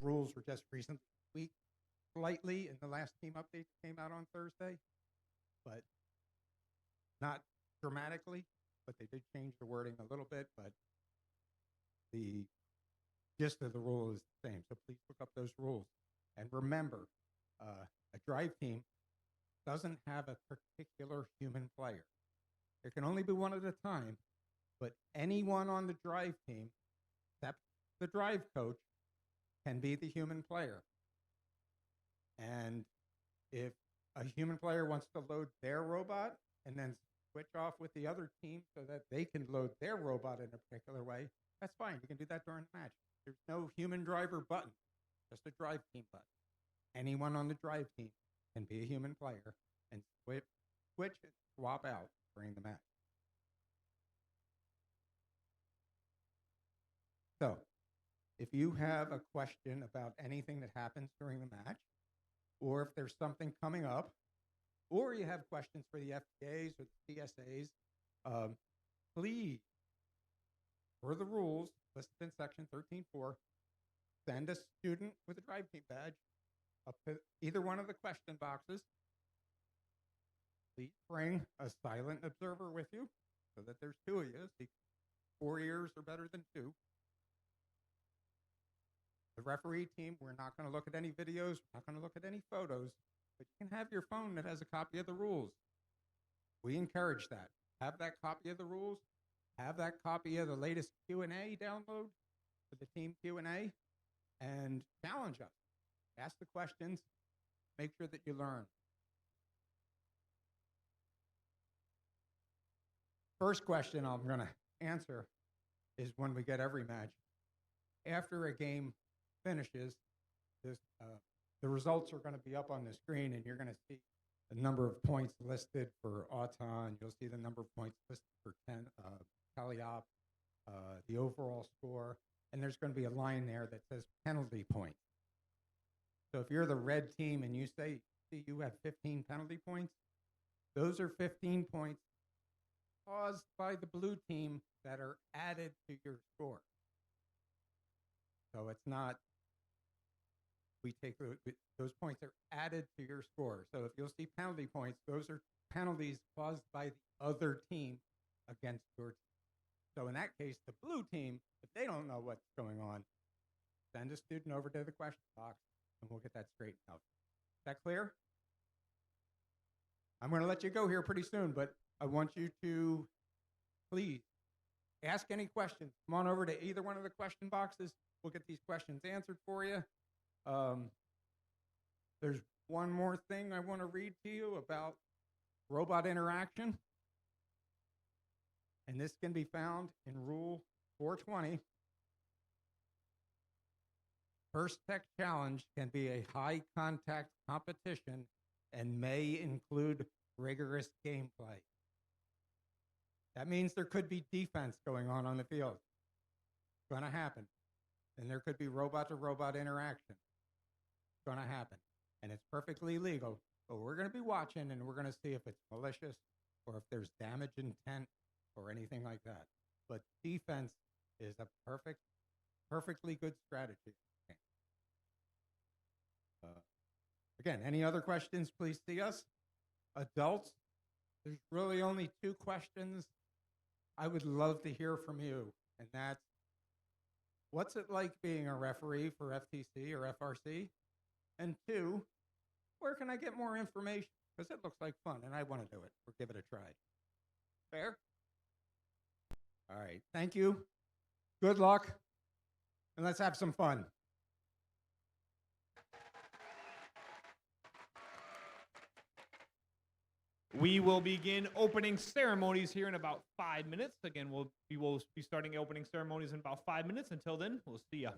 rules were just recently tweaked slightly in the last team update that came out on Thursday, but not dramatically. But they did change the wording a little bit, but the gist of the rule is the same. So please look up those rules. And remember, a drive team doesn't have a particular human player. There can only be one at a time, but anyone on the drive team, except the drive coach, can be the human player. And if a human player wants to load their robot and then switch off with the other team so that they can load their robot in a particular way, that's fine. You can do that during the match. There's no human driver button, just a drive team button. Anyone on the drive team can be a human player and switch and swap out during the match. So, if you have a question about anything that happens during the match, or if there's something coming up, or you have questions for the FPAs or the CSAs, please, per the rules listed in section 13.4, send a student with a drive team badge up to either one of the question boxes. Please bring a silent observer with you so that there's two of you. See, 4 ears are better than 2. The referee team, we're not going to look at any videos, we're not going to look at any photos, but you can have your phone that has a copy of the rules. We encourage that. Have that copy of the rules, have that copy of the latest Q&A download for the team Q&A, and challenge us. Ask the questions, make sure that you learn. First question I'm going to answer is when we get every match. After a game finishes, the results are going to be up on the screen, and you're going to see the number of points listed for Auton. You'll see the number of points listed for Caliop, the overall score, and there's going to be a line there that says penalty points. So if you're the red team and you see you have 15 penalty points, those are 15 points caused by the blue team that are added to your score. So it's not, we take those points are added to your score. So if you'll see penalty points, those are penalties caused by the other team against your team. So in that case, the blue team, if they don't know what's going on, send a student over to the question box and we'll get that straightened out. Is that clear? I'm going to let you go here pretty soon, but I want you to please ask any questions. Come on over to either one of the question boxes. We'll get these questions answered for you. There's one more thing I want to read to you about robot interaction. And this can be found in Rule 420. First tech challenge can be a high contact competition and may include rigorous gameplay. That means there could be defense going on the field. It's going to happen. And there could be robot-to-robot interaction. It's going to happen. And it's perfectly legal. But we're going to be watching, and we're going to see if it's malicious or if there's damage intent or anything like that. But defense is a perfectly good strategy. Again, any other questions, please see us. Adults, there's really only 2 questions I would love to hear from you, and that's, what's it like being a referee for FTC or FRC? And 2, where can I get more information? Because it looks like fun, and I want to do it or give it a try. Fair? All right, thank you. Good luck, and let's have some fun. We will begin opening ceremonies here in about 5 minutes. Again, we will be starting opening ceremonies in about 5 minutes. Until then, we'll see ya.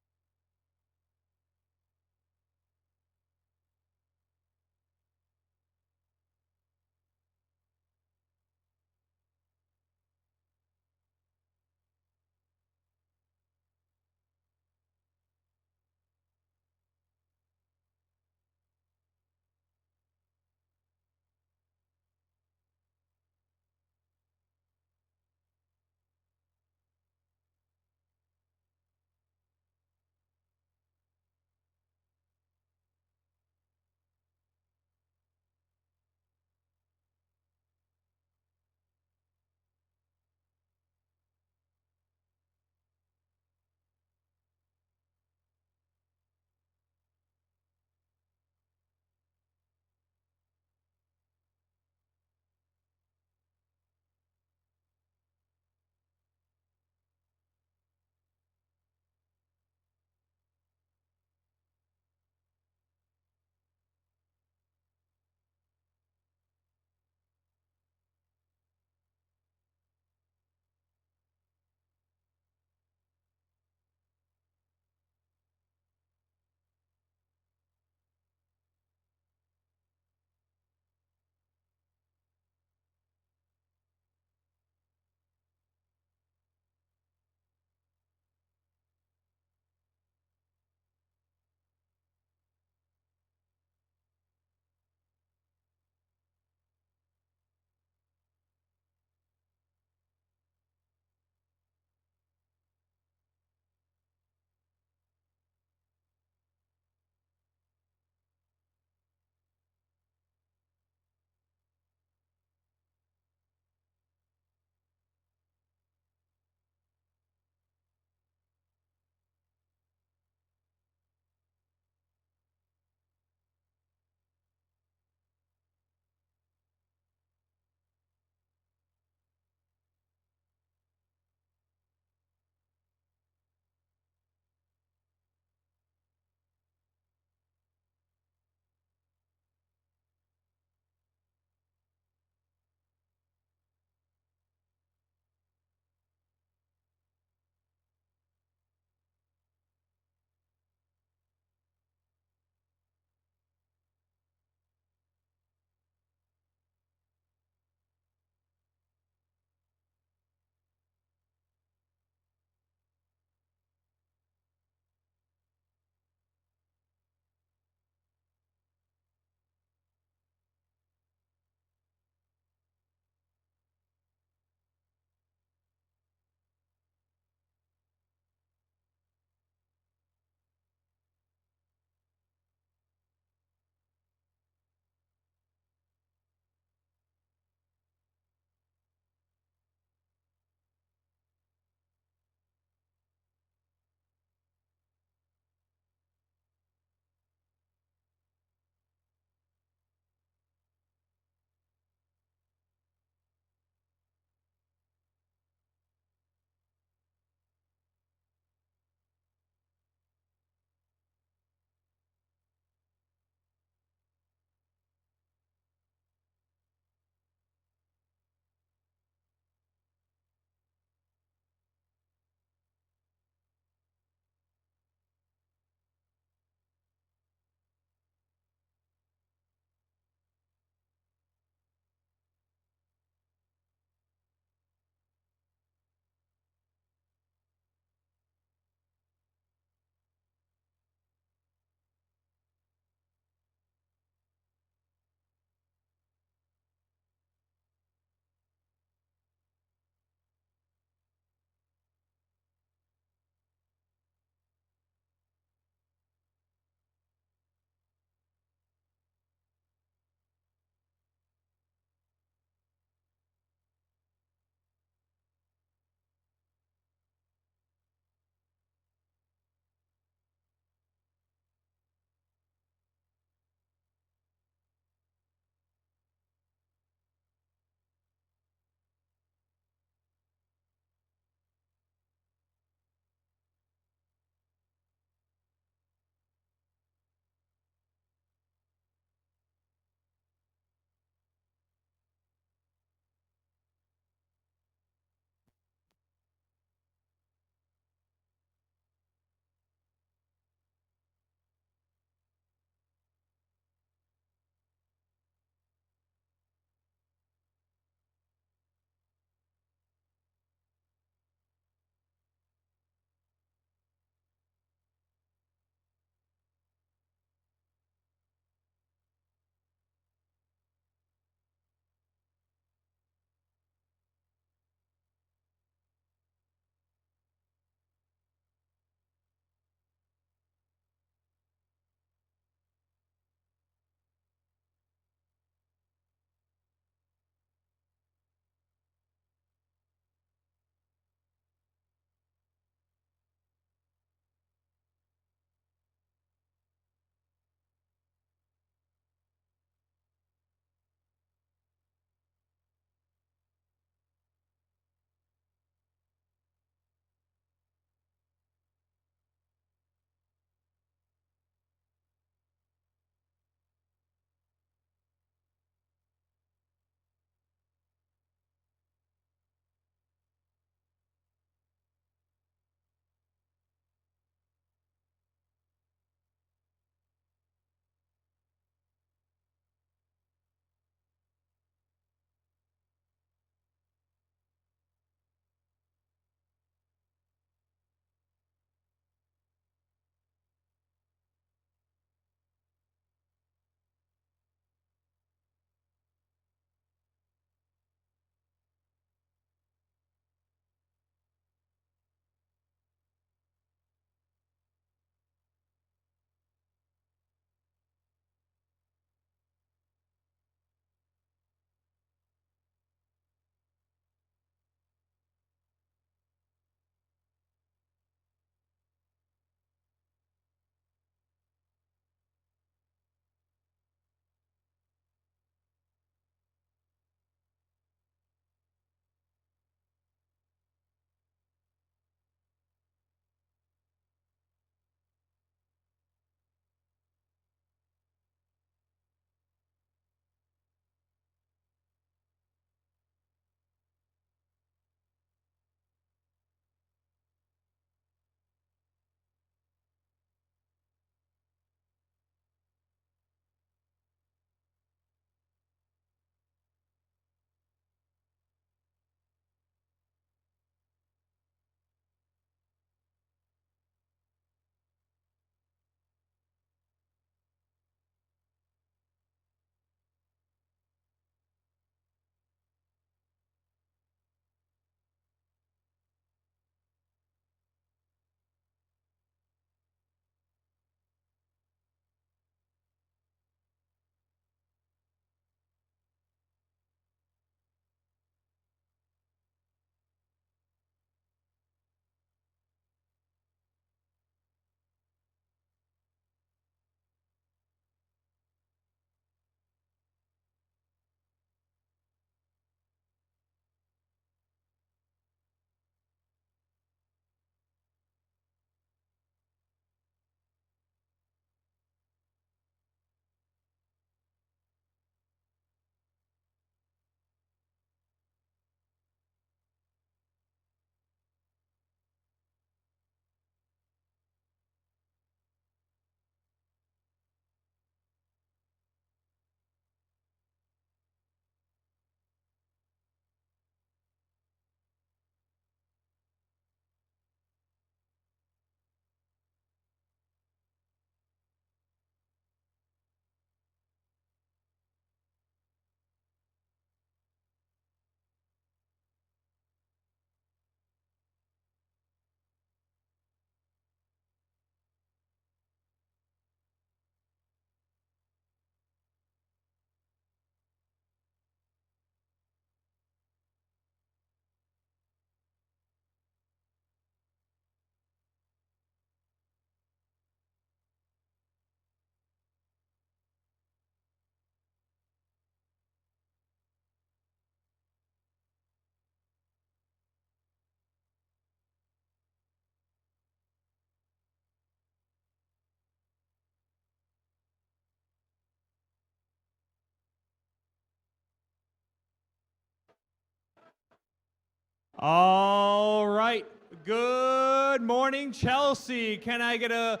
All right. Good morning, Chelsea. Can I get a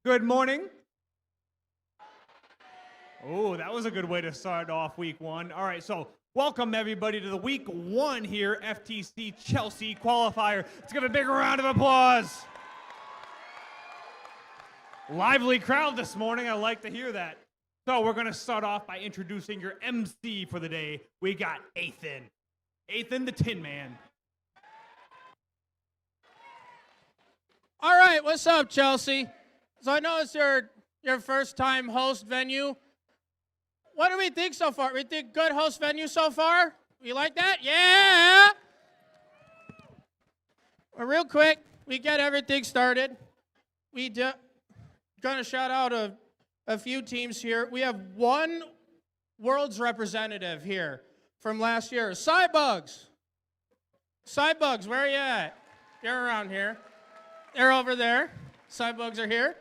good morning? Oh, that was a good way to start off week one. All right, so welcome everybody to the week one here, FTC Chelsea Qualifier. Let's give a big round of applause. Lively crowd this morning. I like to hear that. So we're going to start off by introducing your MC for the day. We got Ethan. Ethan the Tin Man. All right, what's up, Chelsea? So I know it's your first time host venue. What do we think so far? We think good host venue so far? You like that? Yeah! Well, real quick, we get everything started. Gonna shout out a few teams here. We have one World's representative here from last year. Cybugs. Cybugs, where are you at? You're around here. They're over there. Cybugs are here.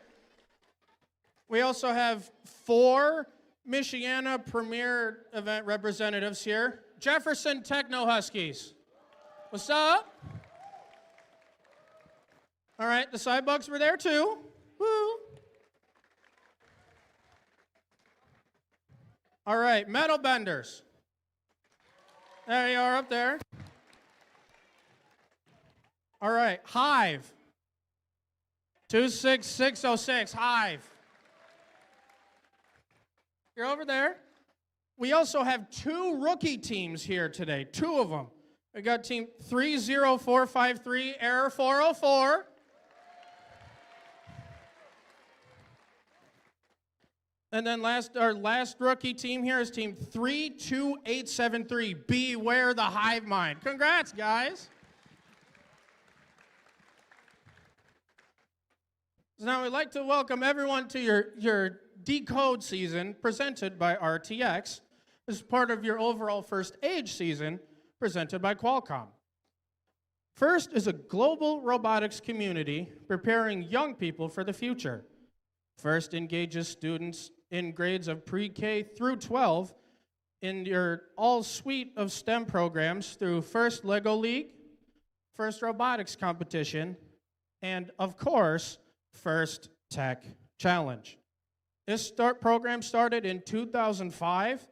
We also have 4 Michiana Premier event representatives here. Jefferson Techno Huskies. What's up? All right, the Cybugs were there too. Woo. All right, Metal Benders. There you are up there. All right, Hive. 26606, Hive. You're over there. We also have 2 rookie teams here today, 2 of them. We got team 30453, Error 404. And then our last rookie team here is team 32873, Beware the Hive Mind. Congrats, guys. So now we'd like to welcome everyone to your decode season presented by RTX as part of your overall first age season presented by Qualcomm. First is a global robotics community preparing young people for the future. First engages students in grades of pre-K through 12 in your all suite of STEM programs through First Lego League, First Robotics Competition, and of course, First Tech Challenge. This program started in 2005,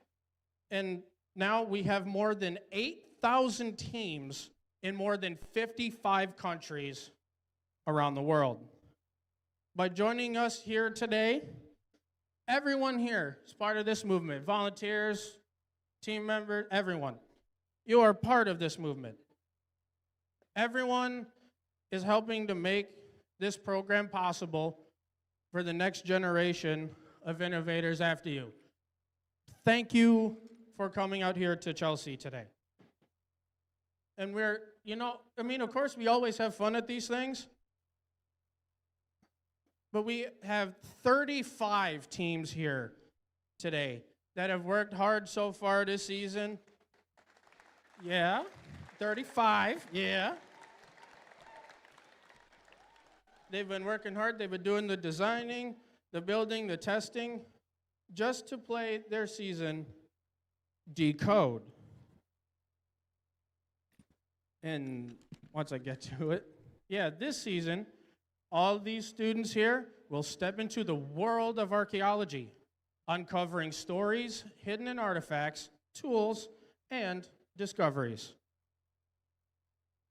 and now we have more than 8,000 teams in more than 55 countries around the world. By joining us here today, everyone here is part of this movement. Volunteers, team members, everyone. You are part of this movement. Everyone is helping to make this program possible for the next generation of innovators after you. Thank you for coming out here to Chelsea today. And of course we always have fun at these things, but we have 35 teams here today that have worked hard so far this season. Yeah, 35, yeah. They've been working hard. They've been doing the designing, the building, the testing, just to play their season decode. And once I get to it, this season, all these students here will step into the world of archaeology, uncovering stories hidden in artifacts, tools, and discoveries.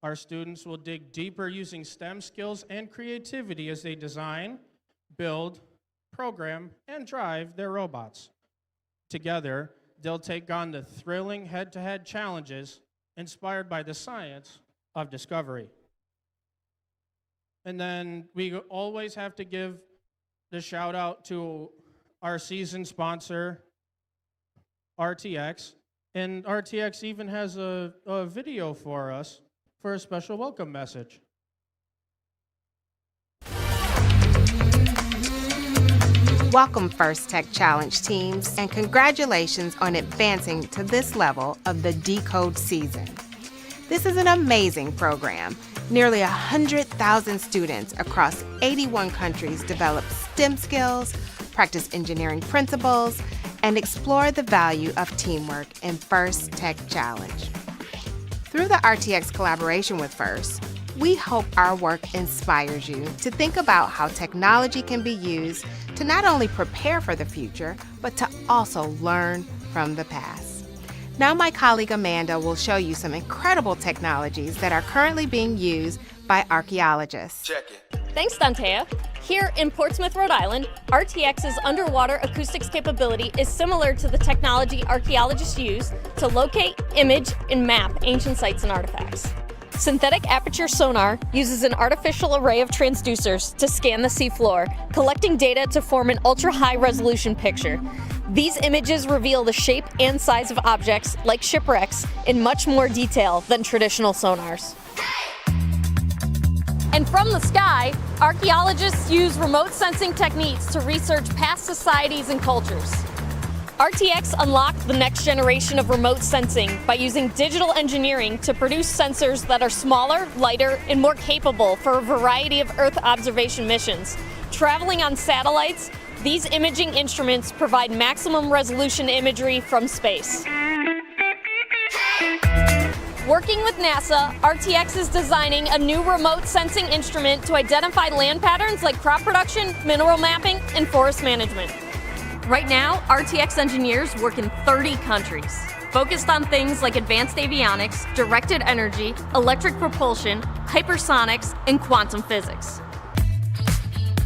Our students will dig deeper using STEM skills and creativity as they design, build, program, and drive their robots. Together, they'll take on the thrilling head-to-head challenges inspired by the science of discovery. And then we always have to give the shout out to our season sponsor, RTX. And RTX even has a video for us for a special welcome message. Welcome First Tech Challenge teams, and congratulations on advancing to this level of the decode season. This is an amazing program. Nearly 100,000 students across 81 countries develop STEM skills, practice engineering principles, and explore the value of teamwork in First Tech Challenge. Through the RTX collaboration with FIRST, we hope our work inspires you to think about how technology can be used to not only prepare for the future, but to also learn from the past. Now my colleague Amanda will show you some incredible technologies that are currently being used by archaeologists. Check it. Thanks, Dantea. Here in Portsmouth, Rhode Island, RTX's underwater acoustics capability is similar to the technology archaeologists use to locate, image, and map ancient sites and artifacts. Synthetic aperture sonar uses an artificial array of transducers to scan the seafloor, collecting data to form an ultra-high resolution picture. These images reveal the shape and size of objects, like shipwrecks, in much more detail than traditional sonars. And from the sky, archaeologists use remote sensing techniques to research past societies and cultures. RTX unlocked the next generation of remote sensing by using digital engineering to produce sensors that are smaller, lighter, and more capable for a variety of Earth observation missions. Traveling on satellites, these imaging instruments provide maximum resolution imagery from space. Working with NASA, RTX is designing a new remote sensing instrument to identify land patterns like crop production, mineral mapping, and forest management. Right now, RTX engineers work in 30 countries, focused on things like advanced avionics, directed energy, electric propulsion, hypersonics, and quantum physics.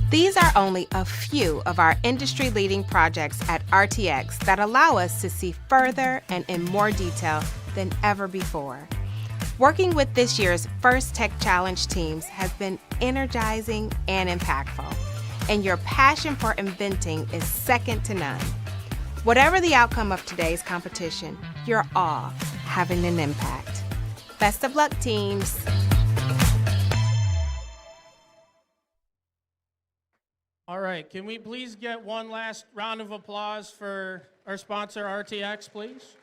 These are only a few of our industry-leading projects at RTX that allow us to see further and in more detail than ever before. Working with this year's FIRST Tech Challenge teams has been energizing and impactful, and your passion for inventing is second to none. Whatever the outcome of today's competition, you're all having an impact. Best of luck, teams. All right, can we please get one last round of applause for our sponsor, RTX, please?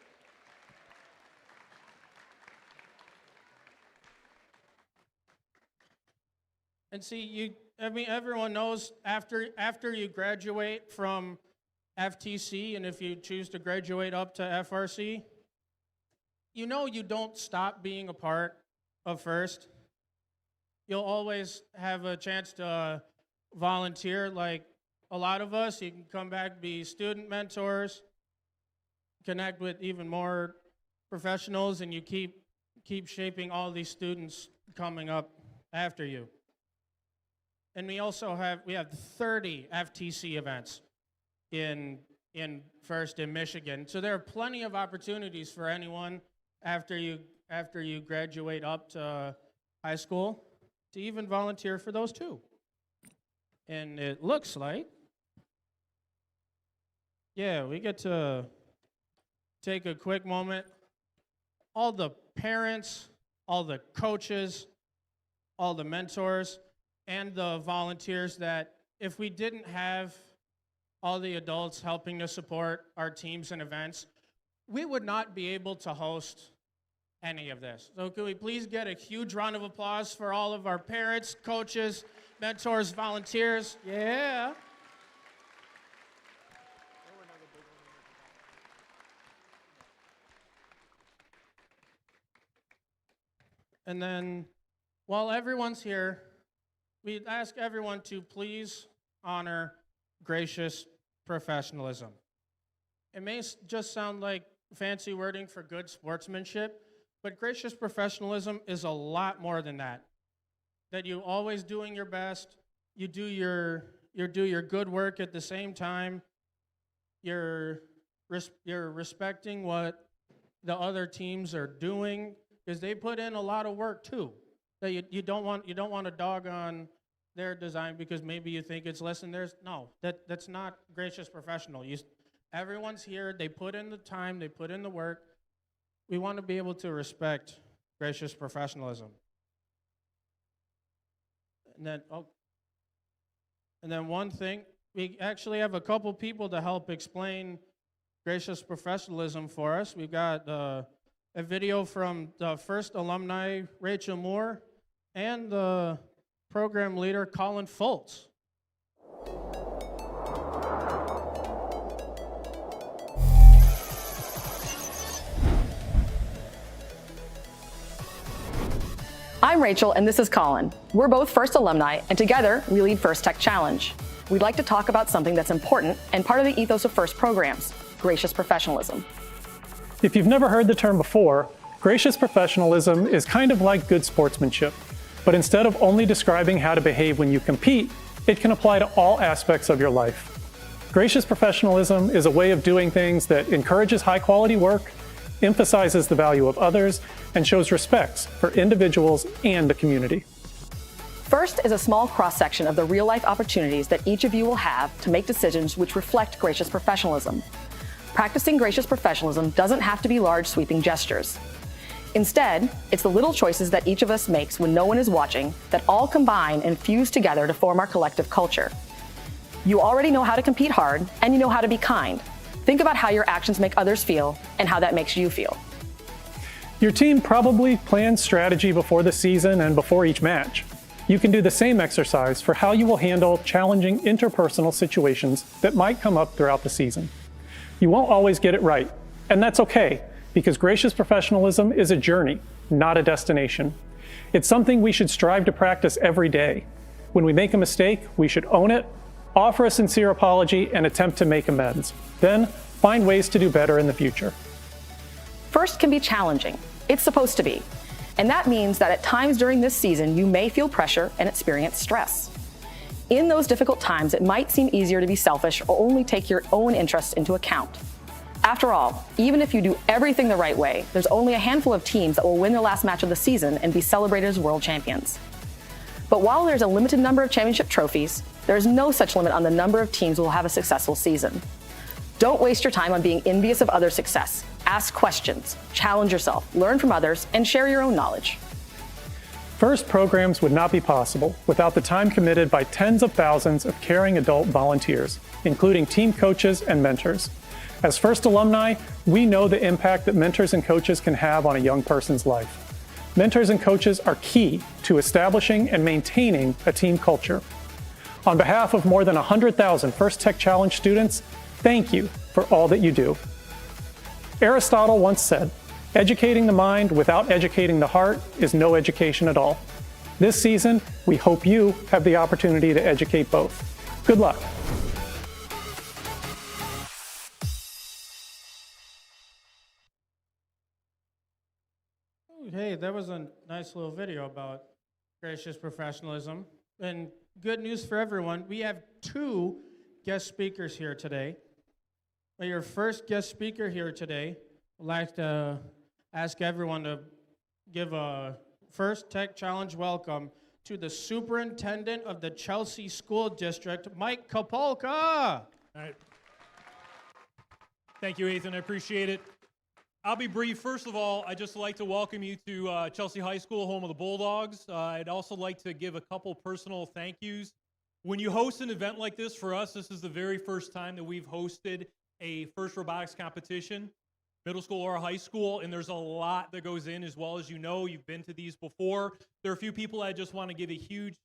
And see, everyone knows after you graduate from FTC, and if you choose to graduate up to FRC, you know you don't stop being a part of FIRST. You'll always have a chance to volunteer, like a lot of us. You can come back, be student mentors, connect with even more professionals, and you keep shaping all these students coming up after you. And we also have 30 FTC events in FIRST in Michigan. So there are plenty of opportunities for anyone after you graduate up to high school to even volunteer for those too. And it looks like, yeah, we get to take a quick moment. All the parents, all the coaches, all the mentors, and the volunteers that if we didn't have all the adults helping to support our teams and events, we would not be able to host any of this. So can we please get a huge round of applause for all of our parents, coaches, mentors, volunteers? Yeah. And then while everyone's here, we ask everyone to please honor gracious professionalism. It may just sound like fancy wording for good sportsmanship, but gracious professionalism is a lot more than that. That you always doing your best, you do your good work at the same time, you're respecting what the other teams are doing, because they put in a lot of work too. That you don't want to dog on their design because maybe you think it's less than theirs. No, that's not gracious professional. Everyone's here, they put in the time, they put in the work. We want to be able to respect gracious professionalism. And then one thing, we actually have a couple people to help explain gracious professionalism for us. We've got a video from the FIRST alumni, Rachel Moore, and the program leader, Colin Foltz. I'm Rachel, and this is Colin. We're both First alumni, and together we lead First Tech Challenge. We'd like to talk about something that's important and part of the ethos of First programs, gracious professionalism. If you've never heard the term before, gracious professionalism is kind of like good sportsmanship. But instead of only describing how to behave when you compete, it can apply to all aspects of your life. Gracious professionalism is a way of doing things that encourages high-quality work, emphasizes the value of others, and shows respect for individuals and the community. First is a small cross-section of the real-life opportunities that each of you will have to make decisions which reflect gracious professionalism. Practicing gracious professionalism doesn't have to be large, sweeping gestures. Instead, it's the little choices that each of us makes when no one is watching that all combine and fuse together to form our collective culture. You already know how to compete hard, and you know how to be kind. Think about how your actions make others feel and how that makes you feel. Your team probably plans strategy before the season and before each match. You can do the same exercise for how you will handle challenging interpersonal situations that might come up throughout the season. You won't always get it right, and that's okay, because gracious professionalism is a journey, not a destination. It's something we should strive to practice every day. When we make a mistake, we should own it, offer a sincere apology, and attempt to make amends. Then, find ways to do better in the future. First can be challenging. It's supposed to be. And that means that at times during this season, you may feel pressure and experience stress. In those difficult times, it might seem easier to be selfish or only take your own interests into account. After all, even if you do everything the right way, there's only a handful of teams that will win their last match of the season and be celebrated as world champions. But while there's a limited number of championship trophies, there is no such limit on the number of teams who will have a successful season. Don't waste your time on being envious of others' success. Ask questions, challenge yourself, learn from others, and share your own knowledge. First programs would not be possible without the time committed by tens of thousands of caring adult volunteers, including team coaches and mentors. As First alumni, we know the impact that mentors and coaches can have on a young person's life. Mentors and coaches are key to establishing and maintaining a team culture. On behalf of more than 100,000 First Tech Challenge students, thank you for all that you do. Aristotle once said, "Educating the mind without educating the heart is no education at all." This season, we hope you have the opportunity to educate both. Good luck. Hey, that was a nice little video about gracious professionalism. And good news for everyone, we have 2 guest speakers here today. But your first guest speaker here today, I'd like to ask everyone to give a First Tech Challenge welcome to the Superintendent of the Chelsea School District, Mike Kapolka. All right. Thank you, Ethan. I appreciate it. I'll be brief. First of all, I'd just like to welcome you to Chelsea High School, home of the Bulldogs. I'd also like to give a couple personal thank yous. When you host an event like this, for us, this is the very first time that we've hosted a first robotics competition, middle school or high school, and there's a lot that goes in, as well as you know. You've been to these before. There are a few people I just want to give a huge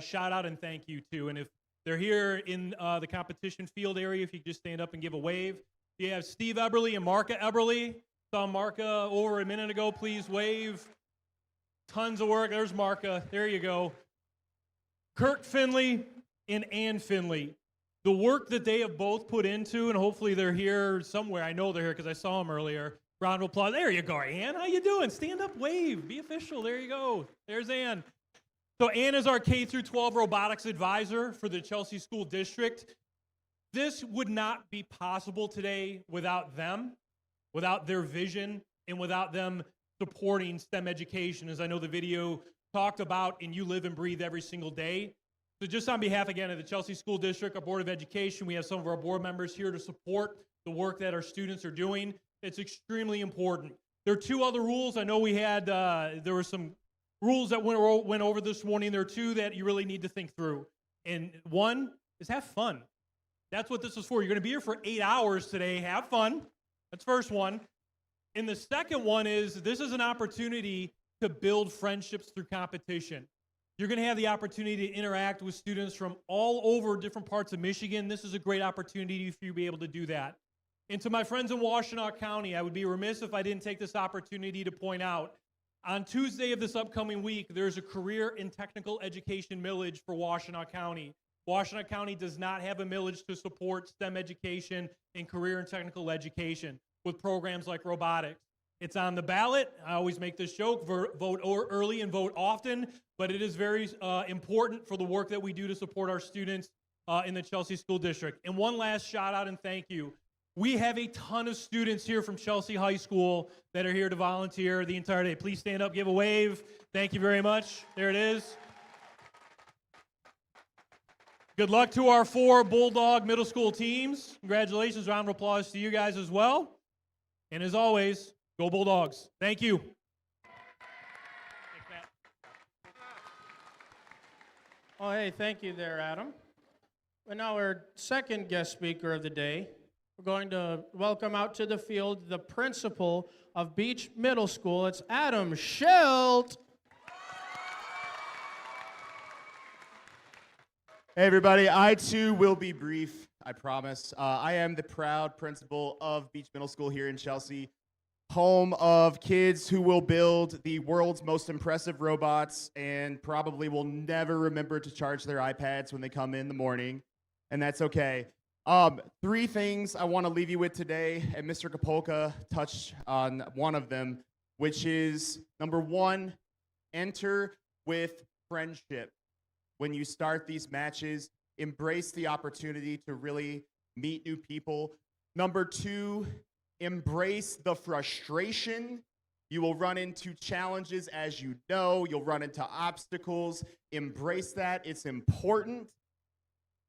shout out and thank you to, and if they're here in the competition field area, if you could just stand up and give a wave. You have Steve Eberly and Marka Eberly. Saw Marka over a minute ago. Please wave. Tons of work. There's Marka. There you go. Kirk Finley and Ann Finley. The work that they have both put into, and hopefully they're here somewhere. I know they're here because I saw them earlier. Round of applause. There you go, Ann. How you doing? Stand up, wave. Be official. There you go. There's Ann. So Ann is our K-12 robotics advisor for the Chelsea School District. This would not be possible today without them, without their vision, and without them supporting STEM education, as I know the video talked about and you live and breathe every single day. So just on behalf, again, of the Chelsea School District, our Board of Education, we have some of our board members here to support the work that our students are doing. It's extremely important. There are 2 other rules. I know we had, there were some rules that went over this morning. There are 2 that you really need to think through. And one is have fun. That's what this is for. You're going to be here for 8 hours today. Have fun. That's first one. And the second one is this is an opportunity to build friendships through competition. You're going to have the opportunity to interact with students from all over different parts of Michigan. This is a great opportunity for you to be able to do that. And to my friends in Washtenaw County, I would be remiss if I didn't take this opportunity to point out, On Tuesday of this upcoming week, there's a career and technical education millage for Washtenaw County. Washtenaw County does not have a millage to support STEM education and career and technical education with programs like robotics. It's on the ballot. I always make this joke, vote early and vote often, but it is very important for the work that we do to support our students in the Chelsea School District. And one last shout out and thank you. We have a ton of students here from Chelsea High School that are here to volunteer the entire day. Please stand up, give a wave. Thank you very much. There it is. Good luck to our 4 Bulldog middle school teams. Congratulations. Round of applause to you guys as well. And as always, go Bulldogs. Thank you. Oh, hey, thank you there, Adam. And now our second guest speaker of the day, we're going to welcome out to the field the principal of Beach Middle School. It's Adam Schilt. Hey everybody, I too will be brief, I promise. I am the proud principal of Beach Middle School here in Chelsea, home of kids who will build the world's most impressive robots and probably will never remember to charge their iPads when they come in the morning, and that's okay. 3 things I want to leave you with today, and Mr. Kapolka touched on one of them, which is, number 1, enter with friendship. When you start these matches, embrace the opportunity to really meet new people. Number 2, embrace the frustration. You will run into challenges, as you know. You'll run into obstacles. Embrace that. It's important.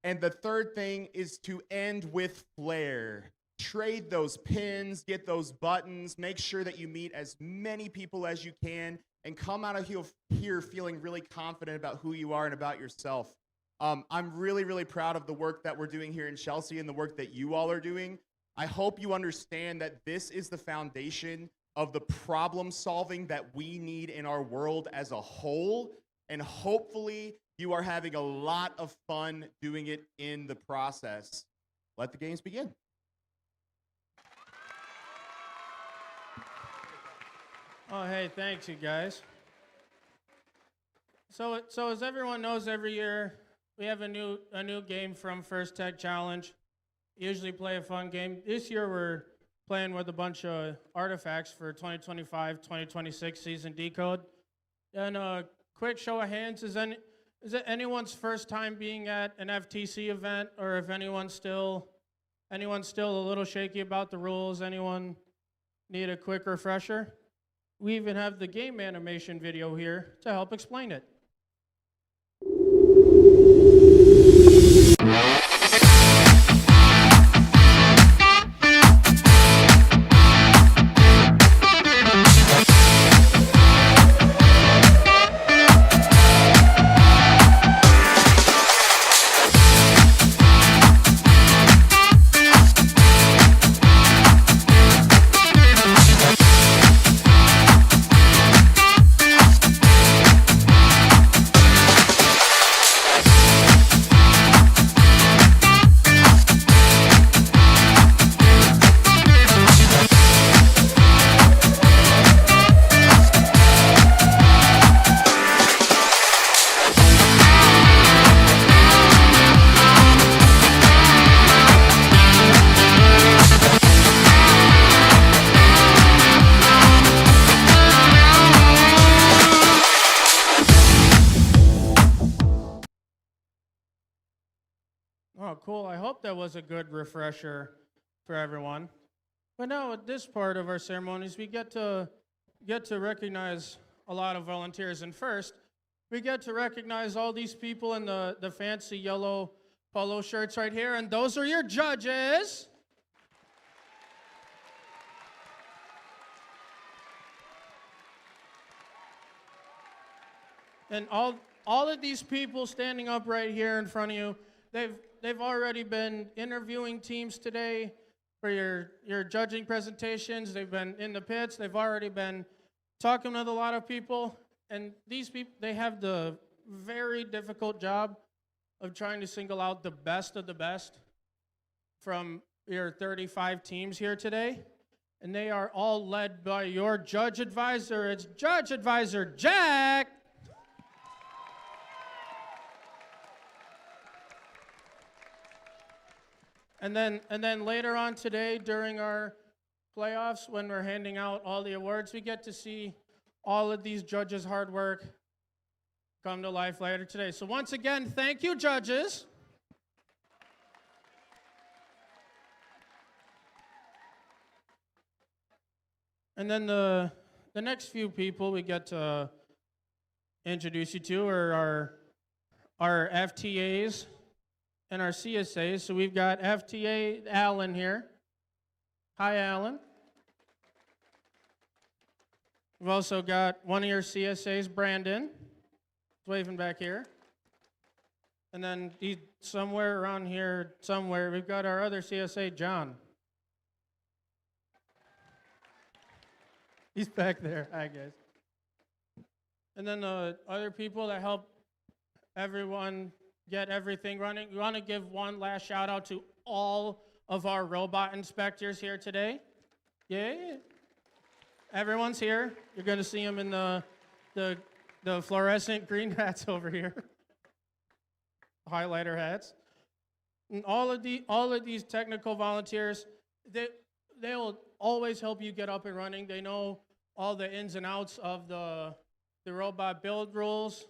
And the third thing is to end with flair. Trade those pins, get those buttons, make sure that you meet as many people as you can, and come out of here feeling really confident about who you are and about yourself. I'm really, really proud of the work that we're doing here in Chelsea and the work that you all are doing. I hope you understand that this is the foundation of the problem solving that we need in our world as a whole, and hopefully you are having a lot of fun doing it in the process. Let the games begin. Oh, hey, thanks, you guys. So as everyone knows, every year we have a new game from First Tech Challenge. Usually play a fun game. This year we're playing with a bunch of artifacts for 2025-2026 season decode. And a quick show of hands, is it anyone's first time being at an FTC event, or if anyone's still a little shaky about the rules? Anyone need a quick refresher? We even have the game animation video here to help explain it. Oh, cool. I hope that was a good refresher for everyone. But now at this part of our ceremonies, we get to recognize a lot of volunteers. And first, we get to recognize all these people in the fancy yellow polo shirts right here, and those are your judges. And all of these people standing up right here in front of you, they've already been interviewing teams today for your judging presentations. They've been in the pits. They've already been talking with a lot of people. And these people, they have the very difficult job of trying to single out the best of the best from your 35 teams here today. And they are all led by your judge advisor. It's Judge Advisor Jack. And then later on today, during our playoffs, when we're handing out all the awards, we get to see all of these judges' hard work come to life later today. So once again, thank you, judges. And then the next few people we get to introduce you to are our FTAs and our CSAs. So we've got FTA Alan here. Hi, Alan. We've also got one of your CSAs, Brandon. He's waving back here. And then somewhere around here, somewhere, we've got our other CSA, John. He's back there. Hi, guys. And then the other people that help everyone get everything running. We want to give one last shout out to all of our robot inspectors here today. Yeah. Everyone's here. You're going to see them in the fluorescent green hats over here. Highlighter hats. And all of these technical volunteers, they'll always help you get up and running. They know all the ins and outs of the robot build rules,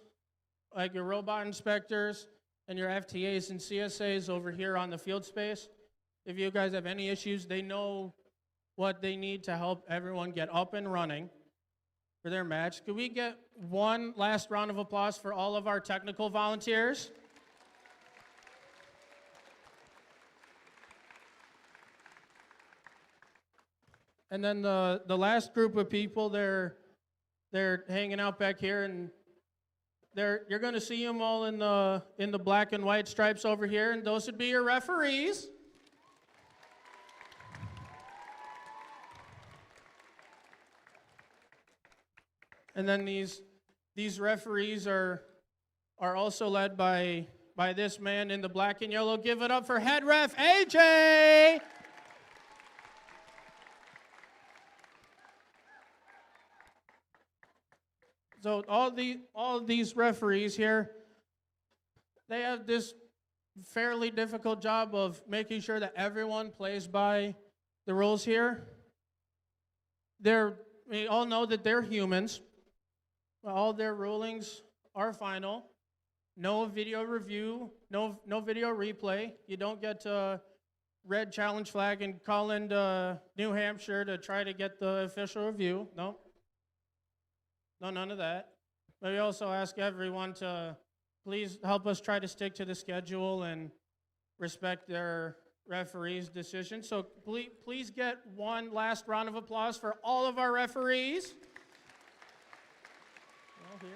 like your robot inspectors and your FTAs and CSAs over here on the field space. If you guys have any issues, they know what they need to help everyone get up and running for their match. Could we get one last round of applause for all of our technical volunteers? And then the last group of people, they're hanging out back here, and you're going to see them all in the black and white stripes over here, and those would be your referees. And then these referees are also led by this man in the black and yellow. Give it up for head ref AJ. So all these referees here, they have this fairly difficult job of making sure that everyone plays by the rules here. We all know that they're humans. All their rulings are final. No video review, no video replay. You don't get to red challenge flag and call into New Hampshire to try to get the official review. No, none of that. But we also ask everyone to please help us try to stick to the schedule and respect their referees' decision. So please get one last round of applause for all of our referees. All here.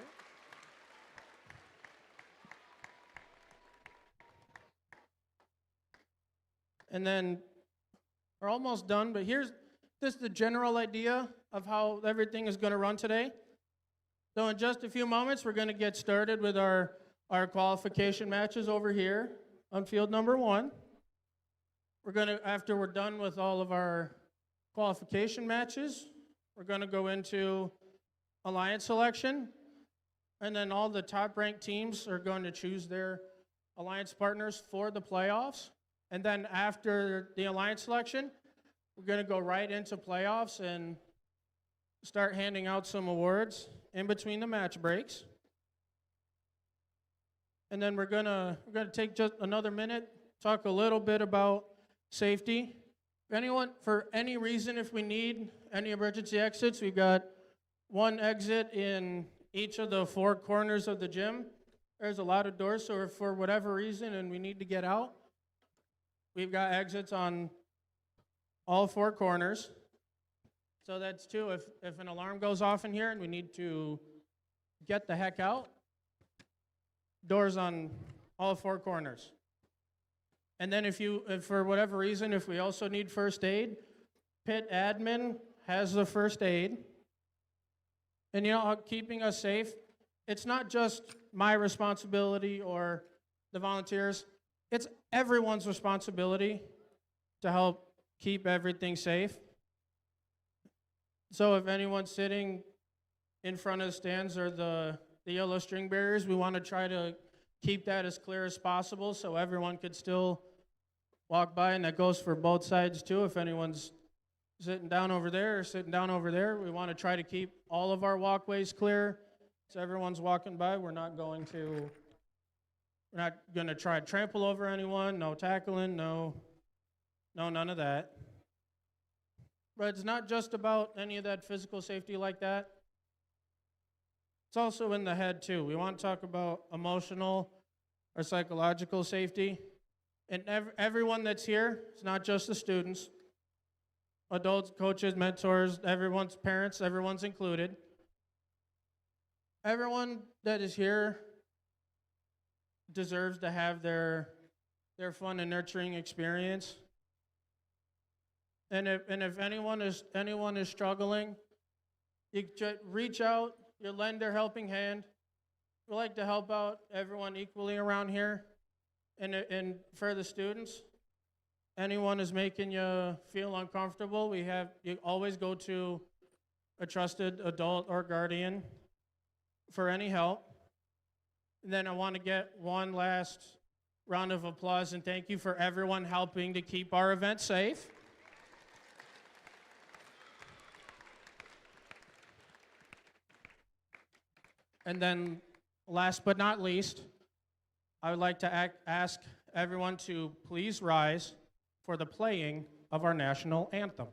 And then we're almost done, but here's just the general idea of how everything is going to run today. So in just a few moments, we're going to get started with our qualification matches over here on field number 1. After we're done with all of our qualification matches, we're going to go into alliance selection, and then all the top-ranked teams are going to choose their alliance partners for the playoffs. And then after the alliance selection, we're going to go right into playoffs and start handing out some awards in between the match breaks. And then we're gonna take just another minute, talk a little bit about safety. For any reason, if we need any emergency exits, we've got one exit in each of the 4 corners of the gym. There's a lot of doors, so if for whatever reason and we need to get out, we've got exits on all 4 corners. So that's 2. If an alarm goes off in here and we need to get the heck out, doors on all 4 corners. And then if for whatever reason, if we also need first aid, pit admin has the first aid. And keeping us safe, it's not just my responsibility or the volunteers, it's everyone's responsibility to help keep everything safe. So if anyone's sitting in front of the stands or the yellow string barriers, we want to try to keep that as clear as possible so everyone could still walk by, and that goes for both sides too. If anyone's sitting down over there or sitting down over there, we want to try to keep all of our walkways clear so everyone's walking by. We're not going to try to trample over anyone, no tackling, no none of that. But it's not just about any of that physical safety like that. It's also in the head too. We want to talk about emotional or psychological safety. And everyone that's here, it's not just the students, adults, coaches, mentors, everyone's parents, everyone's included. Everyone that is here deserves to have their fun and nurturing experience. And if anyone is struggling, you reach out, you lend their helping hand. We like to help out everyone equally around here. And for the students, anyone is making you feel uncomfortable, you always go to a trusted adult or guardian for any help. And then I want to get one last round of applause and thank you for everyone helping to keep our event safe. And then last but not least, I would like to ask everyone to please rise for the playing of our national anthem.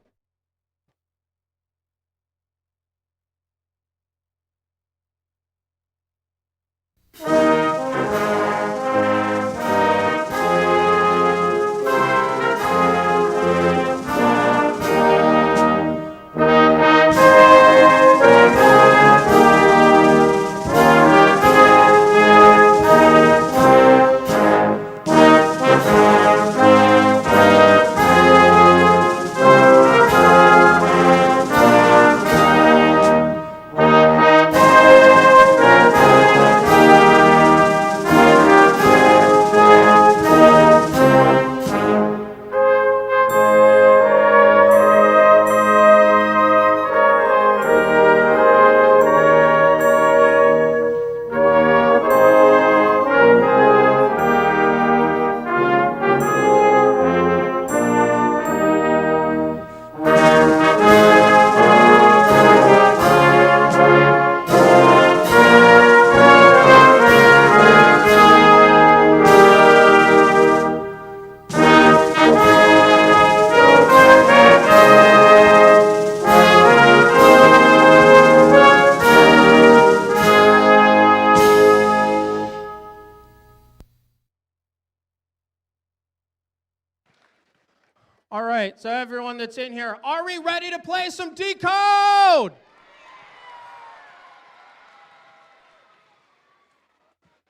All right, so everyone that's in here, are we ready to play some decode?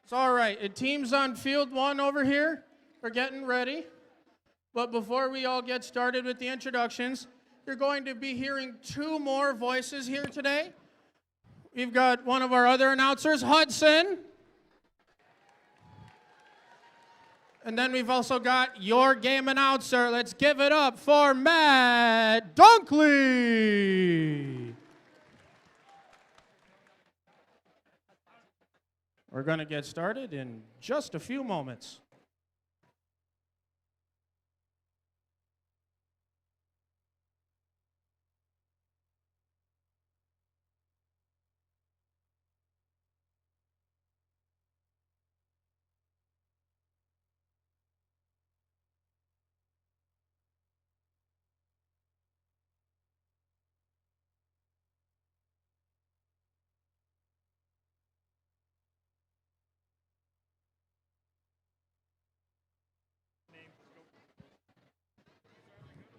It's all right. The team's on field one over here. We're getting ready. But before we all get started with the introductions, you're going to be hearing two more voices here today. We've got one of our other announcers, Hudson. And then we've also got your game announcer. Let's give it up for Matt Dunkley. We're going to get started in just a few moments.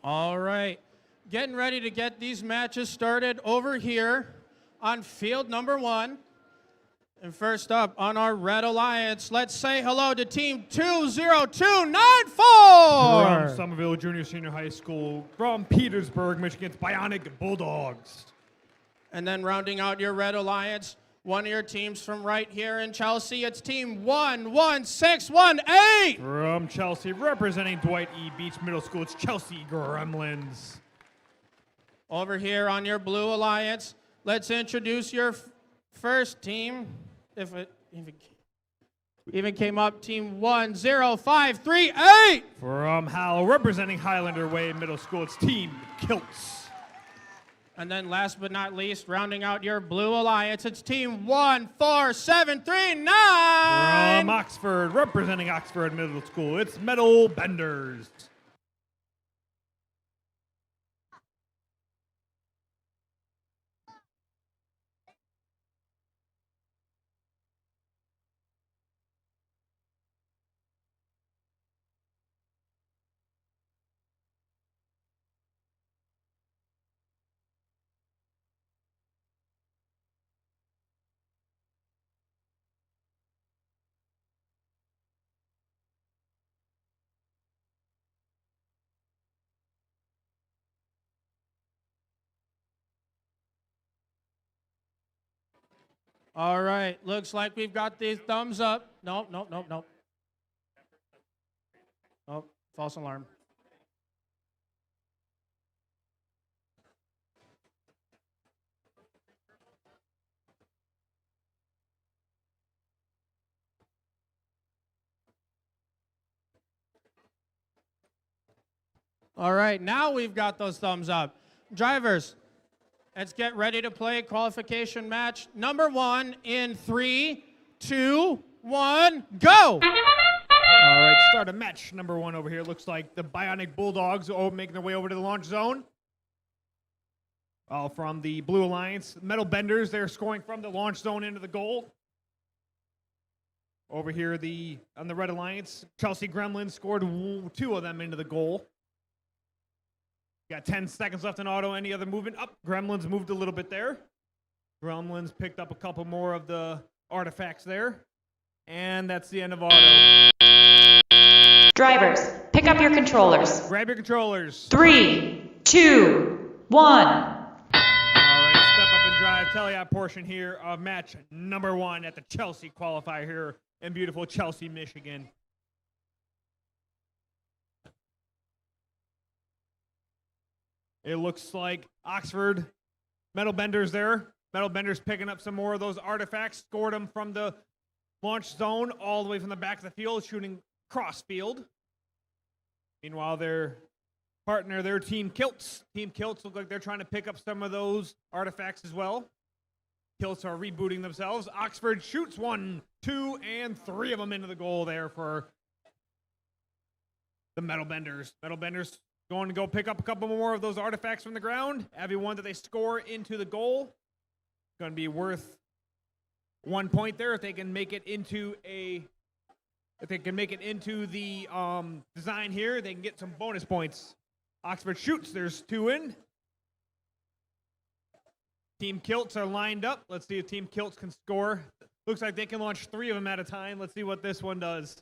All right, getting ready to get these matches started over here on field number one. And first up on our Red Alliance, let's say hello to team 20294. From Somerville Junior Senior High School, from Petersburg, Michigan's Bionic Bulldogs. And then rounding out your Red Alliance, one of your teams from right here in Chelsea, it's team 11618. From Chelsea, representing Dwight E. Beach Middle School, it's Chelsea Gremlins. Over here on your blue alliance, let's introduce your first team. If it even came up, team 10538. From Howell, representing Highlander Way Middle School, it's Team Kilts. And then last but not least, rounding out your blue alliance, it's team 14739. From Oxford, representing Oxford Middle School, it's Metal Benders. All right, looks like we've got the thumbs up. Nope. Oh, false alarm. All right, now we've got those thumbs up. Drivers, let's get ready to play qualification match number 1 in 3, 2, 1, go! All right, start of match number 1 over here. Looks like the Bionic Bulldogs are making their way over to the launch zone. All from the Blue Alliance. Metal Benders, they're scoring from the launch zone into the goal. Over here, on the Red Alliance, Chelsea Gremlins scored 2 of them into the goal. Got 10 seconds left in auto. Any other movement? Up. Gremlins moved a little bit there. Gremlins picked up a couple more of the artifacts there. And that's the end of auto. Drivers, pick up your controllers. Grab your controllers. 3, 2, 1. All right, step up and drive. Tele-op portion here of match number 1 at the Chelsea Qualifier here in beautiful Chelsea, Michigan. It looks like Oxford Metal Benders there. Metal Benders picking up some more of those artifacts. Scored them from the launch zone all the way from the back of the field, shooting cross field. Meanwhile, their partner, their Team Kilts. Team Kilts look like they're trying to pick up some of those artifacts as well. Kilts are rebooting themselves. Oxford shoots 1, 2, and 3 of them into the goal there for the Metal Benders. Metal Benders going to go pick up a couple more of those artifacts from the ground. Every one that they score into the goal going to be worth 1 point there. If they can make it into the design here, they can get some bonus points. Oxford shoots. There's 2 in. Team Kilts are lined up. Let's see if Team Kilts can score. Looks like they can launch 3 of them at a time. Let's see what this one does.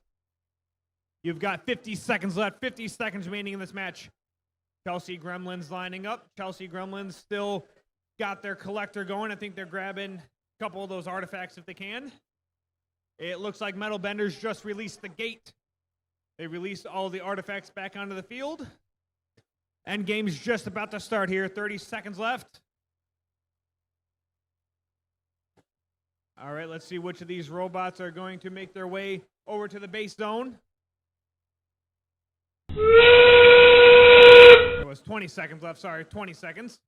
You've got 50 seconds left. 50 seconds remaining in this match. Chelsea Gremlins lining up. Chelsea Gremlins still got their collector going. I think they're grabbing a couple of those artifacts if they can. It looks like Metal Benders just released the gate. They released all the artifacts back onto the field. End game's just about to start here. 30 seconds left. All right, let's see which of these robots are going to make their way over to the base zone. There was 20 seconds left, sorry, 20 seconds.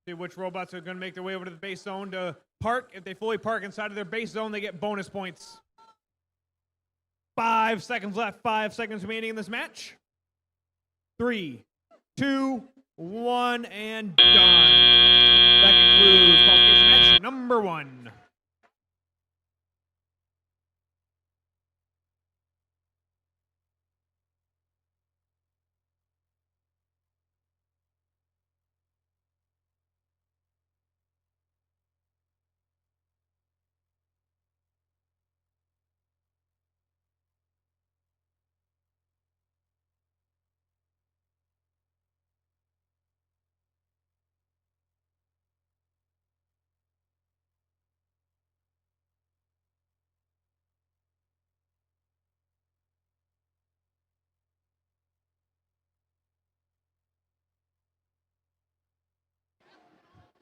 See which robots are going to make their way over to the base zone to park. If they fully park inside of their base zone, they get bonus points. 5 seconds left, 5 seconds remaining in this match. 3, 2, 1, and done. That concludes qualification match number 1.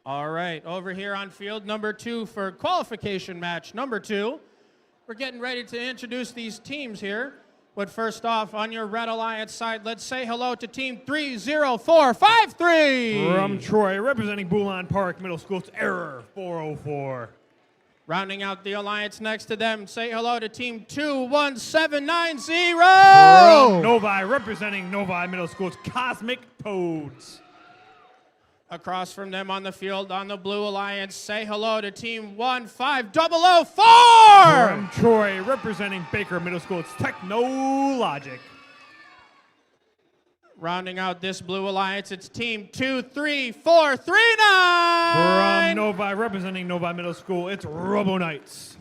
All right, over here on field number 2 for qualification match number 2. We're getting ready to introduce these teams here. But first off, on your Red Alliance side, let's say hello to team 30453. From Troy, representing Boulon Park Middle School, it's Error 404. Rounding out the alliance next to them, say hello to team 21790. From Novi, representing Novi Middle School, it's Cosmic Toads. Across from them on the field, on the Blue Alliance, say hello to team 15004. From Troy, representing Baker Middle School, it's Technologic. Rounding out this Blue Alliance, it's team 23439. From Novi, representing Novi Middle School, it's Robo Knights.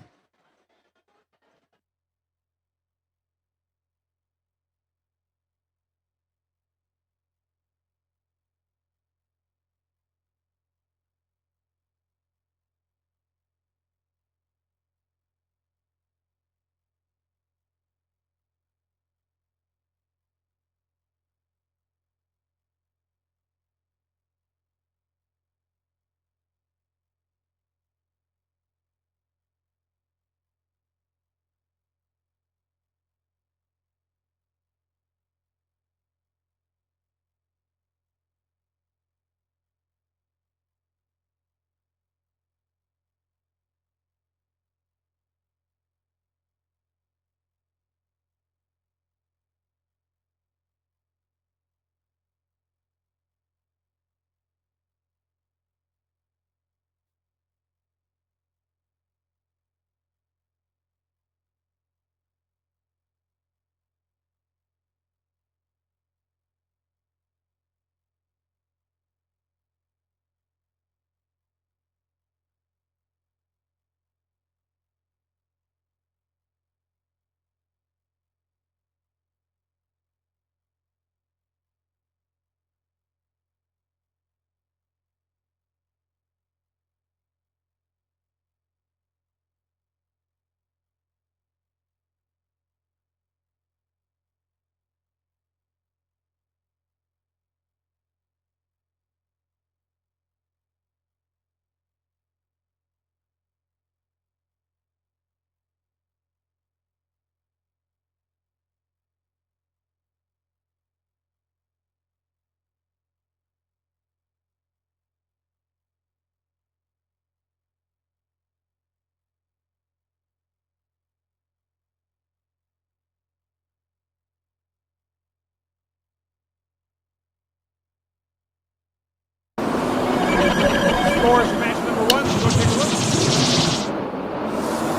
Scores for match number 1. Let's go take a look.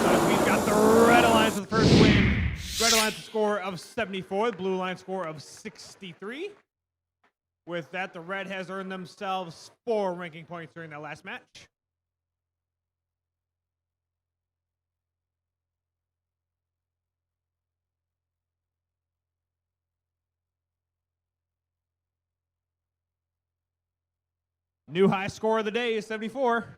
So we've got the Red Alliance with the first win. Red Alliance a score of 74. The Blue Alliance score of 63. With that, the Red has earned themselves 4 ranking points during that last match. New high score of the day is 74.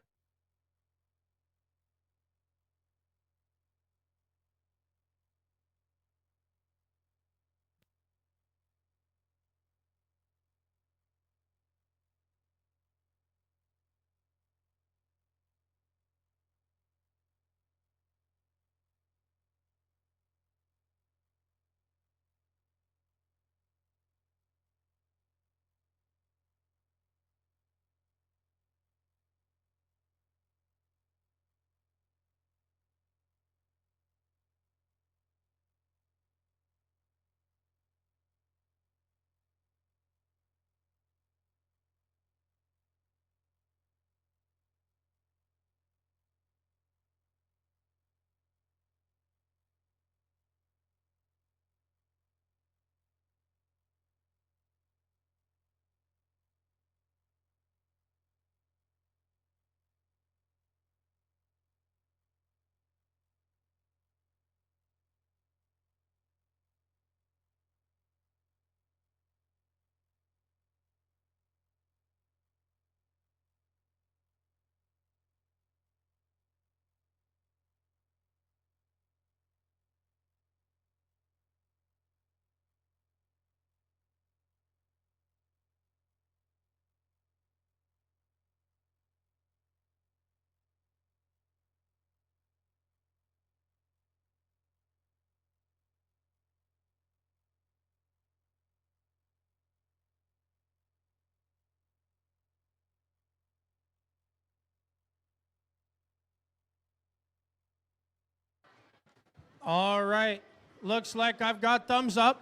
All right. Looks like I've got thumbs up.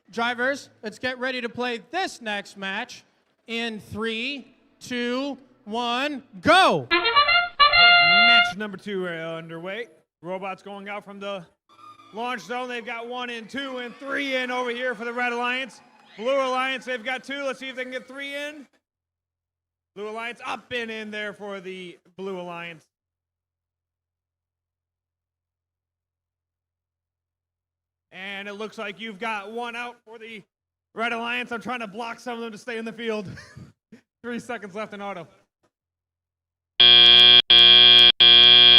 Drivers, let's get ready to play this next match in 3, 2, 1, go! Match number 2 underway. Robots going out from the launch zone. They've got 1 in, 2 and 3 in over here for the Red Alliance. Blue Alliance, they've got 2. Let's see if they can get 3 in. Blue Alliance up and in there for the Blue Alliance. And it looks like you've got 1 out for the Red Alliance. I'm trying to block some of them to stay in the field. 3 seconds left in auto.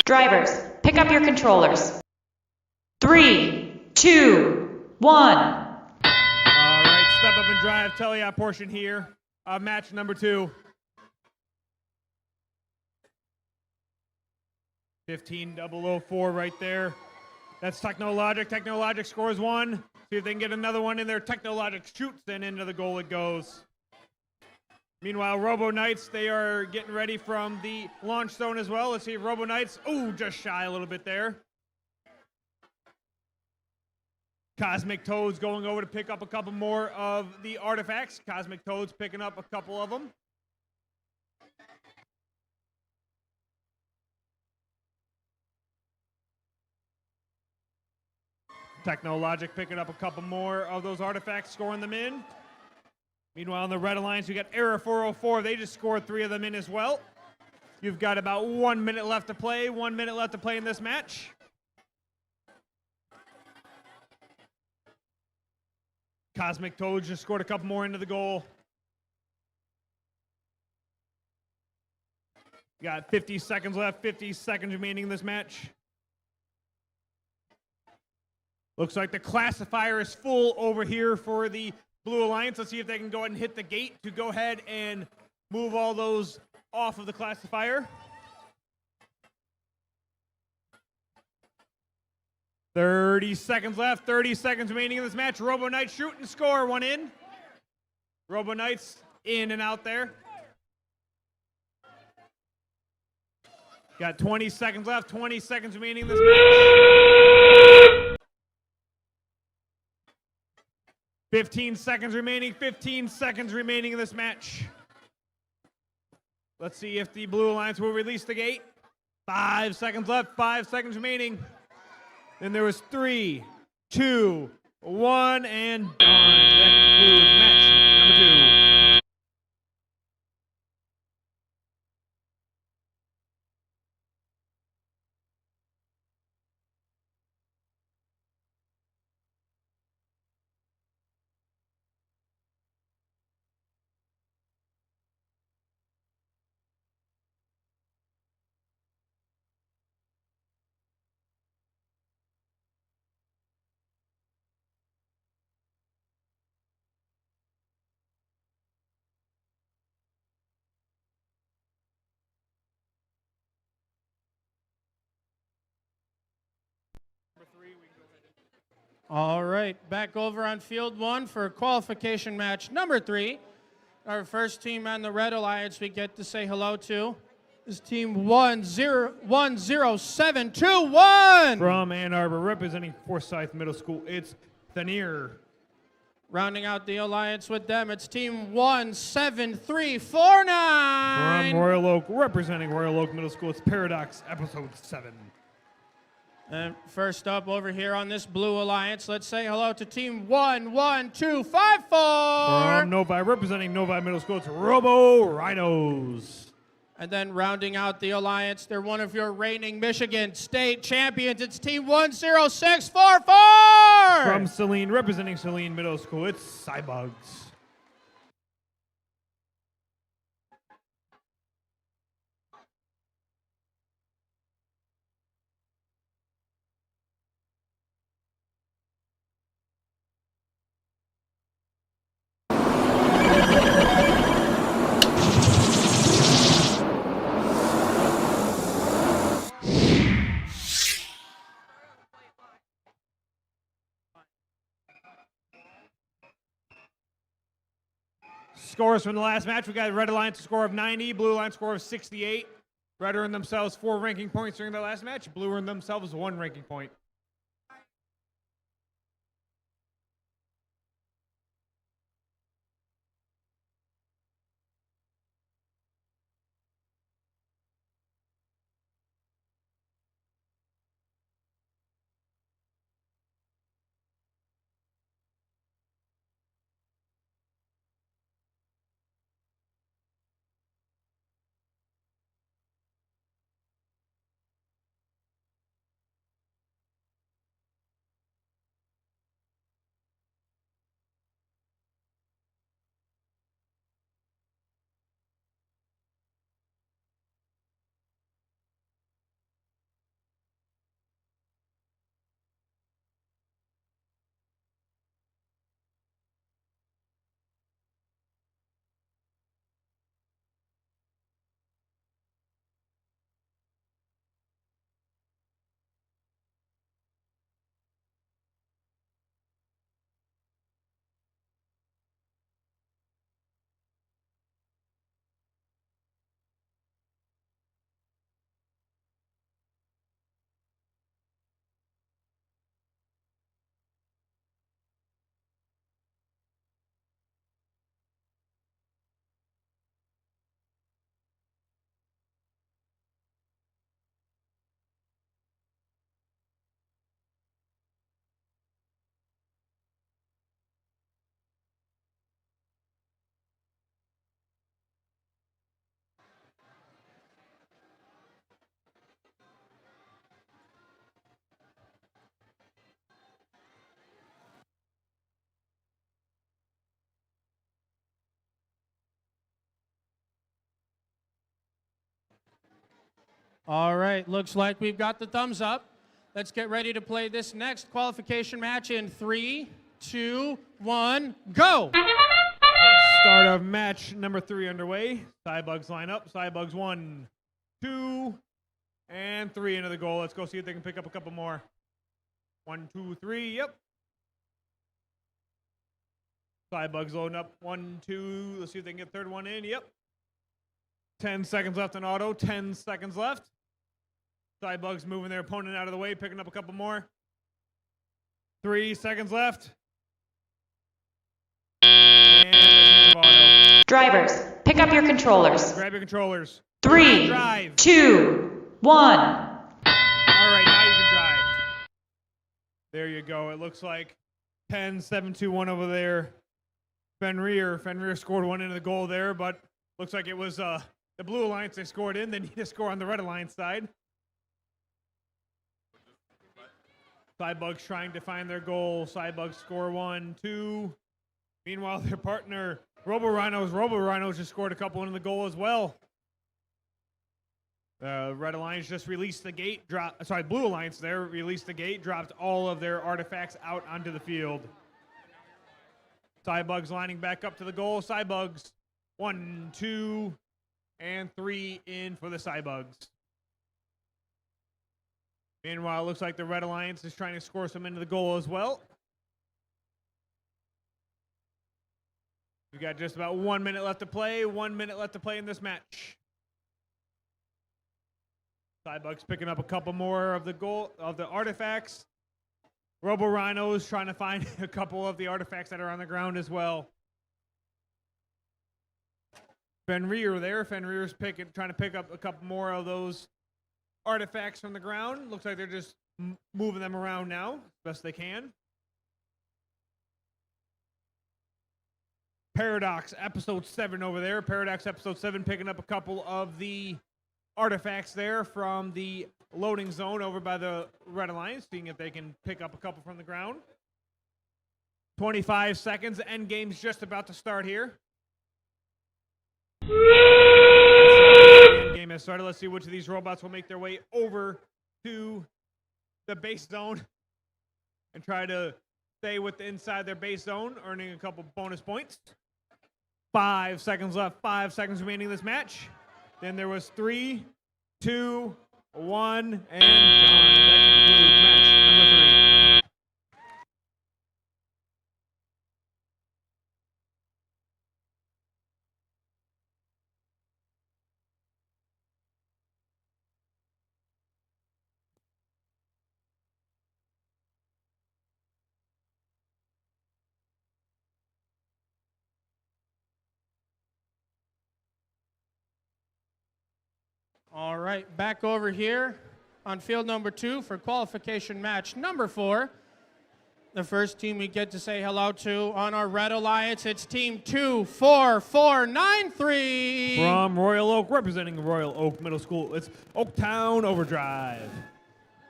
Drivers, pick up your controllers. 3, 2, 1. All right, step up and drive teleop portion here of match number 2. 15004 right there. That's Technologic. Technologic scores 1. See if they can get another one in there. Technologic shoots, then into the goal it goes. Meanwhile, Robo Knights, they are getting ready from the launch zone as well. Let's see if Robo Knights, just shy a little bit there. Cosmic Toads going over to pick up a couple more of the artifacts. Cosmic Toads picking up a couple of them. Technologic picking up a couple more of those artifacts, scoring them in. Meanwhile, in the Red Alliance, you got Error 404. They just scored 3 of them in as well. You've got about 1 minute left to play. 1 minute left to play in this match. Cosmic Toads just scored a couple more into the goal. You got 50 seconds left, 50 seconds remaining in this match. Looks like the classifier is full over here for the Blue Alliance. Let's see if they can go ahead and hit the gate to go ahead and move all those off of the classifier. 30 seconds left, 30 seconds remaining in this match. Robo Knights shoot and score, 1 in. Robo Knights in and out there. Got 20 seconds left, 20 seconds remaining in this match. 15 seconds remaining, 15 seconds remaining in this match. Let's see if the Blue Alliance will release the gate. 5 seconds left, 5 seconds remaining. Then there was 3, 2, 1, and done. That concludes match number 2. All right, back over on field 1 for qualification match number 3. Our first team on the Red Alliance we get to say hello to is team 10721. From Ann Arbor, representing Forsyth Middle School, it's Thanier. Rounding out the alliance with them, it's team 17349. From Royal Oak, representing Royal Oak Middle School, it's Paradox, episode 7. And first up over here on this Blue Alliance, let's say hello to team 11254. From Novi, representing Novi Middle School, it's Robo Rhinos. And then rounding out the alliance, they're one of your reigning Michigan State champions. It's team 10644. From Saline, representing Saline Middle School, it's Cybugs. Scores from the last match, we got Red Alliance a score of 90, Blue Alliance score of 68. Red earned themselves 4 ranking points during the last match. Blue earned themselves 1 ranking point. All right, looks like we've got the thumbs up. Let's get ready to play this next qualification match in 3, 2, 1, go! Start of match number 3 underway. Cybugs line up. Cybugs 1, 2, and 3 into the goal. Let's go see if they can pick up a couple more. 1, 2, 3, yep. Cybugs loading up. 1, 2, let's see if they can get third one in, yep. 10 seconds left on auto, 10 seconds left. Cybugs moving their opponent out of the way, picking up a couple more. 3 seconds left. And that's the end of auto. Drivers, pick up your controllers. Grab your controllers. 3, Drive. 2, 1. All right, now you can drive. There you go. It looks like 10-7-2-1 over there. Fenrir scored one into the goal there, but looks like it was the Blue Alliance they scored in. They need to score on the Red Alliance side. Cybugs trying to find their goal. Cybugs score 1, 2. Meanwhile, their partner, Robo Rhinos just scored a couple into the goal as well. Red Alliance just released the gate. Blue Alliance there released the gate, dropped all of their artifacts out onto the field. Cybugs lining back up to the goal. Cybugs 1, 2, and 3 in for the Cybugs. Meanwhile, it looks like the Red Alliance is trying to score some into the goal as well. We got just about 1 minute left to play. 1 minute left to play in this match. Cybugs picking up a couple more of the artifacts. Robo Rhinos trying to find a couple of the artifacts that are on the ground as well. Fenrir there. Fenrir's trying to pick up a couple more of those artifacts from the ground. Looks like they're just moving them around now as best they can. Paradox Episode 7 over there. Paradox Episode 7 picking up a couple of the artifacts there from the loading zone over by the Red Alliance, seeing if they can pick up a couple from the ground. 25 seconds. End game's just about to start here. End game has started. Let's see which of these robots will make their way over to the base zone and try to stay inside their base zone, earning a couple bonus points. 5 seconds left. 5 seconds remaining in this match. Then there was 3, 2, 1, and gone. That concludes match number 3. All right, back over here on field number 2 for qualification match number 4. The first team we get to say hello to on our Red Alliance, it's team 24493. From Royal Oak, representing Royal Oak Middle School, it's Oaktown Overdrive.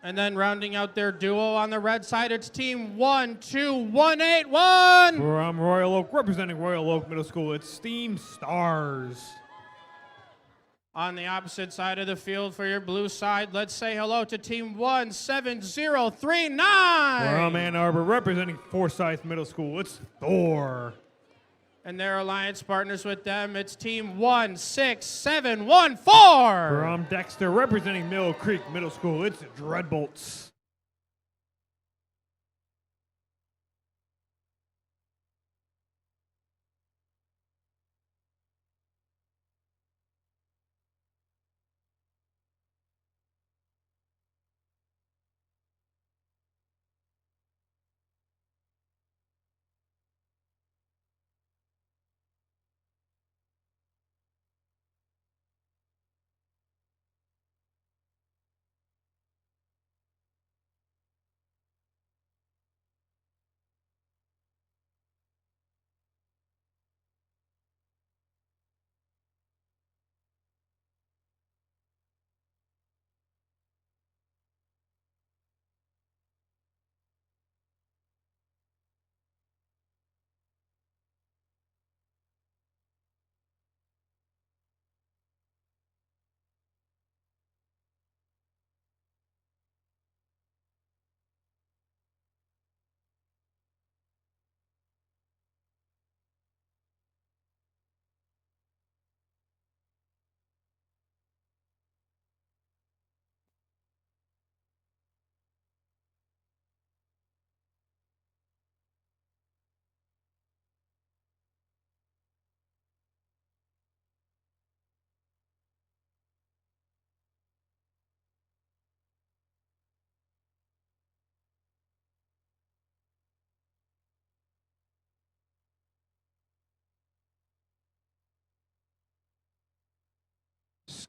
And then rounding out their duo on the red side, it's team 12181. From Royal Oak, representing Royal Oak Middle School, it's Steam Stars. On the opposite side of the field for your blue side, let's say hello to team 17039. From Ann Arbor, representing Forsyth Middle School, it's Thor. And their alliance partners with them, it's team 16714. From Dexter, representing Mill Creek Middle School, it's Dreadbolts.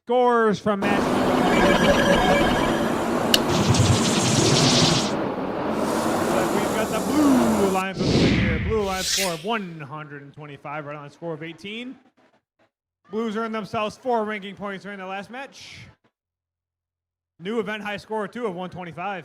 scores from match number 3. We've got the Blue Lions with the win here. Blue Lions score of 125, Red Lions score of 18. Blues earned themselves 4 ranking points during the last match. New event high score, too, of 125.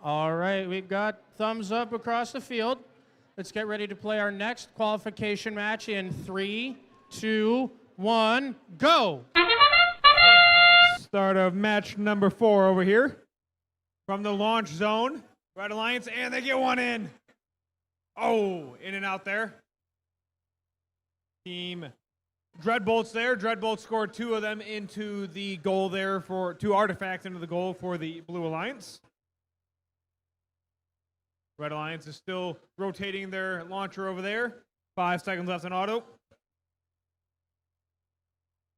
All right, we've got thumbs up across the field. Let's get ready to play our next qualification match in 3, 2, 1, go! Start of match number 4 over here. From the launch zone, Red Alliance, and they get one in. Oh, in and out there. Team Dreadbolts there. Dreadbolts scored 2 of them into the goal there for 2 artifacts into the goal for the Blue Alliance. Red Alliance is still rotating their launcher over there. 5 seconds left in auto.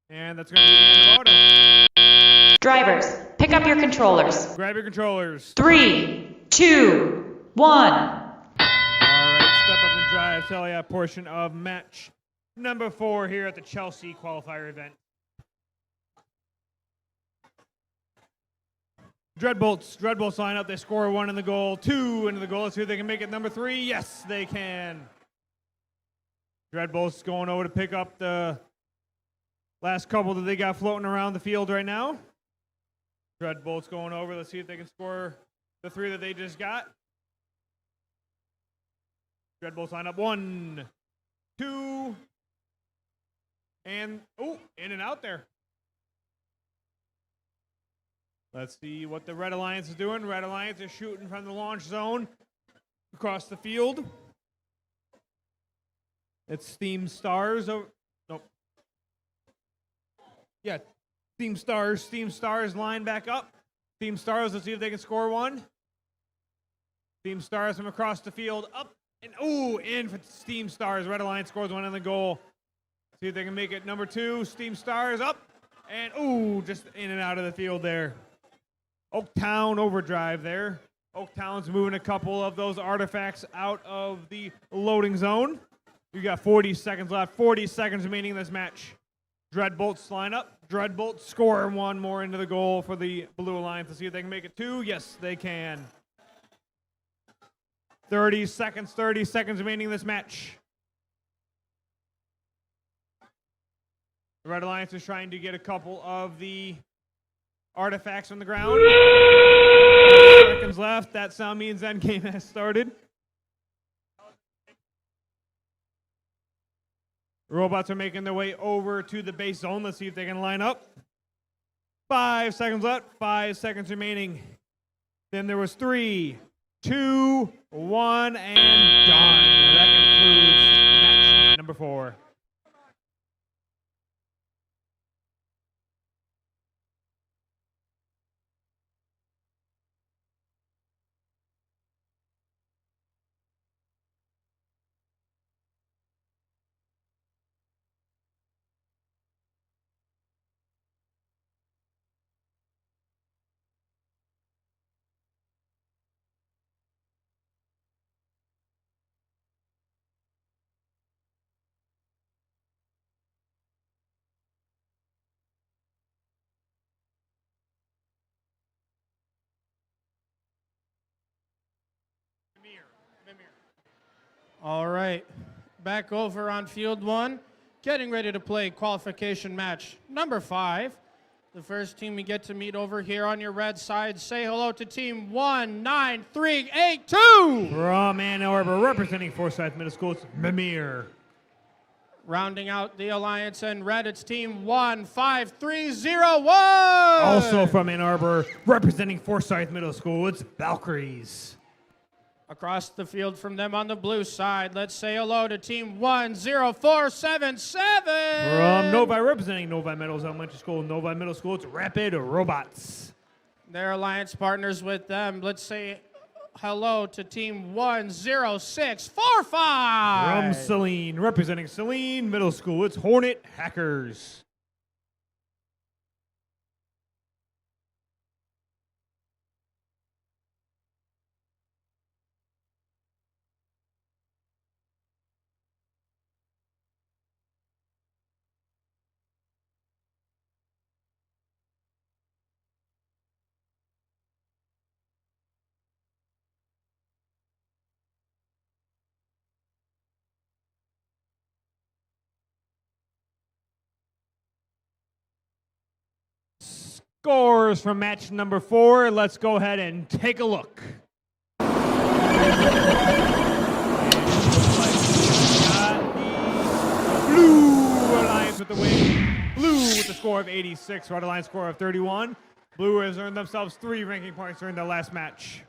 And that's going to be the end of auto. Drivers, pick up your controllers. Grab your controllers. 3, 2, 1. All right, step up and drive. Tell ya portion of match number 4 here at the Chelsea Qualifier event. Dreadbolts line up. They score 1 in the goal, 2 into the goal. Let's see if they can make it number 3. Yes, they can. Dreadbolts going over to pick up the last couple that they got floating around the field right now. Dreadbolts going over. Let's see if they can score the 3 that they just got. Dreadbolts line up. 1, 2, and in and out there. Let's see what the Red Alliance is doing. Red Alliance is shooting from the launch zone across the field. It's Team Stars. Nope. Yeah, Team Stars. Team Stars line back up. Team Stars, let's see if they can score 1. Team Stars from across the field up. And in for Team Stars. Red Alliance scores 1 in the goal. See if they can make it number 2. Team Stars up. And just in and out of the field there. Oaktown overdrive there. Oaktown's moving a couple of those artifacts out of the loading zone. We got 40 seconds left. 40 seconds remaining in this match. Dreadbolts line up. Dreadbolts score 1 more into the goal for the Blue Alliance. Let's see if they can make it 2. Yes, they can. 30 seconds remaining in this match. The Red Alliance is trying to get a couple of the artifacts on the ground. 30 seconds left. That sound means end game has started. Robots are making their way over to the base zone. Let's see if they can line up. 5 seconds left. 5 seconds remaining. Then there was 3, 2, 1, and done. That concludes match number 4. All right, back over on field 1, getting ready to play qualification match number 5. The first team we get to meet over here on your red side. Say hello to team 19382. From Ann Arbor, representing Forsyth Middle School, it's Mimir. Rounding out the alliance in red, it's team 15301. Also from Ann Arbor, representing Forsyth Middle School, it's Valkyries. Across the field from them on the blue side, let's say hello to team 10477. From Novi, representing Novi Meadows Elementary School, Novi Middle School, it's Rapid Robots. Their alliance partners with them, let's say hello to team 10645. From Saline, representing Saline Middle School, it's Hornet Hackers. Scores from match number 4. Let's go ahead and take a look. And looks like we got the Blue Alliance with the win. Blue with the score of 86, Red Alliance score of 31. Blue has earned themselves 3 ranking points during their last match.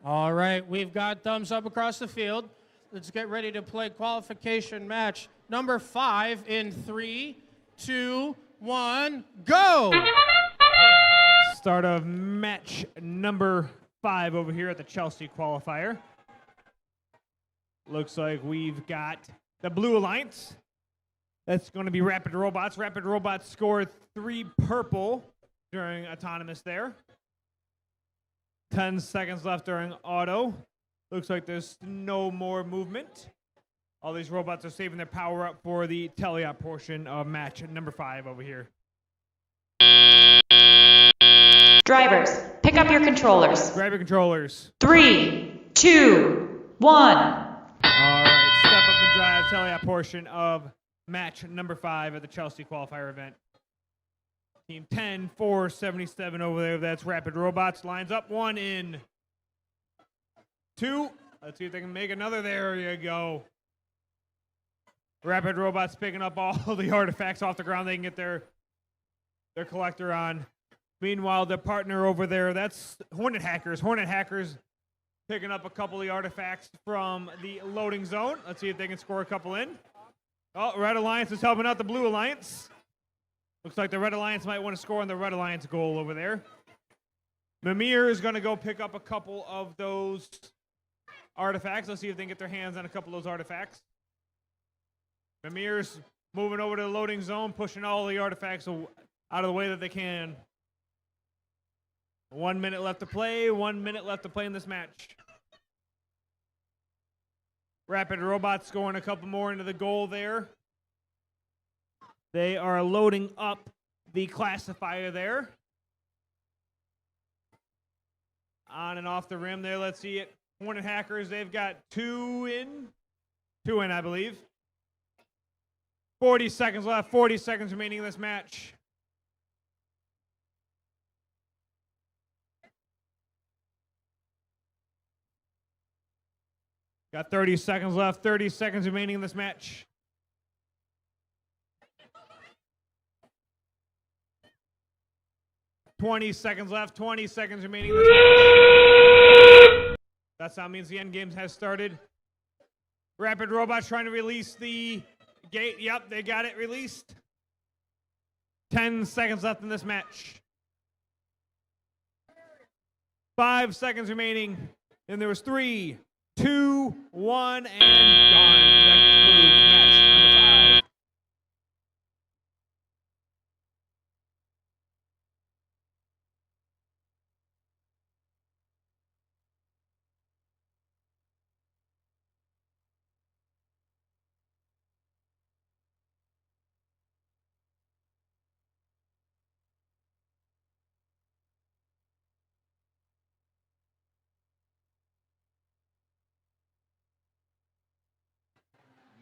All right, we've got thumbs up across the field. Let's get ready to play qualification match number 5 in 3, 2, 1, go! Start of match number 5 over here at the Chelsea Qualifier. Looks like we've got the Blue Alliance. That's going to be Rapid Robots. Rapid Robots scored 3 purple during autonomous there. 10 seconds left during auto. Looks like there's no more movement. All these robots are saving their power up for the teleop portion of match number 5 over here. Drivers, pick up your controllers. Grab your controllers. 3, 2, 1. All right, step up and drive teleop portion of match number 5 at the Chelsea Qualifier event. Team 10, 477 over there. That's Rapid Robots. Lines up. 1 in. 2. Let's see if they can make another. There you go. Rapid Robots picking up all the artifacts off the ground. They can get their collector on. Meanwhile, the partner over there, that's Hornet Hackers. Hornet Hackers picking up a couple of the artifacts from the loading zone. Let's see if they can score a couple in. Oh, Red Alliance is helping out the Blue Alliance. Looks like the Red Alliance might want to score on the Red Alliance goal over there. Mimir is going to go pick up a couple of those artifacts. Let's see if they can get their hands on a couple of those artifacts. Mimir's moving over to the loading zone, pushing all the artifacts out of the way that they can. 1 minute left to play. 1 minute left to play in this match. Rapid Robots scoring a couple more into the goal there. They are loading up the classifier there. On and off the rim there. Let's see it. Hornet Hackers, they've got 2 in. 2 in, I believe. 40 seconds left. 40 seconds remaining in this match. Got 30 seconds left. 30 seconds remaining in this match. $20 seconds left. 20 seconds remaining in this match. That sound means the end game has started. Rapid Robots trying to release the gate. Yep, they got it released. 10 seconds left in this match. 5 seconds remaining. And there was 3, 2, 1, and done. That concludes match number 5.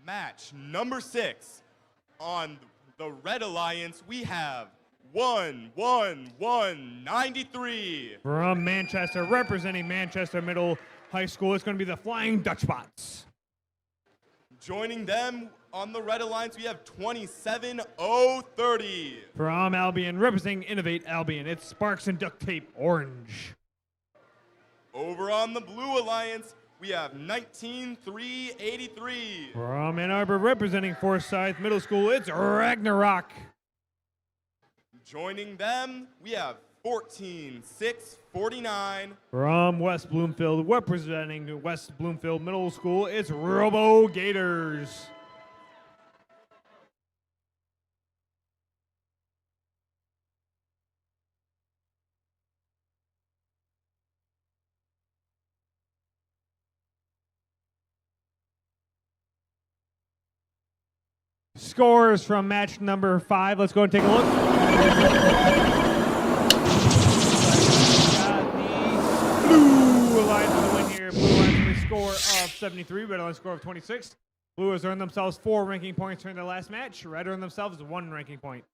Match number 6. On the Red Alliance, we have 1-1-1-93. From Manchester, representing Manchester Middle High School, it's going to be the Flying Dutchbots. Joining them on the Red Alliance, we have 27-0-30. From Albion, representing Innovate Albion, it's Sparks and Duct Tape Orange. Over on the Blue Alliance, we have 19-3-83. From Ann Arbor, representing Forsyth Middle School, it's Ragnarok. Joining them, we have 14-6-49. From West Bloomfield, representing West Bloomfield Middle School, it's Robo Gators. Scores from match number 5. Let's go and take a look. Blue Alliance with the win here. Blue Alliance with a score of 73. Red Alliance score of 26. Blue has earned themselves 4 ranking points during their last match. Red earned themselves 1 ranking point.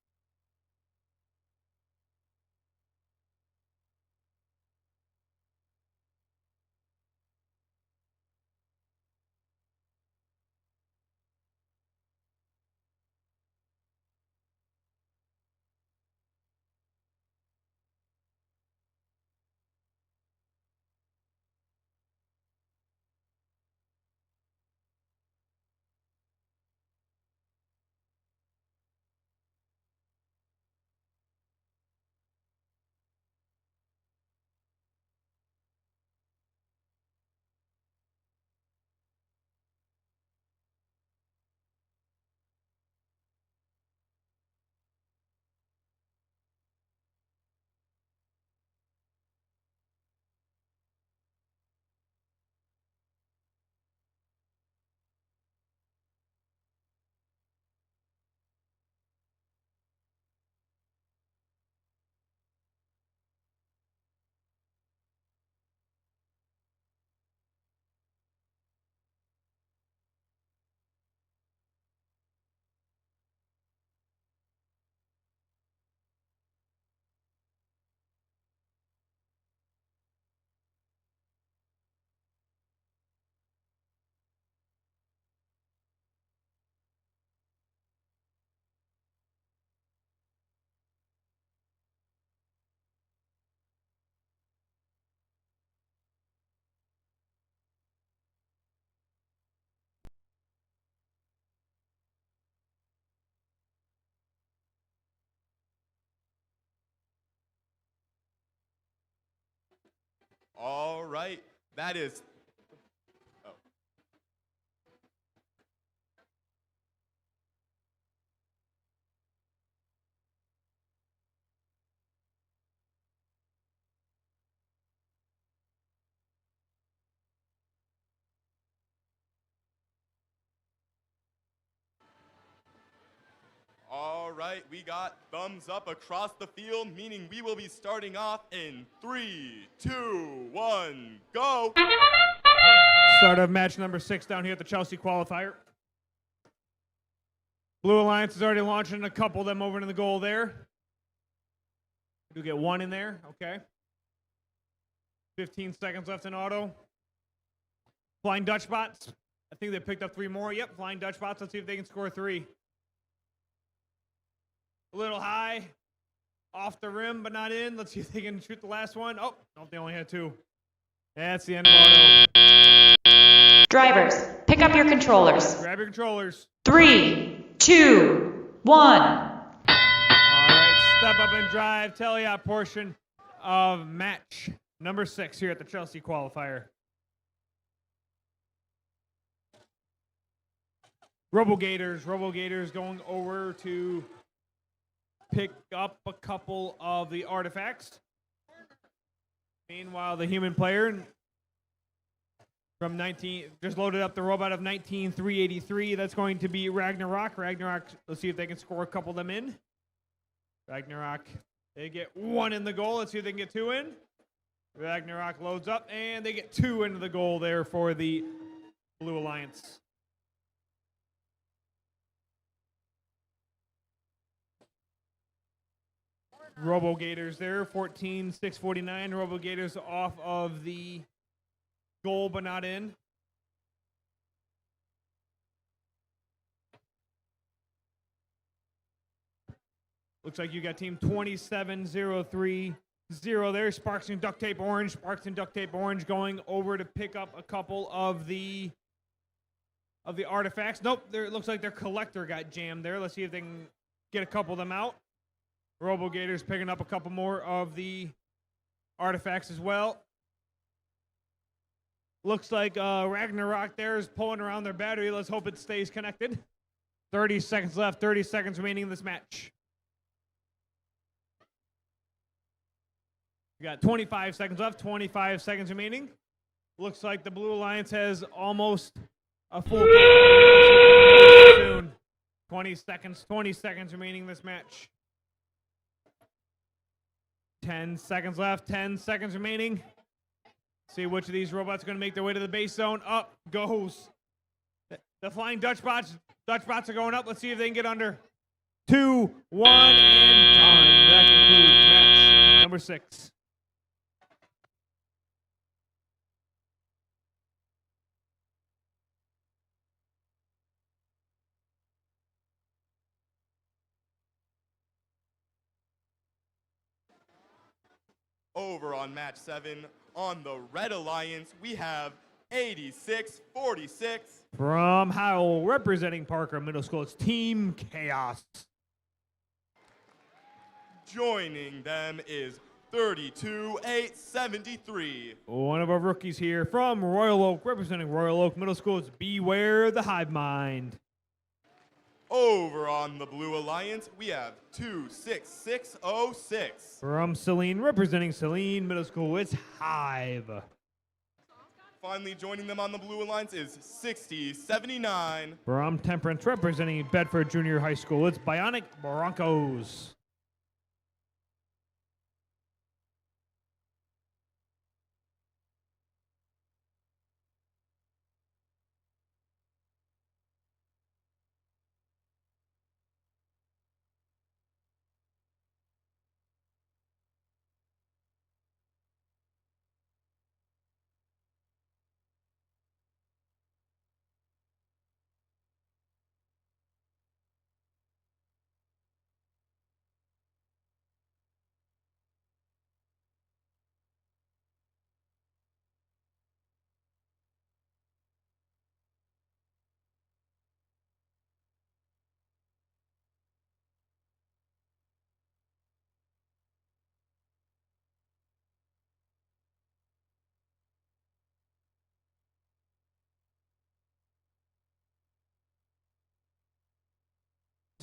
All right. That is. Oh. All right, we got thumbs up across the field, meaning we will be starting off in 3, 2, 1, go! Start of match number 6 down here at the Chelsea Qualifier. Blue Alliance is already launching a couple of them over into the goal there. Do get one in there, okay. 15 seconds left in auto. Flying Dutch bots. I think they picked up 3 more. Yep, Flying Dutch bots. Let's see if they can score 3. A little high, off the rim, but not in. Let's see if they can shoot the last one. Oh, nope, they only had 2. That's the end of auto. Drivers, pick up your controllers. Grab your controllers. 3, 2, 1. All right, step up and drive. Teleop portion of match number 6 here at the Chelsea Qualifier. RoboGators going over to pick up a couple of the artifacts. Meanwhile, the human player from just loaded up the robot of 19383. That's going to be Ragnarok. Let's see if they can score a couple of them in. Ragnarok, they get 1 in the goal. Let's see if they can get 2 in. Ragnarok loads up, and they get 2 into the goal there for the Blue Alliance. RoboGators there, 14-649. RoboGators off of the goal, but not in. Looks like you got team 27030 there. Sparks and Duct Tape Orange. Sparks and Duct Tape Orange going over to pick up a couple of the artifacts. Nope, it looks like their collector got jammed there. Let's see if they can get a couple of them out. RoboGators picking up a couple more of the artifacts as well. Looks like Ragnarok there is pulling around their battery. Let's hope it stays connected. 30 seconds left, 30 seconds remaining in this match. We got 25 seconds left, 25 seconds remaining. Looks like the Blue Alliance has almost a full soon. 20 seconds remaining in this match. 10 seconds left, 10 seconds remaining. See which of these robots are going to make their way to the base zone. Up goes the Flying Dutch bots. Dutch bots are going up. Let's see if they can get under. 2, 1, and done. That concludes match number 6. Over on match 7, on the Red Alliance, we have 8646. From Howell, representing Parker Middle School, it's Team Chaos. Joining them is 32873. One of our rookies here from Royal Oak, representing Royal Oak Middle School, it's Beware the Hive Mind. Over on the Blue Alliance, we have 26606. From Saline, representing Saline Middle School, it's Hive. Finally joining them on the Blue Alliance is 6079. From Temperance, representing Bedford Junior High School, it's Bionic Broncos.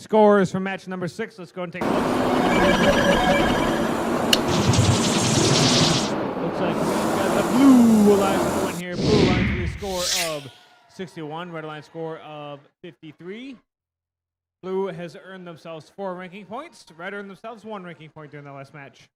scores from match number 6. Let's go and take a look. Looks like we've got the Blue Alliance going here. Blue Alliance with a score of 61. Red Alliance score of 53. Blue has earned themselves 4 ranking points. Red earned themselves 1 ranking point during the last match.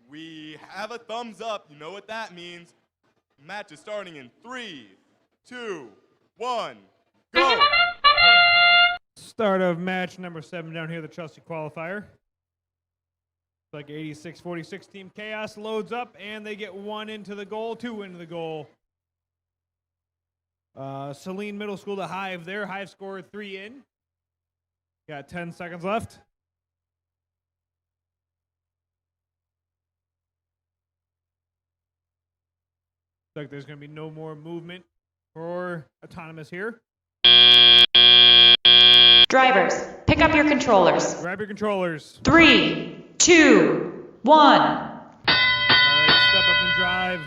We have a thumbs up. You know what that means. Match is starting in 3, 2, 1, go! Start of match number 7 down here, the Chelsea Qualifier. It's like 86-46 Team Chaos loads up, and they get 1 into the goal, 2 into the goal. Saline Middle School to Hive there. Hive scored 3 in. Got 10 seconds left. Looks like there's going to be no more movement for Autonomous here. Drivers, pick up your controllers. Grab your controllers. 3, 2, 1. All right, step up and drive.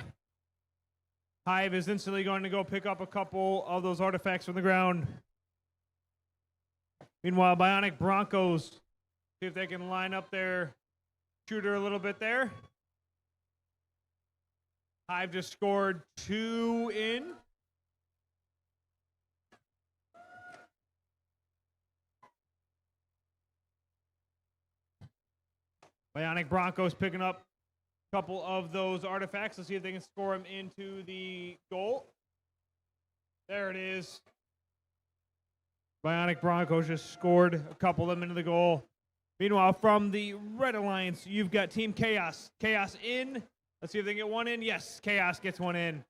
Hive is instantly going to go pick up a couple of those artifacts from the ground. Meanwhile, Bionic Broncos, see if they can line up their shooter a little bit there. Hive just scored 2 in. Bionic Broncos picking up a couple of those artifacts. Let's see if they can score them into the goal. There it is. Bionic Broncos just scored a couple of them into the goal. Meanwhile, from the Red Alliance, you've got Team Chaos. Chaos in. Let's see if they can get 1 in. Yes, Chaos gets 1 in.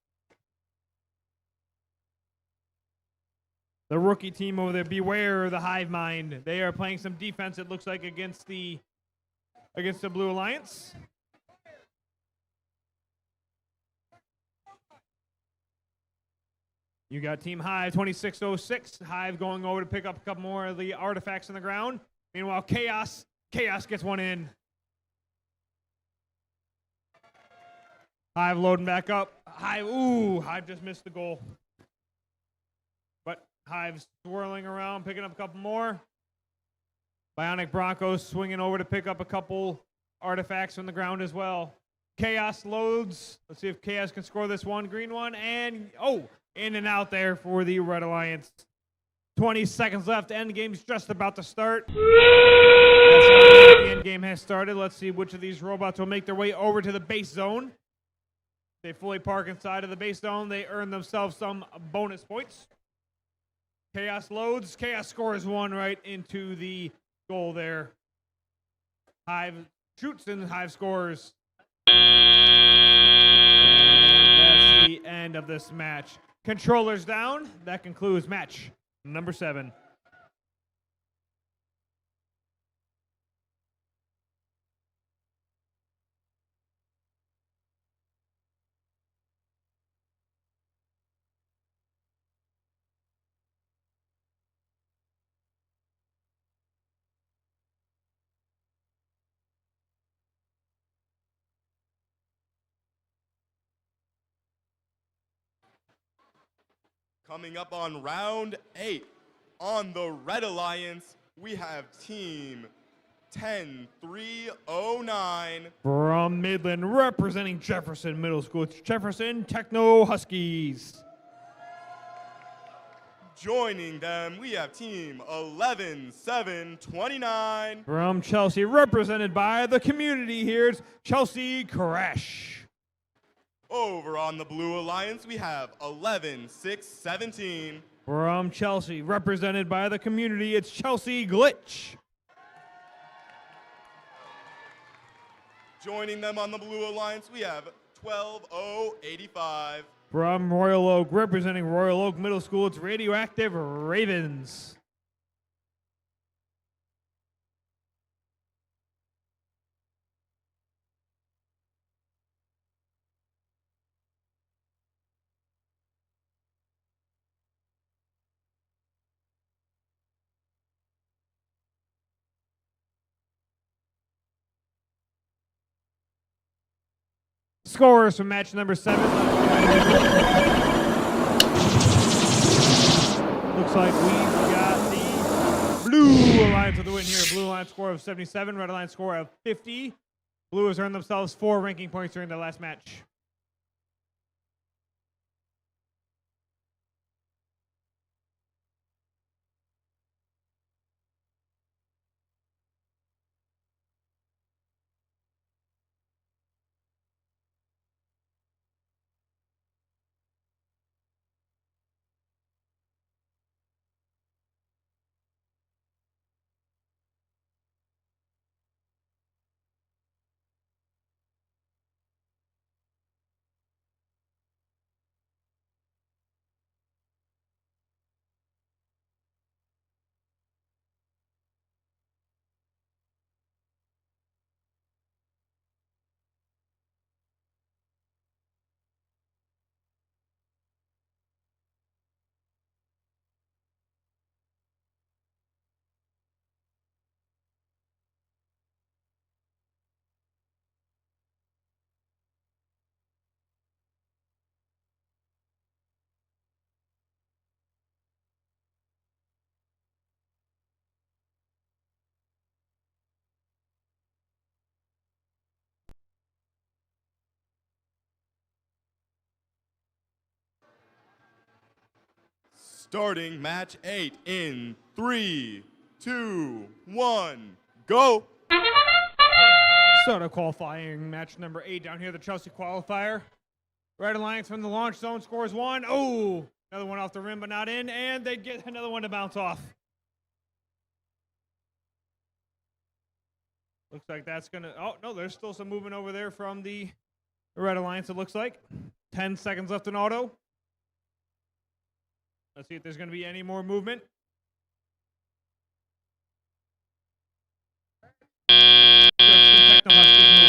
The rookie team over there, beware the Hive Mind. They are playing some defense, it looks like, against the Blue Alliance. You got Team Hive 2606. Hive going over to pick up a couple more of the artifacts on the ground. Meanwhile, Chaos gets 1 in. Hive loading back up. Hive just missed the goal. But Hive's swirling around, picking up a couple more. Bionic Broncos swinging over to pick up a couple artifacts from the ground as well. Chaos loads. Let's see if Chaos can score this one. Green one. And, in and out there for the Red Alliance. 20 seconds left. End game's just about to start. That's how the end game has started. Let's see which of these robots will make their way over to the base zone. They fully park inside of the base zone. They earn themselves some bonus points. Chaos loads. Chaos scores one right into the goal there. Hive shoots and Hive scores. And that's the end of this match. Controllers down. That concludes match number 7. Coming up on round 8, on the Red Alliance, we have team 10309. From Midland, representing Jefferson Middle School, it's Jefferson Techno Huskies. Joining them, we have team 11729. From Chelsea, represented by the community here, it's Chelsea Crash. Over on the Blue Alliance, we have 11617. From Chelsea, represented by the community, it's Chelsea Glitch. Joining them on the Blue Alliance, we have 12085. From Royal Oak, representing Royal Oak Middle School, it's Radioactive Ravens. Scores from match number 7. Looks like we've got the Blue Alliance with the win here. Blue Alliance score of 77, Red Alliance score of 50. Blue has earned themselves 4 ranking points during the last match. Starting match 8 in 3, 2, 1, go! Start of qualifying match number 8 down here, the Chelsea Qualifier. Red Alliance from the launch zone scores 1. Oh, another one off the rim but not in, and they get another one to bounce off. Looks like that's gonna, oh no, there's still some movement over there from the Red Alliance, it looks like. 10 seconds left in auto. Let's see if there's gonna be any more movement.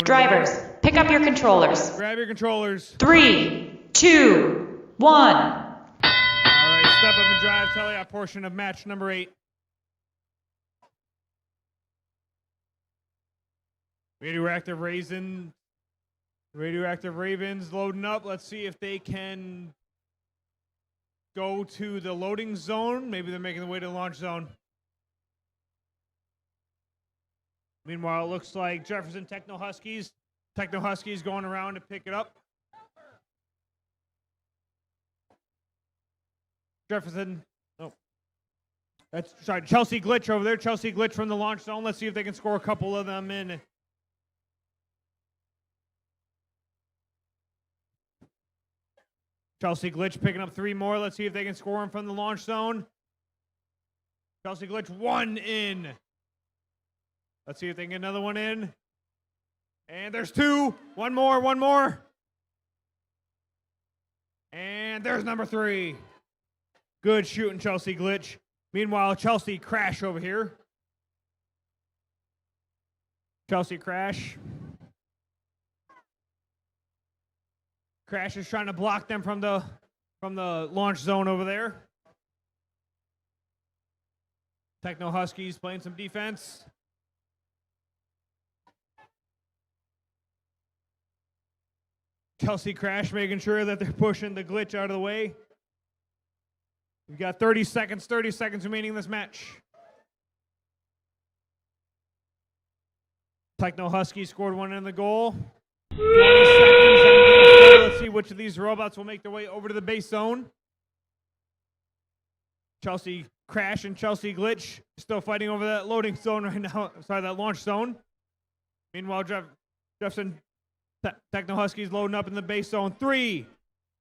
Drivers, pick up your controllers. Grab your controllers. 3, 2, 1. All right, step up and drive, teleop portion of match number 8. Radioactive Ravens loading up. Let's see if they can go to the loading zone. Maybe they're making the way to the launch zone. Meanwhile, it looks like Jefferson Techno Huskies going around to pick it up. Jefferson, oh. That's sorry, Chelsea Glitch over there. Chelsea Glitch from the launch zone. Let's see if they can score a couple of them in. Chelsea Glitch picking up 3 more. Let's see if they can score them from the launch zone. Chelsea glitch, one in. Let's see if they can get another one in. And there's two. One more, one more. And there's number three. Good shooting, Chelsea glitch. Meanwhile, Chelsea crash over here. Chelsea crash. Crash is trying to block them from the launch zone over there. Techno Huskies playing some defense. Chelsea crash making sure that they're pushing the glitch out of the way. We've got 30 seconds remaining in this match. Techno Huskies scored one in the goal. 20 seconds. Let's see which of these robots will make their way over to the base zone. Chelsea crash and Chelsea glitch still fighting over that loading zone right now. Sorry, that launch zone. Meanwhile, Jefferson Techno Huskies loading up in the base zone. 3,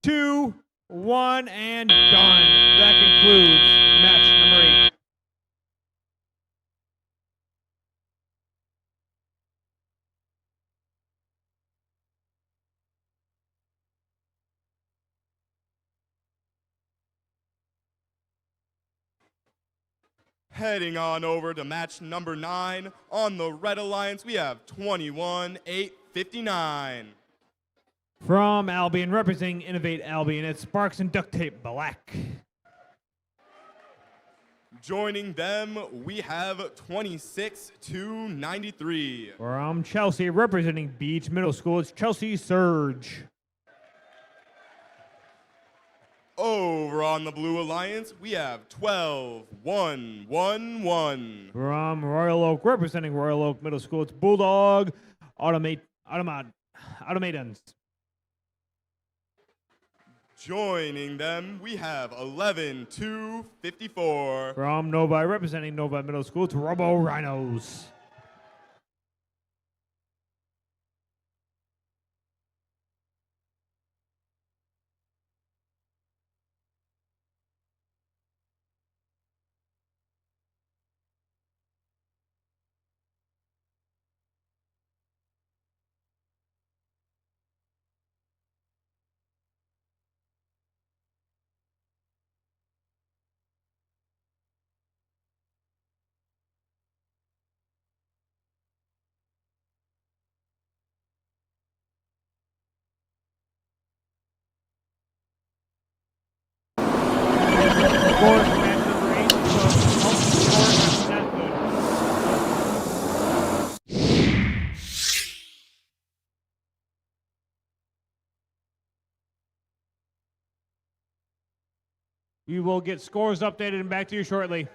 2, 1, and done. That concludes match number 8. Heading on over to match number 9 on the Red Alliance, we have 21-8-59. From Albion, representing Innovate Albion, it's Sparks and Duct Tape Black. Joining them, we have 26-93. From Chelsea, representing Beach Middle School, it's Chelsea Surge. Over on the Blue Alliance, we have 12-1-1-1. From Royal Oak, representing Royal Oak Middle School, it's Bulldog Automatons. Joining them, we have 11-2-54. From Novi, representing Novi Middle School, it's Robo Rhinos. Score for match number 8, so ultimate score is not good. We will get scores updated and back to you shortly.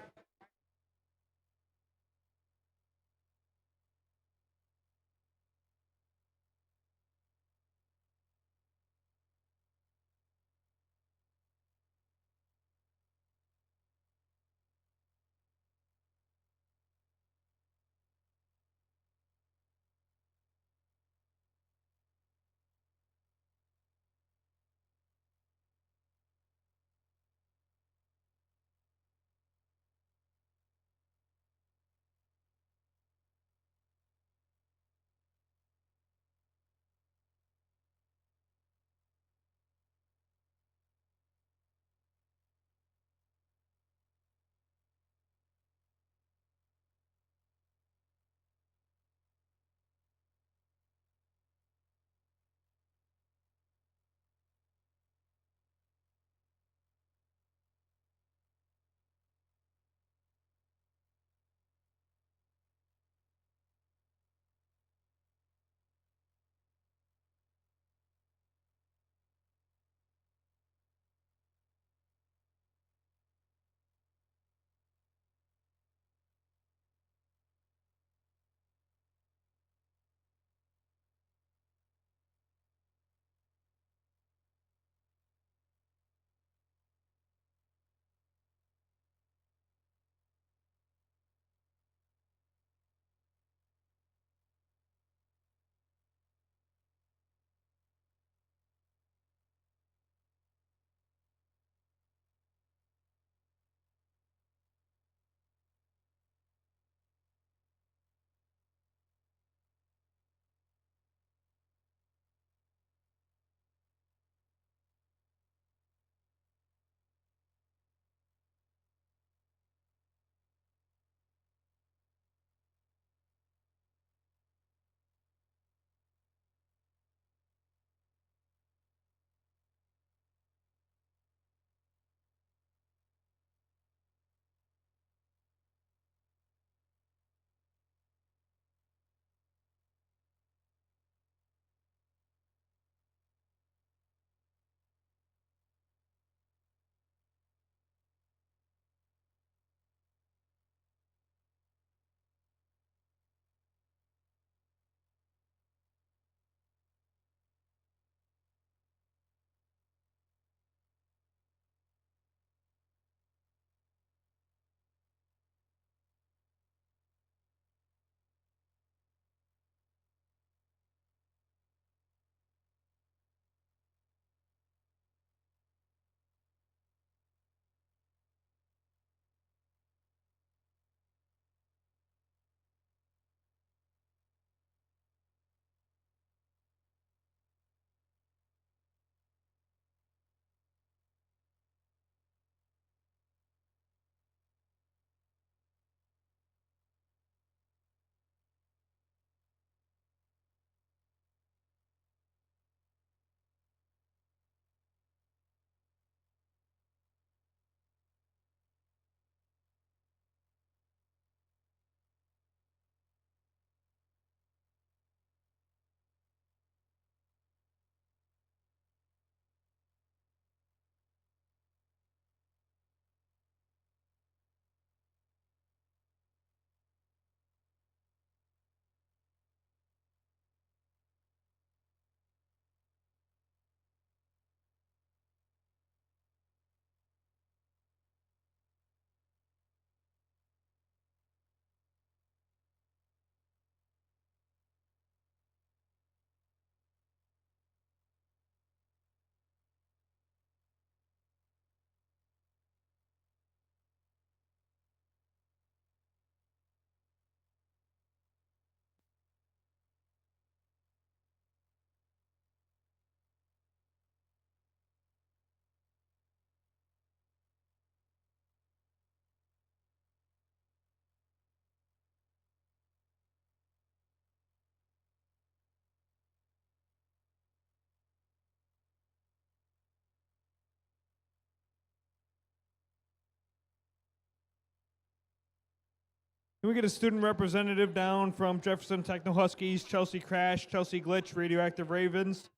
Can we get a student representative down from Jefferson Techno Huskies, Chelsea Crash, Chelsea Glitch, Radioactive Ravens?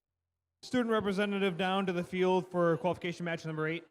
Student representative down to the field for qualification match number 8.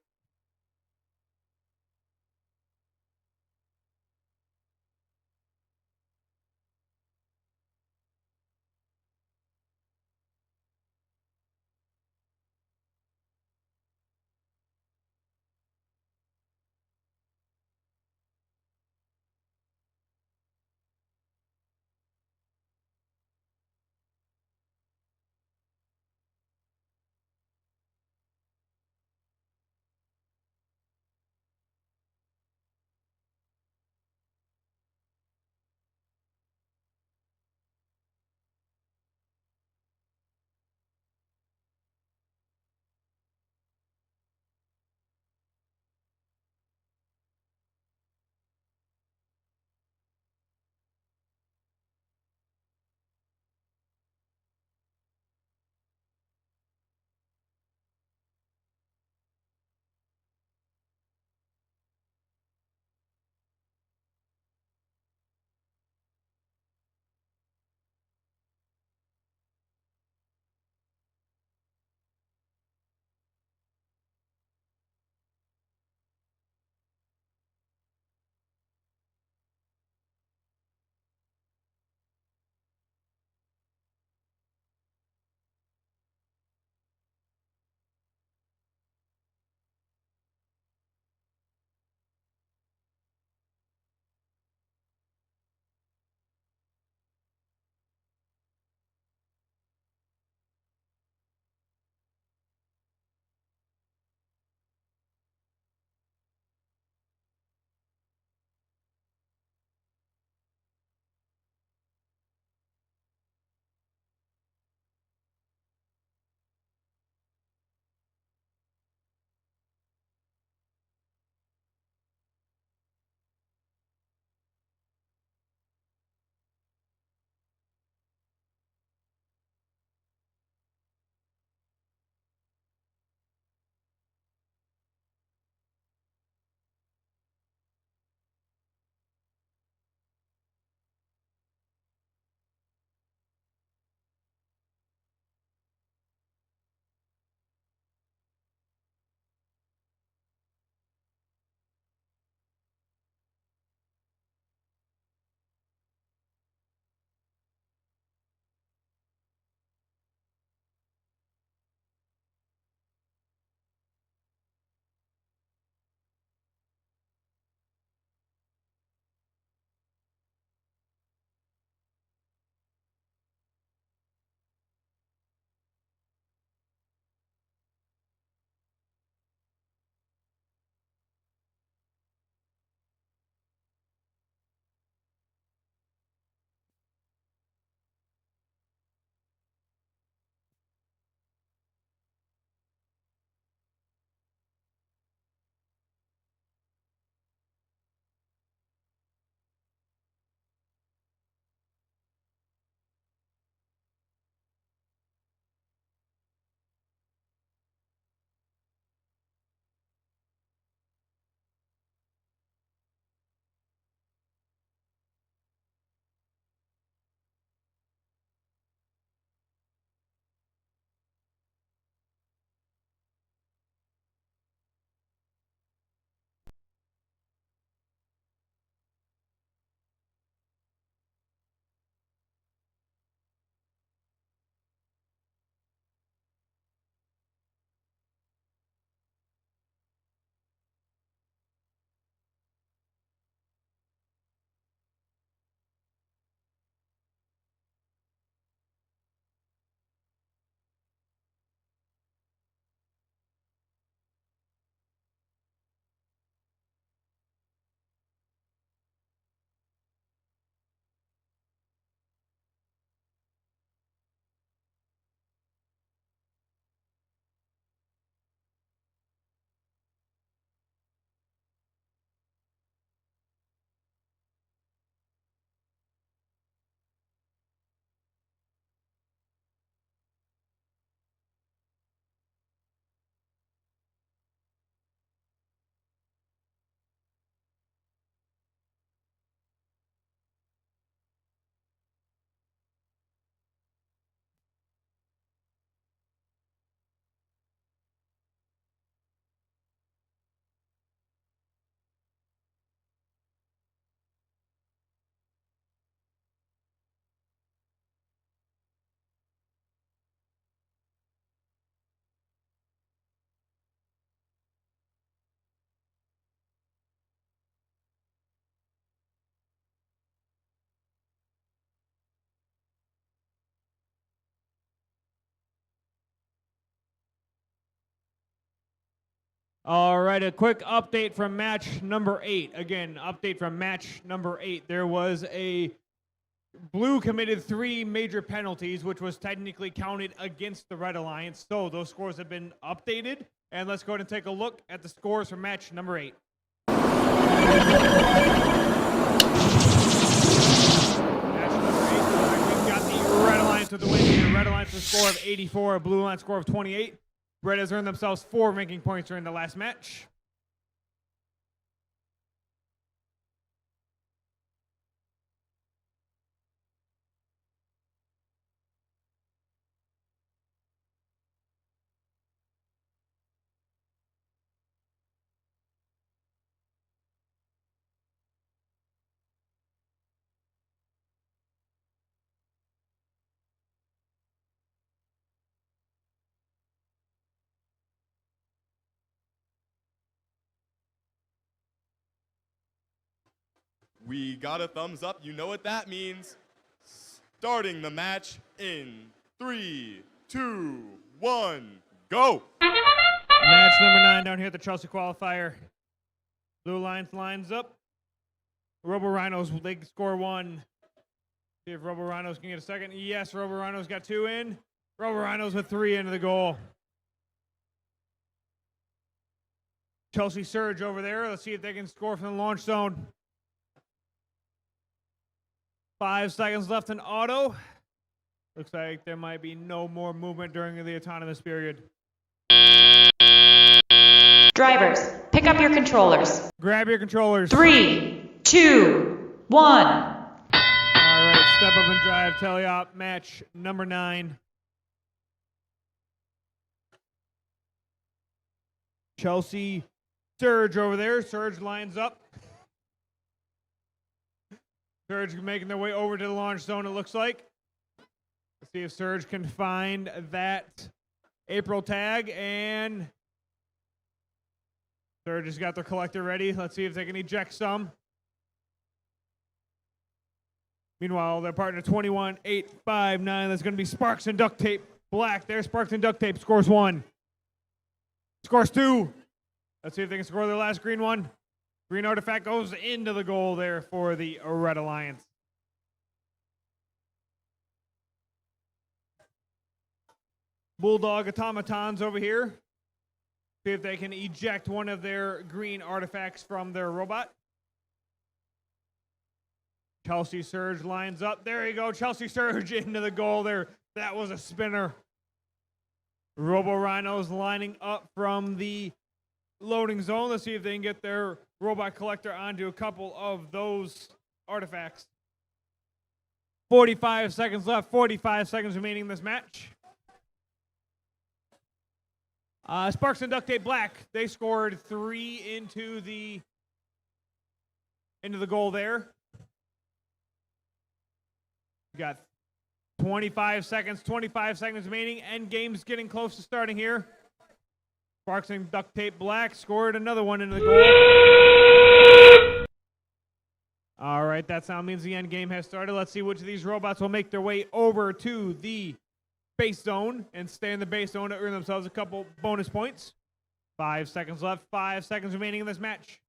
All right, a quick update from match number 8. Again, update from match number 8. There was a blue committed 3 major penalties, which was technically counted against the Red Alliance. So those scores have been updated. And let's go ahead and take a look at the scores for match number 8. We've got the Red Alliance with the win here. Red Alliance with a score of 84, a Blue Alliance score of 28. Red has earned themselves 4 ranking points during the last match. We got a thumbs up. You know what that means. Starting the match in 3, 2, 1, go. Match number 9 down here at the Chelsea Qualifier. Blue Alliance lines up. Robo Rhinos, they score 1. See if Robo Rhinos can get a second. Yes, Robo Rhinos got 2 in. Robo Rhinos with 3 into the goal. Chelsea Surge over there. Let's see if they can score from the launch zone. 5 seconds left in auto. Looks like there might be no more movement during the autonomous period. Drivers, pick up your controllers. Grab your controllers. 3, 2, 1. All right, step up and drive teleop match number 9. Chelsea Surge over there. Surge lines up. Surge making their way over to the launch zone, it looks like. Let's see if Surge can find that April tag, and Surge has got their collector ready. Let's see if they can eject some. Meanwhile, their partner 21-8-5-9, that's going to be Sparks and Duct Tape Black. There's Sparks and Duct Tape, scores 1. Scores 2. Let's see if they can score their last green one. Green artifact goes into the goal there for the Red Alliance. Bulldog automatons over here. See if they can eject one of their green artifacts from their robot. Chelsea Surge lines up. There you go. Chelsea Surge into the goal there. That was a spinner. Robo Rhinos lining up from the loading zone. Let's see if they can get their robot collector onto a couple of those artifacts. 45 seconds left. 45 seconds remaining in this match. Sparks and Duct Tape Black, they scored 3 into the goal there. We got 25 seconds remaining. End game's getting close to starting here. Sparks and Duct Tape Black scored another one into the goal. All right, that sound means the end game has started. Let's see which of these robots will make their way over to the base zone and stay in the base zone to earn themselves a couple bonus points. 5 seconds left, 5 seconds remaining in this match.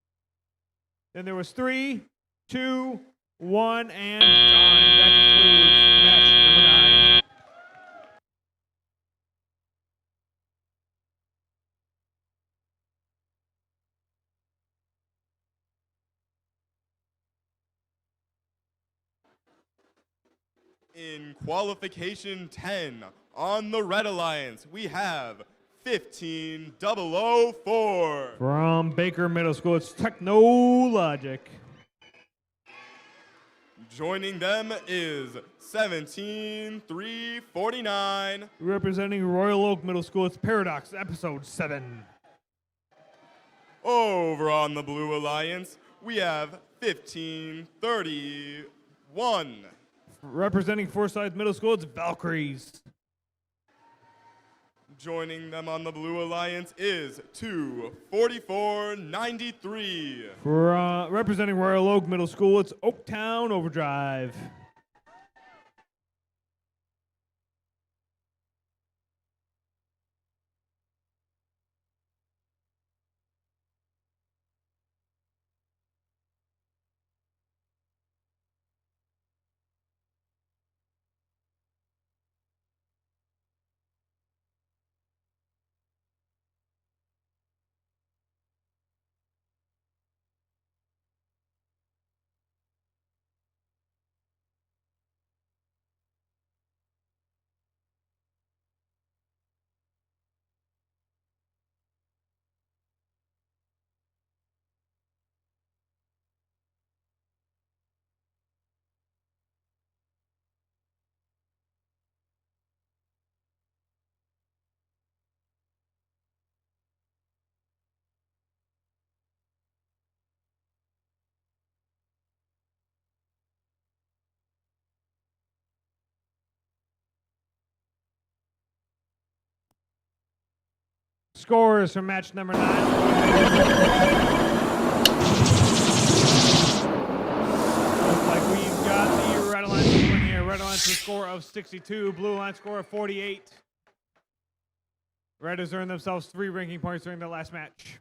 Then there was 3, 2, 1, and done. That concludes match number 9. In qualification 10 on the Red Alliance, we have 15004. From Baker Middle School, it's Technologic. Joining them is 17349. Representing Royal Oak Middle School, it's Paradox, Episode 7. Over on the Blue Alliance, we have 1531. Representing Forsyth Middle School, it's Valkyries. Joining them on the Blue Alliance is 24493. Representing Royal Oak Middle School, it's Oaktown Overdrive. scores from match number 9. Looks like we've got the Red Alliance win here. Red Alliance with a score of 62, Blue Alliance score of 48. Red has earned themselves 3 ranking points during the last match.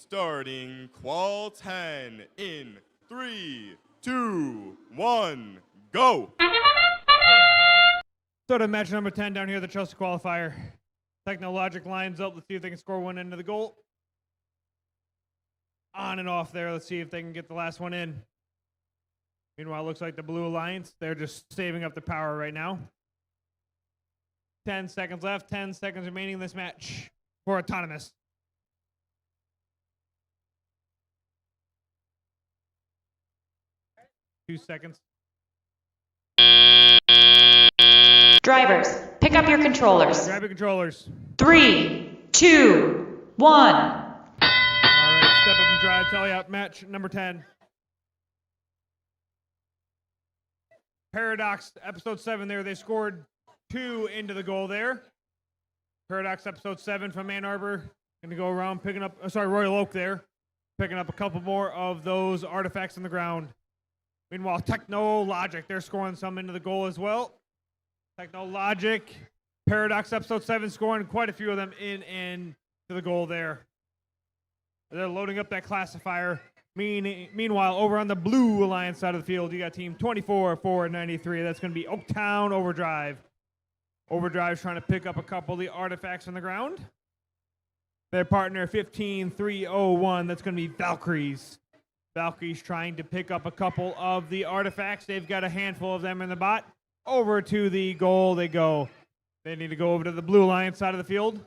Starting Qual 10 in 3, 2, 1, go! So to match number 10 down here, the Chelsea Qualifier. Technologic lines up. Let's see if they can score one into the goal. On and off there. Let's see if they can get the last one in. Meanwhile, it looks like the Blue Alliance, they're just saving up the power right now. 10 seconds left. 10 seconds remaining in this match for Autonomous. Two seconds. Drivers, pick up your controllers. Grab your controllers. 3, 2, 1. All right, step up and drive. Tally out match number 10. Paradox, episode 7 there. They scored 2 into the goal there. Paradox, episode 7 from Ann Arbor. Going to go around picking up, Royal Oak there. Picking up a couple more of those artifacts on the ground. Meanwhile, Technologic, they're scoring some into the goal as well. Technologic, Paradox, episode 7, scoring quite a few of them in and to the goal there. They're loading up that classifier. Meanwhile, over on the Blue Alliance side of the field, you got team 24-493. That's going to be Oaktown Overdrive. Overdrive's trying to pick up a couple of the artifacts on the ground. Their partner, 15-301, that's going to be Valkyries. Valkyries trying to pick up a couple of the artifacts. They've got a handful of them in the bot. Over to the goal they go. They need to go over to the Blue Alliance side of the field.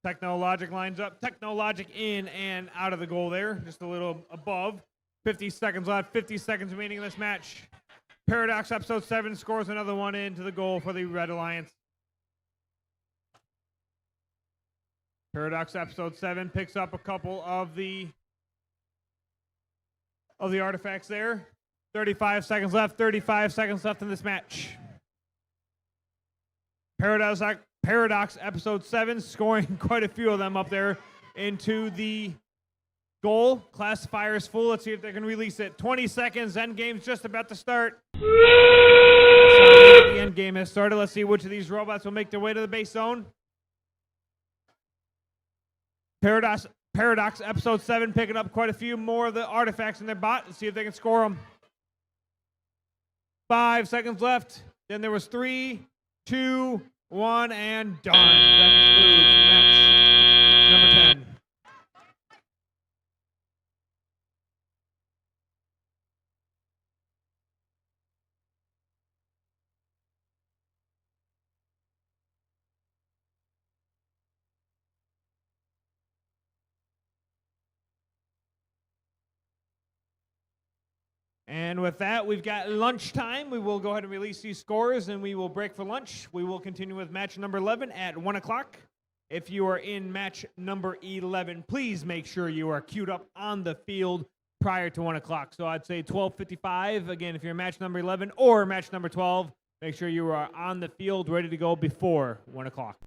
Technologic lines up. Technologic in and out of the goal there. Just a little above. 50 seconds left. 50 seconds remaining in this match. Paradox episode 7 scores another one into the goal for the Red Alliance. Paradox episode 7 picks up a couple of the artifacts there. 35 seconds left. 35 seconds left in this match. Paradox episode 7 scoring quite a few of them up there into the goal. Classifier is full. Let's see if they can release it. 20 seconds. End game's just about to start. The end game has started. Let's see which of these robots will make their way to the base zone. Paradox Episode 7 picking up quite a few more of the artifacts in their bot. Let's see if they can score them. 5 seconds left. Then there was 3, 2, 1, and done. That concludes match number 10. And with that, we've got lunchtime. We will go ahead and release these scores, and we will break for lunch. We will continue with match number 11 at 1 o'clock. If you are in match number 11, please make sure you are queued up on the field prior to 1 o'clock. So I'd say 12:55. Again, if you're in match number 11 or match number 12, make sure you are on the field ready to go before 1 o'clock.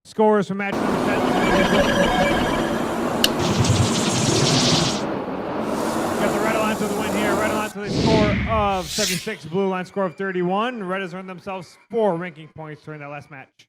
Scores for match number 10. Got the Red Alliance with the win here. Red Alliance with a score of 76, Blue Alliance score of 31. Red has earned themselves 4 ranking points during that last match.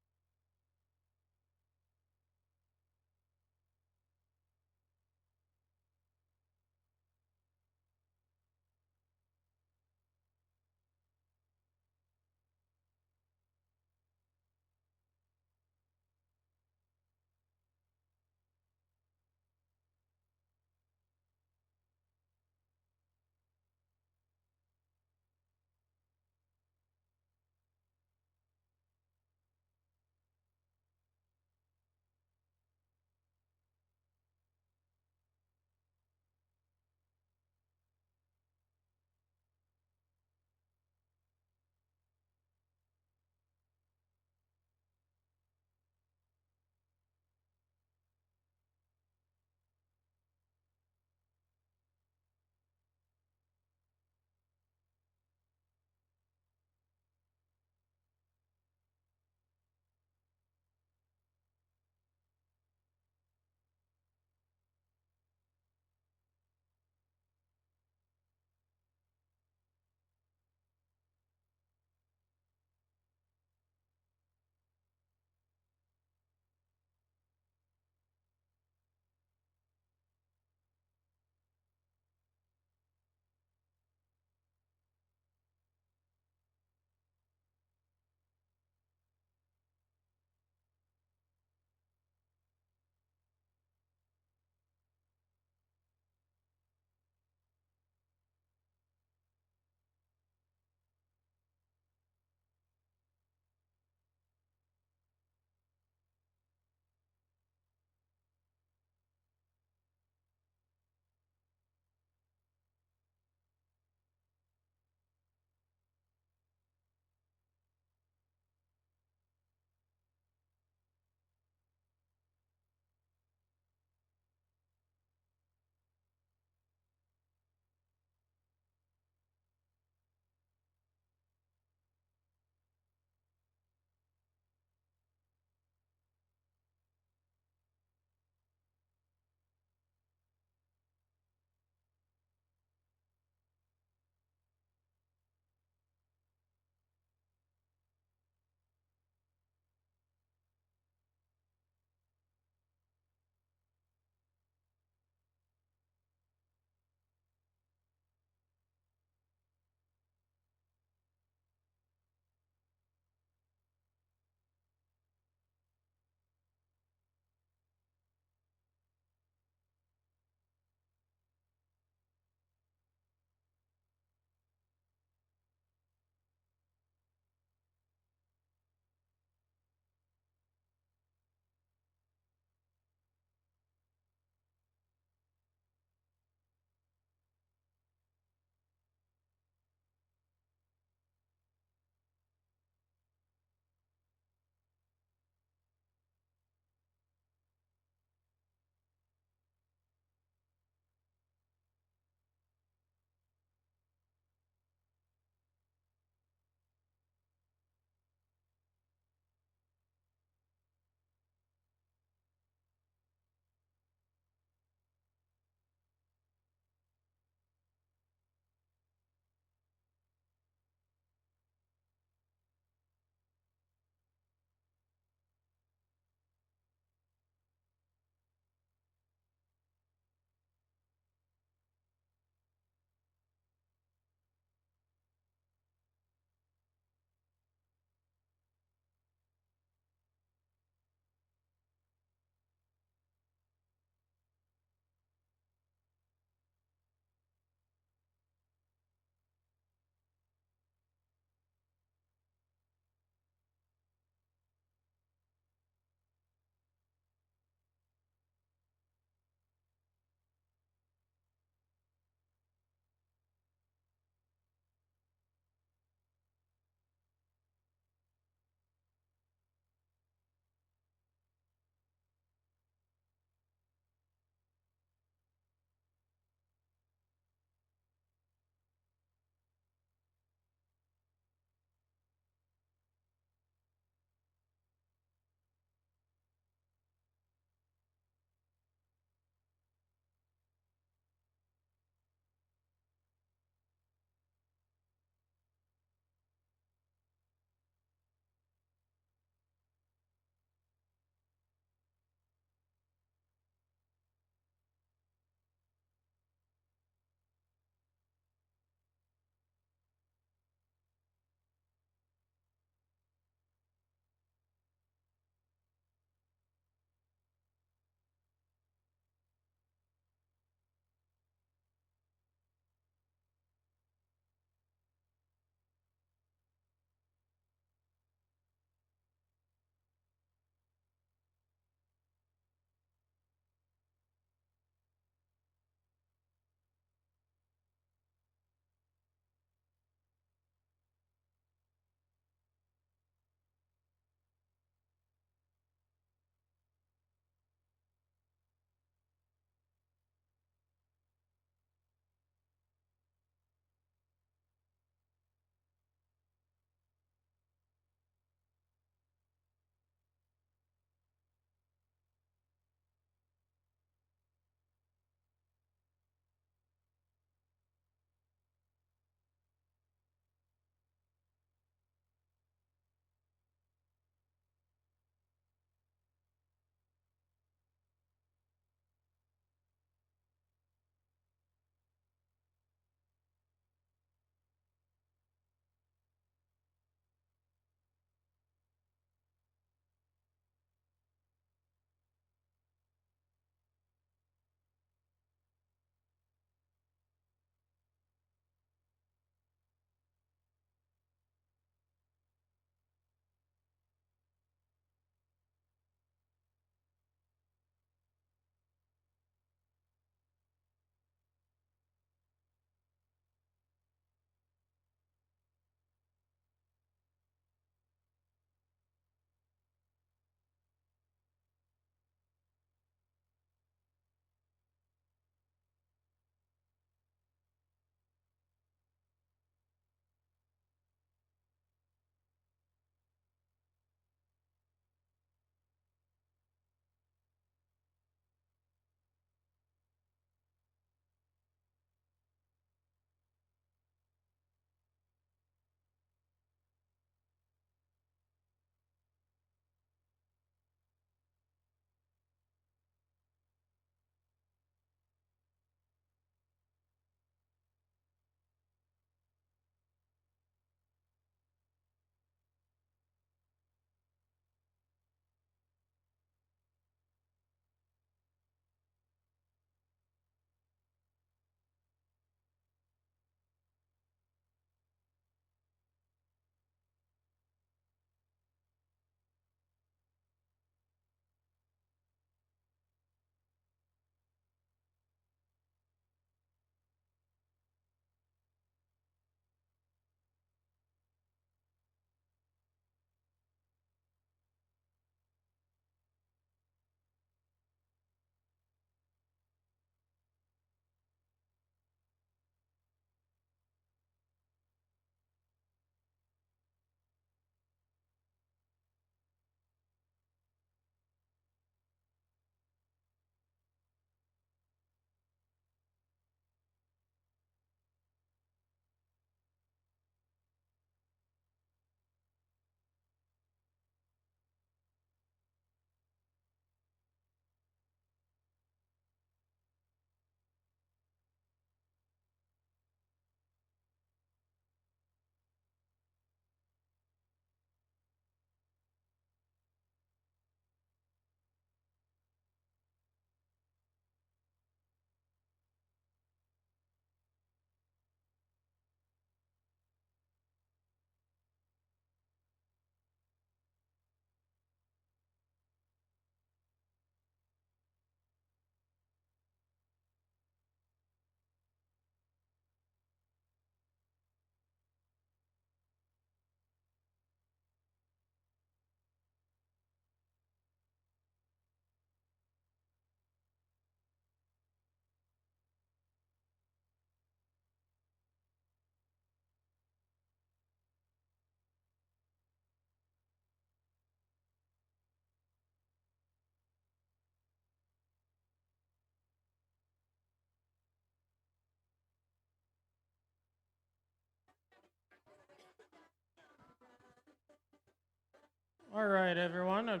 All right, everyone.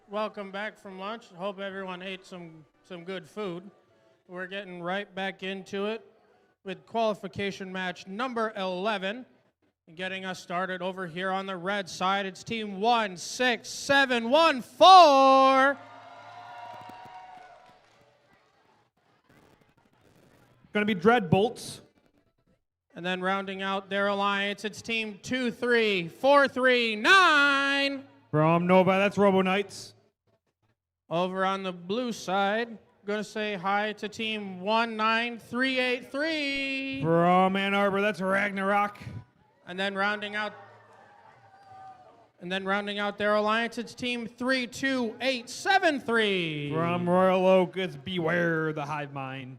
Welcome back from lunch. Hope everyone ate some good food. We're getting right back into it with qualification match number 11. And getting us started over here on the red side, it's team 16714. Going to be Dreadbolts. And then rounding out their alliance, it's team 23439. From Nova, that's Robo Knights. Over on the blue side, gonna say hi to team 19383. From Ann Arbor, that's Ragnarok. And then rounding out their alliance, it's team 32873. From Royal Oak, it's Beware the Hive Mind.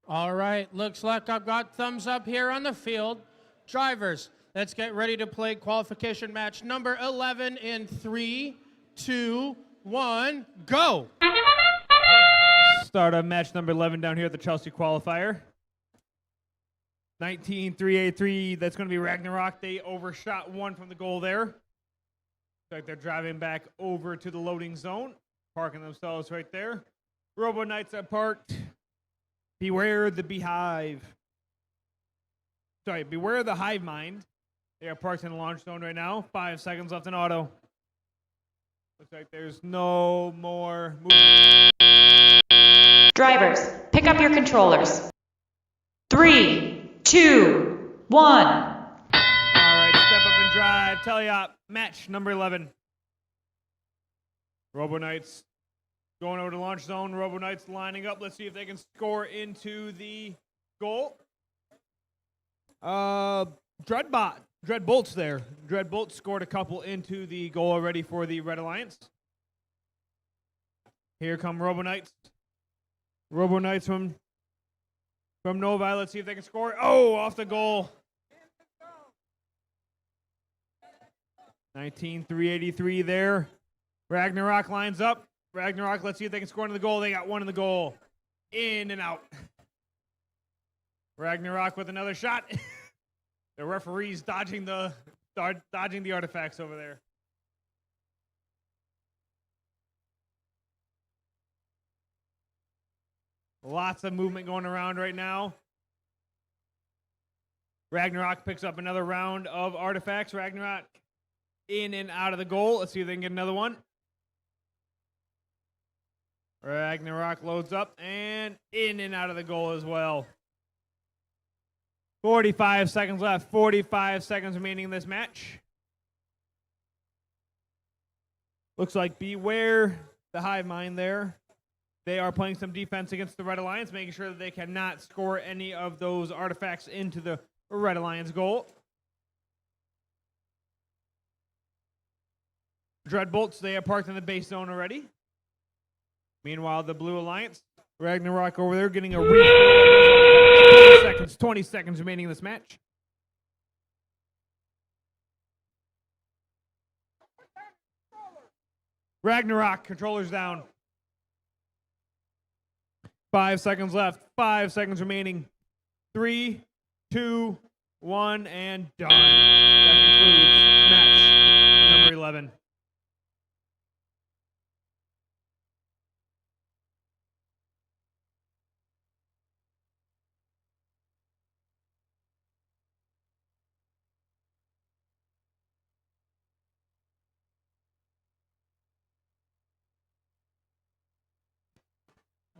All right, looks like I've got thumbs up here on the field. Drivers, let's get ready to play qualification match number 11 in 3, 2, 1, go! Start of match number 11 down here at the Chelsea Qualifier. 19-3-8-3, that's going to be Ragnarok. They overshot one from the goal there. Looks like they're driving back over to the loading zone, parking themselves right there. Robo Knights are parked. Beware the Beehive. Sorry, beware the Hive Mind. They are parked in the launch zone right now. 5 seconds left in auto. Looks like there's no more movement. Drivers, pick up your controllers. 3, 2, 1. All right, step up and drive. Teleop, match number 11. Robo Knights going over to launch zone. Robo Knights lining up. Let's see if they can score into the goal. Dreadbolts there. Dreadbolts scored a couple into the goal already for the Red Alliance. Here come Robo Knights. Robo Knights from Novi. Let's see if they can score. Oh, off the goal. 19-383 there. Ragnarok lines up. Ragnarok, let's see if they can score into the goal. They got one in the goal. In and out. Ragnarok with another shot. The referee's dodging the artifacts over there. Lots of movement going around right now. Ragnarok picks up another round of artifacts. Ragnarok in and out of the goal. Let's see if they can get another one. Ragnarok loads up and in and out of the goal as well. 45 seconds left. 45 seconds remaining in this match. Looks like beware the hive mind there. They are playing some defense against the Red Alliance, making sure that they cannot score any of those artifacts into the Red Alliance goal. Dreadbolts, they are parked in the base zone already. Meanwhile, the Blue Alliance, Ragnarok over there getting a refill. 20 seconds remaining in this match. Ragnarok, controllers down. 5 seconds left. 5 seconds remaining. 3, 2, 1, and done. That concludes match number 11.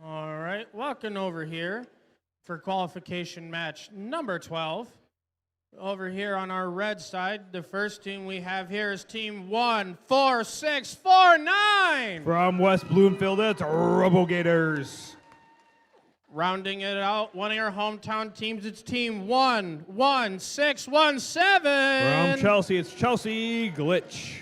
All right, walking over here for qualification match number 12. Over here on our red side, the first team we have here is team 14649. From West Bloomfield, it's Robo Gators. Rounding it out, one of your hometown teams, it's team 11617. From Chelsea, it's Chelsea Glitch.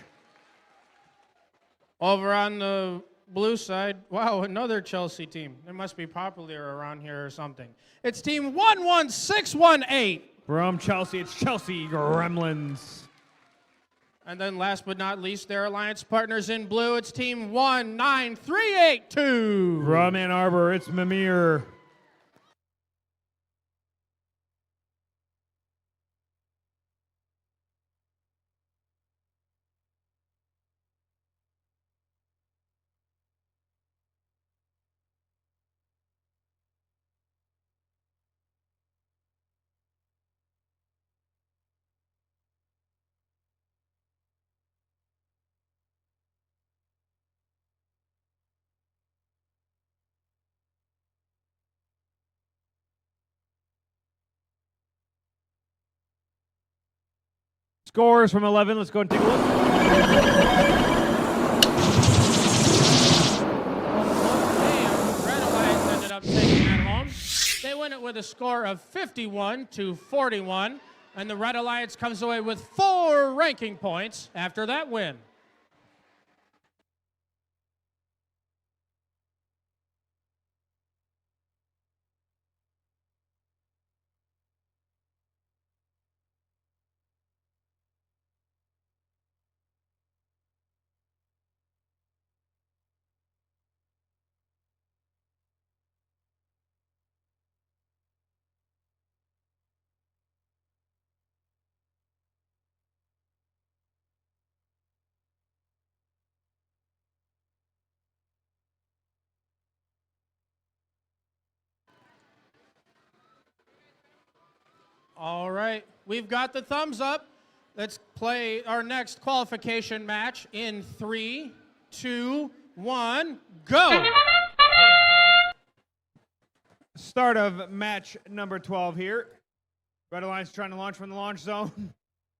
Over on the blue side, wow, another Chelsea team. They must be popular around here or something. It's team 11618. From Chelsea, it's Chelsea Gremlins. And then last but not least, their alliance partners in blue, it's team 19382. From Ann Arbor, it's Mimir. Scores from 11. Let's go and take a look. Red Alliance ended up taking that home. They win it with a score of 51-41, and the Red Alliance comes away with 4 ranking points after that win. All right, we've got the thumbs up. Let's play our next qualification match in 3, 2, 1, go! Start of match number 12 here. Red Alliance trying to launch from the launch zone.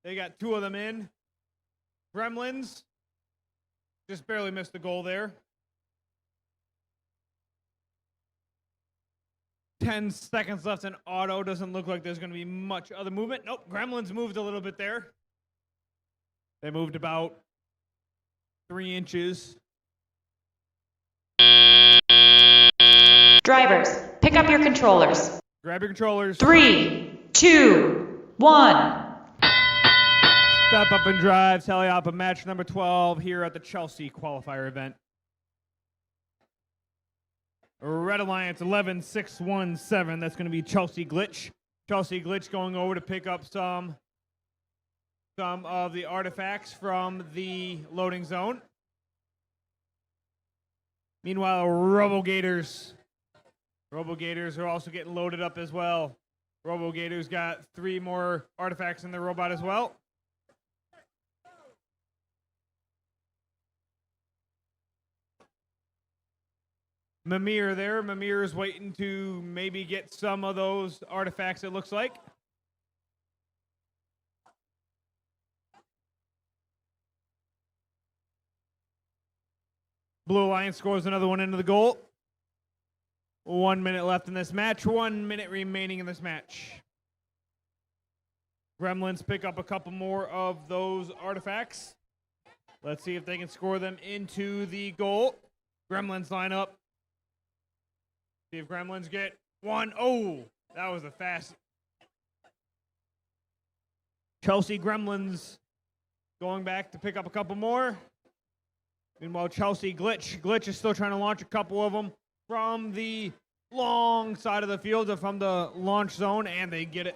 They got 2 of them in. Gremlins just barely missed the goal there. 10 seconds left in auto. Doesn't look like there's going to be much other movement. Nope, Gremlins moved a little bit there. They moved about 3 inches. Drivers, pick up your controllers. Grab your controllers. 3, 2, 1. Step up and drive. Tally up a match number 12 here at the Chelsea Qualifier event. Red Alliance 11617. That's going to be Chelsea Glitch. Chelsea Glitch going over to pick up some of the artifacts from the loading zone. Meanwhile, RoboGators are also getting loaded up as well. RoboGators got 3 more artifacts in their robot as well. Mimir there. Mimir is waiting to maybe get some of those artifacts, it looks like. Blue Alliance scores another one into the goal. 1 minute left in this match. 1 minute remaining in this match. Gremlins pick up a couple more of those artifacts. Let's see if they can score them into the goal. Gremlins line up. See if Gremlins get one. Oh, that was a fast. Chelsea Gremlins going back to pick up a couple more. Meanwhile, Chelsea Glitch is still trying to launch a couple of them from the long side of the field or from the launch zone, and they get it.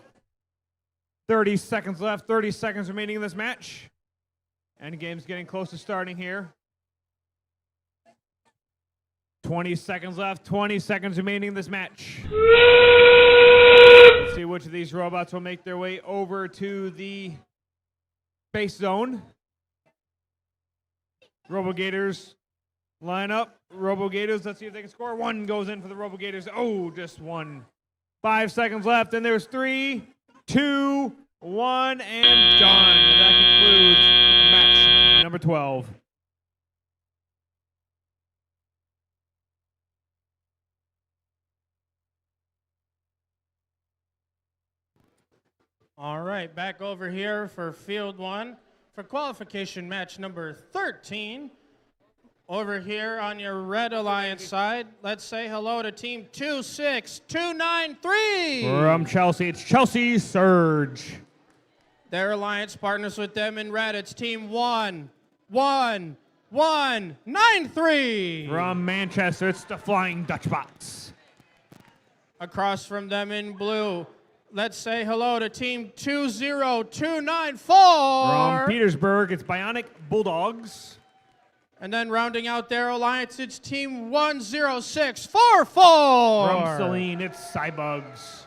30 seconds left, 30 seconds remaining in this match. And the game's getting close to starting here. 20 seconds left, 20 seconds remaining in this match. Let's see which of these robots will make their way over to the base zone. RoboGators line up. RoboGators, let's see if they can score. 1 goes in for the RoboGators. Oh, just 1. 5 seconds left, and there's 3, 2, 1, and done. And that concludes match number 12. All right, back over here for field 1 for qualification match number 13. Over here on your Red Alliance side, let's say hello to team 26293. From Chelsea, it's Chelsea Surge. Their alliance partners with them in red. It's team 11193. From Manchester, it's the Flying Dutchbots. Across from them in blue, let's say hello to team 20294. From Petersburg, it's Bionic Bulldogs. And then rounding out their alliance, it's team 10644. From Celine, it's Cybugs.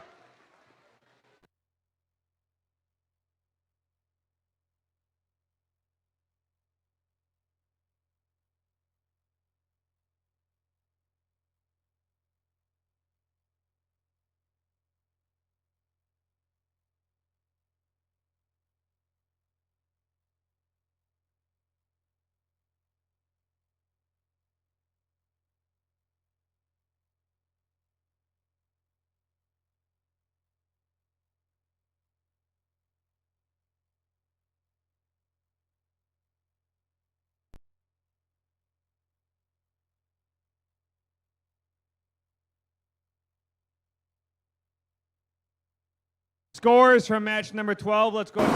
Scores from match number 12. Let's go. The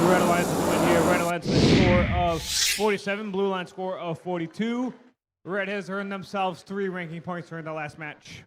Red Alliance is win here. Red Alliance with a score of 47. Blue Line score of 42. Red has earned themselves 3 ranking points during the last match.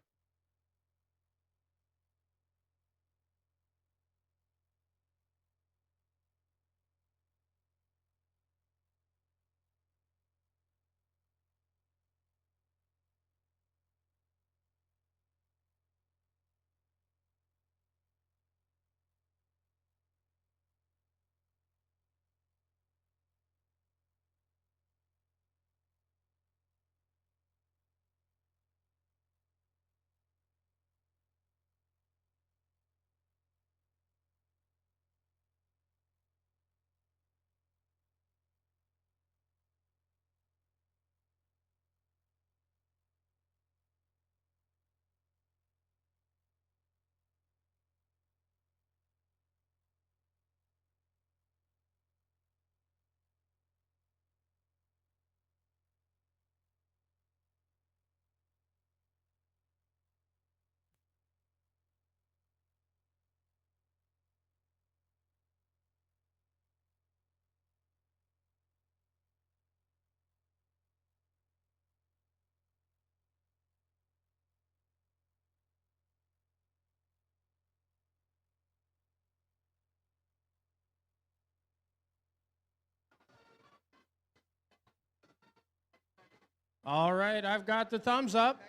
All right, I've got the thumbs up.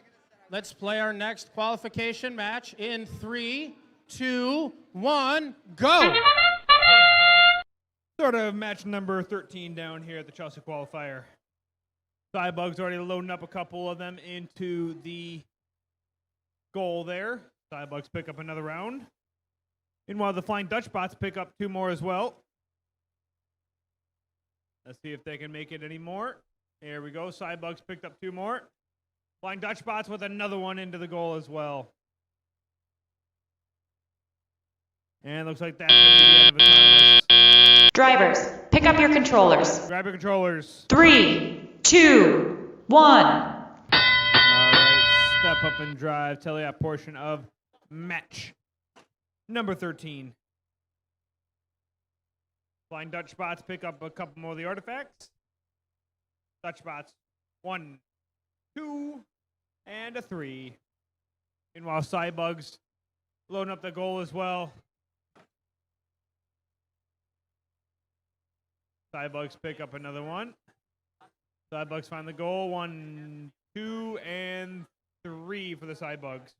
Let's play our next qualification match in 3, 2, 1, go! Sort of match number 13 down here at the Chelsea Qualifier. Cybug's already loading up a couple of them into the goal there. Cybugs pick up another round. Meanwhile, the Flying Dutch Bots pick up 2 more as well. Let's see if they can make it any more. Here we go. Cybugs picked up 2 more. Flying Dutch Bots with another one into the goal as well. And looks like that's going to be the end of the contest. Drivers, pick up your controllers. Grab your controllers. 3, 2, 1. All right, step up and drive. Teleop portion of match number 13. Flying Dutch Bots pick up a couple more of the artifacts. Dutch Bots, 1, 2, and a 3. Meanwhile, Cybugs loading up the goal as well. Cybugs pick up another one. Cybugs find the goal. 1, 2, and 3 for the Cybugs.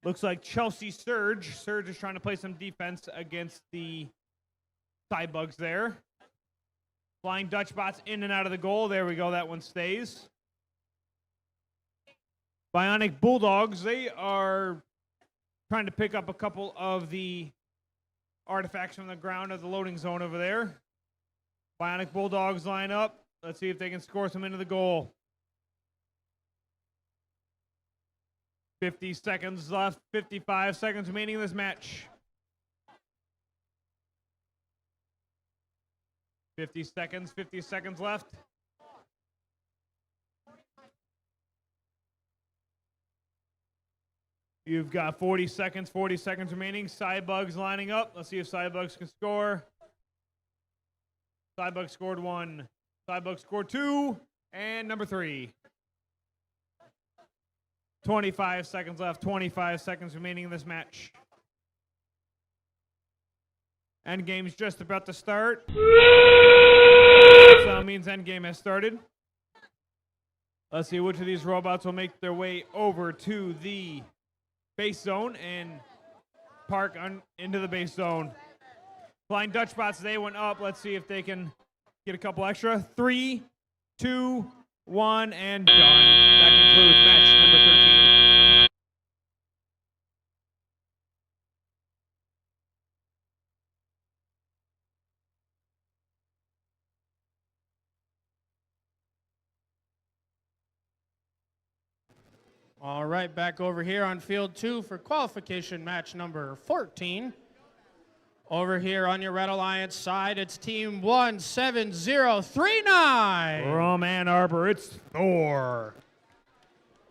Looks like Chelsea Surge. Surge is trying to play some defense against the Cybugs there. Flying Dutch Bots in and out of the goal. There we go. That one stays. Bionic Bulldogs, they are trying to pick up a couple of the artifacts from the ground of the loading zone over there. Bionic Bulldogs line up. Let's see if they can score some into the goal. 50 seconds left. 55 seconds remaining in this match. 50 seconds left. You've got 40 seconds remaining. Cybugs lining up. Let's see if Cybugs can score. Cybugs scored 1. Cybugs scored 2. And number 3. 25 seconds left. 25 seconds remaining in this match. Endgame's just about to start. So that means endgame has started. Let's see which of these robots will make their way over to the base zone and park into the base zone. Flying Dutch Bots, they went up. Let's see if they can get a couple extra. 3, 2, 1, and done. That concludes match number 13. All right, back over here on field 2 for qualification match number 14. Over here on your Red Alliance side, it's team 17039. From Ann Arbor, it's Thor.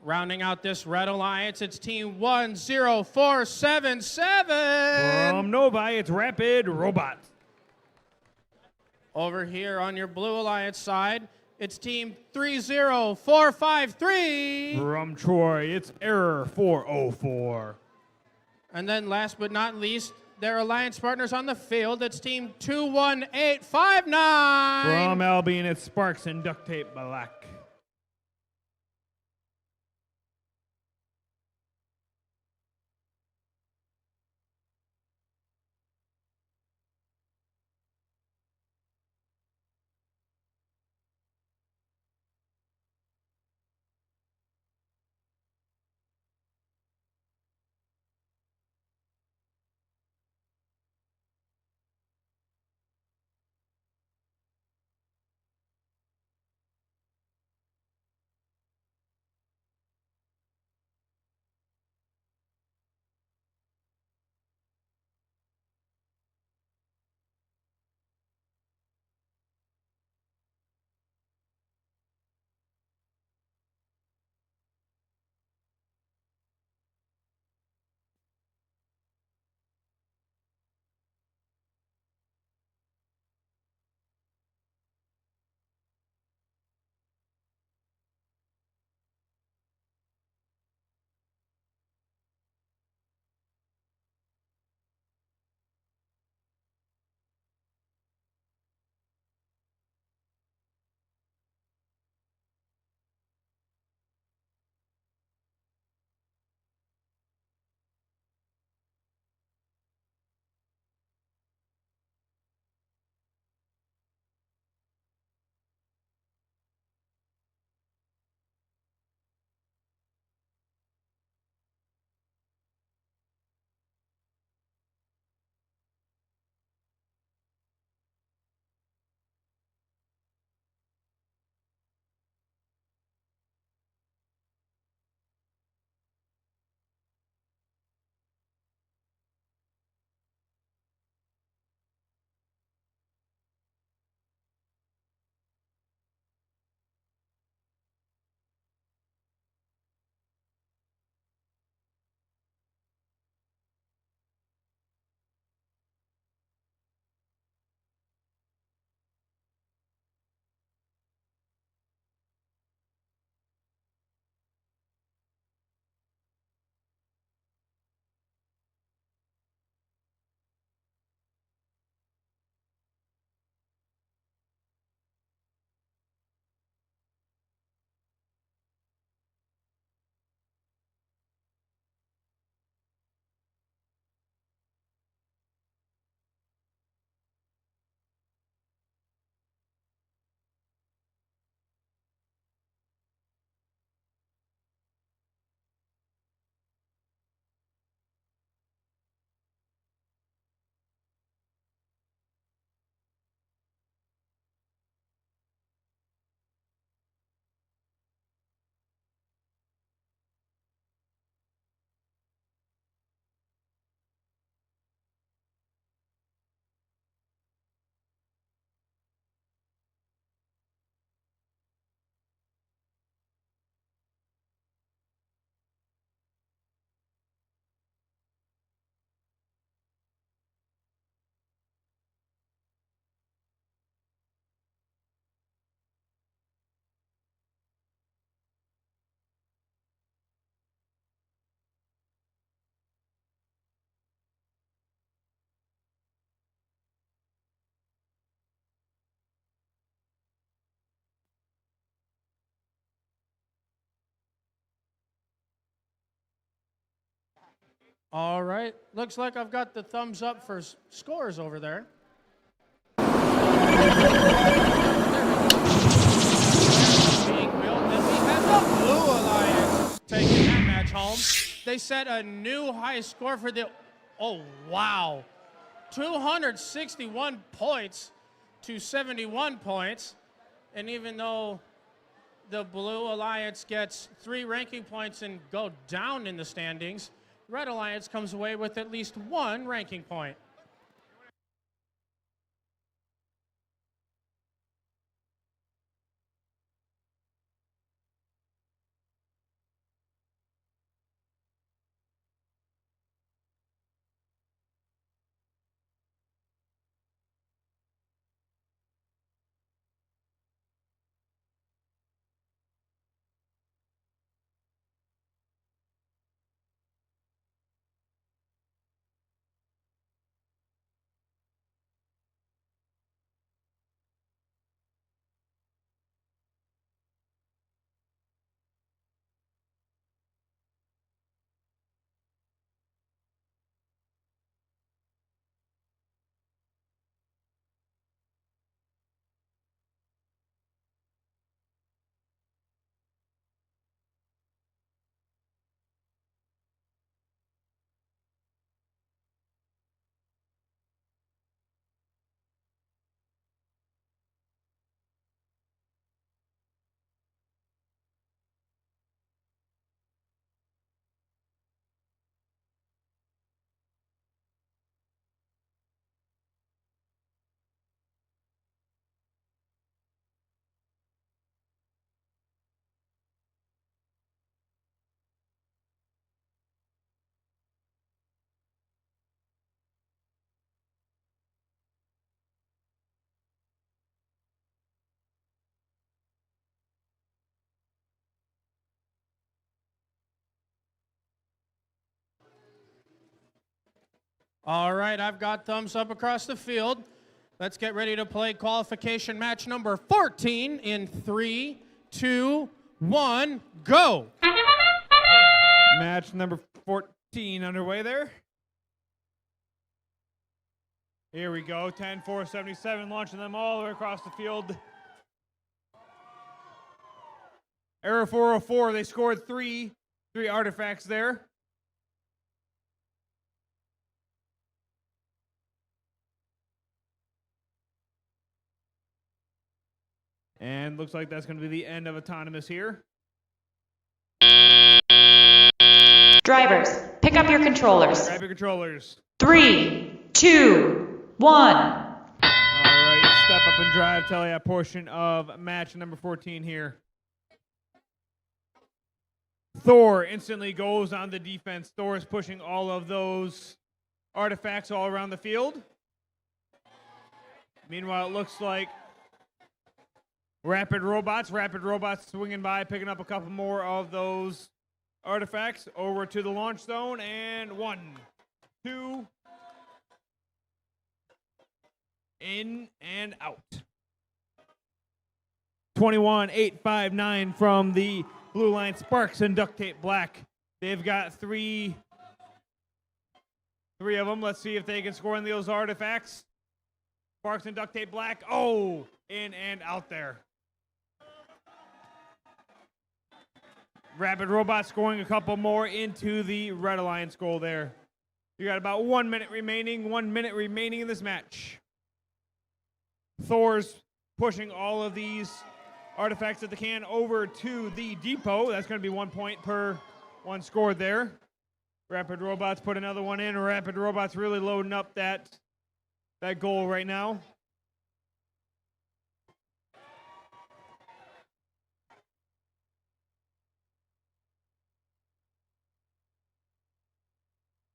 Rounding out this Red Alliance, it's team 10477. From Novi, it's Rapid Robot. Over here on your Blue Alliance side, it's team 30453. From Troy, it's Error 404. And then last but not least, their alliance partners on the field, it's team 21859. From Albion, it's Sparks and Duct Tape Black. All right. Looks like I've got the thumbs up for scores over there. Being built, and we have the Blue Alliance taking that match home. They set a new high score for the, oh wow, 261 points to 71 points. And even though the Blue Alliance gets 3 ranking points and go down in the standings, Red Alliance comes away with at least 1 ranking point. All right, I've got thumbs up across the field. Let's get ready to play qualification match number 14 in 3, 2, 1, go. Match number 14 underway there. Here we go, 10-4-77, launching them all the way across the field. Error 404, they scored three artifacts there. And looks like that's going to be the end of autonomous here. Drivers, pick up your controllers. Grab your controllers. 3, 2, 1. All right, step up and drive Telia portion of match number 14 here. Thor instantly goes on the defense. Thor is pushing all of those artifacts all around the field. Meanwhile, it looks like Rapid Robots swinging by, picking up a couple more of those artifacts over to the launch zone, and 1, 2, in and out. 21-8-5-9 from the Blue Line. Sparks and Duct Tape Black. They've got three of them. Let's see if they can score in those artifacts. Sparks and Duct Tape Black. Oh, in and out there. Rapid Robot scoring a couple more into the Red Alliance goal there. You got about 1 minute remaining. 1 minute remaining in this match. Thor's pushing all of these artifacts that they can over to the depot. That's going to be 1 point per one scored there. Rapid Robots put another one in. Rapid Robots really loading up that goal right now.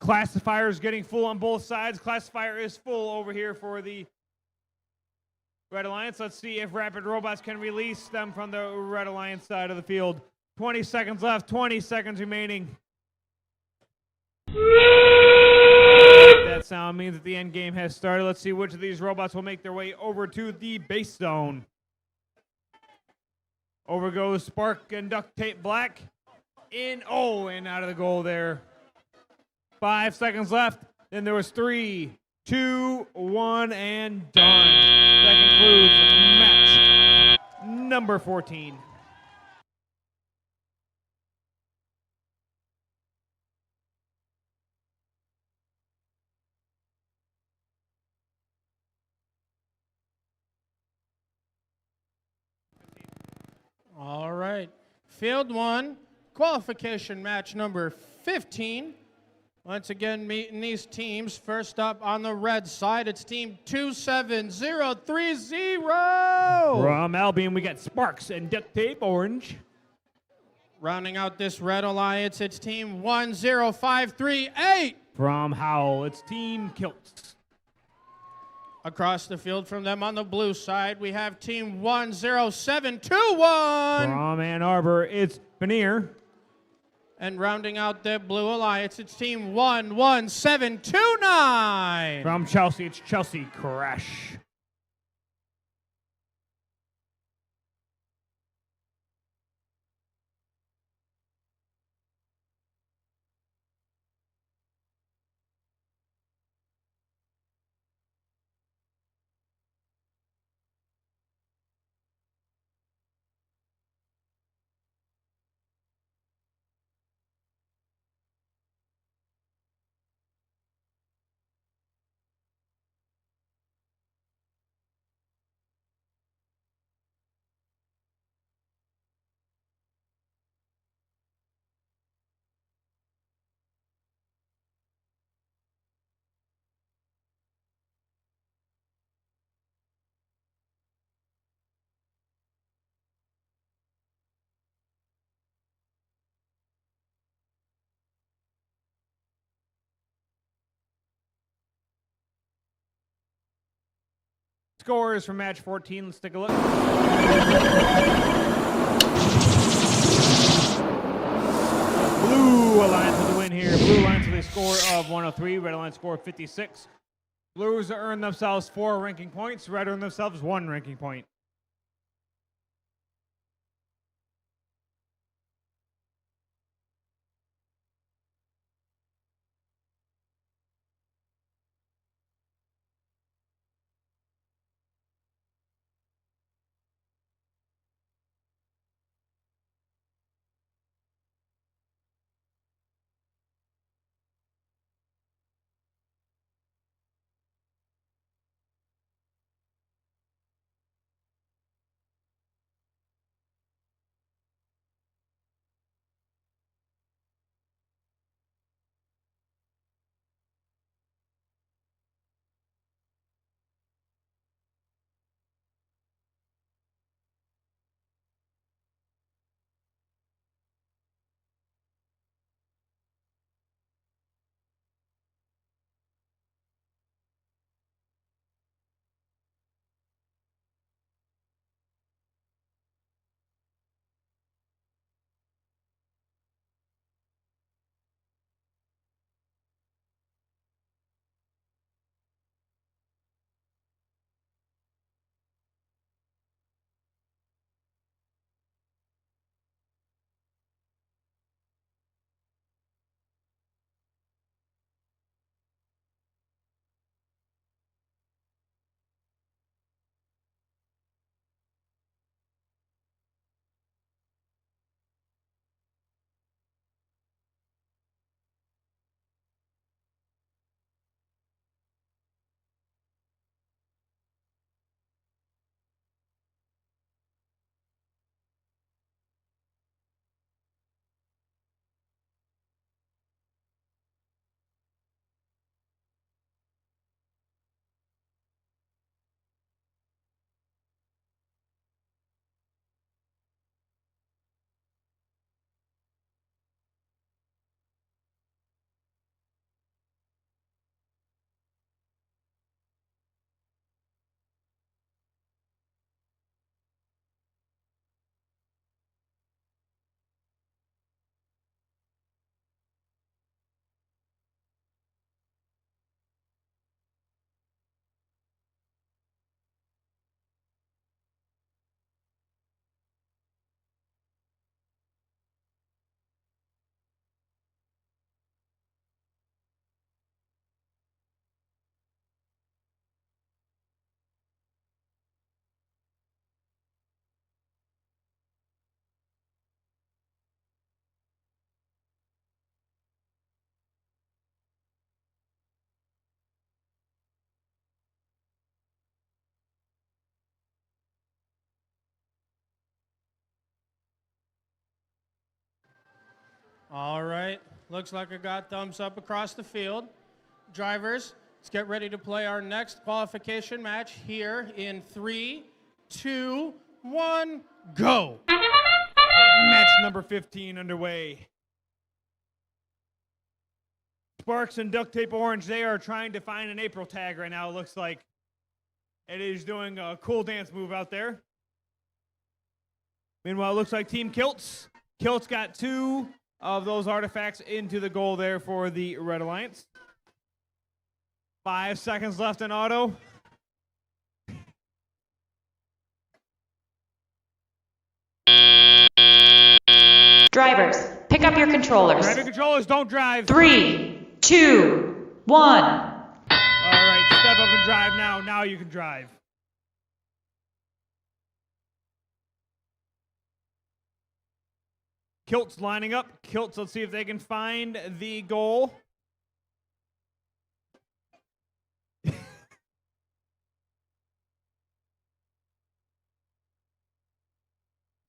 Classifier is getting full on both sides. Classifier is full over here for the Red Alliance. Let's see if Rapid Robots can release them from the Red Alliance side of the field. 20 seconds left, 20 seconds remaining. That sound means that the end game has started. Let's see which of these robots will make their way over to the base zone. Over goes Spark and Duct Tape Black. In, oh, and out of the goal there 5 seconds left. Then there was 3, 2, 1, and done. That concludes match number 14. All right. Field 1, qualification match number 15. Once again, meeting these teams. First up on the red side, it's team 27030. From Albion, we got Sparks and Duct Tape Orange. Rounding out this red alliance, it's team 10538. From Howell, it's Team Kilts. Across the field from them on the blue side, we have team 10721. From Ann Arbor, it's Veneer. And rounding out the blue alliance, it's team 11729. From Chelsea, it's Chelsea Crash. Scores for match 14. Let's take a look. Blue Alliance with the win here. Blue Alliance with a score of 103. Red Alliance score of 56. Blues earn themselves 4 ranking points. Red earn themselves 1 ranking point. All right. Looks like I got thumbs up across the field. Drivers, let's get ready to play our next qualification match here in 3, 2, 1, go. Match number 15 underway. Sparks and Duct Tape Orange, they are trying to find an April tag right now, it looks like. It is doing a cool dance move out there. Meanwhile, it looks like Team Kilts. Kilts got 2 of those artifacts into the goal there for the Red Alliance. 5 seconds left in auto. Drivers, pick up your controllers. Grab your controllers, don't drive. 3, 2, 1. All right, step up and drive now. Now you can drive. Kilts lining up. Kilts, let's see if they can find the goal.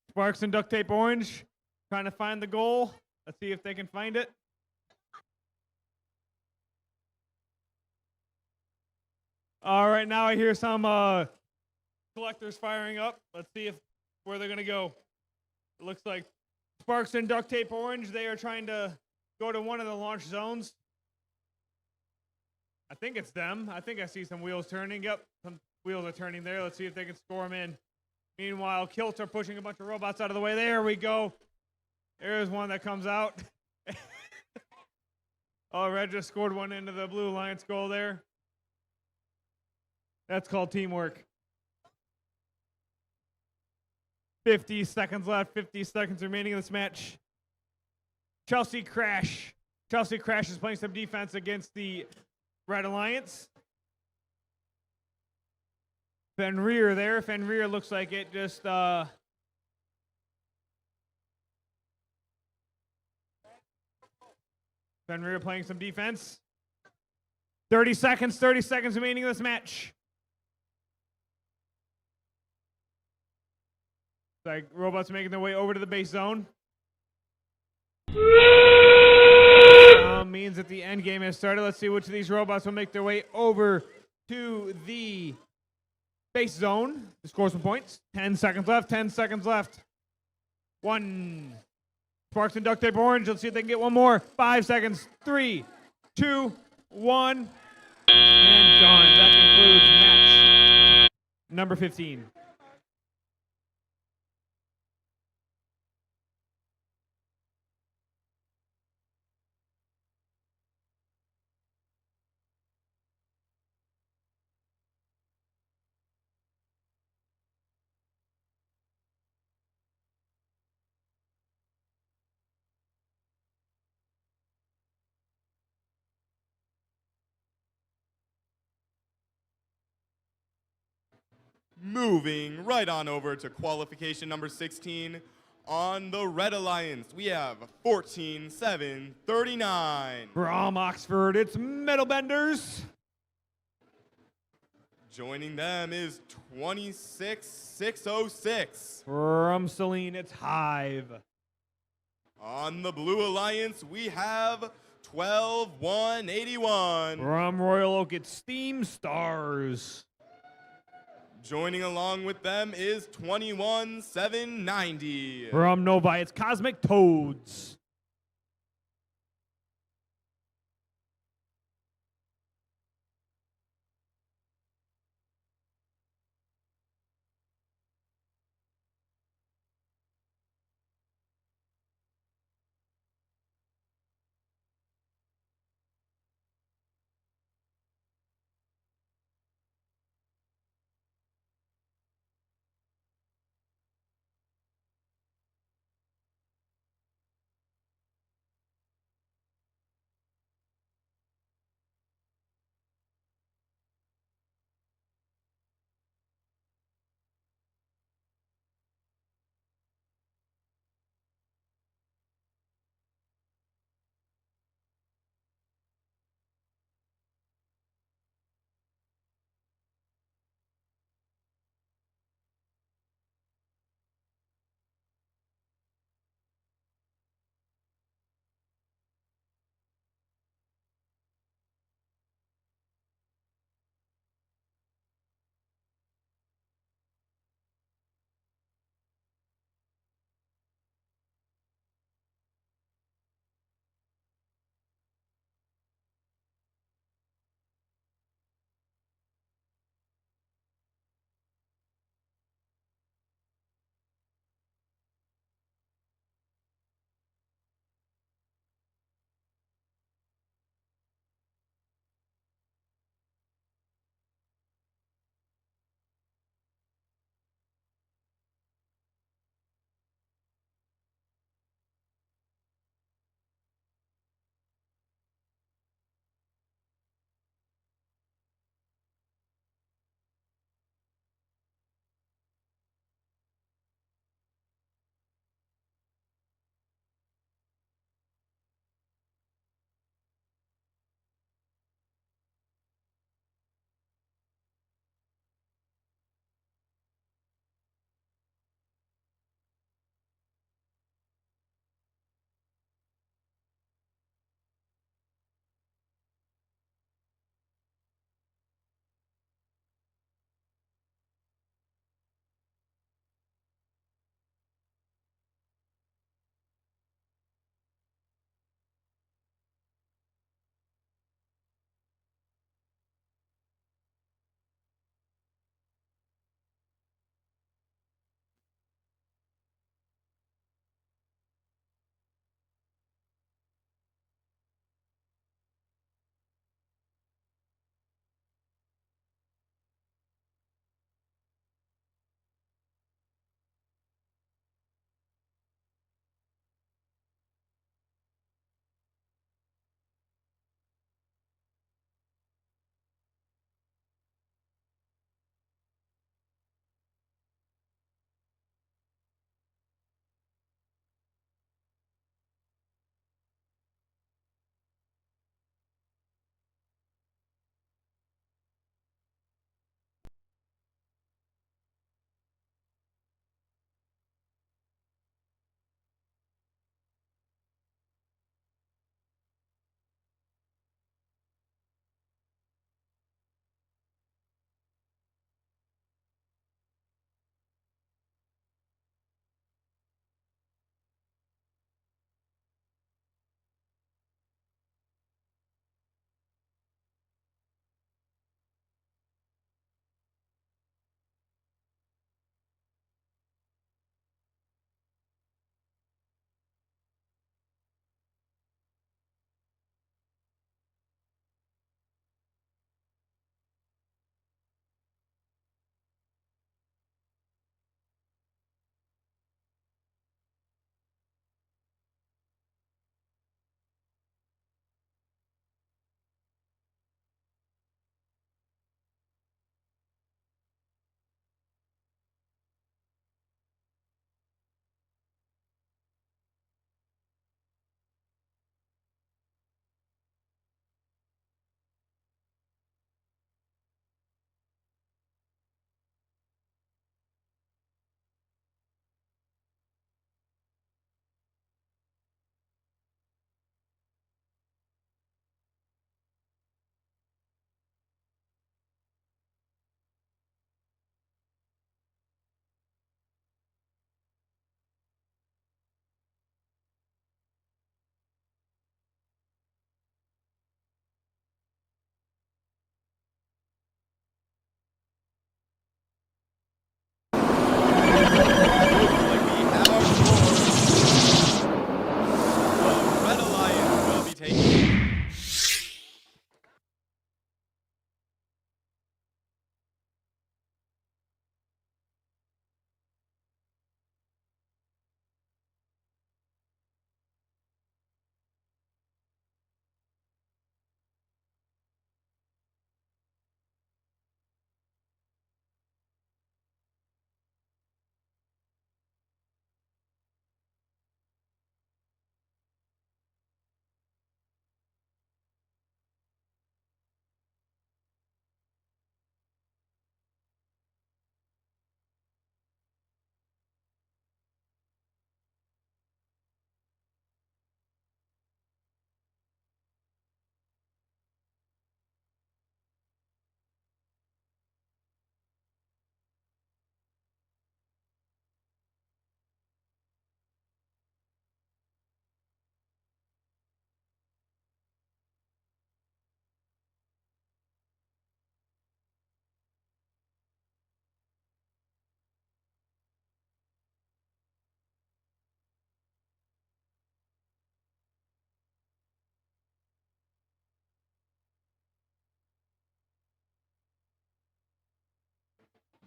Sparks and Duct Tape Orange trying to find the goal. Let's see if they can find it. All right, now I hear some collectors firing up. Let's see where they're going to go. It looks like Sparks and Duct Tape Orange, they are trying to go to one of the launch zones. I think it's them. I think I see some wheels turning. Yep, some wheels are turning there. Let's see if they can score them in. Meanwhile, Kilts are pushing a bunch of robots out of the way. There we go. There's one that comes out. Oh, Red just scored one into the Blue Alliance goal there. That's called teamwork. 50 seconds left, 50 seconds remaining in this match. Chelsea Crash. Chelsea Crash is playing some defense against the Red Alliance. Fenrir there. Fenrir looks like it just Fenrir playing some defense. 30 seconds remaining in this match. Like robots making their way over to the base zone. Means that the end game has started. Let's see which of these robots will make their way over to the base zone to score some points. 10 seconds left, 10 seconds left. 1. Sparks and Duct Tape Orange. Let's see if they can get one more. 5 seconds. 3, 2, 1. And done. That concludes match number 15. Moving right on over to qualification number 16. On the Red Alliance, we have 14-7-39. From Oxford, it's Metalbenders. Joining them is 26-606. From Celine, it's Hive. On the Blue Alliance, we have 12-1-81. From Royal Oak, it's Steam Stars. Joining along with them is 21-7-90. From Novi, it's Cosmic Toads.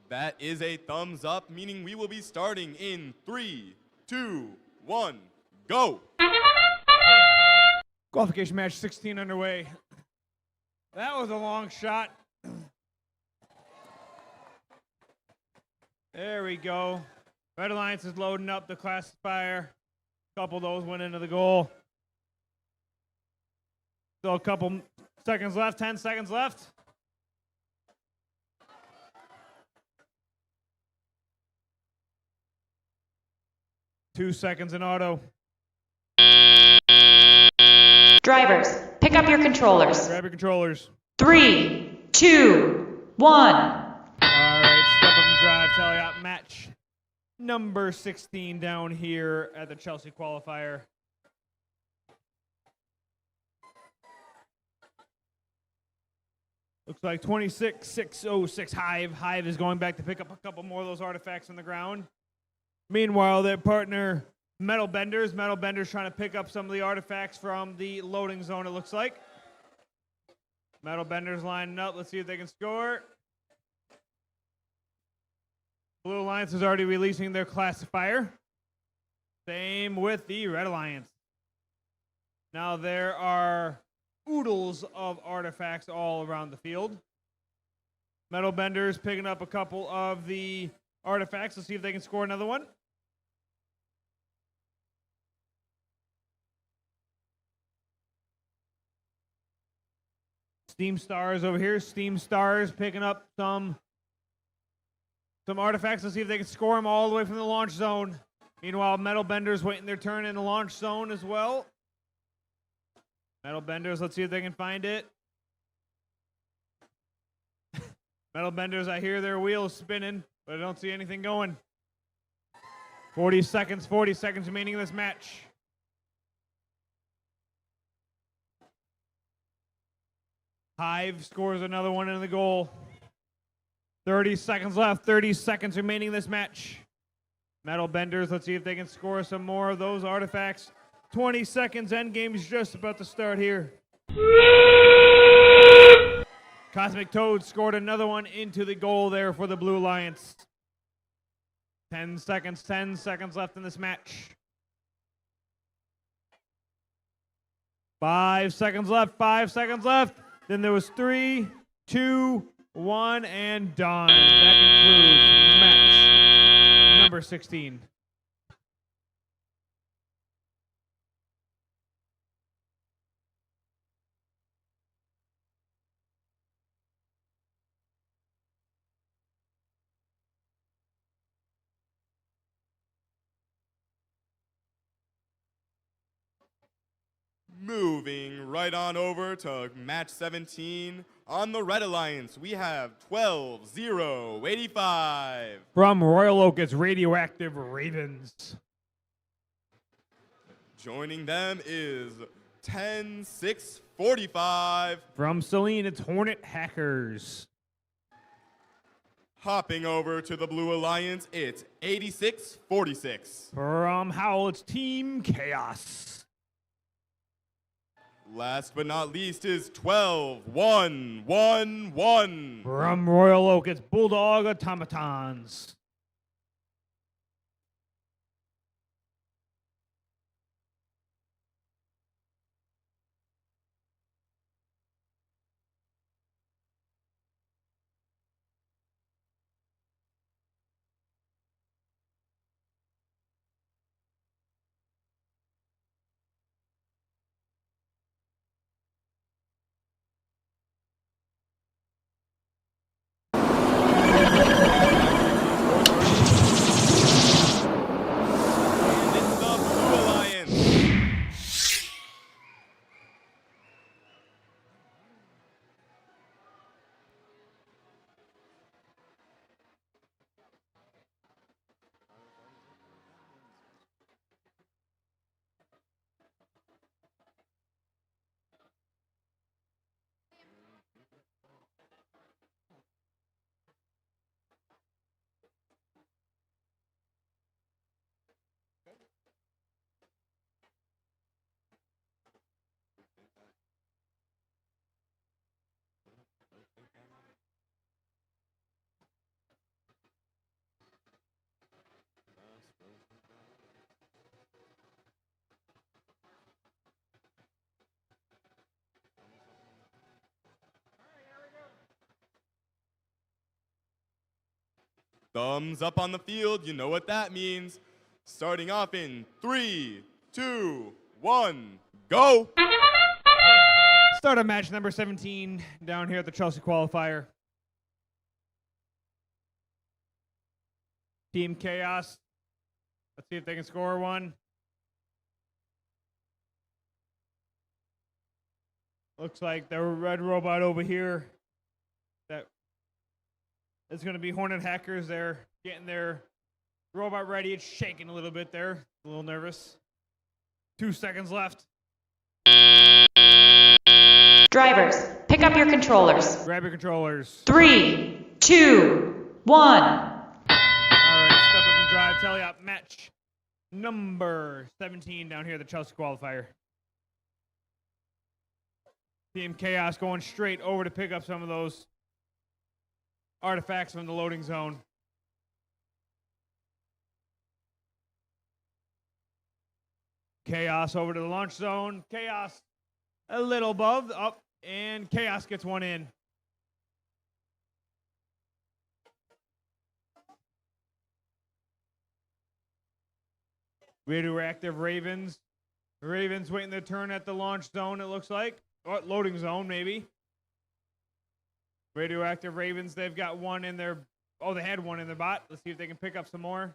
That is a thumbs up, meaning we will be starting in 3, 2, 1, go. Qualification match 16 underway. That was a long shot. There we go. Red Alliance is loading up the classifier. A couple of those went into the goal. Still a couple seconds left, 10 seconds left. Two seconds in auto. Drivers, pick up your controllers. Grab your controllers. 3, 2, 1. All right, step up and drive, tally out match number 16 down here at the Chelsea Qualifier. Looks like 26-606 Hive. Hive is going back to pick up a couple more of those artifacts on the ground. Meanwhile, their partner, Metal Benders trying to pick up some of the artifacts from the loading zone, it looks like. Metal Benders lining up. Let's see if they can score. Blue Alliance is already releasing their classifier. Same with the Red Alliance. Now there are oodles of artifacts all around the field. Metal Benders picking up a couple of the artifacts. Let's see if they can score another one. Steam Stars over here. Steam Stars picking up some artifacts. Let's see if they can score them all the way from the launch zone. Meanwhile, Metal Benders waiting their turn in the launch zone as well. Metal Benders, let's see if they can find it. Metal Benders, I hear their wheels spinning, but I don't see anything going. 40 seconds remaining in this match. Hive scores another one in the goal. 30 seconds left, 30 seconds remaining in this match. Metal Benders, let's see if they can score some more of those artifacts. 20 seconds, endgame's just about to start here. Cosmic Toad scored another one into the goal there for the Blue Alliance. 10 seconds left in this match. 5 seconds left. Then there was 3, 2, 1, and done. That concludes match number 16. Moving right on over to match 17. On the Red Alliance, we have 12-0-85. From Royal Oak, it's Radioactive Ravens. Joining them is 10-6-45. From Celine, it's Hornet Hackers. Hopping over to the Blue Alliance, it's 86-46. From Howl, it's Team Chaos. Last but not least is 12-1-1-1. From Royal Oak, it's Bulldog Automatons. Thumbs up on the field, you know what that means. Starting off in 3, 2, 1, go! Start of match number 17 down here at the Chelsea Qualifier. Team Chaos. Let's see if they can score one. Looks like the red robot over here that is going to be Hornet Hackers. They're getting their robot ready. It's shaking a little bit there. A little nervous. 2 seconds left. Drivers, pick up your controllers. Grab your controllers. 3, 2, 1. All right, step up and drive. Tally up. Match number 17 down here at the Chelsea Qualifier. Team Chaos going straight over to pick up some of those artifacts from the loading zone. Chaos over to the launch zone. Chaos a little above, up, and Chaos gets one in. Radioactive Ravens. Ravens waiting their turn at the launch zone, it looks like. Or loading zone, maybe. Radioactive Ravens, they've got one in their... Oh, they had one in their bot. Let's see if they can pick up some more.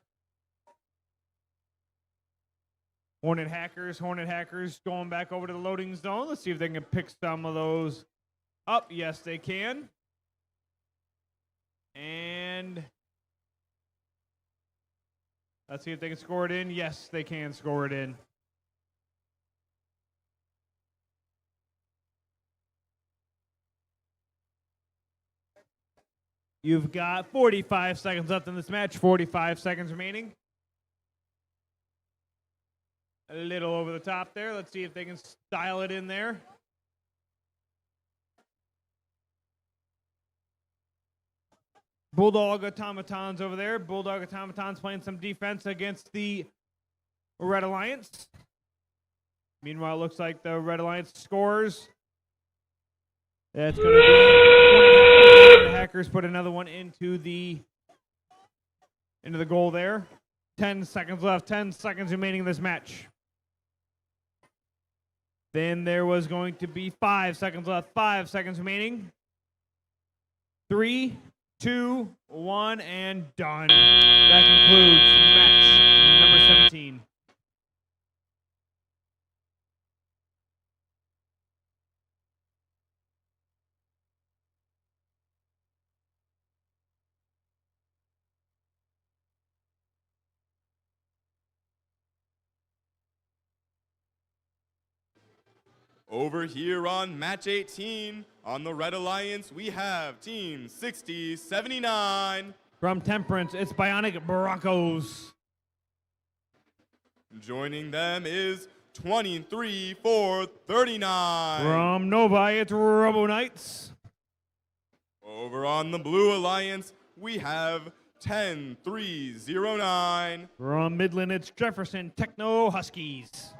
Hornet Hackers going back over to the loading zone. Let's see if they can pick some of those up. Yes, they can. And let's see if they can score it in. Yes, they can score it in. You've got 45 seconds left in this match. 45 seconds remaining. A little over the top there. Let's see if they can style it in there. Bulldog Automatons over there. Bulldog Automatons playing some defense against the Red Alliance. Meanwhile, it looks like the Red Alliance scores. That's going to be the Hackers put another one into the goal there. 10 seconds left. 10 seconds remaining in this match. Then there was going to be 5 seconds left. 5 seconds remaining. 3, 2, 1, and done. That concludes match number 17. Over here on match 18, on the Red Alliance, we have Team 6079. From Temperance, it's Bionic Broncos. Joining them is 23-4-39. From Novi, it's Robo Knights. Over on the Blue Alliance, we have 10-3-09. From Midland, it's Jefferson Techno Huskies.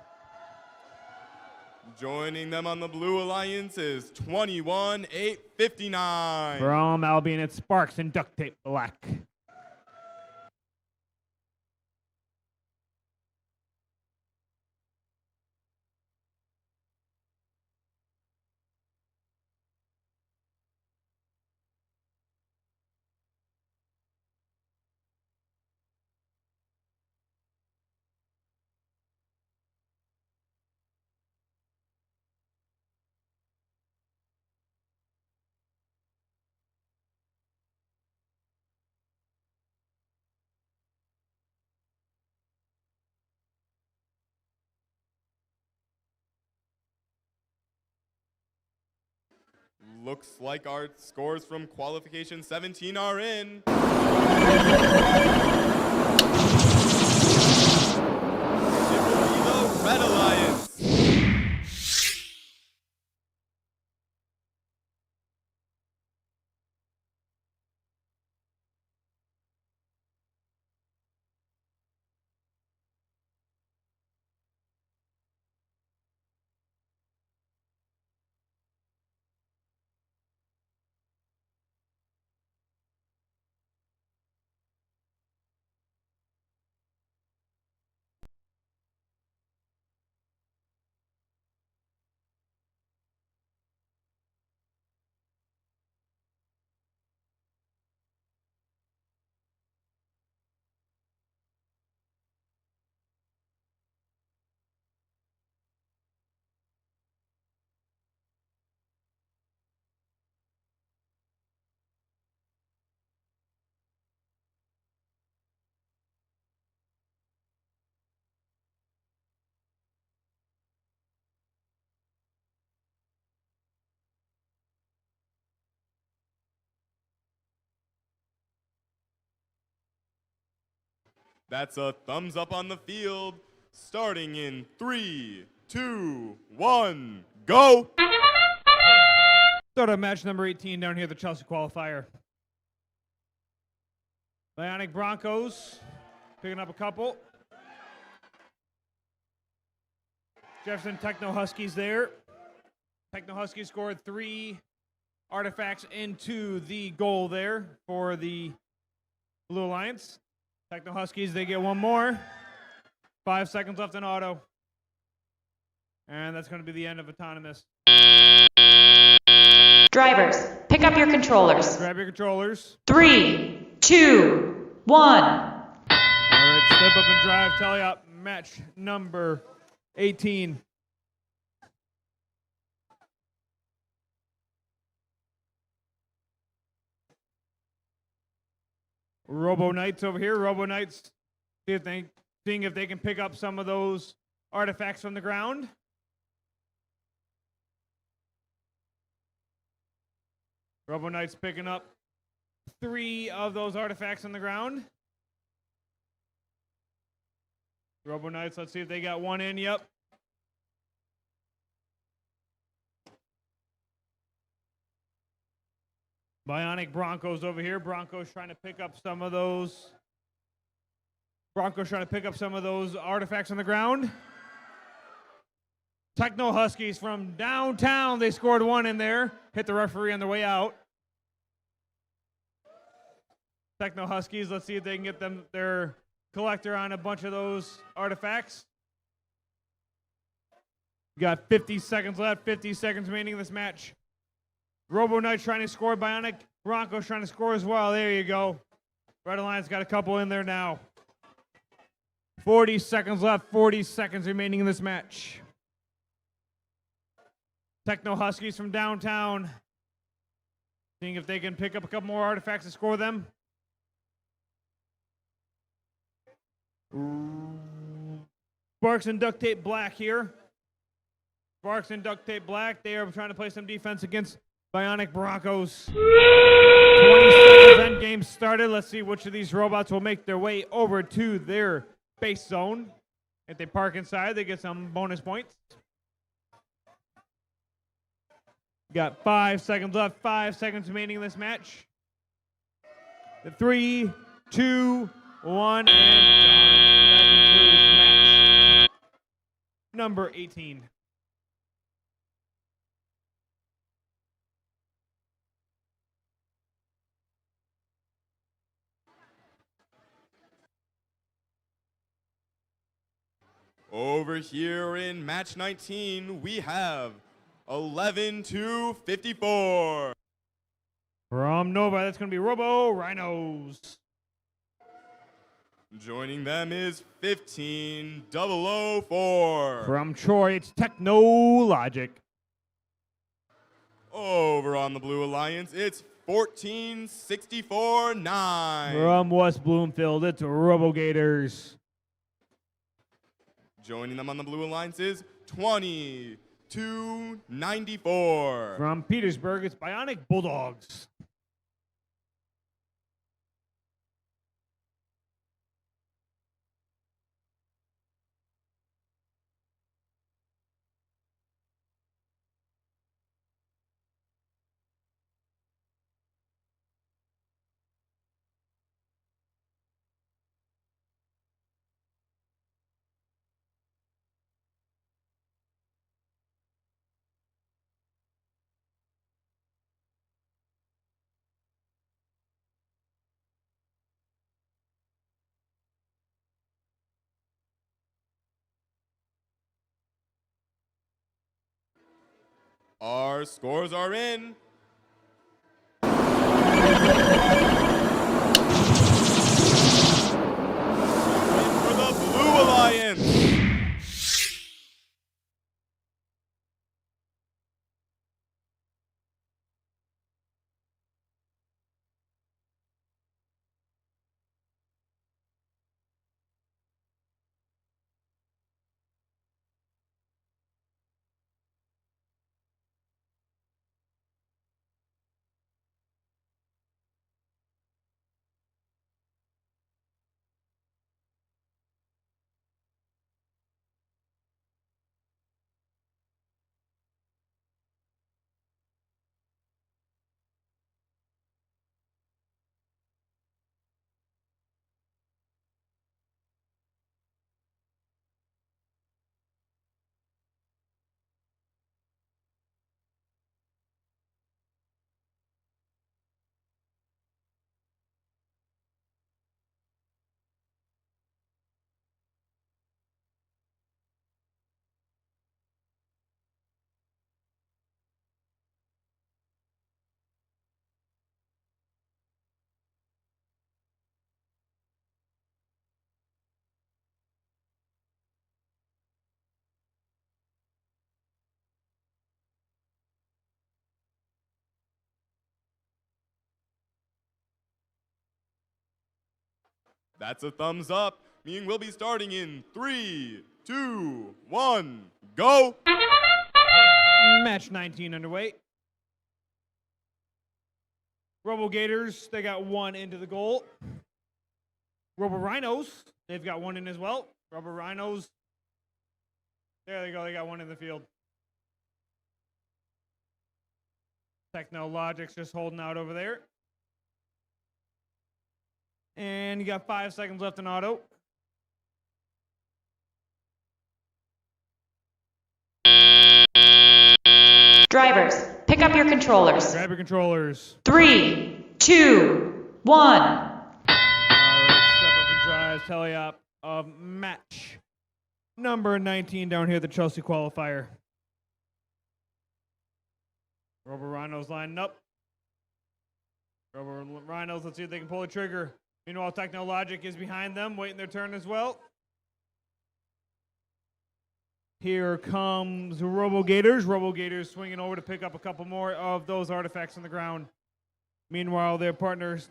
Joining them on the Blue Alliance is 21-8-59. From Albion, it's Sparks and Duct Tape Black. Looks like our scores from Qualification 17 are in. It will be the Red Alliance. That's a thumbs up on the field. Starting in 3, 2, 1, go! Start of match number 18 down here at the Chelsea Qualifier. Bionic Broncos picking up a couple. Jefferson Techno Huskies there. Techno Huskies scored 3 artifacts into the goal there for the Blue Alliance. Techno Huskies, they get one more. 5 seconds left in auto. And that's going to be the end of autonomous. Drivers, pick up your controllers. Grab your controllers. 3, 2, 1. All right, step up and drive. Tally up. Match number 18. Robo Knights over here. Robo Knights, seeing if they can pick up some of those artifacts from the ground. Robo Knights picking up 3 of those artifacts on the ground. Robo Knights, let's see if they got one in. Yep. Bionic Broncos over here. Broncos trying to pick up some of those. Artifacts on the ground. Techno Huskies from downtown. They scored 1 in there. Hit the referee on their way out. Techno Huskies, let's see if they can get their collector on a bunch of those artifacts. We got 50 seconds left. 50 seconds remaining in this match. Robo Knight trying to score. Bionic Broncos trying to score as well. There you go. Red Alliance got a couple in there now. 40 seconds left. 40 seconds remaining in this match. Techno Huskies from downtown. Seeing if they can pick up a couple more artifacts and score them. Sparks and Duct Tape Black here. Sparks and Duct Tape Black. They are trying to play some defense against Bionic Broncos. 20 seconds end game started. Let's see which of these robots will make their way over to their base zone. If they park inside, they get some bonus points. Got 5 seconds left. 5 seconds remaining in this match. 3, 2, 1, and done. That concludes match number 18. Over here in match 19, we have 11 to 54. From Nova, that's going to be Robo Rhinos. Joining them is 15004. From Troy, it's Technologic. Over on the Blue Alliance, it's 14649. From West Bloomfield, it's Robo Gators. Joining them on the Blue Alliance is 2294. From Petersburg, it's Bionic Bulldogs. Our scores are in. For the Blue Alliance. That's a thumbs up, meaning we'll be starting in 3, 2, 1, go! Match 19 underway. Robo Gators, they got one into the goal. Robo Rhinos, they've got one in as well. Robo Rhinos, there they go, they got one in the field. Technologic's just holding out over there. And you got 5 seconds left in auto. Drivers, pick up your controllers. Grab your controllers. 3, 2, 1. All right, step up and drive, teleop of match number 19 down here at the Chelsea Qualifier. Robo Rhinos lining up. Robo Rhinos, let's see if they can pull the trigger. Meanwhile, Technologic is behind them, waiting their turn as well. Here comes Robo Gators. Robo Gators swinging over to pick up a couple more of those artifacts on the ground. Meanwhile, their partners,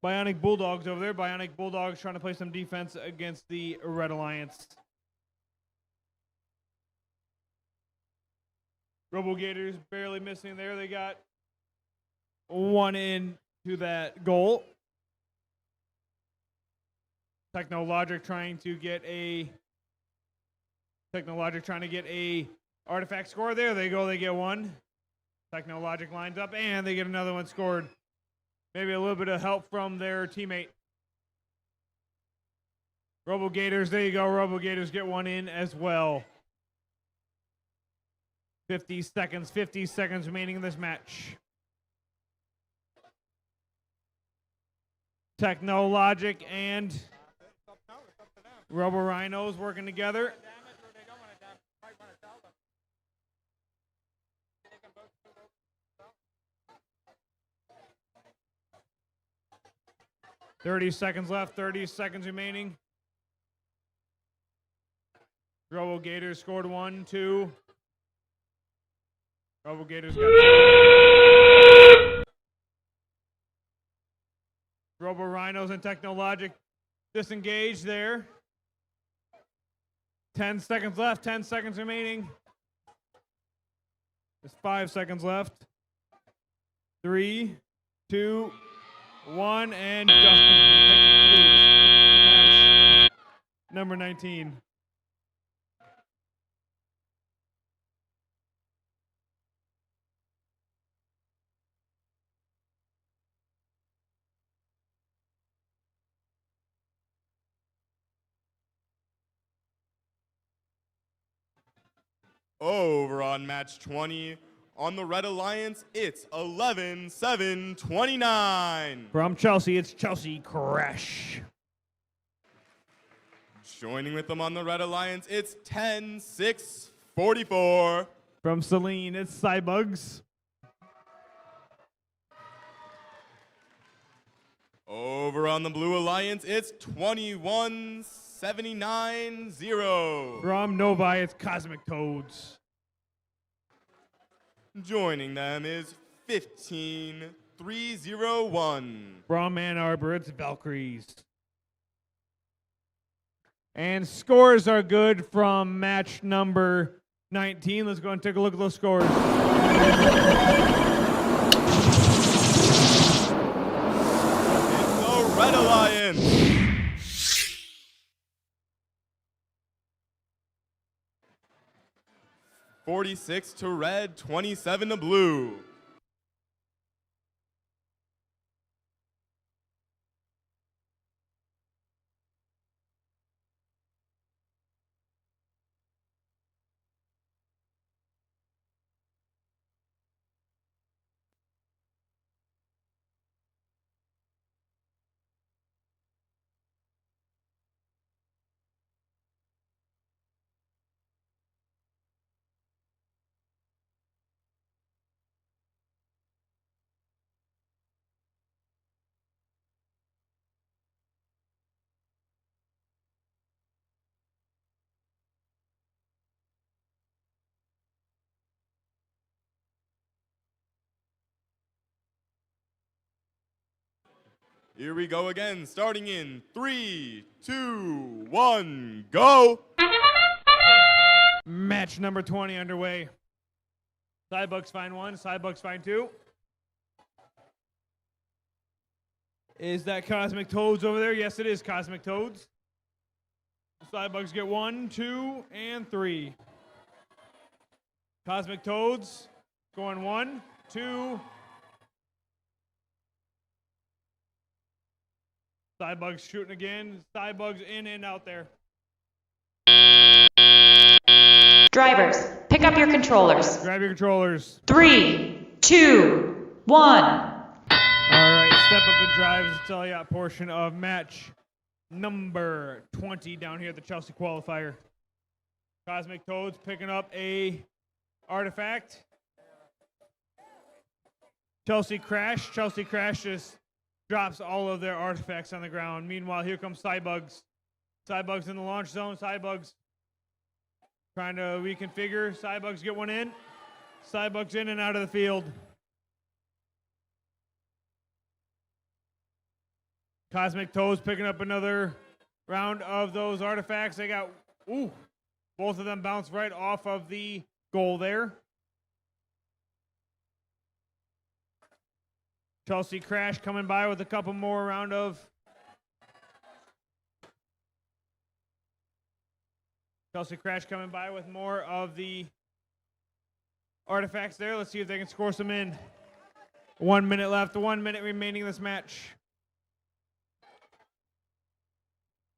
Bionic Bulldogs over there. Bionic Bulldogs trying to play some defense against the Red Alliance. Robo Gators barely missing there. They got one into that goal. Technologic trying to get a artifact score. There they go. They get one. Technologic lines up and they get another one scored. Maybe a little bit of help from their teammate. Robo Gators, there you go. Robo Gators get one in as well. 50 seconds remaining in this match. Technologic and Robo Rhinos working together. $30 seconds left, 30 seconds remaining. Robo Gators scored 1, 2. Robo Gators got Robo Rhinos and Technologic disengaged there. 10 seconds left, 10 seconds remaining. There's 5 seconds left. 3, 2, 1, and done. Match number 19. Over on match 20, on the Red Alliance, it's 11-7-29. From Chelsea, it's Chelsea Crash. Joining with them on the Red Alliance, it's 10-6-44. From Celine, it's Cybugs. Over on the Blue Alliance, it's 21-79-0. From Novi, it's Cosmic Toads. Joining them is 15-3-0-1. From Ann Arbor, it's Valkyries. And scores are good from match number 19. Let's go and take a look at those scores. It's the Red Alliance. 46 to red, 27 to blue. Here we go again, starting in 3, 2, 1, go! Match number 20 underway. Cybugs find 1, Cybugs find 2. Is that Cosmic Toads over there? Yes, it is Cosmic Toads. Cybugs get 1, 2, and 3. Cosmic Toads going 1, 2. Cybugs shooting again. Cybugs in and out there. Drivers, pick up your controllers. Grab your controllers. 3, 2, 1. All right, step up and drive is the Teliot portion of match number 20 down here at the Chelsea Qualifier. Cosmic Toads picking up a artifact. Chelsea Crash. Chelsea Crash just drops all of their artifacts on the ground. Meanwhile, here comes Cybugs. Cybugs in the launch zone. Cybugs trying to reconfigure. Cybugs get one in. Cybugs in and out of the field. Cosmic Toads picking up another round of those artifacts. They got, both of them bounced right off of the goal there. Chelsea Crash coming by with a couple more round of Chelsea Crash coming by with more of the artifacts there. Let's see if they can score some in. 1 minute left, 1 minute remaining in this match.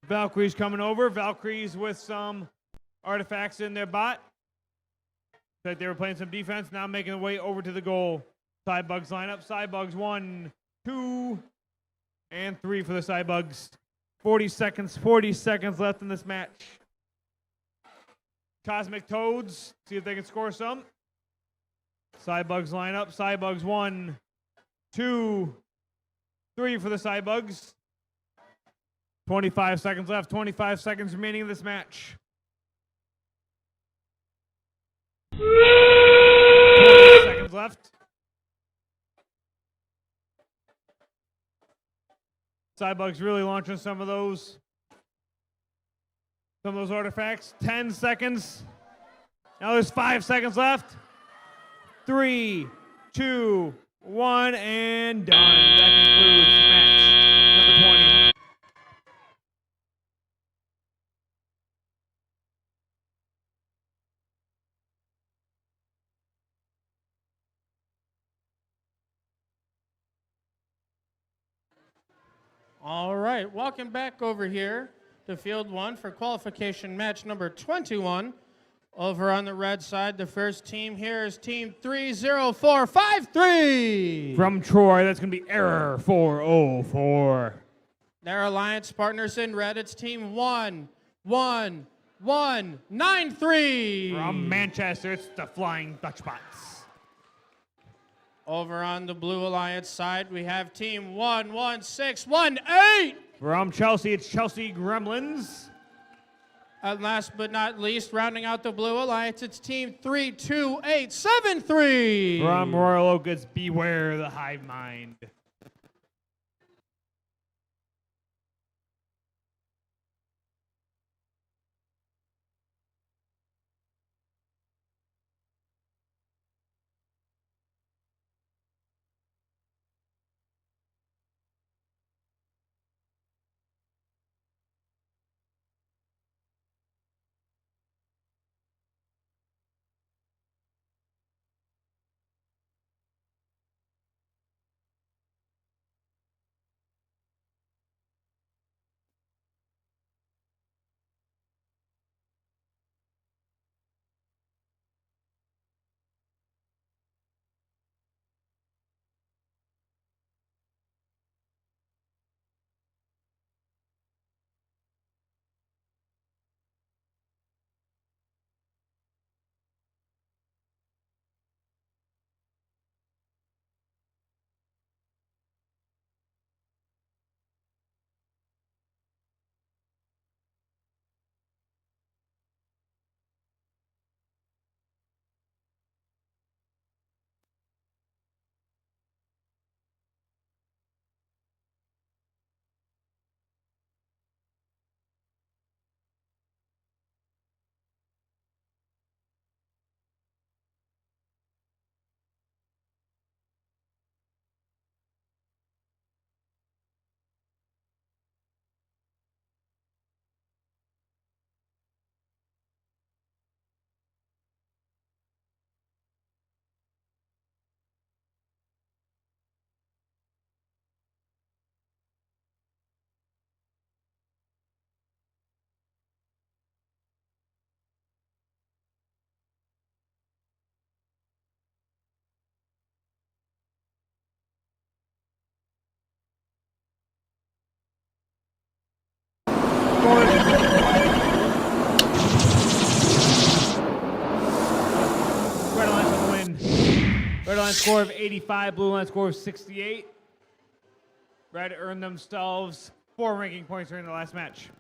Valkyries coming over. Valkyries with some artifacts in their bot. Looks like they were playing some defense, now making their way over to the goal. Cybugs line up. Cybugs 1, 2, and 3 for the Cybugs. 40 seconds left in this match. Cosmic Toads, see if they can score some. Cybugs line up. Cybugs 1, 2, 3 for the Cybugs. 25 seconds left. 25 seconds remaining in this match. 20 seconds left. Cybugs really launching some of those artifacts. 10 seconds. Now there's 5 seconds left. 3, 2, 1, and done. That concludes match number 20. All right, welcome back over here to Field 1 for qualification match number 21. Over on the red side, the first team here is Team 30453. From Troy, that's going to be error 404. Their alliance partners in red, it's Team 11193. From Manchester, it's the Flying Dutchbots. Over on the blue alliance side, we have Team 11618. From Chelsea, it's Chelsea Gremlins. And last but not least, rounding out the blue alliance, it's Team 32873. From Royal Oak, it's Beware the Hive Mind. Red Alliance with the win. Red Alliance score of 85, Blue Alliance score of 68. Red earned themselves 4 ranking points during the last match.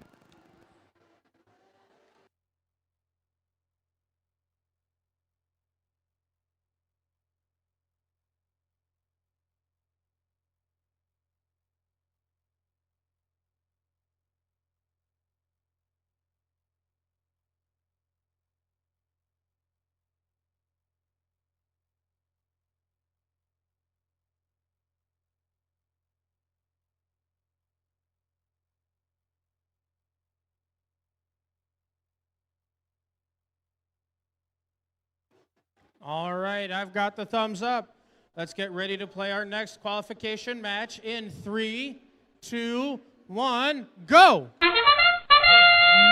All right, I've got the thumbs up. Let's get ready to play our next qualification match in 3, 2, 1, go!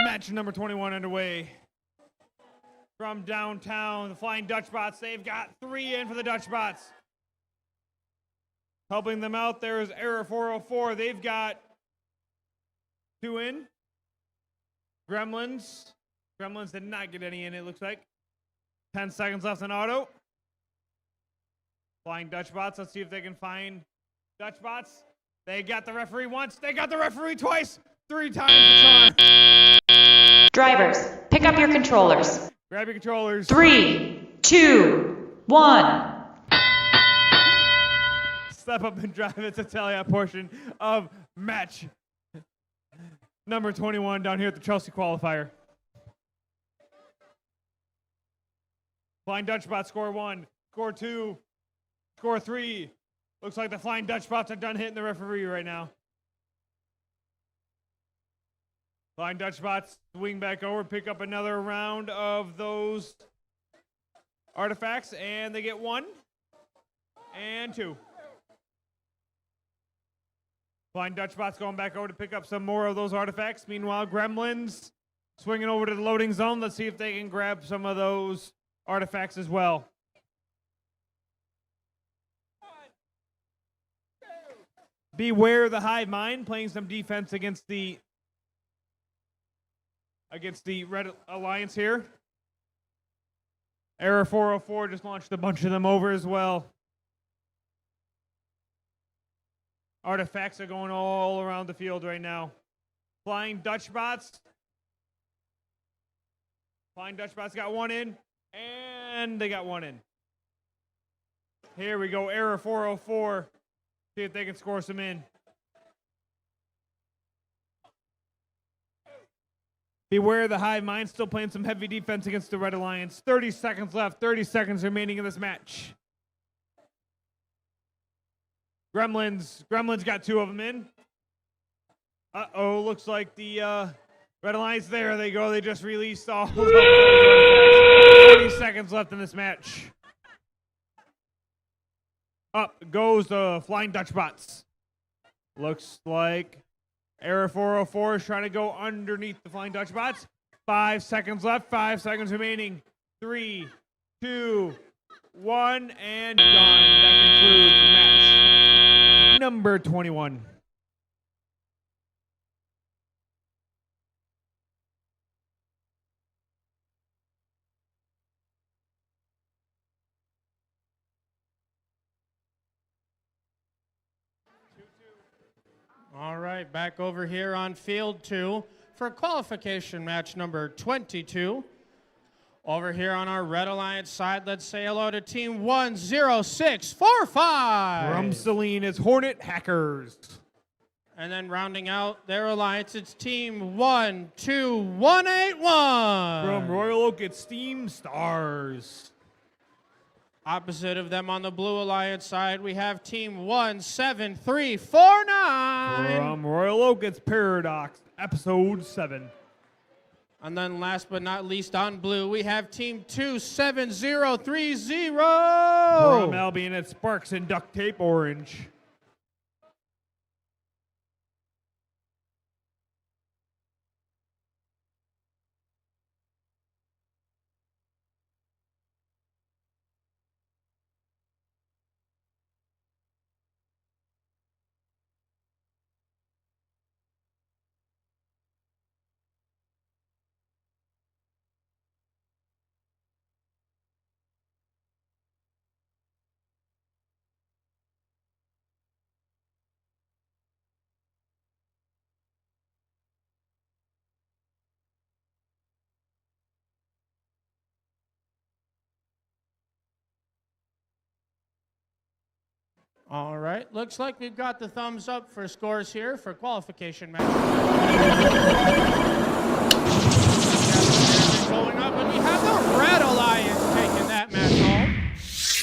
Match number 21 underway. From downtown, the Flying Dutch Bots, they've got 3 in for the Dutch Bots. Helping them out, there's Error 404. They've got 2 in. Gremlins did not get any in, it looks like. 10 seconds left in auto. Flying Dutch Bots, let's see if they can find Dutch Bots. They got the referee once, they got the referee twice. 3 times the charm. Drivers, pick up your controllers. Grab your controllers. 3, 2, 1. Step up and drive it to tally out portion of match number 21 down here at the Chelsea Qualifier. Flying Dutch Bots score 1, score 2, score 3. Looks like the Flying Dutch Bots are done hitting the referee right now. Flying Dutch Bots swing back over, pick up another round of those artifacts, and they get 1 and 2. Flying Dutch Bots going back over to pick up some more of those artifacts. Meanwhile, Gremlins swinging over to the loading zone. Let's see if they can grab some of those artifacts as well. Beware the Hive Mind, playing some defense against the Red Alliance here. Error 404 just launched a bunch of them over as well. Artifacts are going all around the field right now. Flying Dutch Bots. Flying Dutch Bots got 1 in, and they got 1 in. Here we go, Error 404. See if they can score some in. Beware the Hive Mind, still playing some heavy defense against the Red Alliance. 30 seconds left, 30 seconds remaining in this match. Gremlins got 2 of them in. Uh-oh, looks like the Red Alliance, there they go. They just released all of those artifacts. 30 seconds left in this match. Up goes the Flying Dutch Bots. Looks like Error 404 is trying to go underneath the Flying Dutch Bots. 5 seconds left, 5 seconds remaining. 3, 2, 1, and done. That concludes match number 21. All right, back over here on field 2 for qualification match number 22. Over here on our Red Alliance side, let's say hello to team 10645. From Celine is Hornet Hackers. And then rounding out their alliance, it's team 12181. From Royal Oak, it's Steam Stars. Opposite of them on the Blue Alliance side, we have team 17349. From Royal Oak, it's Paradox, episode 7. And then last but not least on blue, we have team 27030. From Albion, it's Sparks and Duct Tape Orange. All right, looks like we've got the thumbs up for scores here for qualification match. Going up, and we have the Red Alliance taking that match home.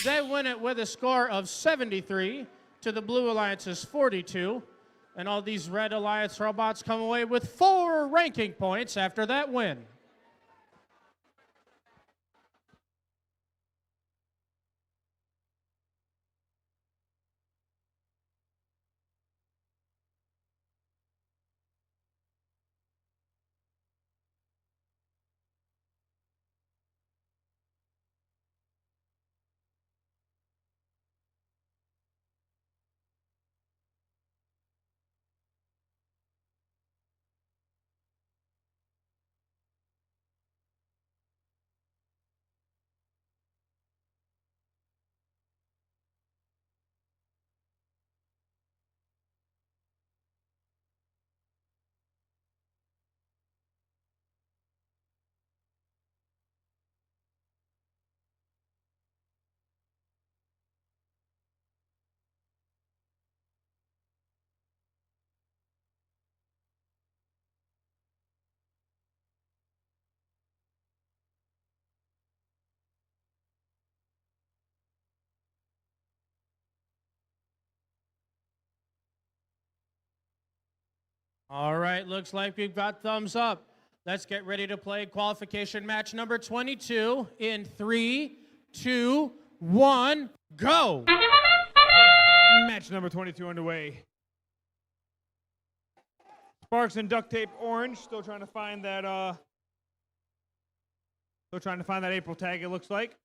They win it with a score of 73 to the Blue Alliance's 42. And all these Red Alliance robots come away with 4 ranking points after that win. All right, looks like we've got thumbs up. Let's get ready to play qualification match number 22 in 3, 2, 1, go! Match number 22 underway. Sparks and duct tape orange. Still trying to find that April tag, it looks like.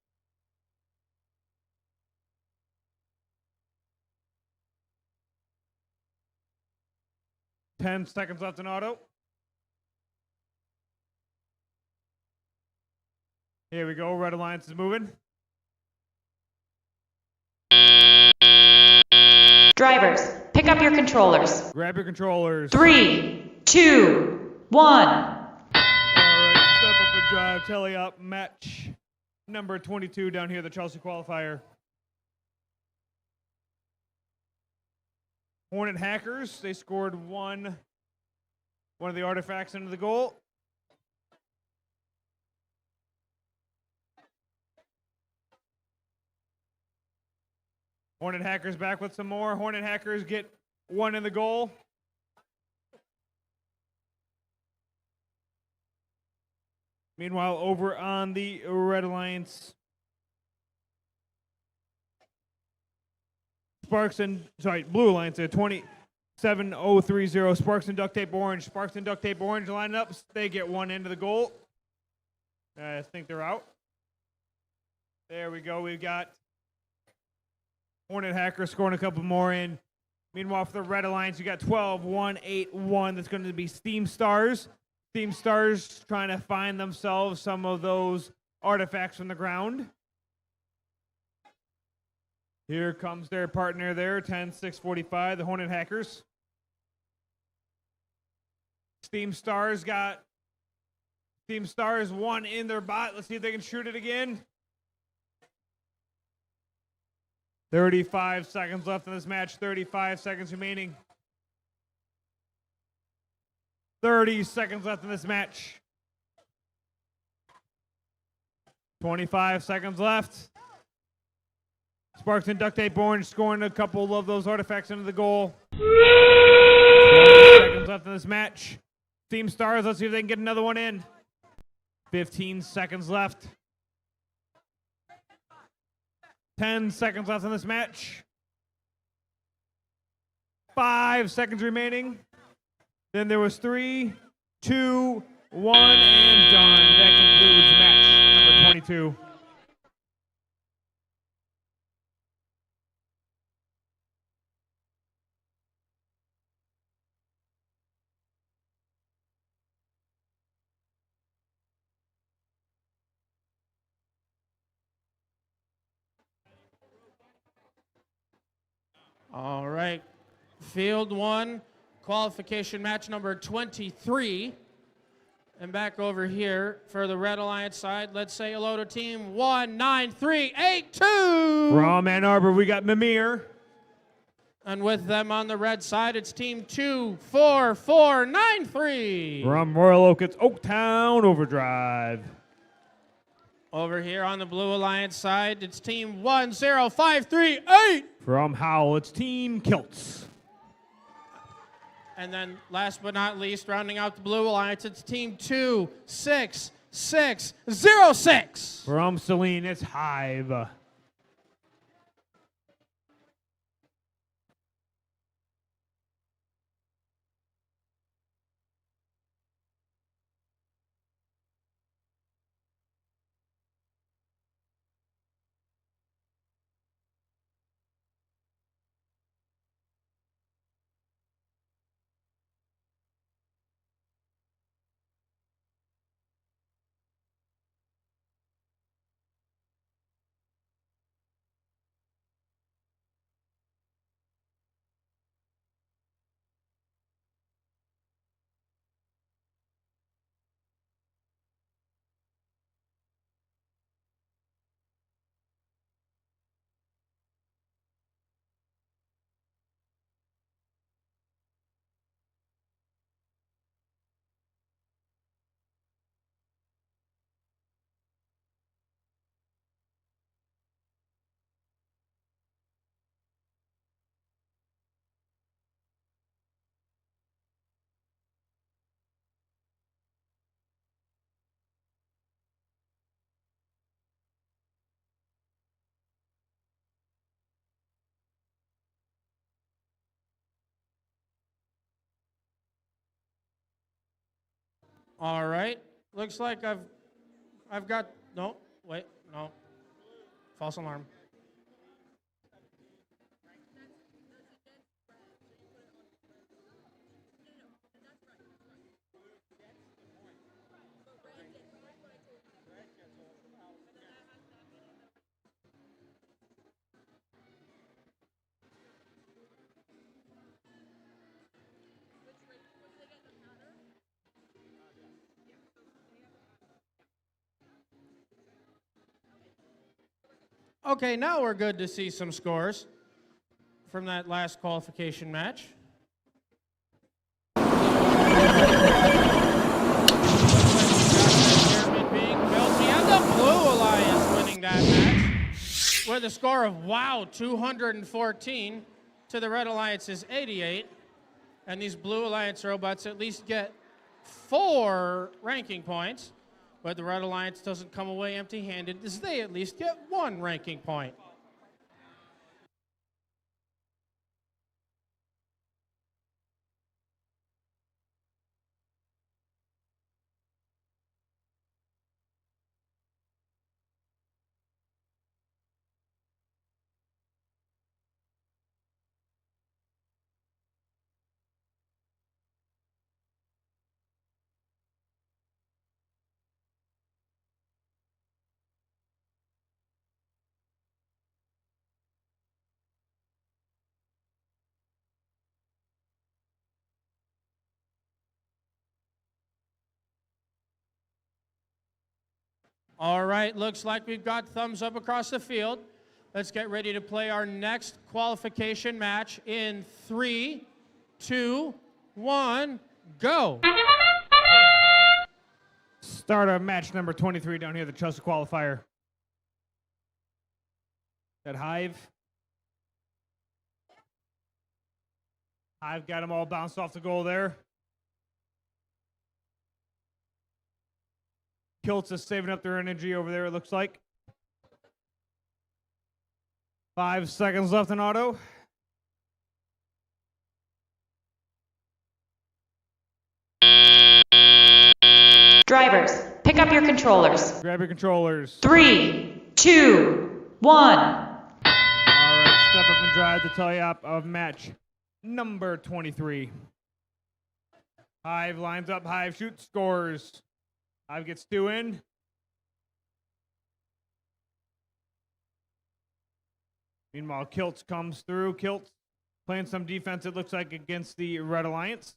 Ten seconds left in auto. Here we go. Red Alliance is moving. Drivers, pick up your controllers. Grab your controllers. 3, 2, 1. All right, step up and drive. Telly up. Match number 22 down here, the Chelsea Qualifier. Hornet Hackers, they scored one of the artifacts into the goal. Hornet Hackers back with some more. Hornet Hackers get one in the goal. Meanwhile, over on the Red Alliance, Blue Alliance there, 27030. Sparks and Duct Tape Orange. Sparks and Duct Tape Orange line up. They get one into the goal. I think they're out. There we go. We've got Hornet Hacker scoring a couple more in. Meanwhile, for the Red Alliance, you got 12-1-8-1. That's going to be Steam Stars. Steam Stars trying to find themselves some of those artifacts from the ground. Here comes their partner there, 10-6-45, the Hornet Hackers. Steam Stars one in their bot. Let's see if they can shoot it again. 35 seconds left in this match, 35 seconds remaining. 30 seconds left in this match. 25 seconds left. Sparks and Duct Tape Orange scoring a couple of those artifacts into the goal. 20 seconds left in this match. Team Stars, let's see if they can get another one in. 15 seconds left. 10 seconds left in this match. 5 seconds remaining. Then there was 3, 2, 1, and done. That concludes match number 22. All right, field 1, qualification match number 23. And back over here for the Red Alliance side, let's say hello to team 193882. From Ann Arbor, we got Mimir. And with them on the red side, it's team 24493. From Royal Oak, it's Oaktown Overdrive. Over here on the Blue Alliance side, it's team 10538. From Howell, it's Team Kilts. And then last but not least, rounding out the Blue Alliance, it's team 26606. From Celine, it's Hive. All right. Looks like I've got, no, wait, no. False alarm. Okay, now we're good to see some scores from that last qualification match. Being built, we have the Blue Alliance winning that match with a score of, wow, 214 to the Red Alliance's 88. And these Blue Alliance robots at least get 4 ranking points. But the Red Alliance doesn't come away empty-handed, as they at least get 1 ranking point. All right, looks like we've got thumbs up across the field. Let's get ready to play our next qualification match in 3, 2, 1, go. Start our match number 23 down here, the Chelsea Qualifier. That Hive. Hive got them all bounced off the goal there. Kilts is saving up their energy over there, it looks like. 5 seconds left in auto. Drivers, pick up your controllers. Grab your controllers. 3, 2, 1. All right, step up and drive the tie-up of match number 23. Hive lines up, Hive shoots, scores. Hive gets 2 in. Meanwhile, Kilts comes through. Kilts playing some defense, it looks like, against the Red Alliance.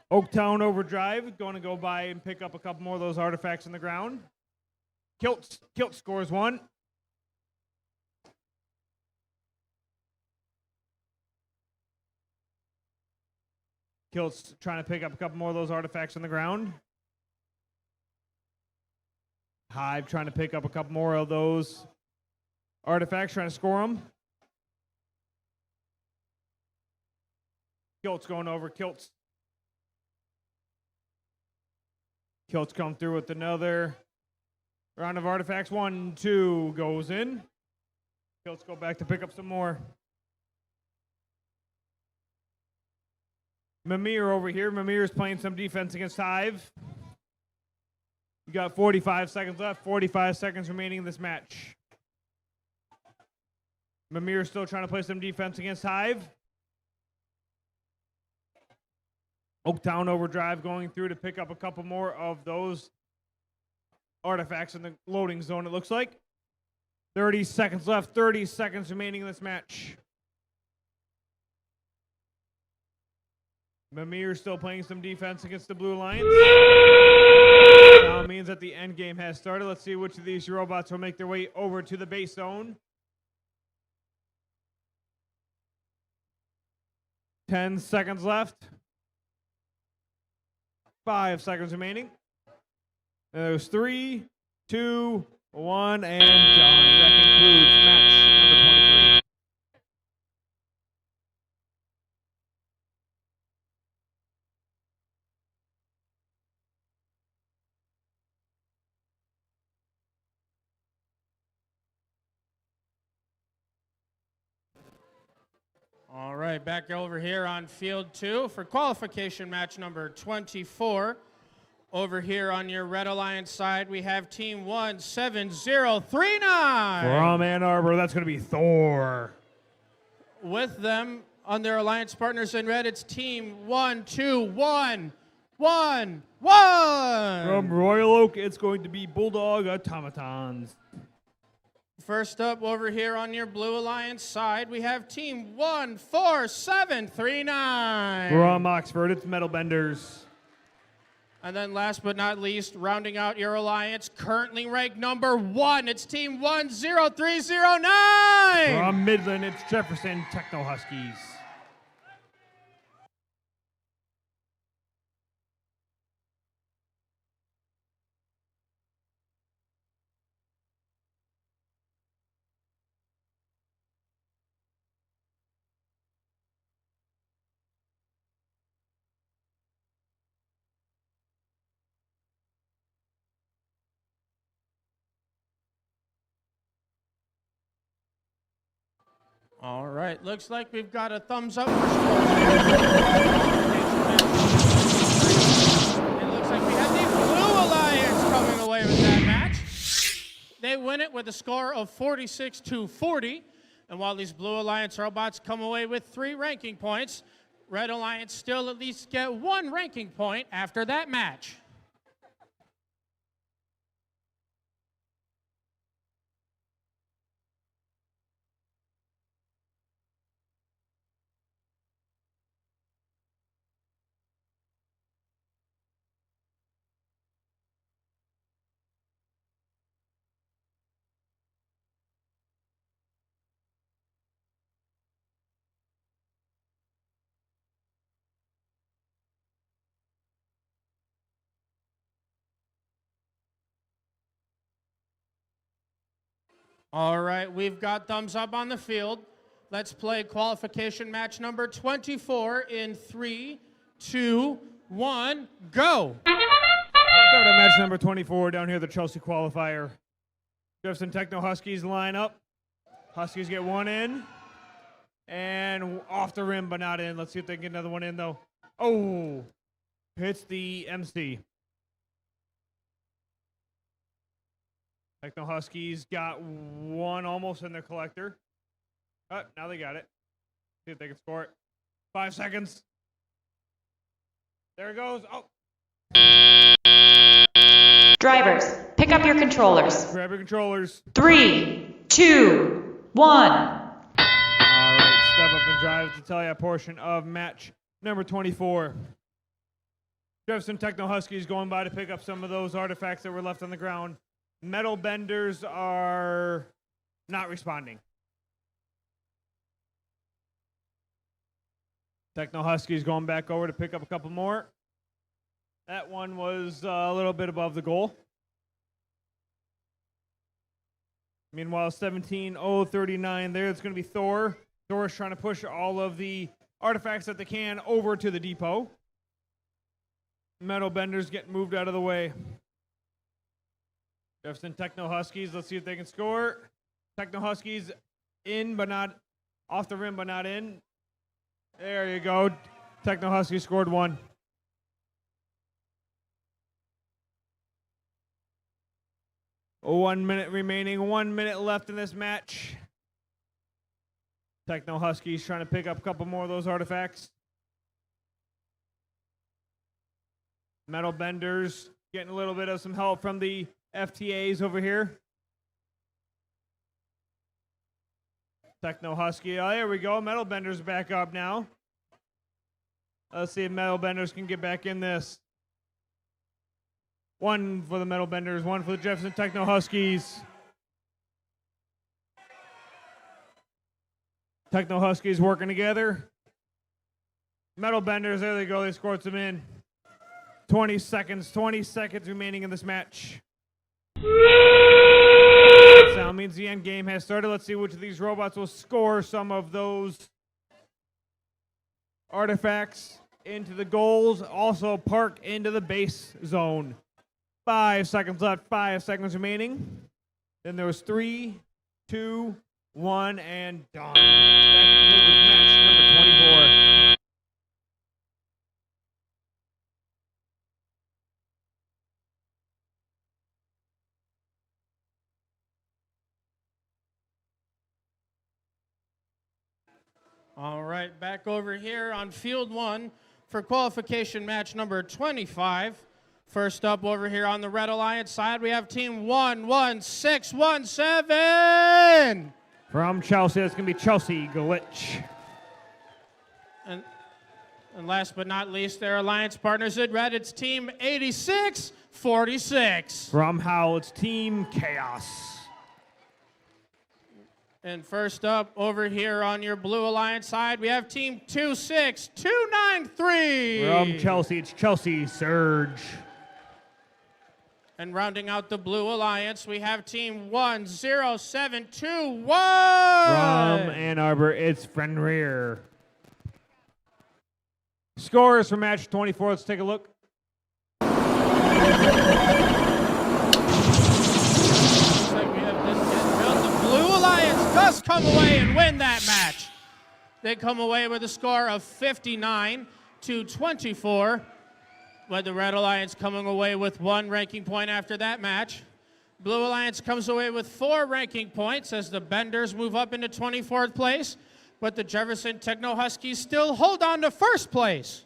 Oaktown Overdrive going to go by and pick up a couple more of those artifacts in the ground. Kilt scores 1. Kilt's trying to pick up a couple more of those artifacts on the ground. Hive trying to pick up a couple more of those artifacts, trying to score them. Kilt's going over. Kilt's come through with another round of artifacts. 1, 2 goes in. Kilt's go back to pick up some more. Mimir over here. Mimir's playing some defense against Hive. You got 45 seconds left. 45 seconds remaining in this match. Mimir's still trying to play some defense against Hive. Oaktown Overdrive going through to pick up a couple more of those artifacts in the loading zone, it looks like. 30 seconds left. 30 seconds remaining in this match. Mimir still playing some defense against the Blue Alliance. Now it means that the end game has started. Let's see which of these robots will make their way over to the base zone. 10 seconds left. 5 seconds remaining. There's 3, 2, 1, and done. That concludes match number 23. All right, back over here on field 2 for qualification match number 24. Over here on your Red Alliance side, we have team 17039. From Ann Arbor, that's going to be Thor. With them on their alliance partners in red, it's team 12111. From Royal Oak, it's going to be Bulldog Automatons. First up over here on your Blue Alliance side, we have team 14739. From Oxford, it's Metal Benders. And then last but not least, rounding out your alliance, currently ranked number 1, it's team 10309. From Midland, it's Jefferson Techno Huskies. All right, looks like we've got a thumbs up for scores. It looks like we have the Blue Alliance coming away with that match. They win it with a score of 46-40. And while these Blue Alliance robots come away with 3 ranking points, Red Alliance still at least get 1 ranking point after that match. All right, we've got thumbs up on the field. Let's play qualification match number 24 in 3, 2, 1, go. Start at match number 24 down here, the Chelsea Qualifier. Jefferson Techno Huskies line up. Huskies get 1 in. And off the rim, but not in. Let's see if they can get another one in, though. Oh, hits the MC. Techno Huskies got 1 almost in their collector. Oh, now they got it. See if they can score it. 5 seconds. There it goes. Oh. Drivers, pick up your controllers. Grab your controllers. 3, 2, 1. All right, step up and drive to tell you a portion of match number 24. Jefferson Techno Huskies going by to pick up some of those artifacts that were left on the ground. Metal Benders are not responding. Techno Huskies going back over to pick up a couple more. That one was a little bit above the goal. Meanwhile, 17-0-39 there. It's going to be Thor. Thor's trying to push all of the artifacts that they can over to the depot. Metal Benders getting moved out of the way. Jefferson Techno Huskies, let's see if they can score. Techno Huskies in, but not off the rim, but not in. There you go. Techno Huskies scored one. One minute remaining, 1 minute left in this match. Techno Huskies trying to pick up a couple more of those artifacts. Metal Benders getting a little bit of some help from the FTAs over here. Techno Husky, oh, there we go. Metal Benders back up now. Let's see if Metal Benders can get back in this. One for the Metal Benders, one for the Jefferson Techno Huskies. Techno Huskies working together. Metal Benders, there they go. They scored some in. 20 seconds remaining in this match. That sound means the end game has started. Let's see which of these robots will score some of those artifacts into the goals. Also park into the base zone. 5 seconds left, 5 seconds remaining. Then there was 3, 2, 1, and done. That concludes match number 24. All right, back over here on field 1 for qualification match number 25. First up over here on the Red Alliance side, we have team 11617. From Chelsea, it's going to be Chelsea Glitch. And last but not least, their alliance partners in red, it's team 8646. From Howl, it's Team Chaos. And first up over here on your blue alliance side, we have team 26293. From Chelsea, it's Chelsea Surge. And rounding out the blue alliance, we have team 10721. From Ann Arbor, it's Fenrir. Scores for match 24. Let's take a look. Looks like we have this get built. The blue alliance does come away and win that match. They come away with a score of 59-24. With the Red Alliance coming away with 1 ranking point after that match. Blue Alliance comes away with 4 ranking points as the Benders move up into 24th place, but the Jefferson Techno Huskies still hold on to 1st place.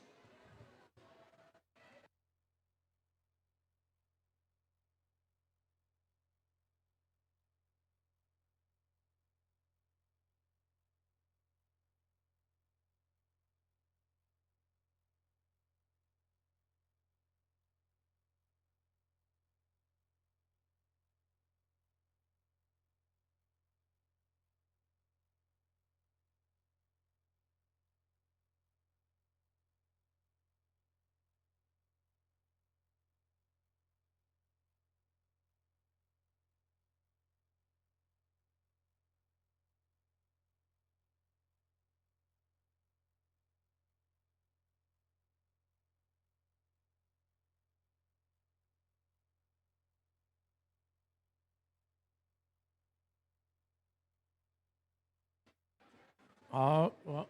Oh, well,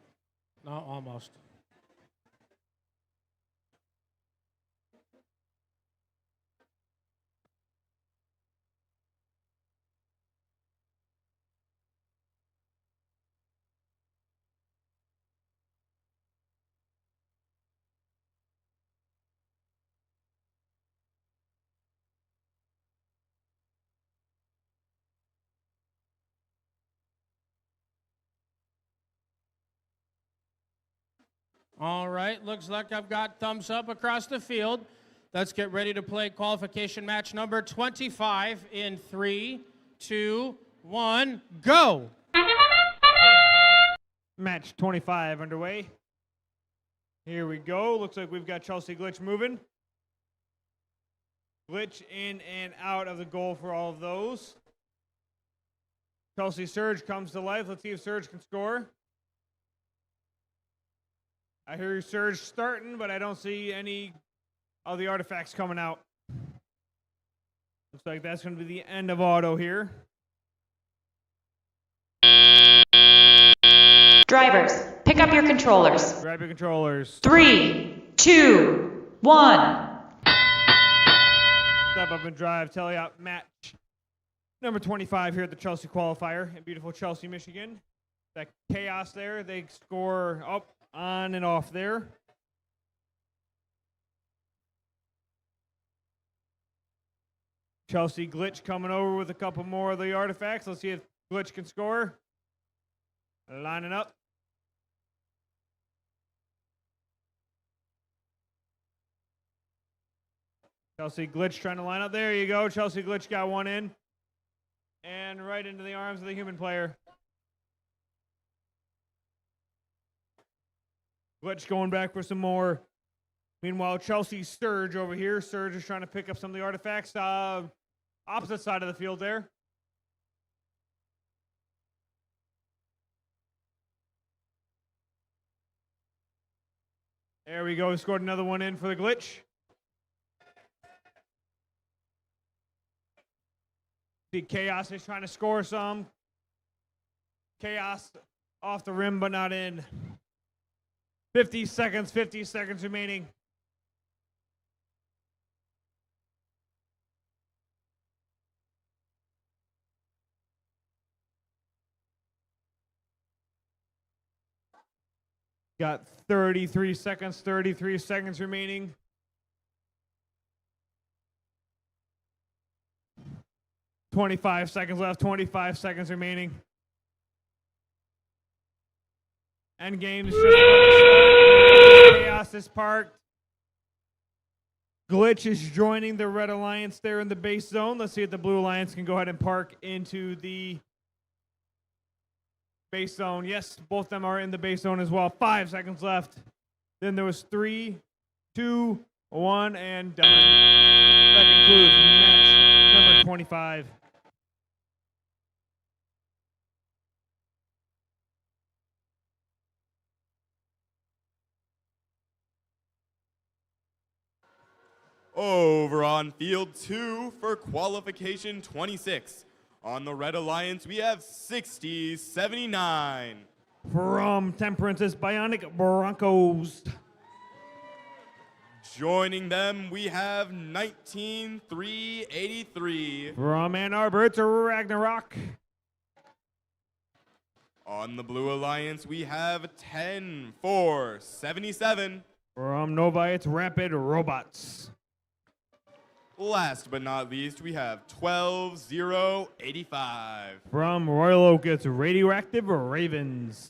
no, almost. All right, looks like I've got thumbs up across the field. Let's get ready to play qualification match number 25 in 3, 2, 1, go! Match 25 underway. Here we go. Looks like we've got Chelsea Glitch moving. Glitch in and out of the goal for all of those. Chelsea Surge comes to life. Let's see if Surge can score. I hear Surge starting, but I don't see any of the artifacts coming out. Looks like that's going to be the end of auto here. Drivers, pick up your controllers. Grab your controllers. 3, 2, 1. Step up and drive. Tally out match number 25 here at the Chelsea Qualifier in beautiful Chelsea, Michigan. That chaos there. They score up, on, and off there. Chelsea Glitch coming over with a couple more of the artifacts. Let's see if Glitch can score. Lining up. Chelsea Glitch trying to line up. There you go. Chelsea Glitch got one in. And right into the arms of the human player. Glitch going back for some more. Meanwhile, Chelsea Surge over here. Surge is trying to pick up some of the artifacts. Opposite side of the field there. There we go. He scored another one in for the Glitch. See, Chaos is trying to score some. Chaos off the rim, but not in. 50 seconds remaining. Got 33 seconds remaining. $25 seconds left, 25 seconds remaining. End game's just about to start. Chaos is parked. Glitch is joining the Red Alliance there in the base zone. Let's see if the Blue Alliance can go ahead and park into the base zone. Yes, both of them are in the base zone as well. 5 seconds left. Then there was 3, 2, 1, and done. That concludes match number 25. Over on field 2 for qualification 26. On the Red Alliance, we have 60-79. From Temperance's Bionic Broncos. Joining them, we have 19-3-83. From Ann Arbor, it's Ragnarok. On the Blue Alliance, we have 10-4-77. From Nova, it's Rapid Robots. Last but not least, we have 12-0-85. From Royal Oak, it's Radioactive Ravens.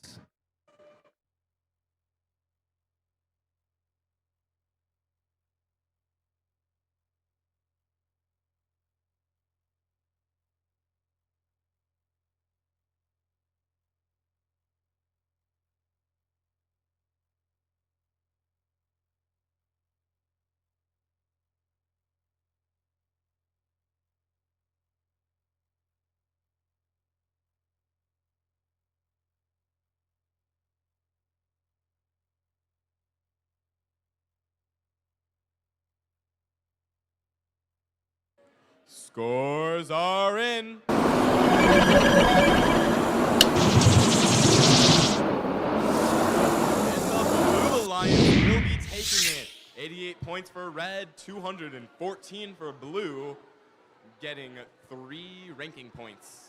Scores are in. And the Blue Alliance will be taking it. 88 points for red, 214 for blue, getting 3 ranking points.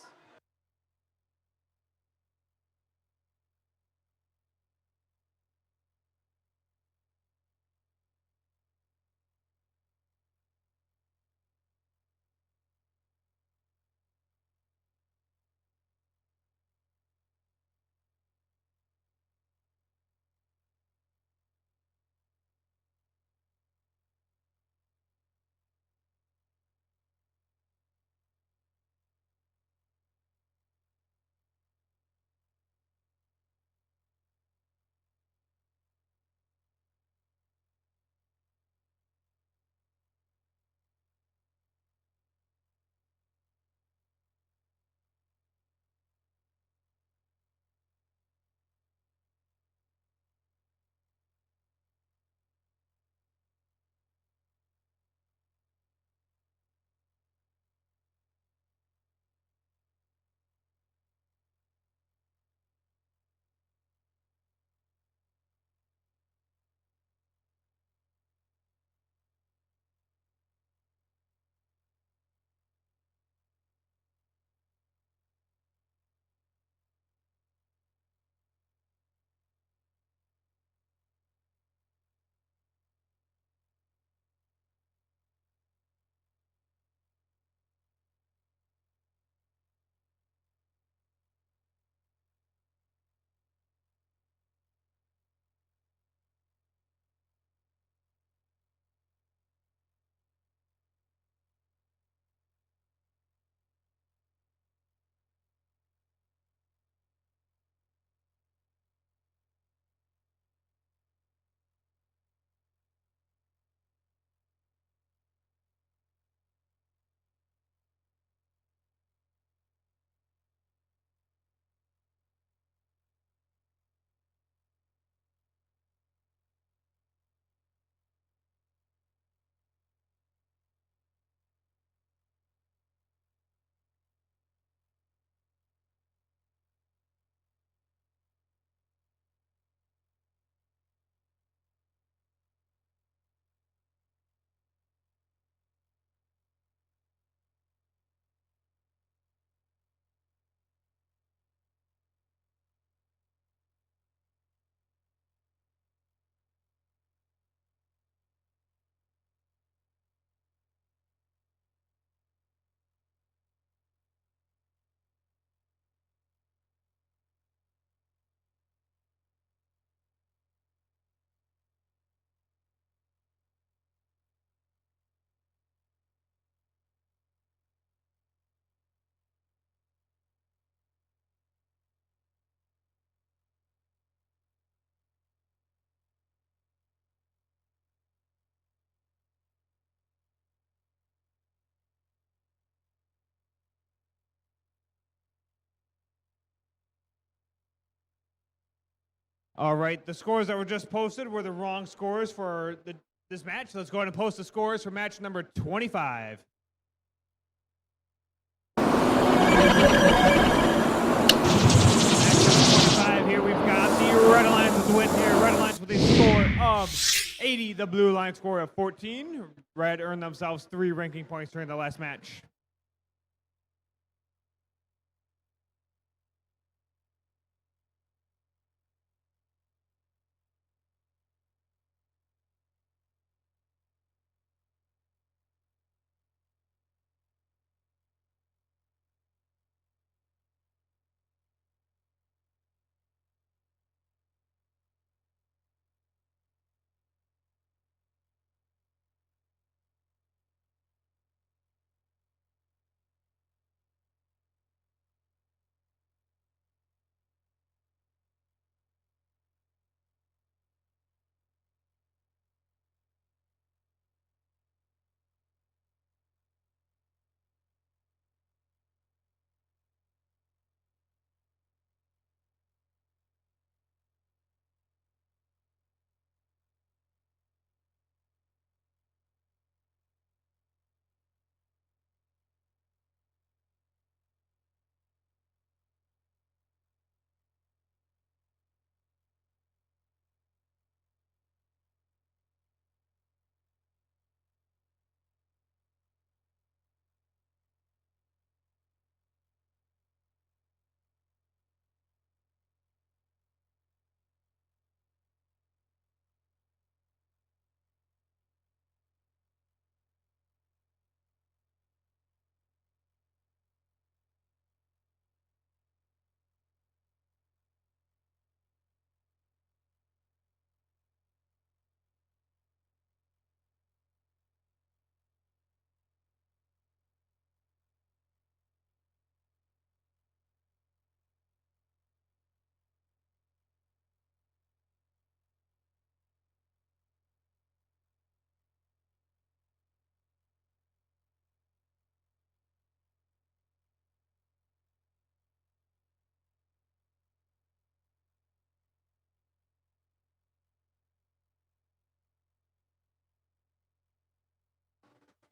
All right, the scores that were just posted were the wrong scores for this match. Let's go ahead and post the scores for match number 25. Here we've got the Red Alliance with the win here. Red Alliance with a score of 80. The Blue Alliance score of 14. Red earned themselves 3 ranking points during the last match.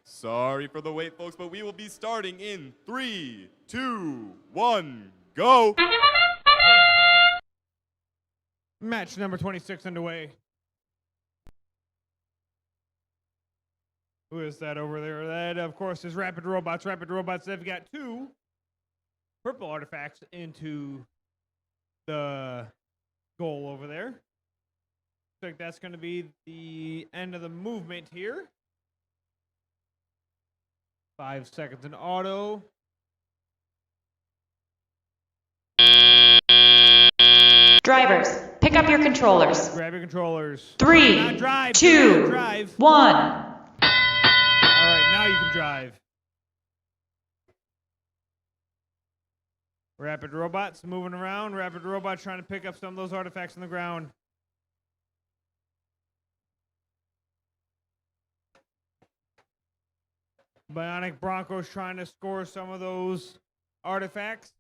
Sorry for the wait, folks, but we will be starting in 3, 2, 1, go! Match number 26 underway. Who is that over there? That, of course, is Rapid Robots. Rapid Robots, they've got 2 purple artifacts into the goal over there. Looks like that's going to be the end of the movement here. 5 seconds in auto. Drivers, pick up your controllers. Grab your controllers. 3, drive, 2, drive. 1. All right, now you can drive. Rapid Robots moving around. Rapid Robots trying to pick up some of those artifacts on the ground. Bionic Broncos trying to score some of those artifacts.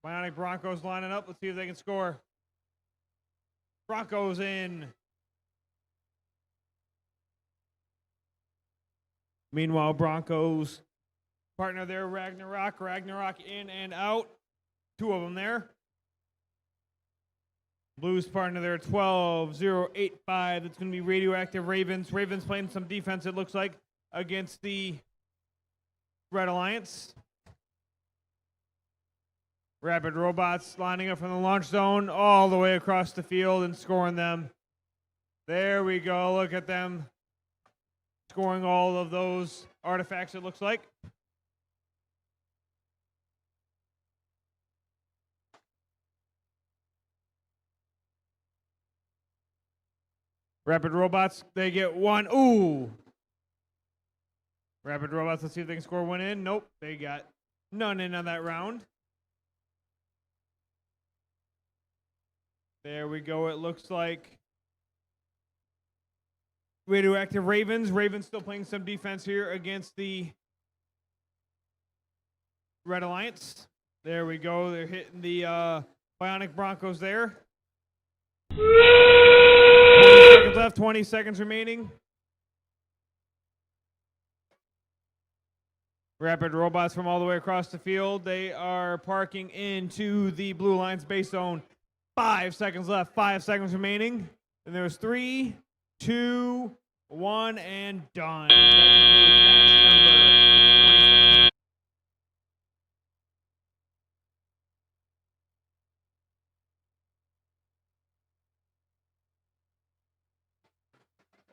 Bionic Broncos lining up. Let's see if they can score. Broncos in. Meanwhile, Broncos partner there, Ragnarok. Ragnarok in and out. 2 of them there. Blues partner there, 12-0-8-5. That's going to be Radioactive Ravens. Ravens playing some defense, it looks like, against the Red Alliance. Rapid Robots lining up from the launch zone all the way across the field and scoring them. There we go. Look at them scoring all of those artifacts, it looks like. Rapid Robots, they get 1. Ooh. Rapid Robots, let's see if they can score 1 in. Nope, they got none in on that round. There we go. It looks like Radioactive Ravens. Ravens still playing some defense here against the Red Alliance. There we go. They're hitting the Bionic Broncos there. 20 seconds left, 20 seconds remaining. Rapid robots from all the way across the field. They are parking into the blue line's base zone. 5 seconds left, 5 seconds remaining. And there's 3, 2, 1, and done. That concludes match number 26.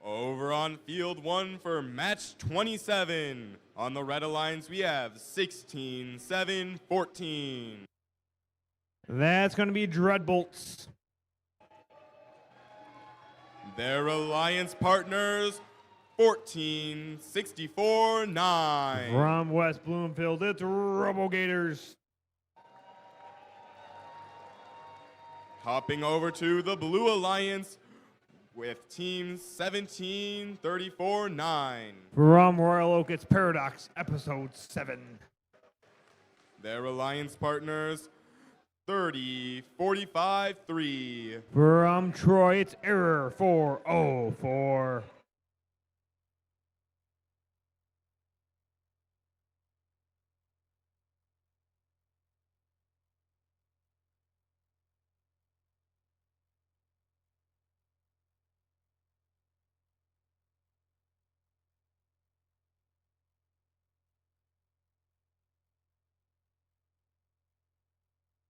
Over on field 1 for match 27. On the Red Alliance, we have 16, 7, 14. That's going to be Dreadbolts. Their alliance partners, 14, 64, 9. From West Bloomfield, it's Robogators. Hopping over to the Blue Alliance with team 17, 34, 9. From Royal Oak, it's Paradox, episode 7. Their alliance partners, 30, 45, 3. From Troy, it's Error 404.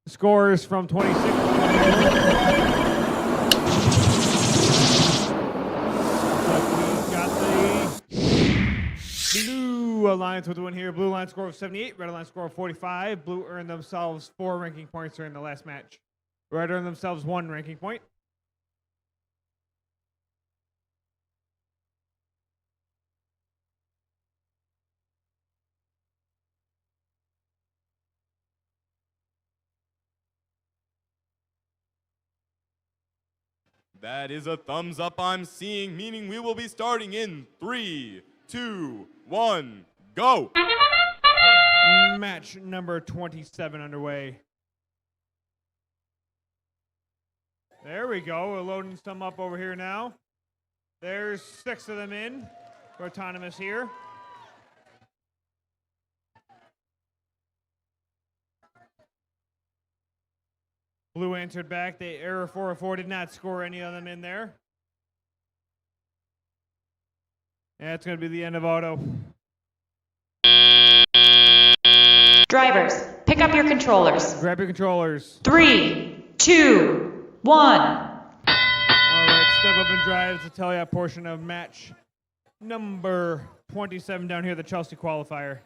Scores from 26. Got the Blue Alliance with the win here. Blue Alliance score of 78, Red Alliance score of 45. Blue earned themselves 4 ranking points during the last match. Red earned themselves 1 ranking point. That is a thumbs up I'm seeing, meaning we will be starting in 3, 2, 1, go! Match number 27 underway. There we go. We're loading some up over here now. There's 6 of them in. We're autonomous here. Blue answered back. The Error 404 did not score any of them in there. Yeah, it's going to be the end of auto. Drivers, pick up your controllers. Grab your controllers. 3, 2, 1. All right, step up and drive to tell you a portion of match number 27 down here, the Chelsea Qualifier.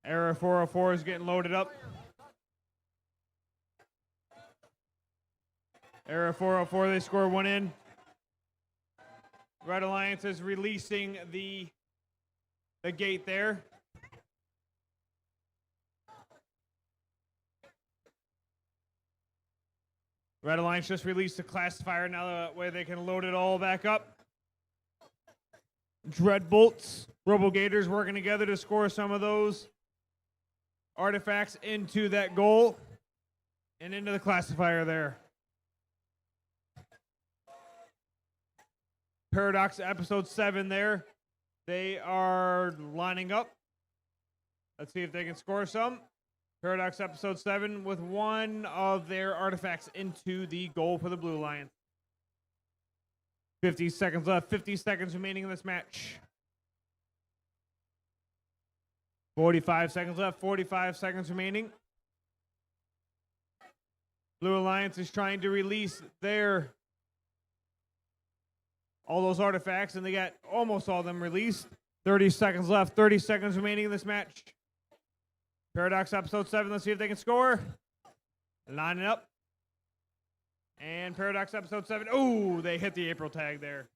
Error 404 is getting loaded up. Error 404, they score 1 in. Red Alliance is releasing the gate there. Red Alliance just released the classifier. Now that way they can load it all back up. Dreadbolts, Robogators working together to score some of those artifacts into that goal and into the classifier there. Paradox episode 7 there. They are lining up. Let's see if they can score some. Paradox episode 7 with 1 of their artifacts into the goal for the Blue Alliance. 50 seconds left. 50 seconds remaining in this match. 45 seconds left. 45 seconds remaining. Blue Alliance is trying to release all those artifacts, and they got almost all of them released. 30 seconds left. 30 seconds remaining in this match. Paradox episode 7. Let's see if they can score. Line it up. And Paradox episode 7. Oh, they hit the April tag there.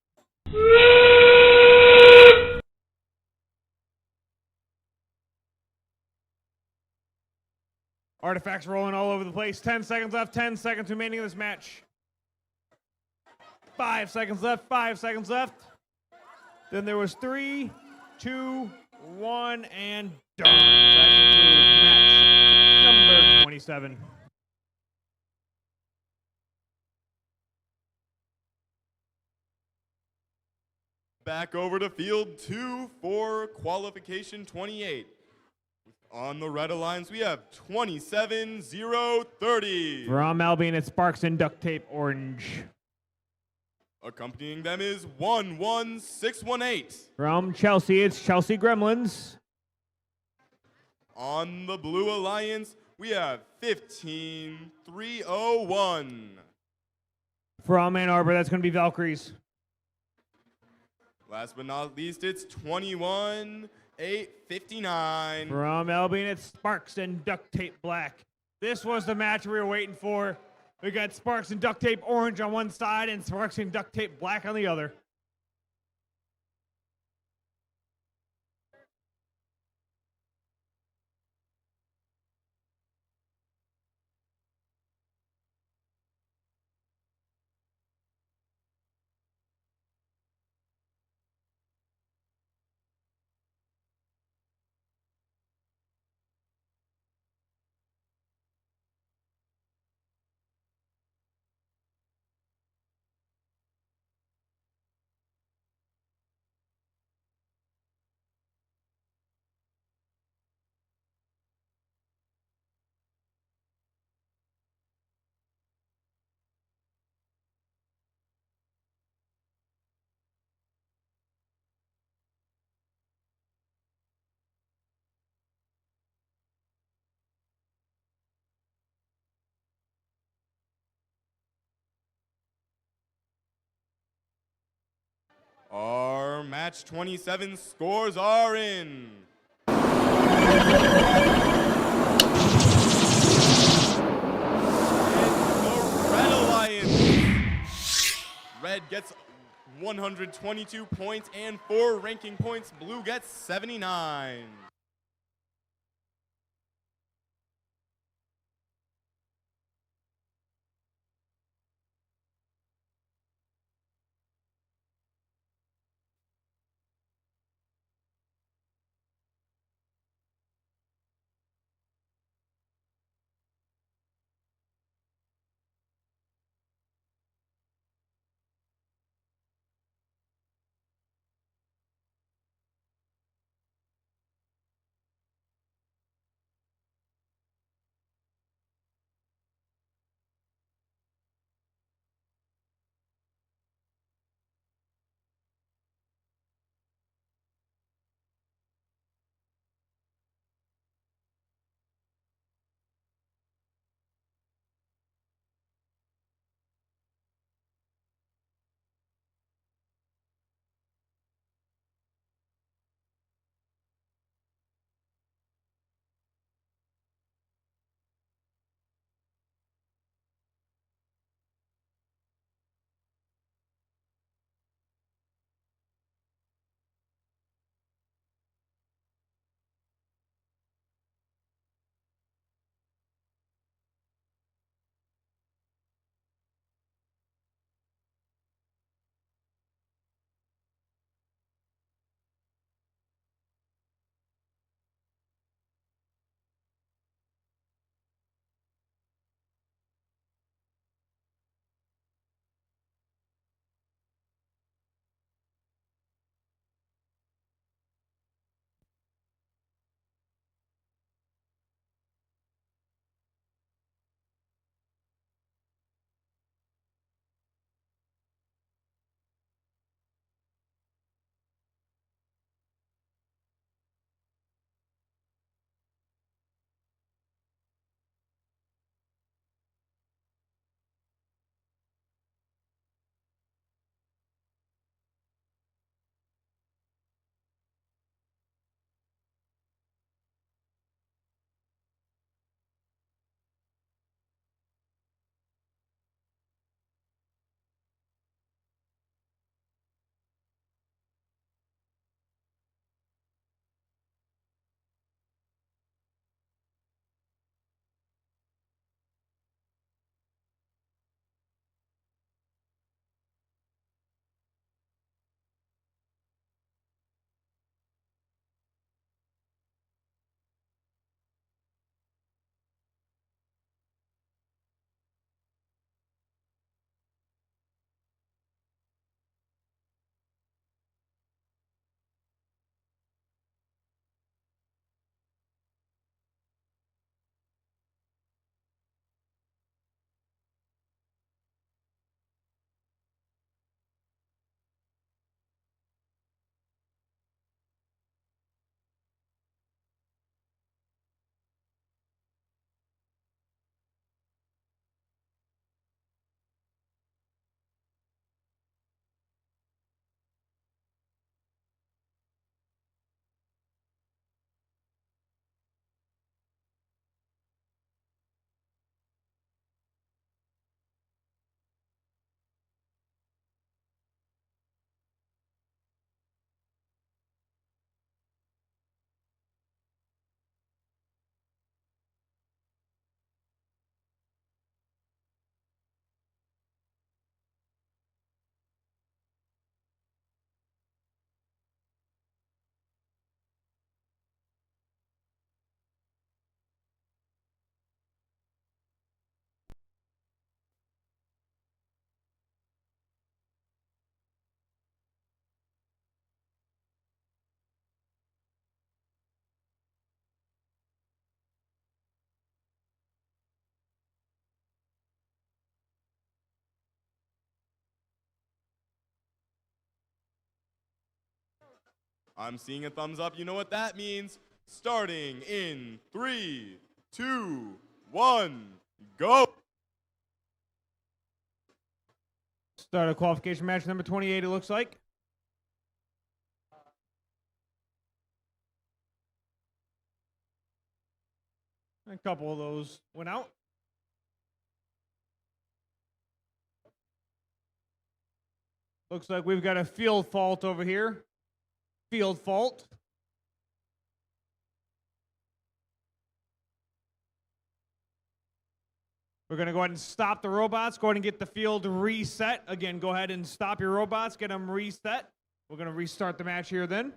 Artifacts rolling all over the place. 10 seconds left. 10 seconds remaining in this match. 5 seconds left. 5 seconds left. Then there was 3, 2, 1, and done. That concludes match number 27. Back over to field 2 for qualification 28. On the Red Alliance, we have 27-0-30. From Albion, it's Sparks and Duct Tape Orange. Accompanying them is 1-1-6-1-8. From Chelsea, it's Chelsea Gremlins. On the Blue Alliance, we have 15-3-0-1. From Ann Arbor, that's going to be Valkyries. Last but not least, it's 21-8-59. From Albion, it's Sparks and Duct Tape Black. This was the match we were waiting for. We got Sparks and Duct Tape Orange on one side and Sparks and Duct Tape Black on the other. Our match 27 scores are in. Red Alliance. Red gets 122 points and 4 ranking points. Blue gets 79. I'm seeing a thumbs up. You know what that means. Starting in 3, 2, 1, go. Start a qualification match number 28, it looks like. A couple of those went out. Looks like we've got a field fault over here. Field fault. We're going to go ahead and stop the robots. Go ahead and get the field reset. Again, go ahead and stop your robots. Get them reset. We're going to restart the match here then.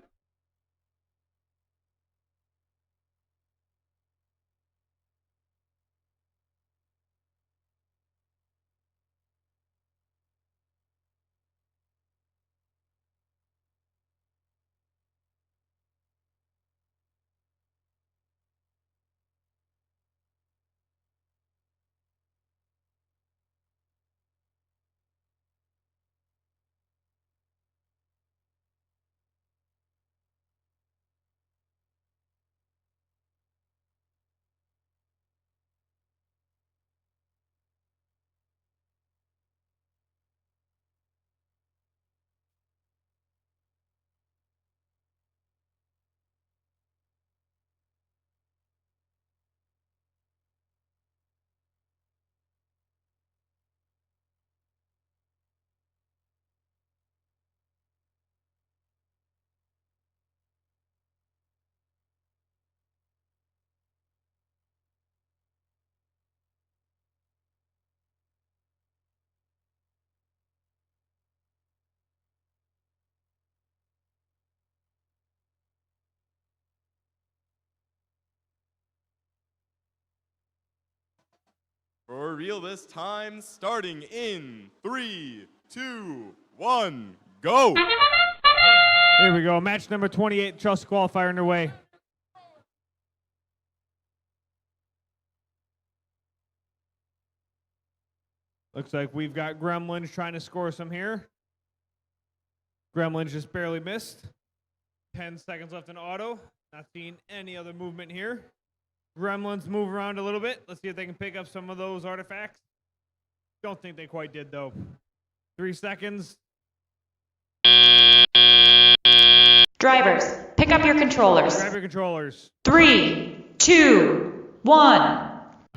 For real this time, starting in 3, 2, 1, go. Here we go. Match number 28, Chelsea Qualifier underway. Looks like we've got Gremlins trying to score some here. Gremlins just barely missed. 10 seconds left in auto. Not seeing any other movement here. Gremlins move around a little bit. Let's see if they can pick up some of those artifacts. Don't think they quite did, though. 3 seconds. Drivers, pick up your controllers. Grab your controllers. 3, 2, 1. All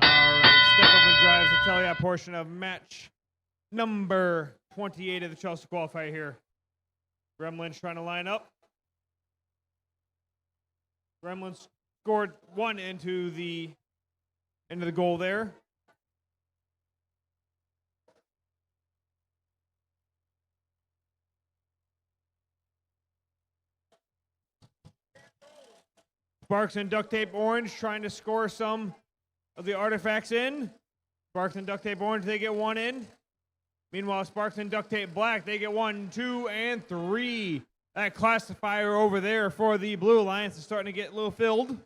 right, step up and drives to tell you that portion of match number 28 of the Chelsea Qualifier here. Gremlins trying to line up. Gremlins scored 1 into the goal there. Sparks and Duct Tape Orange trying to score some of the artifacts in. Sparks and Duct Tape Orange, they get 1 in. Meanwhile, Sparks and Duct Tape Black, they get 1, 2, and 3. That classifier over there for the Blue Alliance is starting to get a little filled.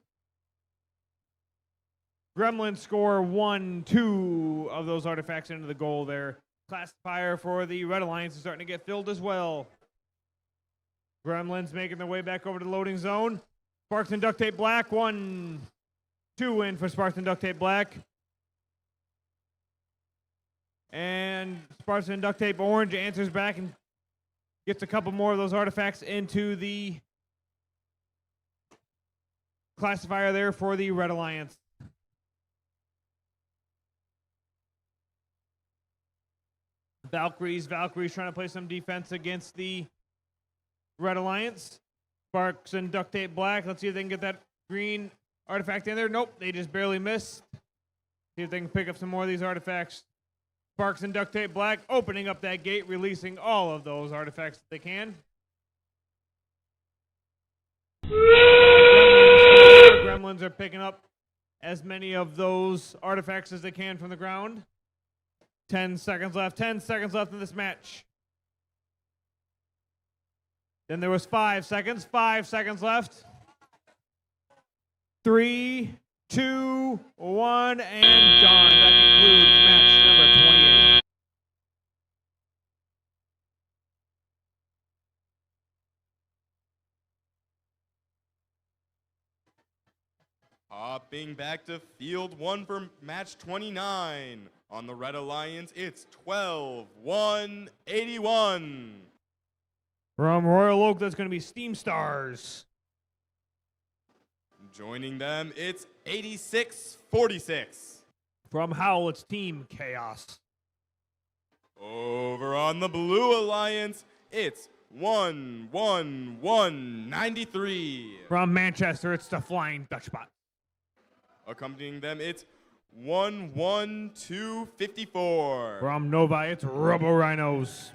Gremlins score 1, 2 of those artifacts into the goal there. Classifier for the Red Alliance is starting to get filled as well. Gremlins making their way back over to the loading zone. Sparks and Duct Tape Black, 1, 2 in for Sparks and Duct Tape Black. And Sparks and Duct Tape Orange answers back and gets a couple more of those artifacts into the classifier there for the Red Alliance. Valkyries trying to play some defense against the Red Alliance. Sparks and Duct Tape Black. Let's see if they can get that green artifact in there. Nope, they just barely missed. See if they can pick up some more of these artifacts. Sparks and Duct Tape Black opening up that gate, releasing all of those artifacts that they can. Gremlins are picking up as many of those artifacts as they can from the ground. 10 seconds left. 10 seconds left in this match. Then there was 5 seconds. 5 seconds left. 3, 2, 1, and done. That concludes match number 28. Hopping back to field one for match 29. On the Red Alliance, it's 12-1-81. From Royal Oak, that's going to be Steam Stars. Joining them, it's 86-46. From Howell, it's Team Chaos. Over on the Blue Alliance, it's 1-1-1-93. From Manchester, it's the Flying Dutchbot. Accompanying them, it's 1-1-2-54. From Novi, it's Robo Rhinos.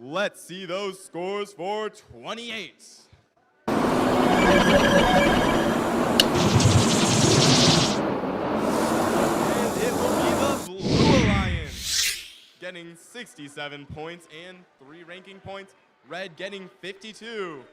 Let's see those scores for 28. And it will be the Blue Alliance getting 67 points and 3 ranking points. Red getting 52.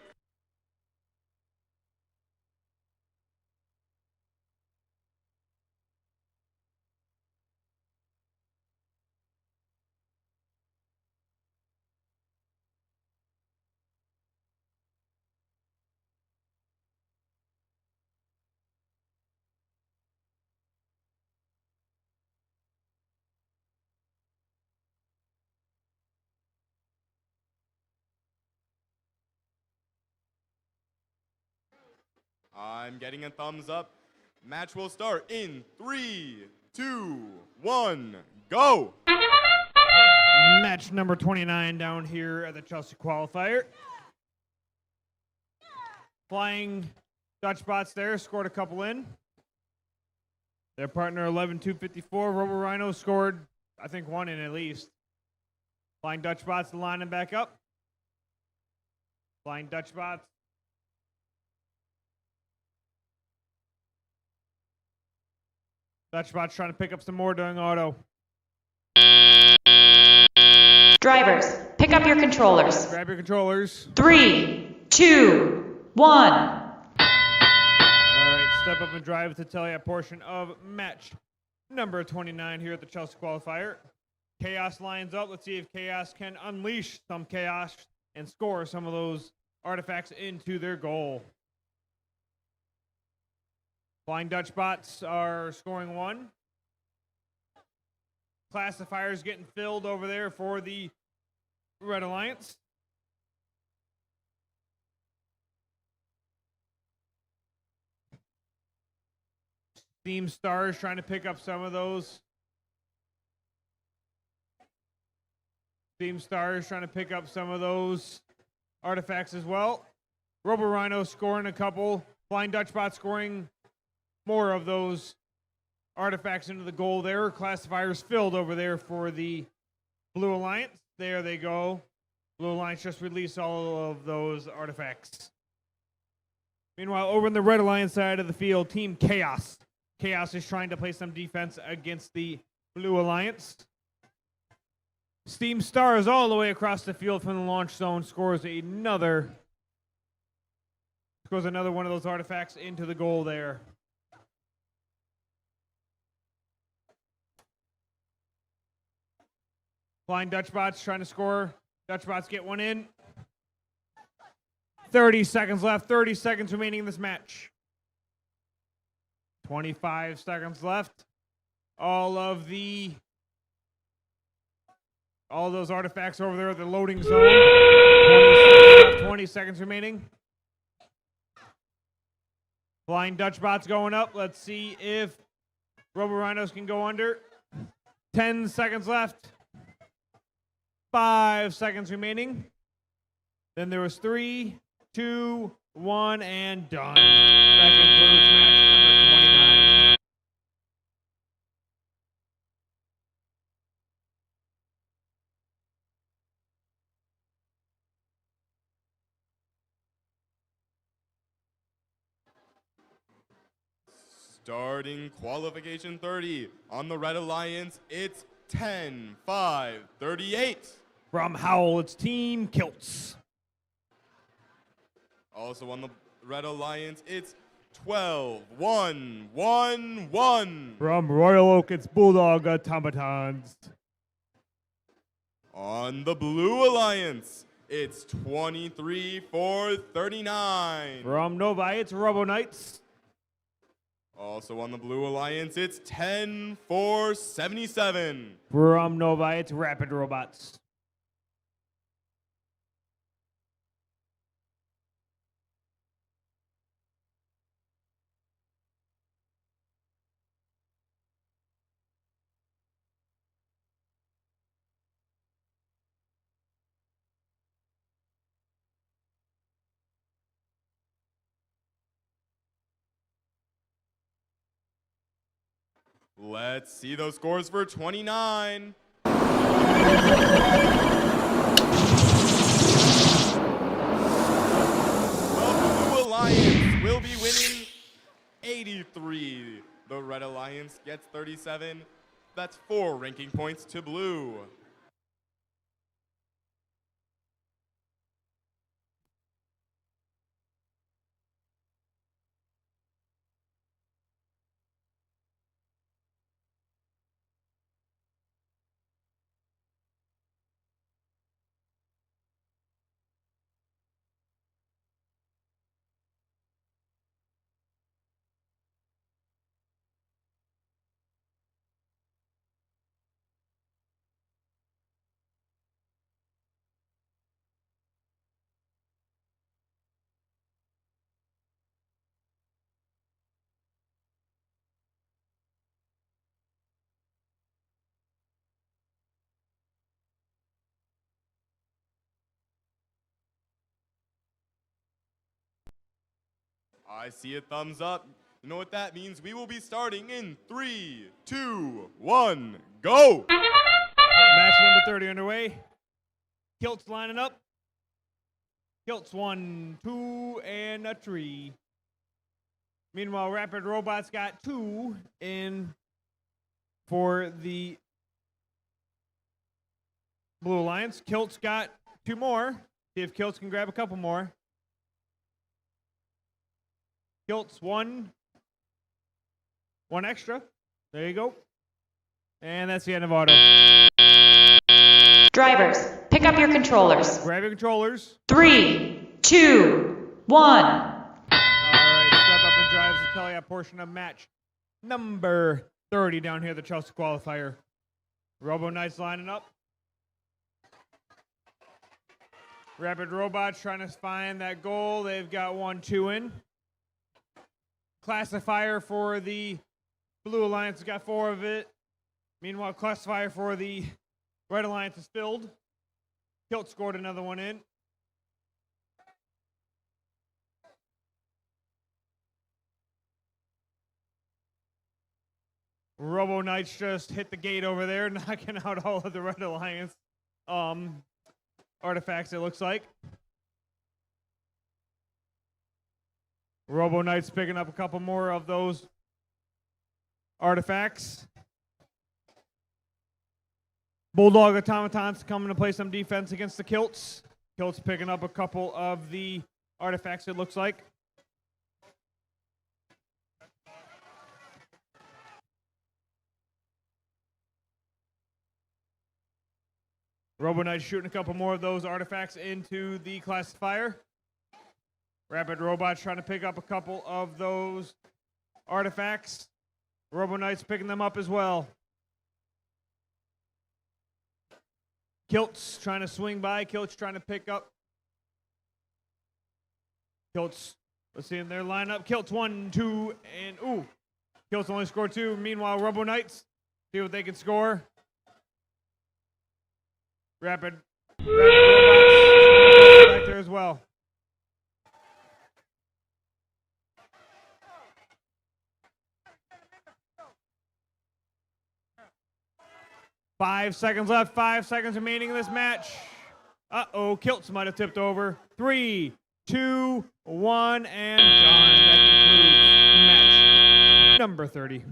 I'm getting a thumbs up. Match will start in 3, 2, 1, go! Match number 29 down here at the Chelsea Qualifier. Flying Dutchbots there, scored a couple in. Their partner 11-2-54. Robo Rhino scored, I think, 1 in at least. Flying Dutchbots lining back up. Flying Dutchbots. Dutchbots trying to pick up some more during auto. Drivers, pick up your controllers. Grab your controllers. 3, 2, 1. All right, step up and drive to tell you a portion of match number 29 here at the Chelsea Qualifier. Chaos lines up. Let's see if Chaos can unleash some chaos and score some of those artifacts into their goal. Flying Dutchbots are scoring 1. Classifiers getting filled over there for the Red Alliance. Steam Stars trying to pick up some of those. Steam Stars trying to pick up some of those artifacts as well. Robo Rhino scoring a couple. Flying Dutchbot scoring more of those artifacts into the goal there. Classifiers filled over there for the Blue Alliance. There they go. Blue Alliance just released all of those artifacts. Meanwhile, over in the Red Alliance side of the field, Team Chaos. Chaos is trying to play some defense against the Blue Alliance. Steam Stars all the way across the field from the launch zone scores another one of those artifacts into the goal there. Flying Dutch bots trying to score. Dutch bots get one in. 30 seconds left. 30 seconds remaining in this match. 25 seconds left. All those artifacts over there at the loading zone. 20 seconds left. 20 seconds remaining. Flying Dutch bots going up. Let's see if Robo Rhinos can go under. 10 seconds left. 5 seconds remaining. Then there was 3, 2, 1, and done. That concludes match number 29. Starting qualification 30. On the Red Alliance, it's 10, 5, 38. From Howell, it's Team Kilts. Also on the Red Alliance, it's 12, 1, 1, 1. From Royal Oak, it's Bulldog Automatons. On the Blue Alliance, it's 23, 4, 39. From Novi, it's Robo Knights. Also on the Blue Alliance, it's 10, 4, 77. From Novi, it's Rapid Robots. Let's see those scores for 29. The Blue Alliance will be winning 83. The Red Alliance gets 37. That's 4 ranking points to Blue. I see a thumbs up. You know what that means? We will be starting in 3, 2, 1, go! Match number 30 underway. Kilts lining up. Kilts 1, 2, and a 3. Meanwhile, Rapid Robots got 2 in for the Blue Alliance. Kilts got 2 more. See if Kilts can grab a couple more. Kilts 1 extra. There you go. And that's the end of auto. Drivers, pick up your controllers. Grab your controllers. 3, 2, 1. All right, step up and drives the Telia portion of match number 30 down here, the Chelsea Qualifier. Robo Knights lining up. Rapid Robots trying to find that goal. They've got 1, 2 in. Classifier for the Blue Alliance has got 4 of it. Meanwhile, classifier for the Red Alliance is filled. Kilt scored another one in. Robo Knights just hit the gate over there, knocking out all of the Red Alliance artifacts, it looks like. Robo Knights picking up a couple more of those artifacts. Bulldog Automatons coming to play some defense against the Kilts. Kilts picking up a couple of the artifacts, it looks like. Robo Knight's shooting a couple more of those artifacts into the classifier. Rapid Robot's trying to pick up a couple of those artifacts. Robo Knight's picking them up as well. Kilt's trying to swing by. Kilt's trying to pick up. Kilt's, let's see in their lineup. Kilt's 1, 2, and ooh. Kilt's only scored 2. Meanwhile, Robo Knights, see what they can score. Rapid Robots back there as well. Five seconds left. 5 seconds remaining in this match. Uh-oh, Kilts might have tipped over. 3, 2, 1, and done. That concludes match number 30.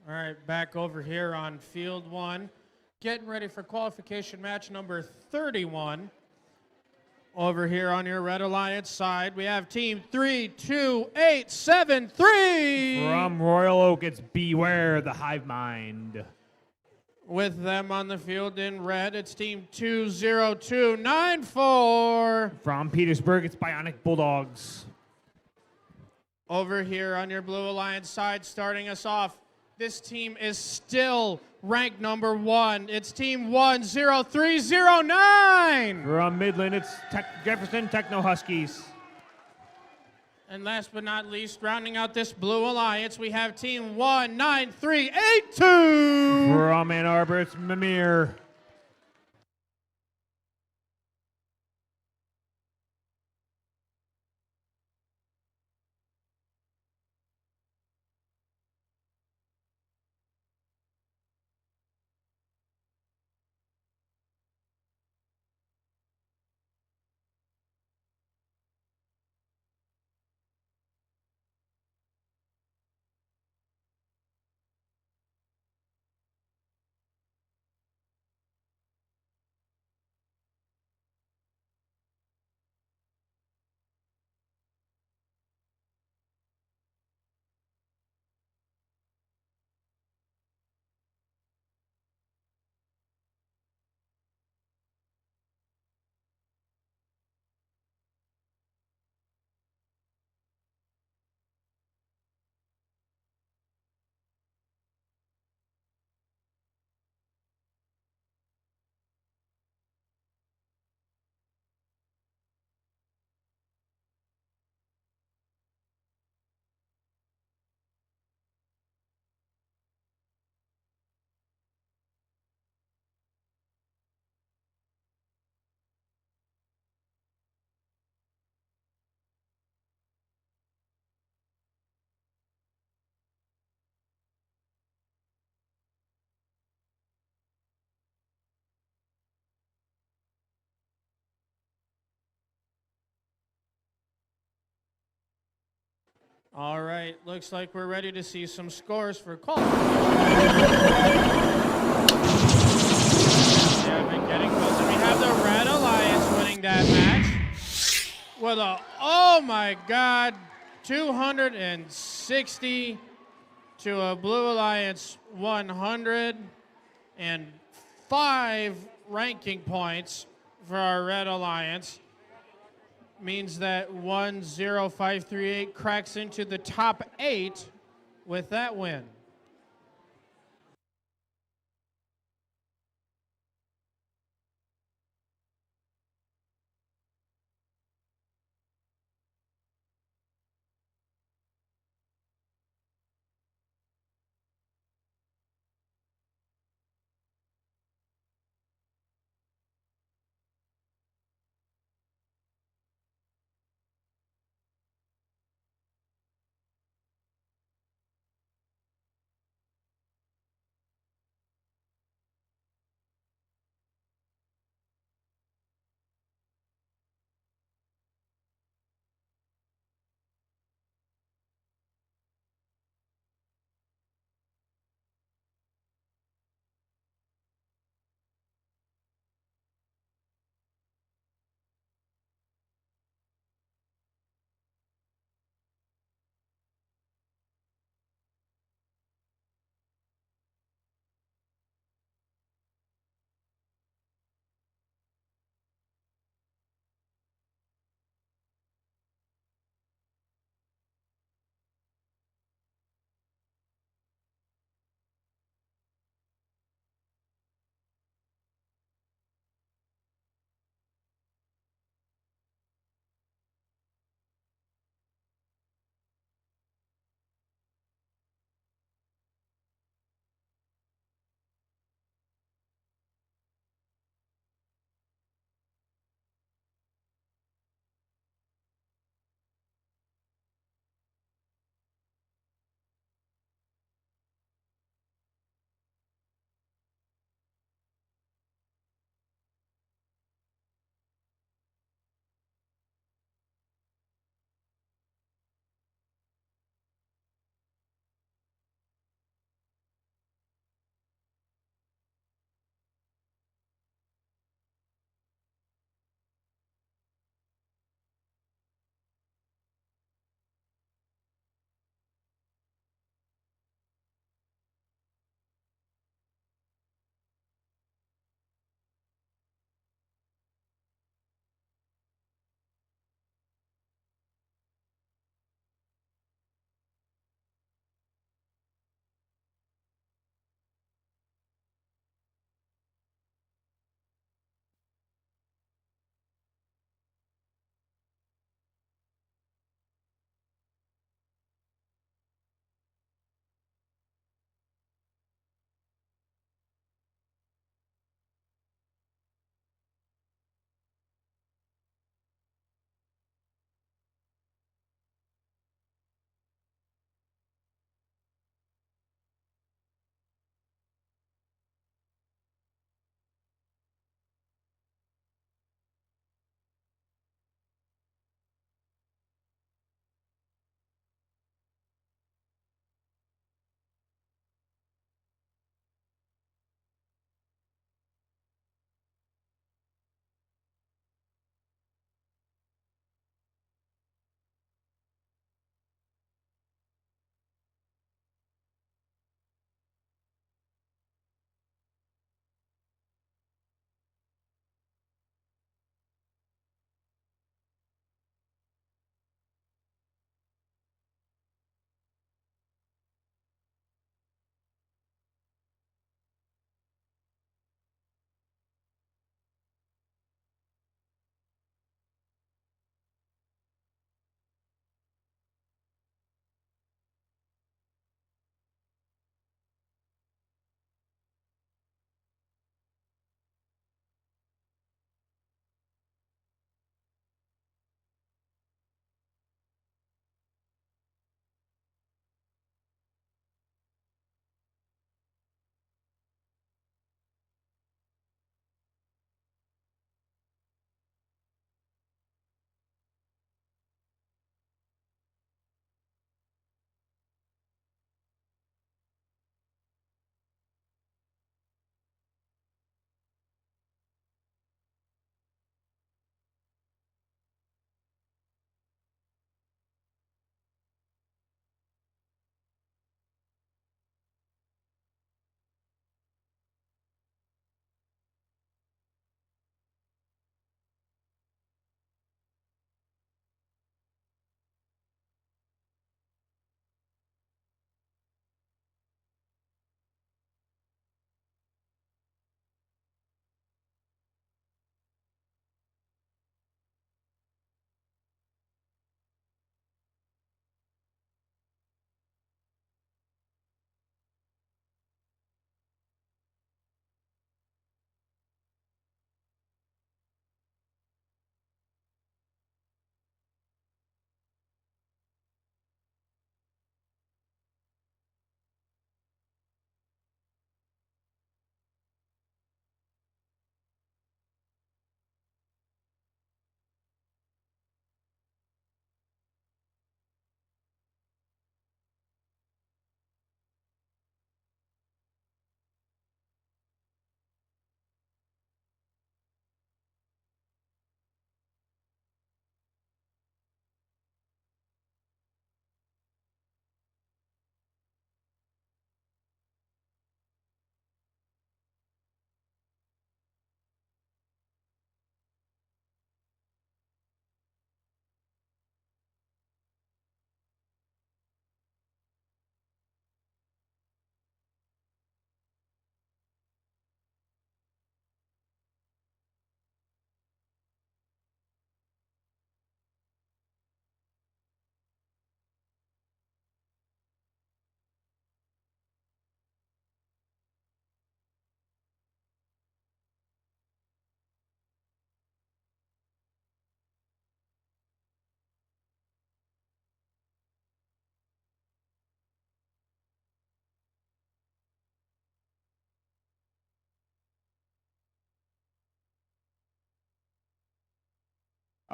All right, back over here on field 1. Getting ready for qualification match number 31. Over here on your Red Alliance side, we have team 32873. From Royal Oak, it's Beware the Hive Mind. With them on the field in red, it's team 20294. From Petersburg, it's Bionic Bulldogs. Over here on your Blue Alliance side, starting us off, this team is still ranked number 1. It's team 10309. From Midland, it's Jefferson Techno Huskies. And last but not least, rounding out this Blue Alliance, we have team 19382. From Ann Arbor, it's Mimir. All right, looks like we're ready to see some scores for qualification. Yeah, been getting closer. We have the Red Alliance winning that match with a, oh my God, 260 to a Blue Alliance 105 ranking points for our Red Alliance. Means that 10538 cracks into the top 8 with that win.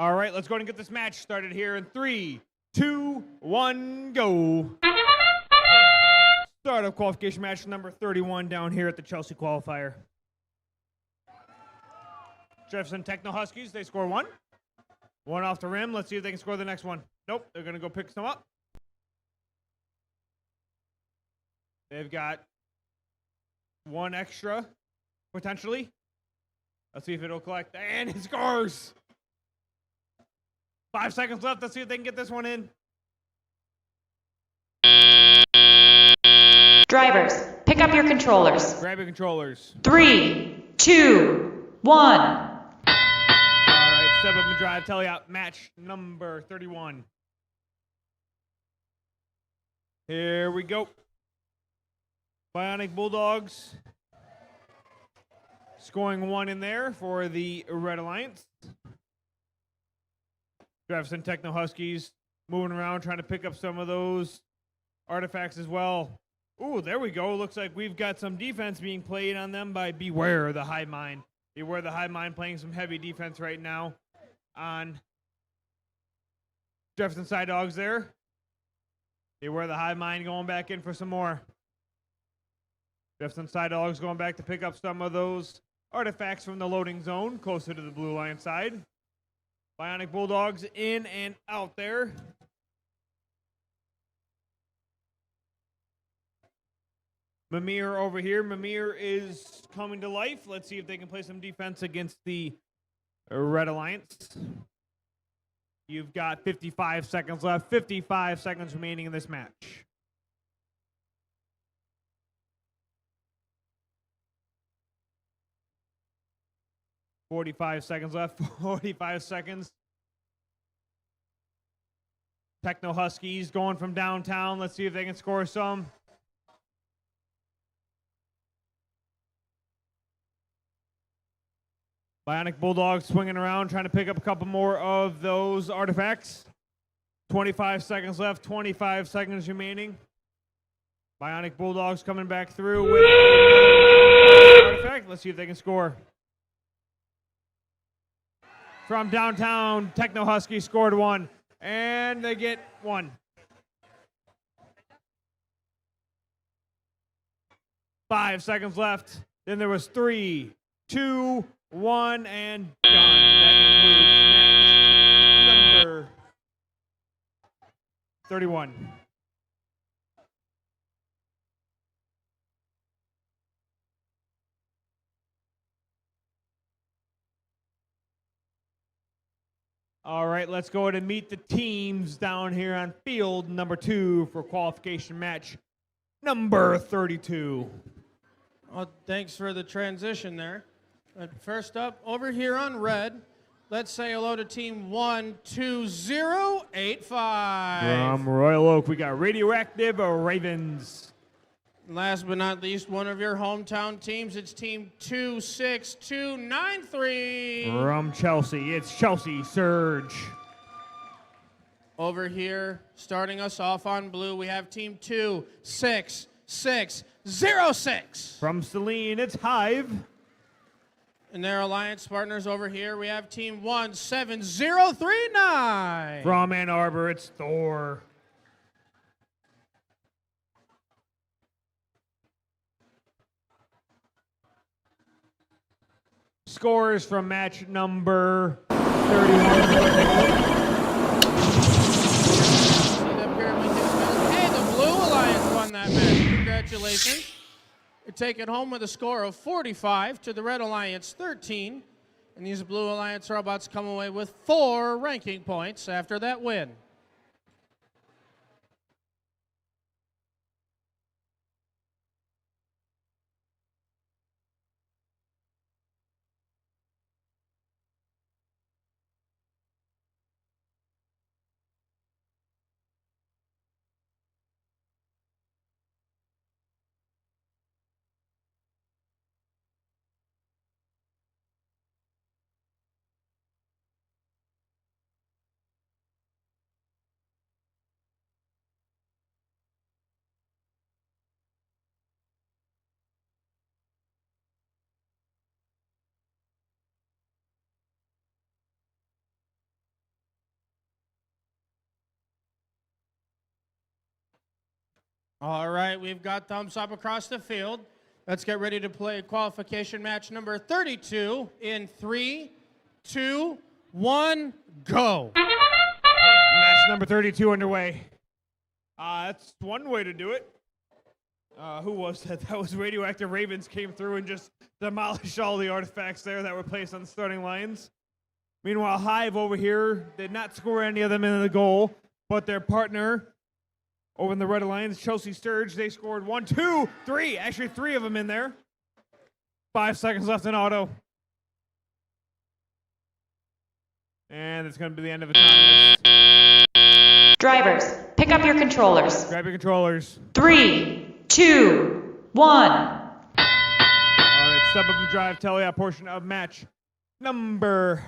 All right, let's go ahead and get this match started here in 3, 2, 1, go. Start of qualification match number 31 down here at the Chelsea Qualifier. Jefferson Techno Huskies, they score 1. 1 off the rim. Let's see if they can score the next one. Nope, they're going to go pick some up. They've got 1 extra, potentially. Let's see if it'll collect. And it scores! 5 seconds left. Let's see if they can get this one in. Drivers, pick up your controllers. Grab your controllers. 3, 2, 1. All right, step up and drive. Tell you out. Match number 31. Here we go. Bionic Bulldogs scoring 1 in there for the Red Alliance. Jefferson Techno Huskies moving around, trying to pick up some of those artifacts as well. Ooh, there we go. Looks like we've got some defense being played on them by Beware the Hive Mind. Beware the Hive Mind playing some heavy defense right now on Jefferson Side Dogs there. Beware the Hive Mind going back in for some more. Jefferson Side Dogs going back to pick up some of those artifacts from the loading zone closer to the Blue Lion side. Bionic Bulldogs in and out there. Mimir over here. Mimir is coming to life. Let's see if they can play some defense against the Red Alliance. You've got 55 seconds left. 55 seconds remaining in this match. $45 seconds left. 45 seconds. Techno Huskies going from downtown. Let's see if they can score some. Bionic Bulldogs swinging around, trying to pick up a couple more of those artifacts. 25 seconds left. 25 seconds remaining. Bionic Bulldogs coming back through with another artifact. Let's see if they can score. From downtown, Techno Husky scored 1, and they get 1. 5 seconds left. Then there was 3, 2, 1, and done. That concludes match number 31. All right, let's go ahead and meet the teams down here on field number 2 for qualification match number 32. Well, thanks for the transition there. First up, over here on red, let's say hello to team 12085. From Royal Oak, we got Radioactive Ravens. Last but not least, one of your hometown teams, it's team 26293. From Chelsea, it's Chelsea Surge. Over here, starting us off on blue, we have team 26606. From Saline, it's Hive. And their alliance partners over here, we have team 17039. From Ann Arbor, it's Thor. Scores from match number 31. Hey, the Blue Alliance won that match. Congratulations. You're taking home with a score of 45 to the Red Alliance 13. And these Blue Alliance robots come away with 4 ranking points after that win. All right, we've got thumbs up across the field. Let's get ready to play qualification match number 32 in 3, 2, 1, go. Match number 32 underway. That's one way to do it. Who was that? That was Radioactive Ravens came through and just demolished all the artifacts there that were placed on the starting lines. Meanwhile, Hive over here did not score any of them into the goal, but their partner over in the Red Alliance, Chelsea Sturge, they scored 1, 2, 3. Actually, 3 of them in there. 5 seconds left in auto. And it's going to be the end of the time. Drivers, pick up your controllers. Grab your controllers. 3, 2, 1. All right, step up and drive teleop portion of match number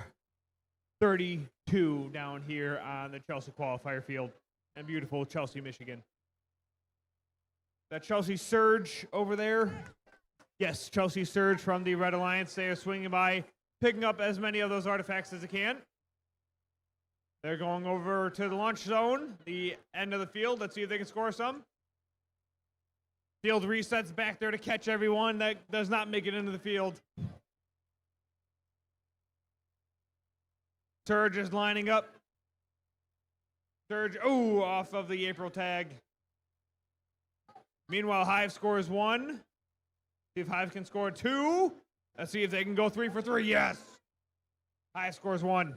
32 down here on the Chelsea Qualifier field in beautiful Chelsea, Michigan. That Chelsea Surge over there. Yes, Chelsea Surge from the Red Alliance. They are swinging by, picking up as many of those artifacts as they can. They're going over to the launch zone, the end of the field. Let's see if they can score some. Field resets back there to catch everyone that does not make it into the field. Surge is lining up. Surge, off of the April tag. Meanwhile, Hive scores 1. See if Hive can score 2. Let's see if they can go 3 for 3. Yes! Hive scores 1.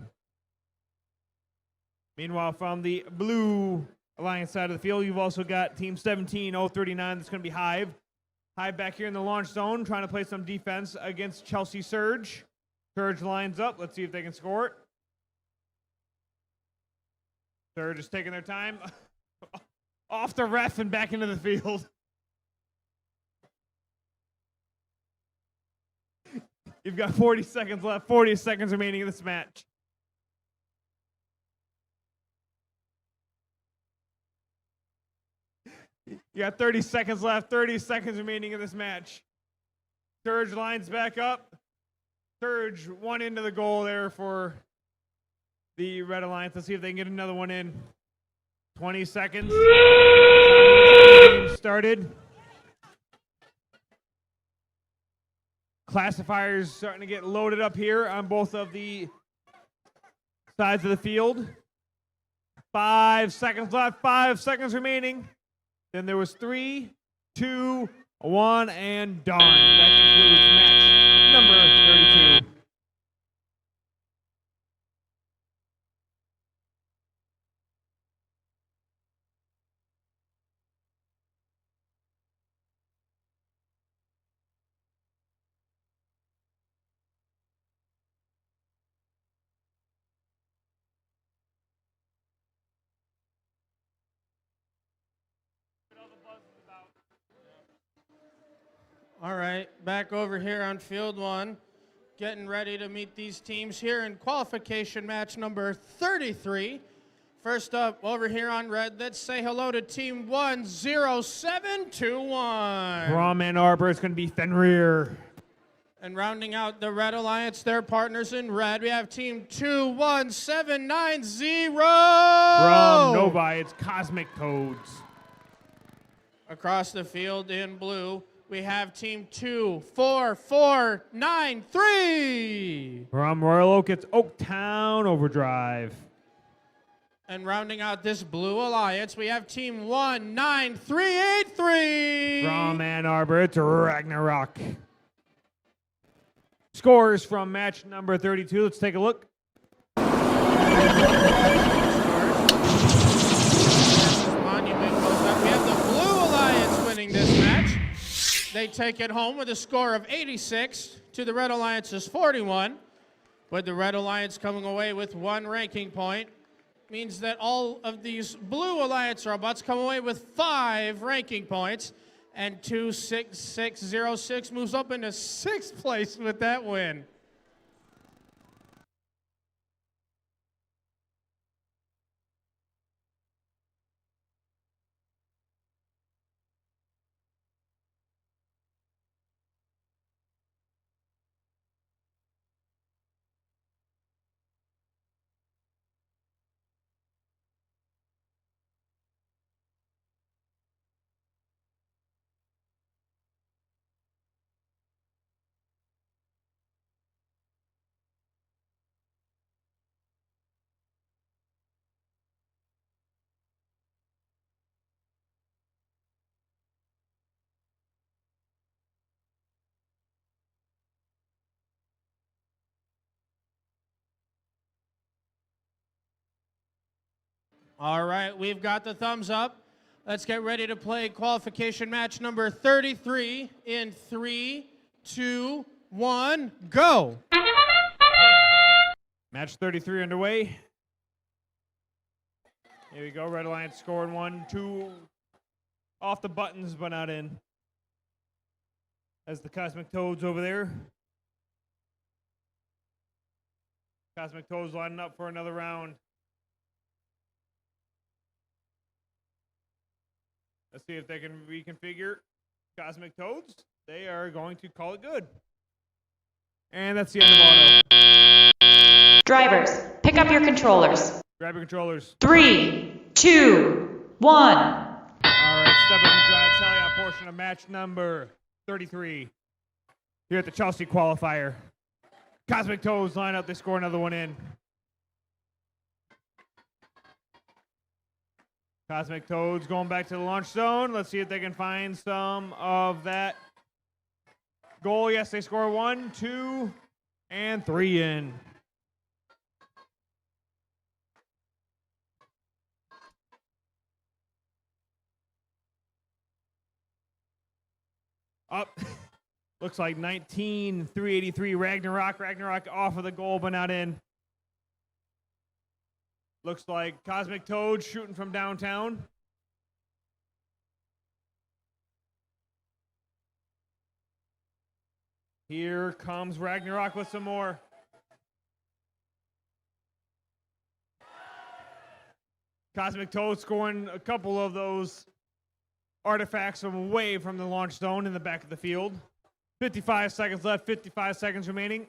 Meanwhile, from the Blue Alliance side of the field, you've also got Team 17039. That's going to be Hive. Hive back here in the launch zone, trying to play some defense against Chelsea Surge. Surge lines up. Let's see if they can score it. Surge is taking their time. Off the ref and back into the field. You've got 40 seconds left, 40 seconds remaining in this match. You got 30 seconds left, 30 seconds remaining in this match. Surge lines back up. Surge one into the goal there for the Red Alliance. Let's see if they can get another one in. 20 seconds. Game started. Classifiers starting to get loaded up here on both of the sides of the field. 5 seconds left, 5 seconds remaining. Then there was 3, 2, 1, and done. That concludes match number 32. All right, back over here on field 1, getting ready to meet these teams here in qualification match number 33. First up, over here on red, let's say hello to team 10721. From Ann Arbor, it's going to be Fenrir. And rounding out the Red Alliance, their partners in red, we have team 21790. From Novi, it's Cosmic Codes. Across the field in blue, we have team 24493. From Royal Oak, it's Oaktown Overdrive. And rounding out this blue alliance, we have team 19383. From Ann Arbor, it's Ragnarok. Scores from match number 32. Let's take a look. Monument goes up. We have the Blue Alliance winning this match. They take it home with a score of 86 to the Red Alliance's 41. With the Red Alliance coming away with 1 ranking point, means that all of these Blue Alliance robots come away with 5 ranking points, and 26606 moves up into 6th place with that win. All right, we've got the thumbs up. Let's get ready to play qualification match number 33 in 3, 2, 1, go. Match 33 underway. Here we go. Red Alliance scoring 1, 2 off the buttons, but not in. As the Cosmic Toads over there. Cosmic Toads lining up for another round. Let's see if they can reconfigure Cosmic Toads. They are going to call it good. And that's the end of auto. Drivers, pick up your controllers. Grab your controllers. 3, 2, 1. All right, step up and drive tally-out portion of match number 33 here at the Chelsea Qualifier. Cosmic Toads line up. They score another one in. Cosmic Toads going back to the launch zone. Let's see if they can find some of that goal. Yes, they score 1, 2, and 3 in. Up. Looks like 19,383 Ragnarok. Ragnarok off of the goal, but not in. Looks like Cosmic Toad shooting from downtown. Here comes Ragnarok with some more. Cosmic Toad scoring a couple of those artifacts from away from the launch zone in the back of the field. 55 seconds left, 55 seconds remaining.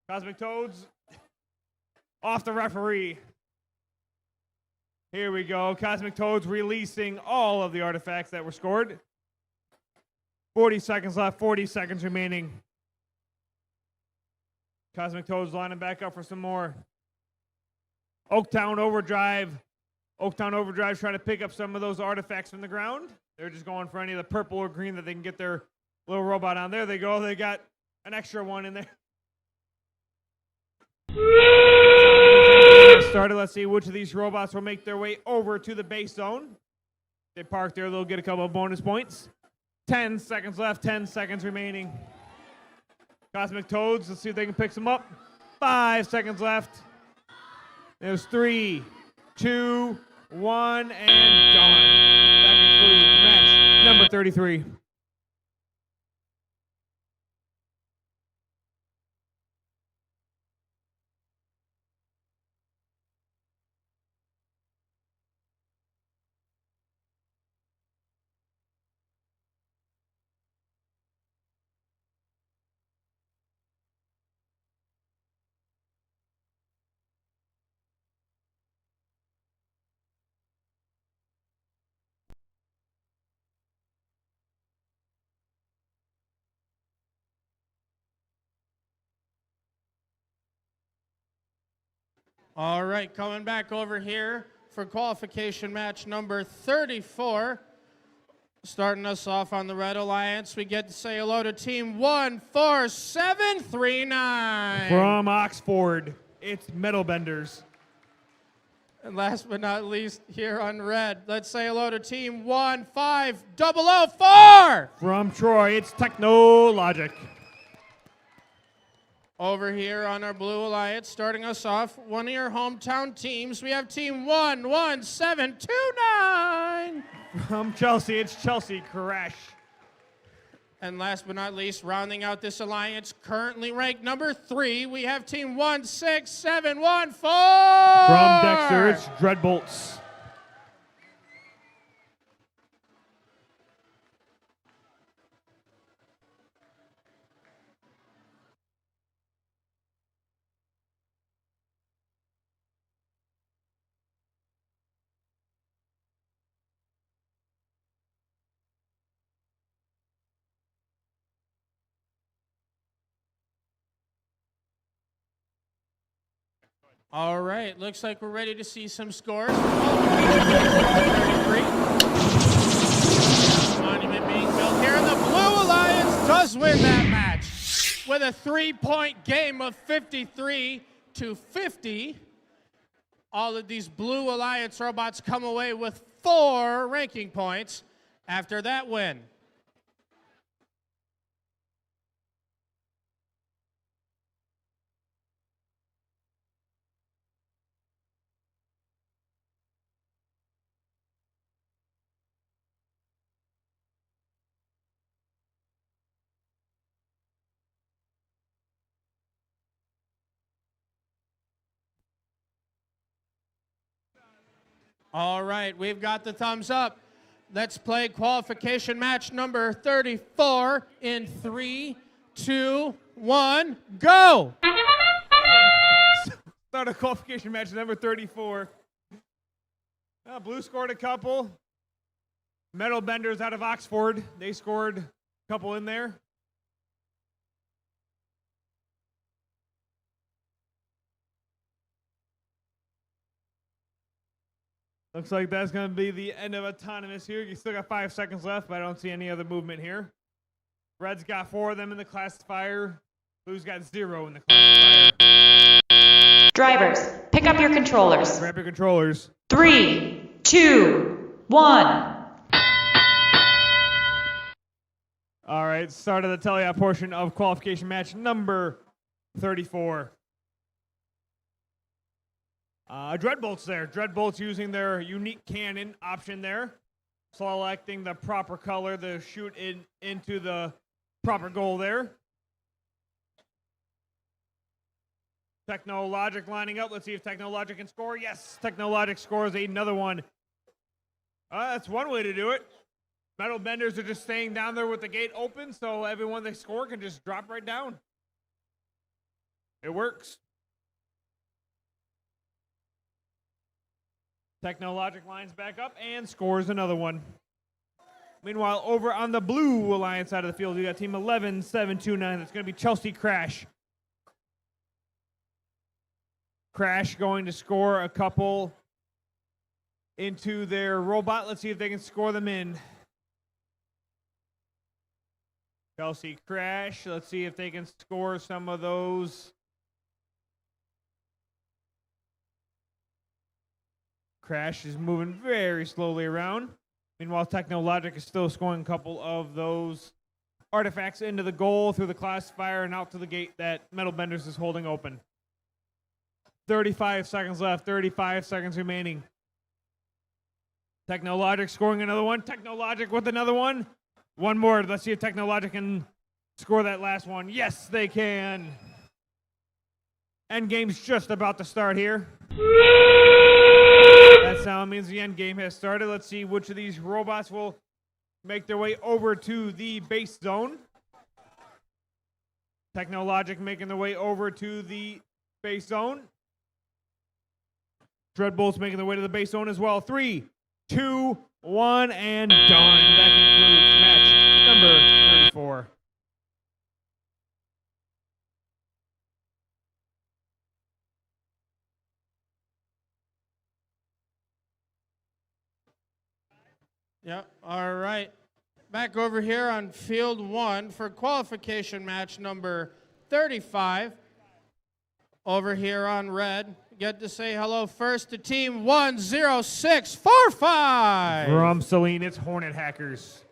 Cosmic Toads off the referee. Here we go. Cosmic Toads releasing all of the artifacts that were scored. 40 seconds left, 40 seconds remaining. Cosmic Toads lining back up for some more. Oaktown Overdrive. Oaktown Overdrive trying to pick up some of those artifacts from the ground. They're just going for any of the purple or green that they can get their little robot on. There they go. They got an extra one in there. Started. Let's see which of these robots will make their way over to the base zone. They park there. They'll get a couple of bonus points. 10 seconds left. 10 seconds remaining. Cosmic Toads. Let's see if they can pick some up. 5 seconds left. There's 3, 2, 1, and done. That concludes match number 33. All right, coming back over here for qualification match number 34. Starting us off on the Red Alliance, we get to say hello to team 14739. From Oxford, it's Metal Benders. And last but not least, here on red, let's say hello to team 15004. From Troy, it's Technologic. Over here on our Blue Alliance, starting us off, one of your hometown teams, we have team 11729. From Chelsea, it's Chelsea Crash. And last but not least, rounding out this alliance, currently ranked number 3, we have team 16714. From Dexter, it's Dreadbolts. All right, looks like we're ready to see some scores. Monument being built here. The Blue Alliance does win that match with a 3-point game of 53-50 all of these Blue Alliance robots come away with 4 ranking points after that win. All right, we've got the thumbs up. Let's play qualification match number 34 in 3, 2, 1, go! Start a qualification match number 34. Blue scored a couple. Metal Benders out of Oxford, they scored a couple in there. Looks like that's going to be the end of autonomous here. You still got 5 seconds left, but I don't see any other movement here. Red's got 4 of them in the classifier. Blue's got 0 in the classifier. Drivers, pick up your controllers. Grab your controllers. 3, 2, 1. All right, start of the teleop portion of qualification match number 34. Dreadbolt's there. Dreadbolt's using their unique cannon option there, selecting the proper color to shoot into the proper goal there. Technologic lining up. Let's see if Technologic can score. Yes, Technologic scores another one. That's one way to do it. Metal Benders are just staying down there with the gate open, so everyone they score can just drop right down. It works. Technologic lines back up and scores another one. Meanwhile, over on the Blue Alliance side of the field, we got team 11729. That's going to be Chelsea Crash. Crash going to score a couple into their robot. Let's see if they can score them in. Chelsea Crash. Let's see if they can score some of those. Crash is moving very slowly around. Meanwhile, Technologic is still scoring a couple of those artifacts into the goal through the classifier and out to the gate that Metal Benders is holding open. 35 seconds left, 35 seconds remaining. Technologic scoring another one. Technologic with another one. One more. Let's see if Technologic can score that last one. Yes, they can. Endgame's just about to start here. That sound means the end game has started. Let's see which of these robots will make their way over to the base zone. Technologic making their way over to the base zone. Dreadbolt's making their way to the base zone as well. 3, 2, 1, and done. That concludes match number 34. Yep, all right. Back over here on field 1 for qualification match number 35. Over here on red, get to say hello first to team 10645. From Celine, it's Hornet Hackers.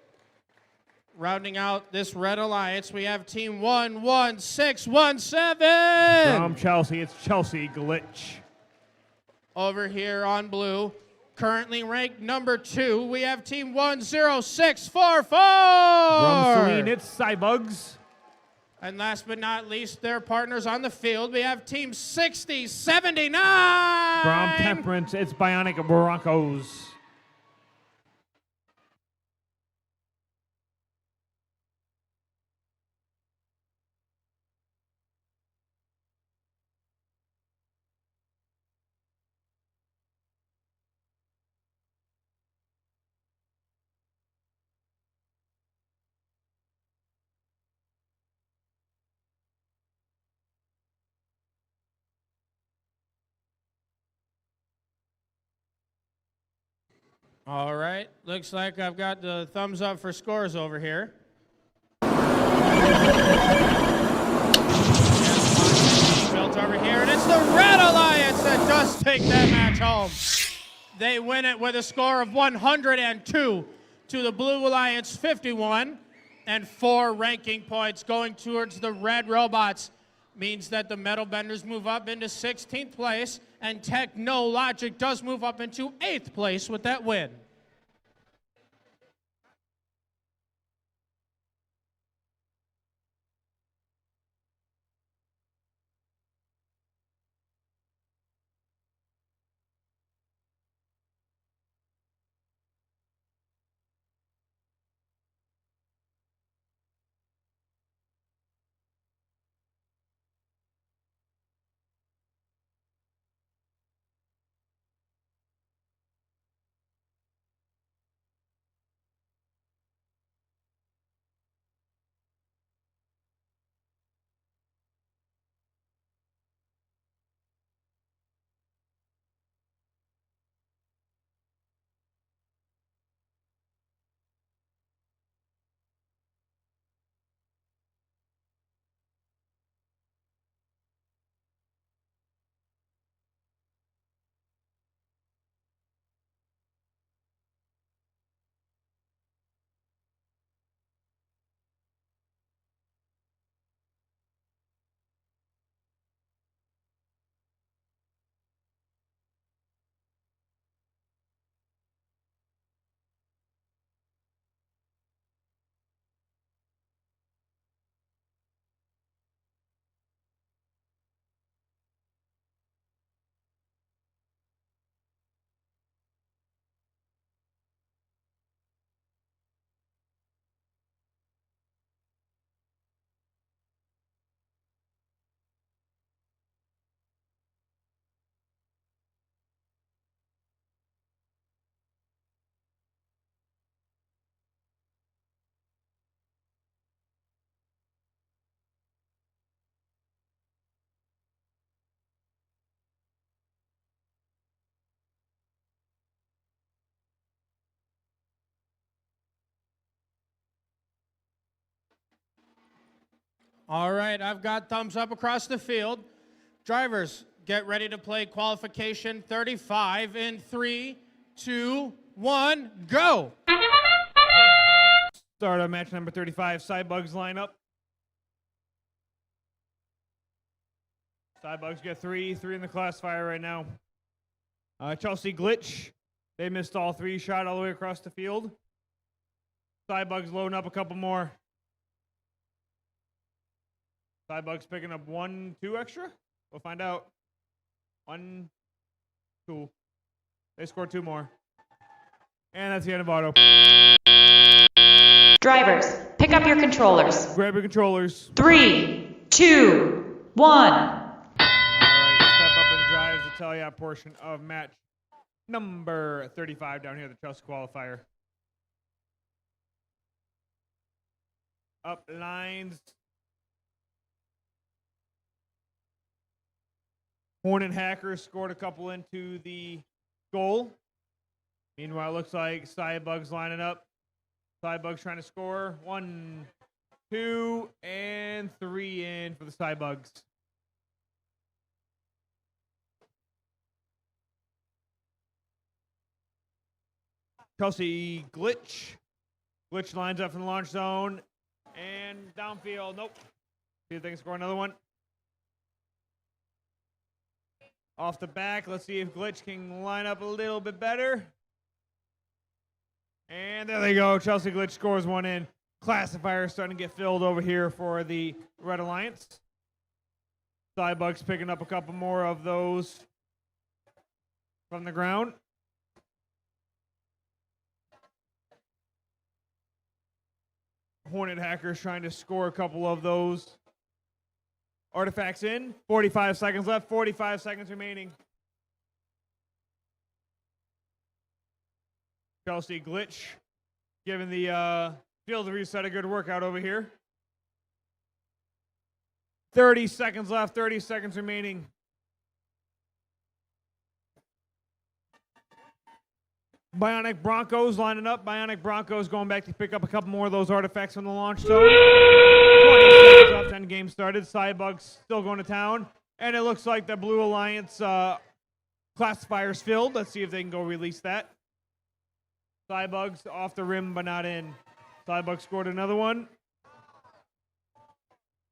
Rounding out this red alliance, we have team 11617. From Chelsea, it's Chelsea Glitch. Over here on blue, currently ranked number 2, we have team 10644. From Celine, it's Cybugs. And last but not least, their partners on the field, we have team 6079. From Temperance, it's Bionic Broncos. All right, looks like I've got the thumbs up for scores over here. Built over here, and it's the Red Alliance that does take that match They win it with a score of 102 to the Blue Alliance 51, and 4 ranking points going towards the Red Robots. Means that the Metal Benders move up into 16th place, and Technologic does move up into 8th place with that win. All right, I've got thumbs up across the field. Drivers, get ready to play qualification 35 in 3, 2, 1, go! Start on match number 35. Cybugs line up. Cybugs get 3 in the classifier right now. Chelsea Glitch, they missed all 3, shot all the way across the field. Cybugs loading up a couple more. Cybugs picking up 1, 2 extra. We'll find out. 1, 2. They scored 2 more. And that's the end of auto. Drivers, pick up your controllers. Grab your controllers. 3, 2, 1. All right, step up and drive the tell-ya portion of match number 35 down here, the Chelsea Qualifier. Up lines. Hornet Hackers scored a couple into the goal. Meanwhile, it looks like Cybugs lining up. Cybugs trying to score. 1, 2, and 3 in for the Cybugs. Chelsea Glitch. Glitch lines up in the launch zone. And downfield. Nope. See if they can score another one. Off the back, let's see if Glitch can line up a little bit better. And there they go. Chelsea Glitch scores 1 in. Classifier starting to get filled over here for the Red Alliance. Cybugs picking up a couple more of those from the ground. Hornet Hackers trying to score a couple of those artifacts in. 45 seconds left, 45 seconds remaining. Chelsea Glitch giving the field reset a good workout over here. 30 seconds left, 30 seconds remaining. Bionic Broncos lining up. Bionic Broncos going back to pick up a couple more of those artifacts from the launch zone. 20 seconds left, 10 games started. Cybugs still going to town. And it looks like the Blue Alliance classifiers filled. Let's see if they can go release that. Cybugs off the rim, but not in. Cybugs scored another one.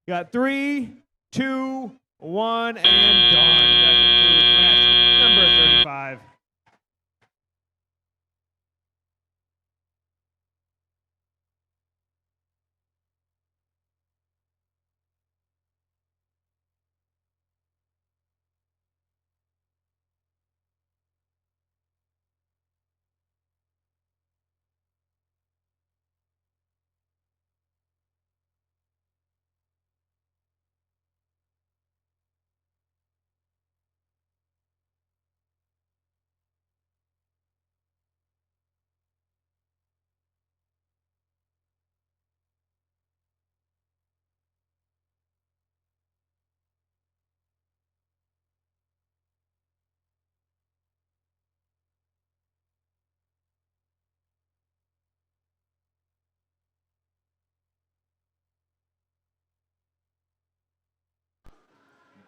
Got 3, 2, 1, and done. That concludes match number 35.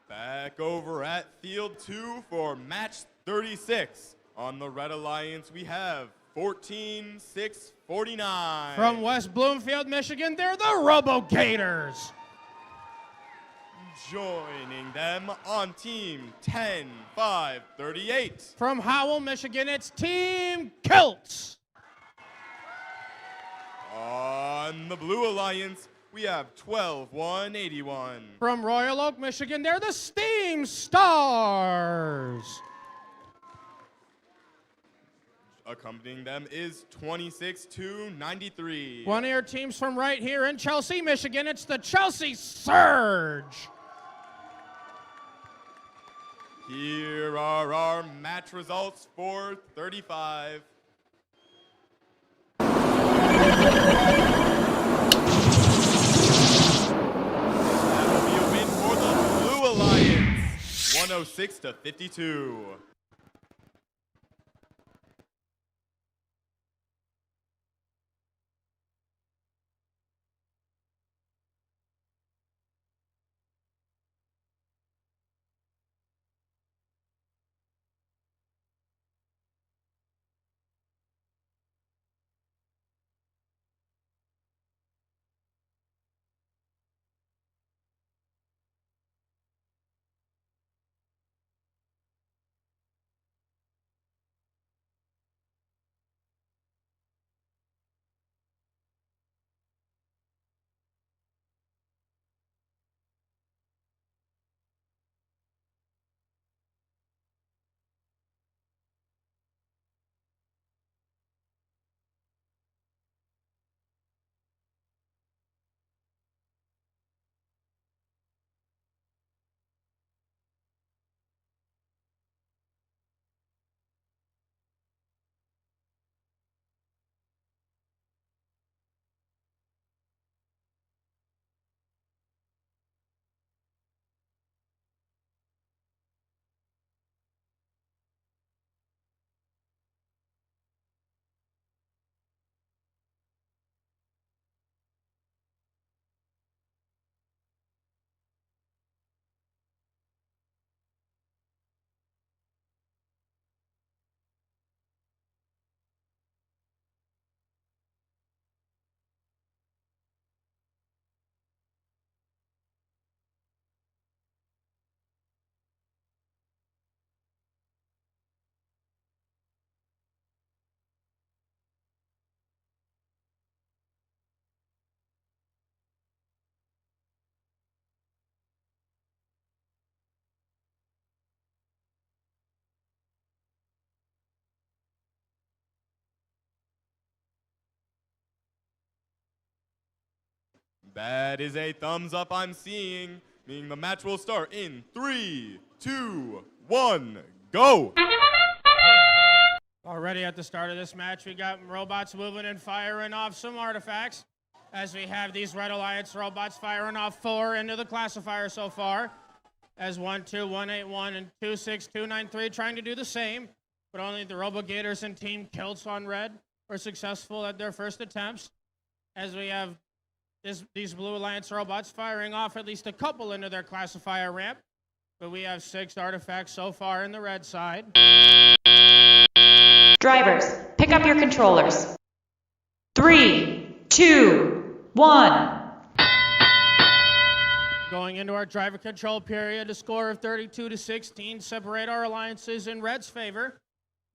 Back over at Field 2 for match 36. On the Red Alliance, we have 14-6-49. From West Bloomfield, Michigan, they're the Robo Gators. Joining them on team 10-5-38. From Howell, Michigan, it's Team Kilts. On the Blue Alliance, we have 12-1-81. From Royal Oak, Michigan, they're the Steam Stars. Accompanying them is 26-93. One of your teams from right here in Chelsea, Michigan, it's the Chelsea Surge. Here are our match results for 35. That'll be a win for the Blue Alliance, 106-52. That is a thumbs up I'm seeing, meaning the match will start in 3, 2, 1, go! Already at the start of this match, we got robots moving and firing off some artifacts, as we have these Red Alliance robots firing off 4 into the classifier so far, as 12181 and 26293 trying to do the same, but only the Robo Gators and Team Kilts on red were successful at their first attempts, as we have these Blue Alliance robots firing off at least a couple into their classifier ramp, But we have 6 artifacts so far in the red side. Drivers, pick up your controllers. 3, 2, 1. Going into our driver control period, a score of 32-16 separate our alliances in red's favor.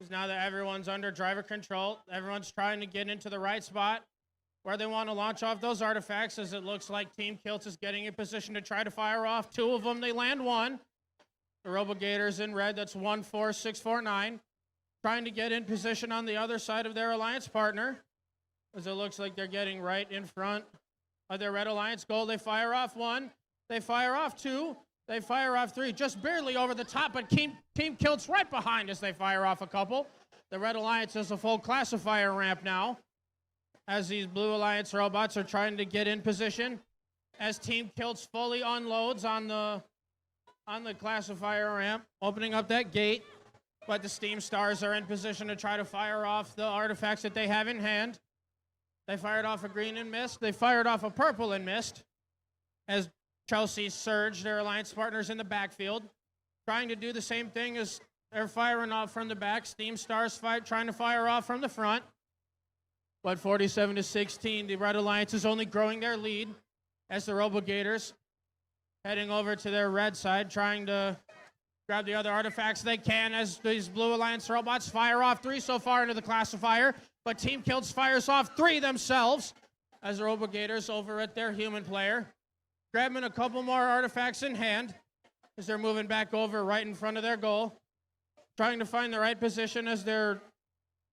Because now that everyone's under driver control, everyone's trying to get into the right spot where they want to launch off those artifacts, as it looks like Team Kilts is getting in position to try to fire off 2 of them. They land 1. The RoboGators in red, that's 14649, trying to get in position on the other side of their alliance partner, as it looks like they're getting right in front of their red alliance goal. They fire off 1. They fire off 2. They fire off 3, just barely over the top, but Team Kilt's right behind as they fire off a couple. The Red Alliance has a full classifier ramp now, as these Blue Alliance robots are trying to get in position, as Team Kilt's fully unloads on the classifier ramp, opening up that gate, but the Steam Stars are in position to try to fire off the artifacts that they have in hand. They fired off a green and missed. They fired off a purple and missed, as Chelsea Surge, their alliance partners in the backfield, trying to do the same thing as they're firing off from the back. Steam Stars trying to fire off from the front. But 47-16, the Red Alliance is only growing their lead as the RoboGators heading over to their red side, trying to grab the other artifacts they can as these Blue Alliance robots fire off 3 so far into the classifier. But Team Kilts fires off 3 themselves as the RoboGators over at their human player, grabbing a couple more artifacts in hand as they're moving back over right in front of their goal, trying to find the right position as they're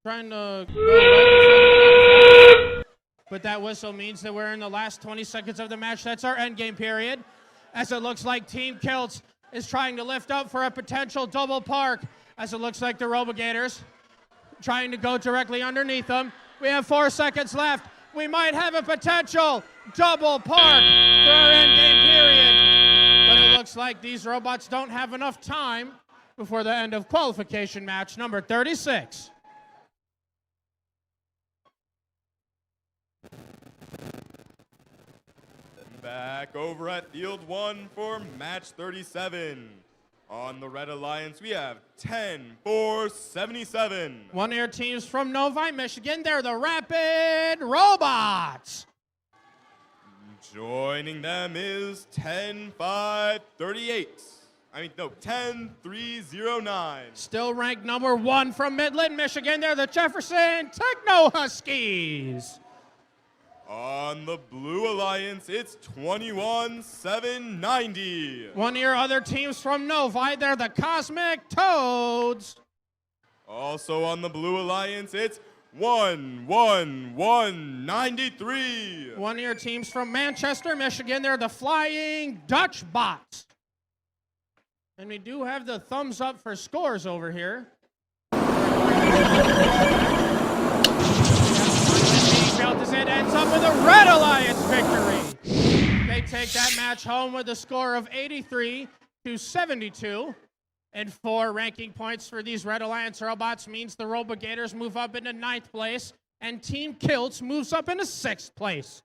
trying to go right in front of the artifact. But that whistle means that we're in the last 20 seconds of the match. That's our endgame period, as it looks like Team Kilts is trying to lift up for a potential double park, as it looks like the RoboGators trying to go directly underneath them. We have 4 seconds left. We might have a potential double park for our endgame period. But it looks like these robots don't have enough time before the end of qualification match number 36. Back over at field 1 for match 37. On the Red Alliance, we have 10-4-77. One of your teams from Novi, Michigan, they're the Rapid Robots. Joining them is 10-5-38. 10-3-0-9. Still ranked number 1 from Midland, Michigan, they're the Jefferson Techno Huskies. On the Blue Alliance, it's 21-7-90. One of your other teams from Novi, they're the Cosmic Toads. Also on the Blue Alliance, it's 1-1-1-93. One of your teams from Manchester, Michigan, they're the Flying Dutch Bots. And we do have the thumbs up for scores over here. It ends up with a Red Alliance victory. They take that match home with a score of 83-72. And 4 ranking points for these Red Alliance robots means the RoboGators move up into 9th place, and Team Kilts moves up into 6th place.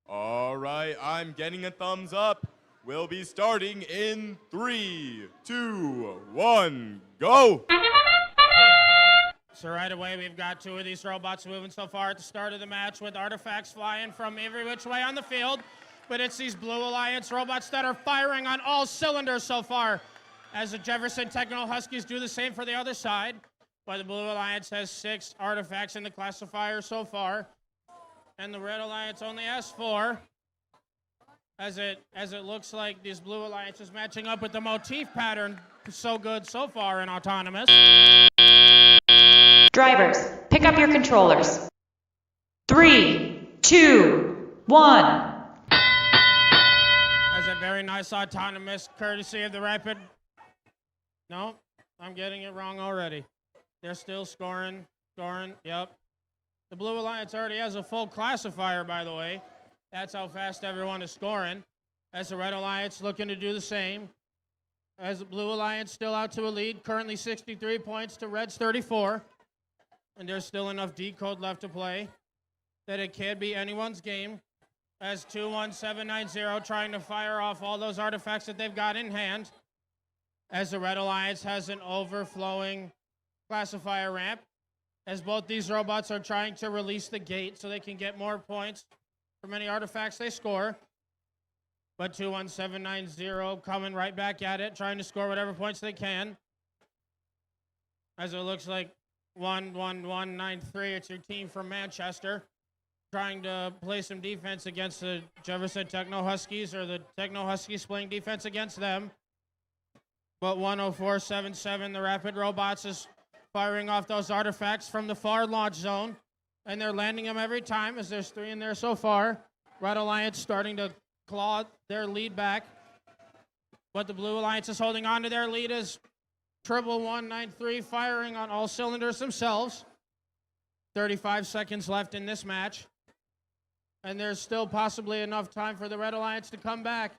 All right, I'm getting a thumbs up. We'll be starting in 3, 2, 1, go! So right away, we've got two of these robots moving so far at the start of the match with artifacts flying from every which way on the field. But it's these Blue Alliance robots that are firing on all cylinders so far, as the Jefferson Techno Huskies do the same for the other side. But the Blue Alliance has 6 artifacts in the classifier so far, and the Red Alliance only has 4. As it looks like this Blue Alliance is matching up with the motif pattern so good so far in Autonomous. Drivers, pick up your controllers. 3, 2, 1. As a very nice Autonomous, courtesy of the Rapid. No, I'm getting it wrong already. They're still scoring, yep. The Blue Alliance already has a full classifier, by the way. That's how fast everyone is scoring. As the Red Alliance looking to do the same. As the Blue Alliance still out to a lead, currently 63 points to Red's 34. And there's still enough decode left to play that it can be anyone's game. As 21790 trying to fire off all those artifacts that they've got in hand. As the Red Alliance has an overflowing classifier ramp. As both these robots are trying to release the gate so they can get more points for many artifacts they score. But 21790 coming right back at it, trying to score whatever points they can. As it looks like 11193, it's your team from Manchester, trying to play some defense against the Jefferson Techno Huskies, or the Techno Huskies playing defense against them. But 10477, the Rapid Robots, is firing off those artifacts from the far launch zone, and they're landing them every time, as there's 3 in there so far. Red Alliance starting to claw their lead back, but the Blue Alliance is holding on to their lead as 11193 firing on all cylinders themselves. 35 seconds left in this match, and there's still possibly enough time for the Red Alliance to come back,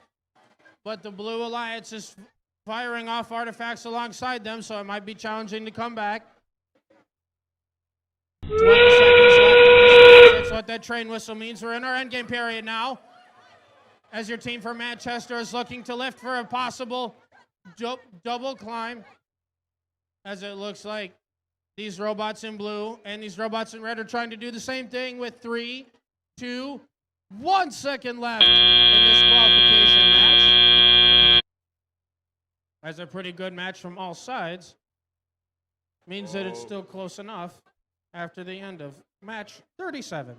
but the Blue Alliance is firing off artifacts alongside them, so it might be challenging to come back. 20 seconds left in this match. That's what that train whistle means. We're in our endgame period now, as your team from Manchester is looking to lift for a possible double climb, as it looks like these robots in blue and these robots in red are trying to do the same thing with 3, 2, 1 second left in this qualification match. As a pretty good match from all sides, means that it's still close enough after the end of match 37.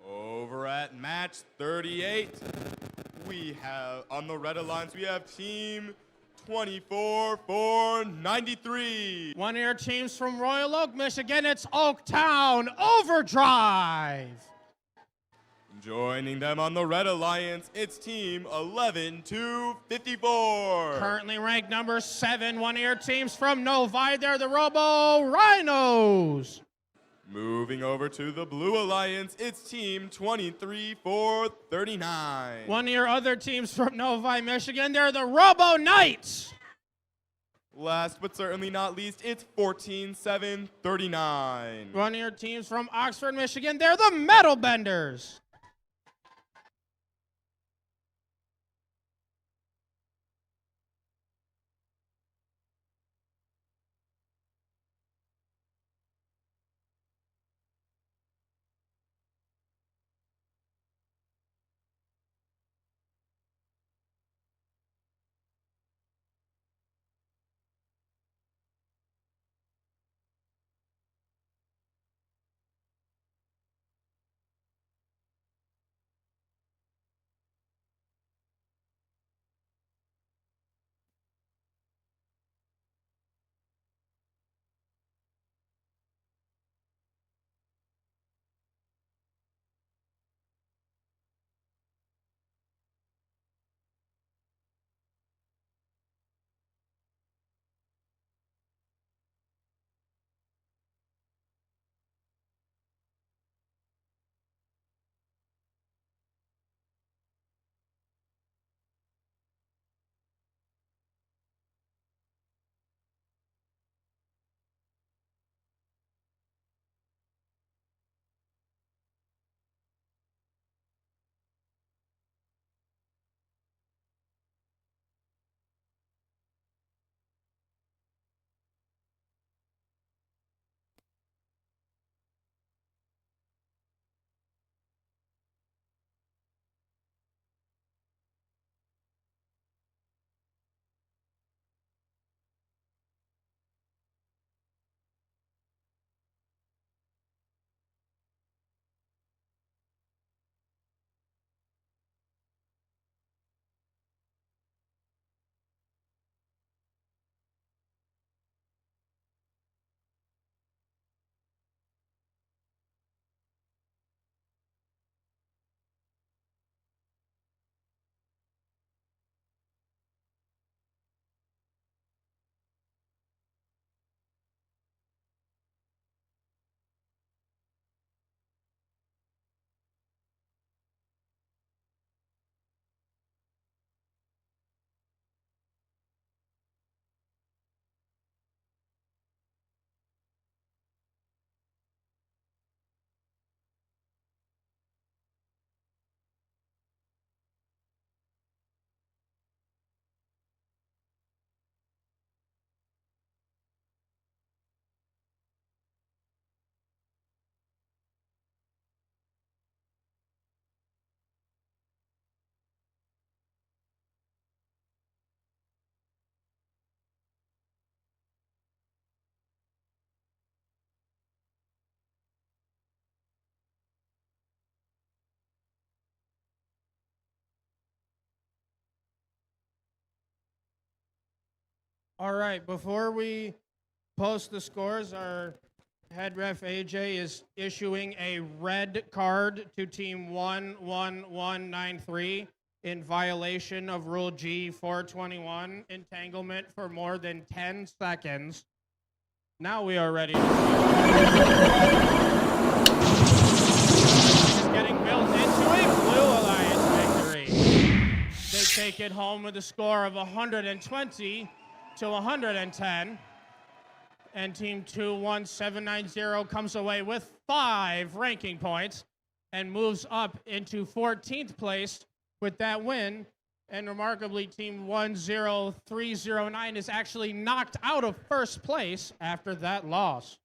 Over at match 38, we have, on the Red Alliance, we have team 24493. One of your teams from Royal Oak, Michigan, it's Oaktown Overdrive. Joining them on the Red Alliance, it's team 11254. Currently ranked number 7, one of your teams from Novi, they're the Robo Rhinos. Moving over to the Blue Alliance, it's team 23439. One of your other teams from Novi, Michigan, they're the Robo Knights. Last but certainly not least, it's 14739. One of your teams from Oxford, Michigan, they're the Metal Benders. All right, before we post the scores, our head ref AJ is issuing a red card to team 11193 in violation of Rule G 421, entanglement for more than 10 seconds. Now we are ready to is getting built into a Blue Alliance victory. They take it home with a score of 120 to 110. And team 21790 comes away with 5 ranking points and moves up into 14th place with that win. And remarkably, team 10309 is actually knocked out of first place after that loss.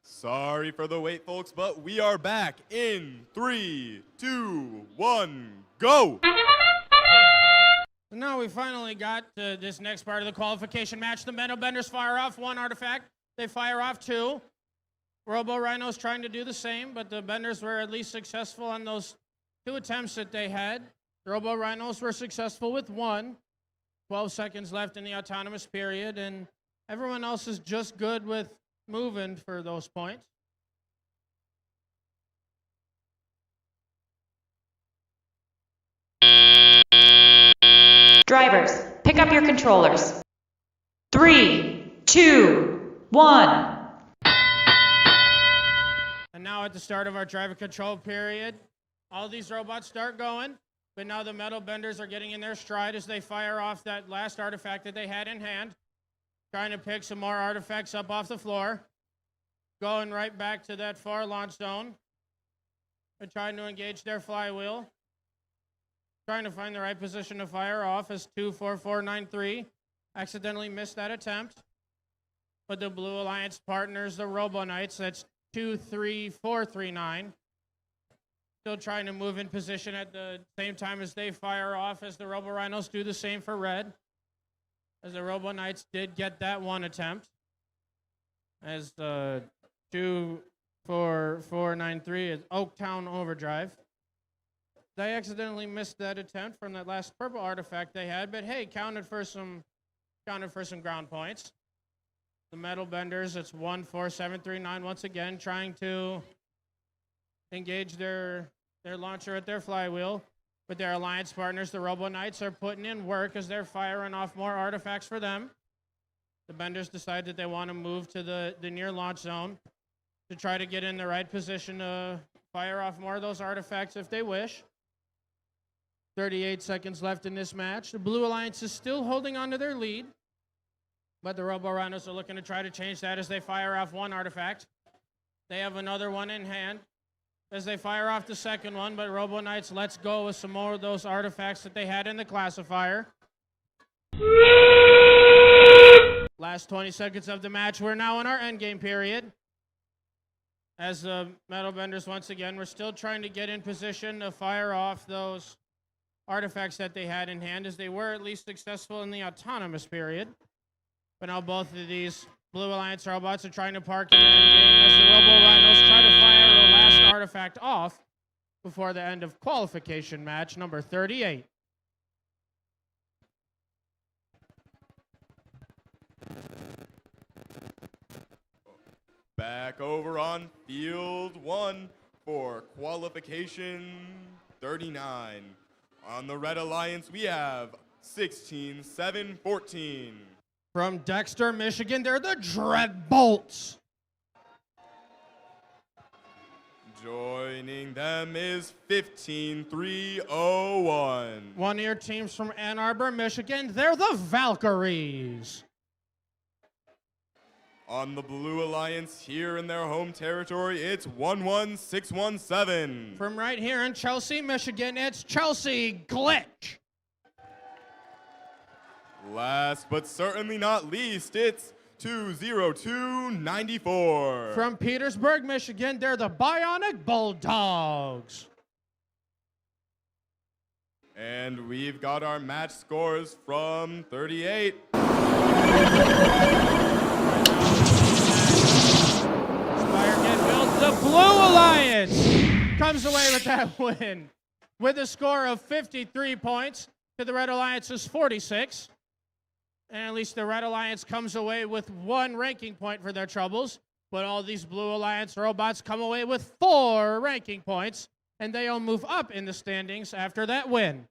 Sorry for the wait, folks, but we are back in 3, 2, 1, go! So now we finally got to this next part of the qualification match. The Metal Benders fire off one artifact. They fire off two. Robo Rhinos trying to do the same, but the Benders were at least successful on those two attempts that they had. The Robo Rhinos were successful with one. 12 seconds left in the autonomous period, and everyone else is just good with moving for those points. Drivers, pick up your controllers. 3, 2, 1. And now at the start of our driver control period, all these robots start going, but now the Metal Benders are getting in their stride as they fire off that last artifact that they had in hand, trying to pick some more artifacts up off the floor, going right back to that far launch zone. They're trying to engage their flywheel, trying to find the right position to fire off as 24493 accidentally missed that attempt. But the Blue Alliance partners, the Robo Knights, that's 23439. Still trying to move in position at the same time as they fire off, as the Robo Rhinos do the same for red. As the Robo Knights did get that one attempt. As the 24493 is Oaktown Overdrive. They accidentally missed that attempt from that last purple artifact they had, but hey, counted for some ground points. The Metal Benders, it's 14739 once again, trying to engage their launcher at their flywheel. But their alliance partners, the Robo Knights, are putting in work as they're firing off more artifacts for them. The Benders decide that they want to move to the near launch zone to try to get in the right position to fire off more of those artifacts if they wish. 38 seconds left in this match. The Blue Alliance is still holding on to their lead, but the Robo Rhinos are looking to try to change that as they fire off one artifact. They have another one in hand as they fire off the second one, but Robo Knights lets go with some more of those artifacts that they had in the classifier. Last 20 seconds of the match. We're now in our endgame period. As the Metal Benders, once again, we're still trying to get in position to fire off those artifacts that they had in hand, as they were at least successful in the autonomous period. But now both of these Blue Alliance robots are trying to park in the endgame as the Robo Rhinos try to fire the last artifact off before the end of qualification match number 38. Back over on field 1 for qualification 39. On the Red Alliance, we have 16-7-14. From Dexter, Michigan, they're the Dreadbolts. Joining them is 15-3-0-1. One of your teams from Ann Arbor, Michigan, they're the Valkyries. On the Blue Alliance, here in their home territory, it's 11617. From right here in Chelsea, Michigan, it's Chelsea Glitch. Last but certainly not least, it's 20294. From Petersburg, Michigan, they're the Bionic Bulldogs. And we've got our match scores from 38. The Blue Alliance comes away with that win with a score of 53 points to the Red Alliance's 46. And at least the Red Alliance comes away with 1 ranking point for their troubles, but all these Blue Alliance robots come away with 4 ranking points, and they all move up in the standings after that win.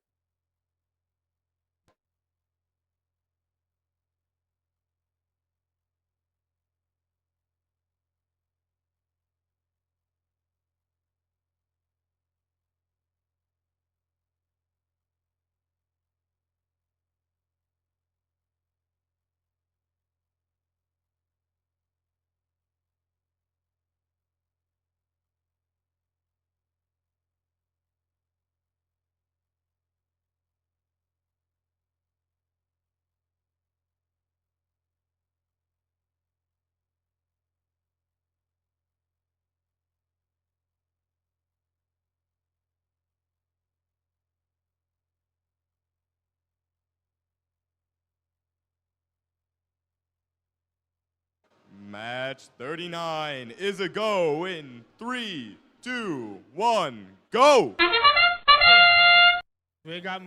Match 39 is a go in 3, 2, 1, go! We got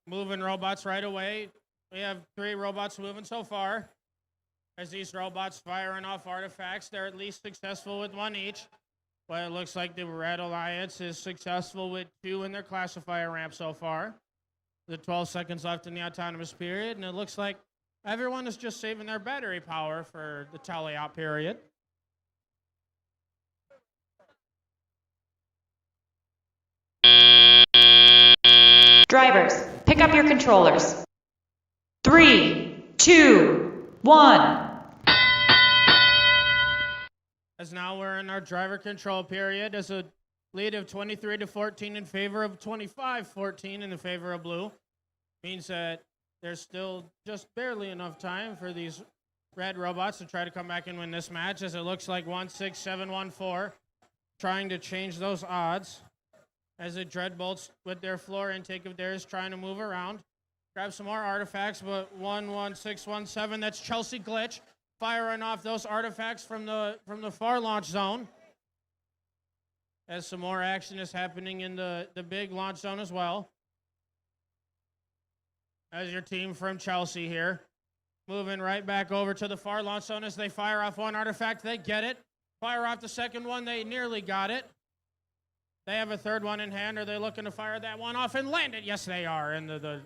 moving robots right away. We have 3 robots moving so far. As these robots firing off artifacts, they're at least successful with 1 each. But it looks like the Red Alliance is successful with 2 in their classifier ramp so far. The 12 seconds left in the autonomous period, and it looks like everyone is just saving their battery power for the tally-out period. Drivers, pick up your controllers. 3, 2, 1. As now we're in our driver control period as a lead of 23-14 in favor of 25-14 in the favor of blue. Means that there's still just barely enough time for these red robots to try to come back and win this match, as it looks like 1-6-7-1-4 trying to change those odds as the Dreadbolts with their floor intake of theirs trying to move around. Grab some more artifacts, but 1-1-6-1-7, that's Chelsea Glitch firing off those artifacts from the far launch zone. As some more action is happening in the big launch zone as well. As your team from Chelsea here, moving right back over to the far launch zone as they fire off 1 artifact. They get it. Fire off the second one. They nearly got it. They have a 3rd one in hand. Are they looking to fire that one off and land it? Yes, they are. And the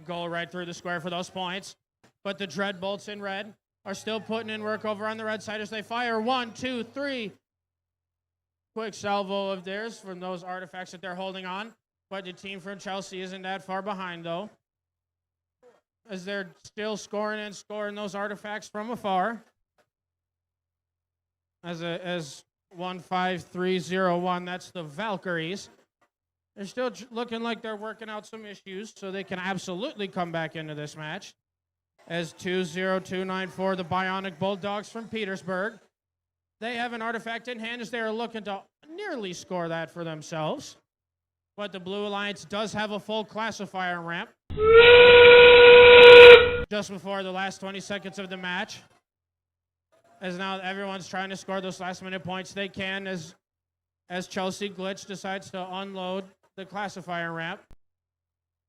goal right through the square for those points. But the Dreadbolts in red are still putting in work over on the red side as they fire 1, 2, 3. Quick salvo of theirs from those artifacts that they're holding on. But the team from Chelsea isn't that far behind, though, as they're still scoring and scoring those artifacts from afar. As 15301, that's the Valkyries. They're still looking like they're working out some issues, so they can absolutely come back into this match. As 20294, the Bionic Bulldogs from Petersburg. They have an artifact in hand as they are looking to nearly score that for themselves. But the Blue Alliance does have a full classifier ramp just before the last 20 seconds of the match. As now everyone's trying to score those last-minute points they can as Chelsea Glitch decides to unload the classifier ramp.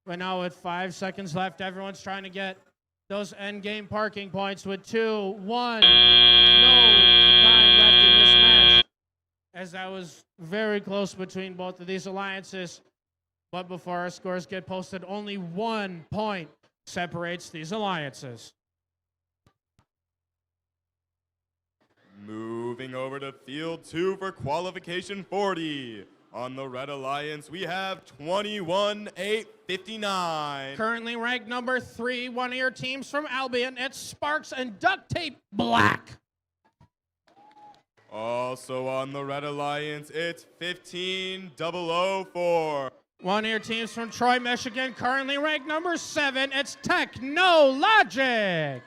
But now with 5 seconds left, everyone's trying to get those end-game parking points with 2, 1. No time left in this match, as that was very close between both of these alliances. But before our scores get posted, only 1 point separates these alliances. Moving over to field 2 for qualification 40. On the Red Alliance, we have 21-8-59. Currently ranked number 3, one of your teams from Albion. It's Sparks and Duct Tape Black. Also on the Red Alliance, it's 15-004. One of your teams from Troy, Michigan, currently ranked number 7. It's Technologic.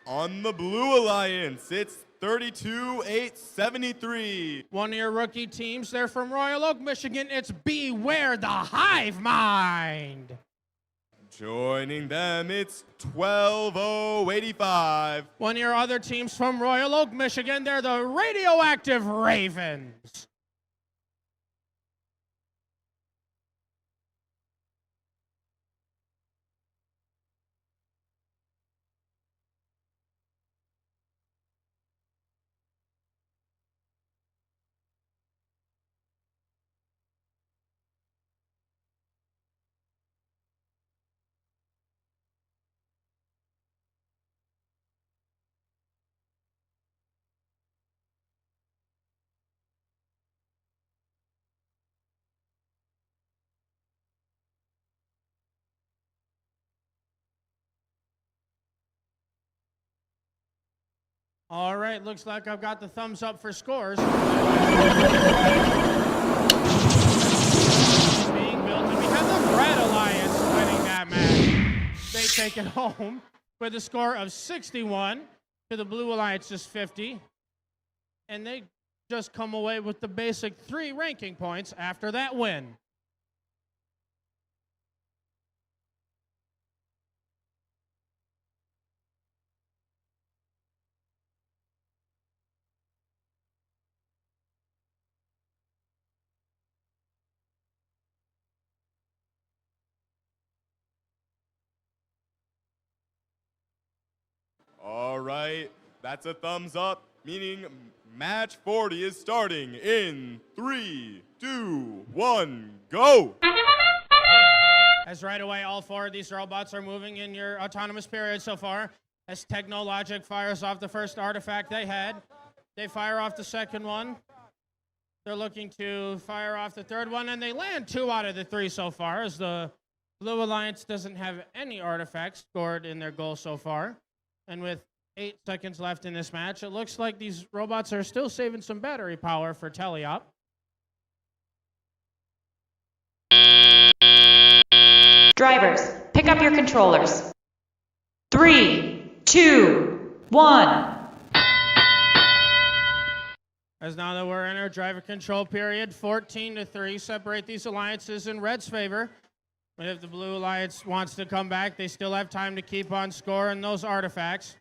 On the Blue Alliance, it's 32-8-73. One of your rookie teams, they're from Royal Oak, Michigan. It's Beware the Hive Mind. Joining them, it's 12-0-85. One of your other teams from Royal Oak, Michigan, they're the Radioactive Ravens. All right, looks like I've got the thumbs up for scores. Being built, and we have the Red Alliance winning that match. They take it home with a score of 61 to the Blue Alliance's 50. And they just come away with the basic 3 ranking points after that win. All right, that's a thumbs up, meaning match 40 is starting in 3, 2, 1, go! As right away, all four of these robots are moving in your autonomous period so far. As Technologic fires off the first artifact they had, they fire off the second one. They're looking to fire off the third one, and they land 2 out of the 3 so far, as the Blue Alliance doesn't have any artifacts scored in their goal so far. And with 8 seconds left in this match, it looks like these robots are still saving some battery power for teleop. Drivers, pick up your controllers. 3, 2, 1. As now that we're in our driver control period, 14-3 separate these alliances in Red's favor. But if the Blue Alliance wants to come back, they still have time to keep on scoring those artifacts.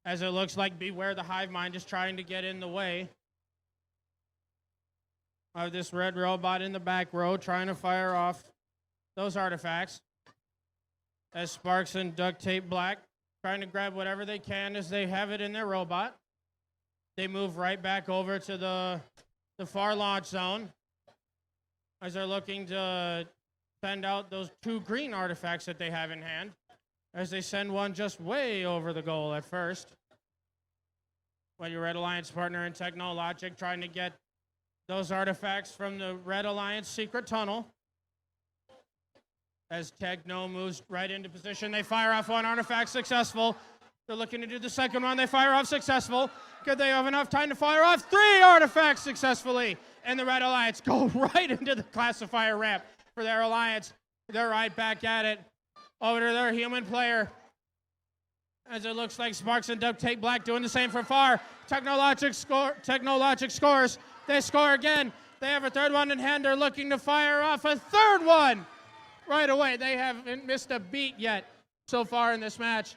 As it looks like Beware the Hive Mind is trying to get in the way of this red robot in the back row, trying to fire off those artifacts. As Sparks and Duct Tape Black trying to grab whatever they can as they have it in their robot. They move right back over to the far launch zone as they're looking to send out those 2 green artifacts that they have in hand, as they send one just way over the goal at first. Well, your Red Alliance partner in Technologic trying to get those artifacts from the Red Alliance secret tunnel. As Techno moves right into position, they fire off 1 artifact, successful. They're looking to do the second one. They fire off successful. Could they have enough time to fire off 3 artifacts successfully? And the Red Alliance go right into the classifier ramp for their alliance. They're right back at it. Over to their human player. As it looks like Sparks and Duct Tape Black doing the same from far. Technologic scores. They score again. They have a 3rd one in hand. They're looking to fire off a 3rd one right away. They haven't missed a beat yet so far in this match.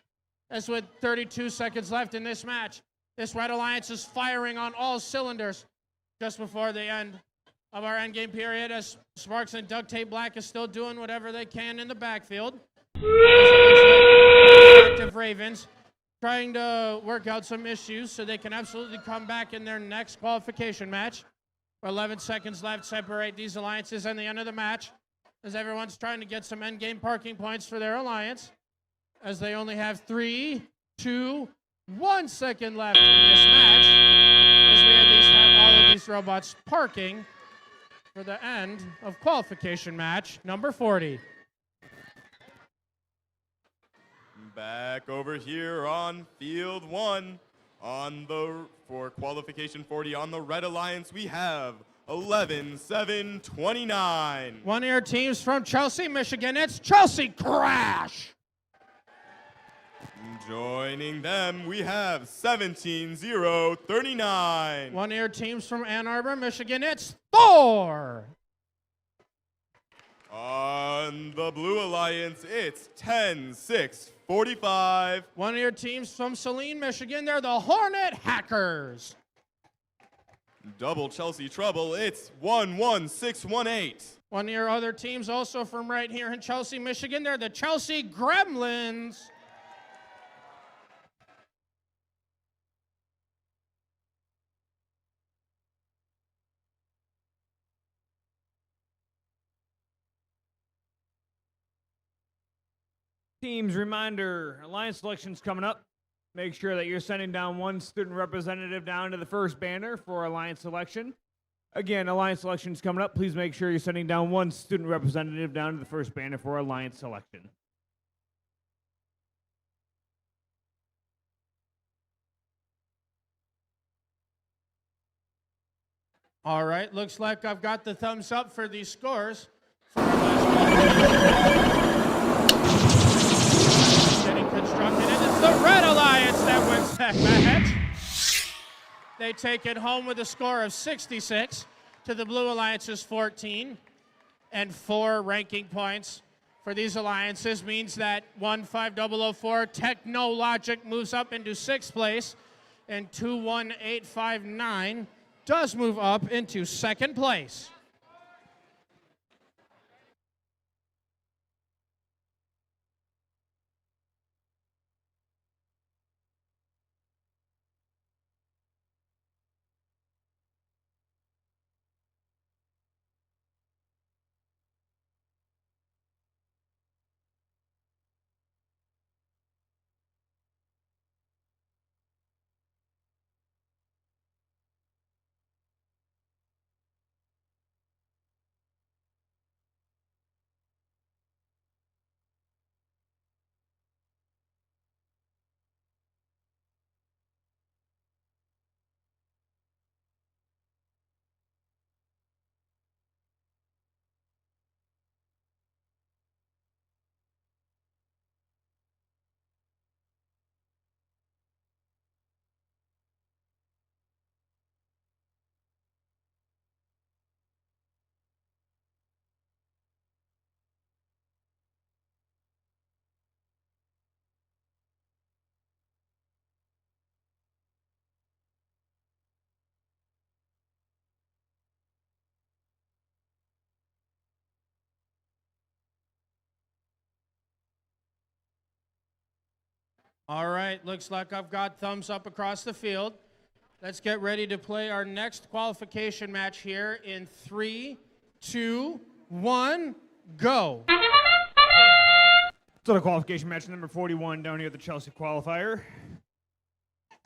As with 32 seconds left in this match, this Red Alliance is firing on all cylinders just before the end of our endgame period, as Sparks and Duct Tape Black is still doing whatever they can in the backfield. Active Ravens trying to work out some issues so they can absolutely come back in their next qualification match. 11 seconds left separate these alliances and the end of the match, as everyone's trying to get some endgame parking points for their alliance, as they only have 3, 2, 1 second left in this match, as we at least have all of these robots parking for the end of qualification match number 40. Back over here on field 1 for qualification 40 on the Red Alliance, we have 11-7-29. One of your teams from Chelsea, Michigan, it's Chelsea Crash. Joining them, we have 17-0-39. One of your teams from Ann Arbor, Michigan, it's Thor. On the Blue Alliance, it's 10-6-45. One of your teams from Saline, Michigan, they're the Hornet Hackers. Double Chelsea trouble, it's 1-1-6-1-8. One of your other teams also from right here in Chelsea, Michigan, they're the Chelsea Gremlins. Teams, reminder, alliance selection's coming up. Make sure that you're sending down 1 student representative down to the first banner for alliance selection. Again, alliance selection's coming up. Please make sure you're sending down 1 student representative down to the first banner for alliance selection. All right, looks like I've got the thumbs up for these scores. Getting constructed, and it's the Red Alliance that wins that match. They take it home with a score of 66 to the Blue Alliance's 14, and 4 ranking points for these alliances means that 15004 Technologic moves up into 6th place, and 21859 does move up into 2nd place. All right, looks like I've got thumbs up across the field. Let's get ready to play our next qualification match here in 3, 2, 1, go. So the qualification match number 41 down here at the Chelsea Qualifier.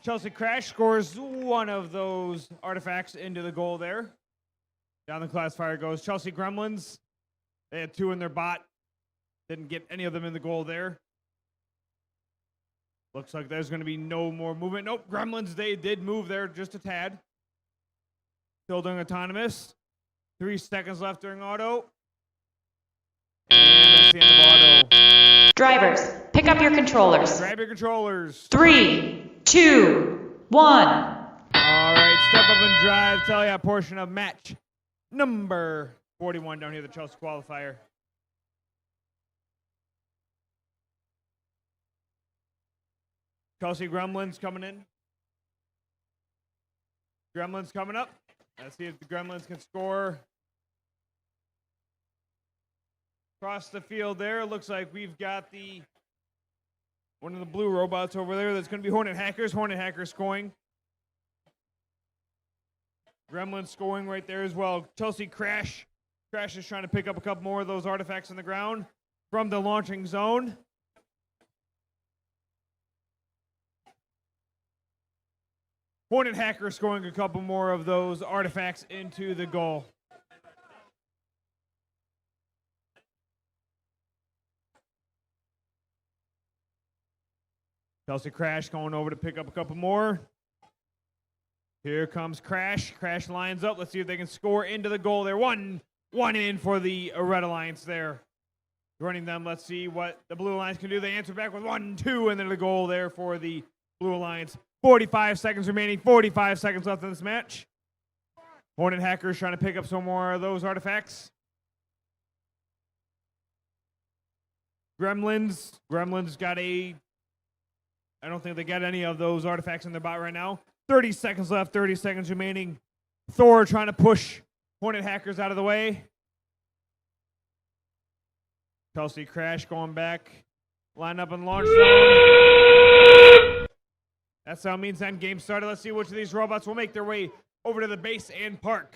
Chelsea Crash scores one of those artifacts into the goal there. Down the classifier goes Chelsea Gremlins. They had 2 in their bot. Didn't get any of them in the goal there. Looks like there's going to be no more movement. Nope, Gremlins, they did move there just a tad. Still doing autonomous. 3 seconds left during auto. And that's the end of auto. Drivers, pick up your controllers. Grab your controllers. 3, 2, 1. All right, step up and drive. Tell you a portion of match number 41 down here, the Chelsea Qualifier. Chelsea Gremlins coming in. Gremlins coming up. Let's see if the Gremlins can score. Across the field there, looks like we've got one of the blue robots over there. That's going to be Hornet Hackers. Hornet Hackers scoring. Gremlins scoring right there as well. Chelsea Crash. Crash is trying to pick up a couple more of those artifacts on the ground from the launching zone. Hornet Hacker scoring a couple more of those artifacts into the goal. Chelsea Crash going over to pick up a couple more. Here comes Crash. Crash lines up. Let's see if they can score into the goal there. One in for the Red Alliance there. Running them. Let's see what the Blue Alliance can do. They answer back with 1, 2, and then the goal there for the Blue Alliance. 45 seconds remaining. 45 seconds left in this match. Hornet Hackers trying to pick up some more of those artifacts. Gremlins got I don't think they got any of those artifacts in their bot right now. 30 seconds left, 30 seconds remaining. Thor trying to push Hornet Hackers out of the way. Chelsea Crash going back. Line up and launch zone. That's how means end game started. Let's see which of these robots will make their way over to the base and park.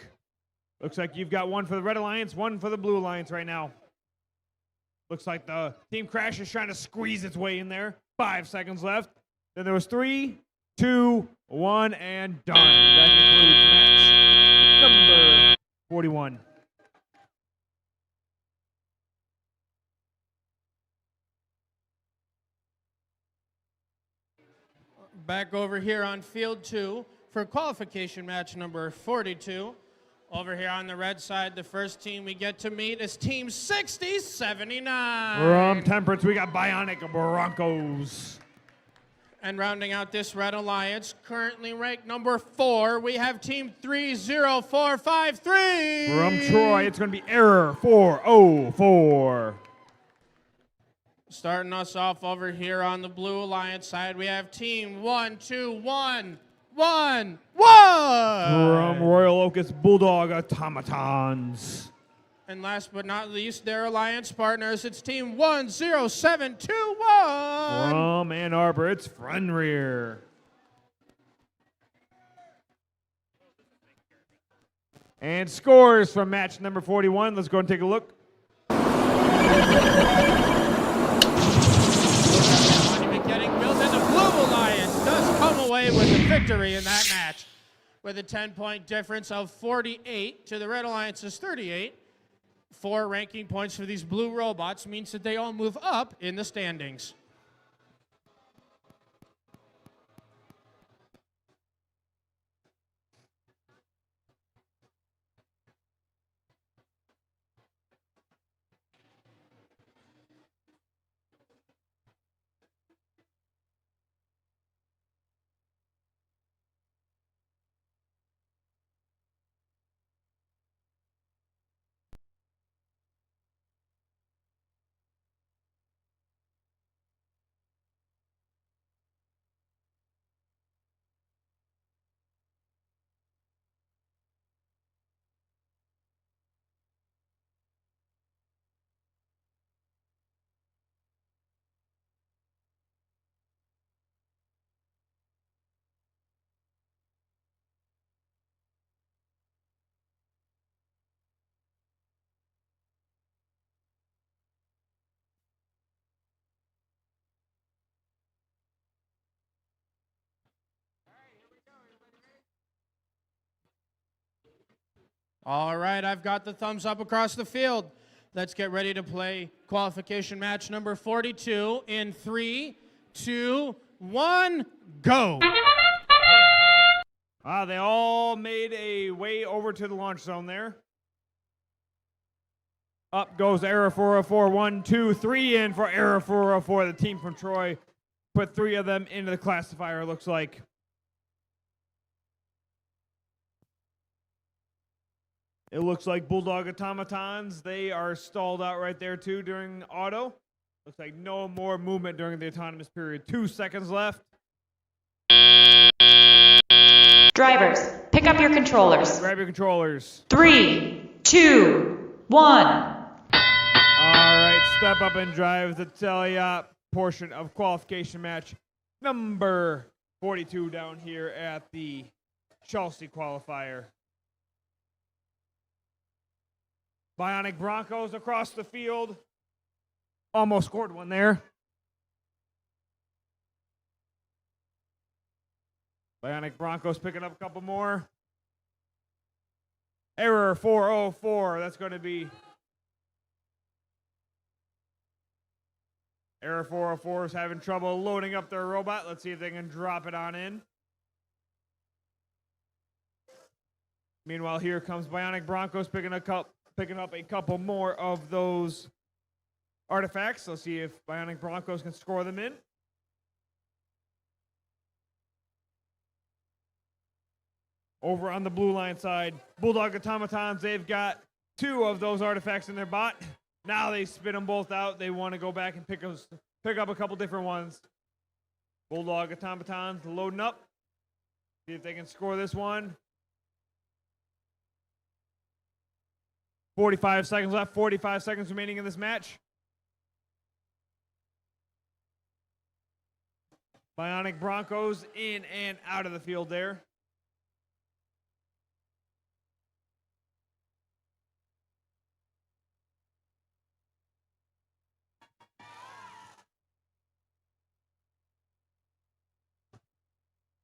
Looks like you've got one for the Red Alliance, one for the Blue Alliance right now. Looks like the Team Crash is trying to squeeze its way in there. 5 seconds left. Then there was 3, 2, 1, and done. That concludes match number 41. Back over here on field 2 for qualification match number 42. Over here on the red side, the first team we get to meet is Team 6079. From Temperance, we got Bionic Broncos. And rounding out this Red Alliance, currently ranked number 4, we have Team 30453. From Troy, it's going to be Error 404. Starting us off over here on the Blue Alliance side, we have Team 12111. From Royal Oak, it's Bulldog Automatons. And last but not least, their alliance partners, it's Team 10721. From Ann Arbor, it's Frenrir. And scores from match number 41. Let's go and take a look. Getting built, and the Blue Alliance does come away with the victory in that match with a 10-point difference of 48 to the Red Alliance's 38. 4 ranking points for these blue robots means that they all move up in the standings. All right, I've got the thumbs up across the field. Let's get ready to play qualification match number 42 in 3, 2, 1, go. They all made a way over to the launch zone there. Up goes error 404, 1, 2, 3 in for error 404. The team from Troy put 3 of them into the classifier, it looks like. It looks like Bulldog Automatons, they are stalled out right there too during auto. Looks like no more movement during the autonomous period. 2 seconds left. Drivers, pick up your controllers. Grab your controllers. 3, 2, 1. All right, step up and drive the Telia portion of qualification match number 42 down here at the Chelsea qualifier. Bionic Broncos across the field. Almost scored one there. Bionic Broncos picking up a couple more. Error 404. That's going to be Error 404 is having trouble loading up their robot. Let's see if they can drop it on in. Meanwhile, here comes Bionic Broncos picking up a couple more of those artifacts. Let's see if Bionic Broncos can score them in. Over on the blue line side, Bulldog Automatons, they've got 2 of those artifacts in their bot. Now they spit them both out. They want to go back and pick up a couple different ones. Bulldog Automatons loading up. See if they can score this one. 45 seconds left, 45 seconds remaining in this match. Bionic Broncos in and out of the field there.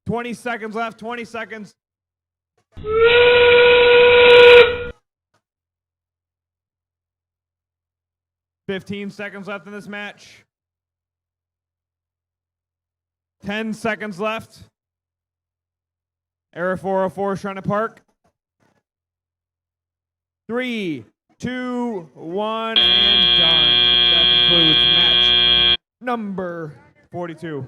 $20 seconds left, 20 seconds. $15 seconds left in this match. 10 seconds left. Error 404 is trying to park. 3, 2, 1, and done. That concludes match number 42.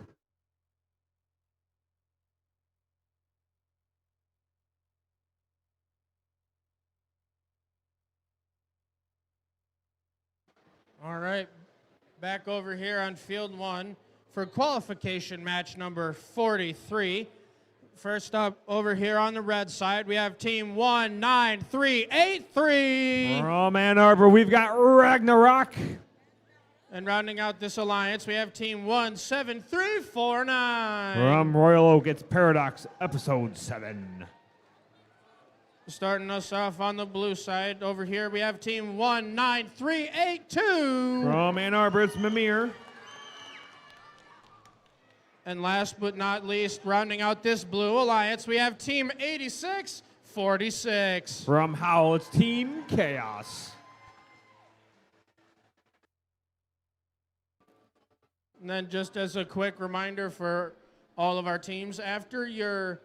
All right, back over here on field 1 for qualification match number 43. First up over here on the red side, we have team 19383. From Ann Arbor, we've got Ragnarok. And rounding out this alliance, we have team 17349. From Royal Oak, it's Paradox Episode 7. Starting us off on the blue side, over here we have team 19382. From Ann Arbor, it's Mimir. And last but not least, rounding out this blue alliance, we have team 8646. From Howell, it's Team Chaos. And then just as a quick reminder for all of our teams, after your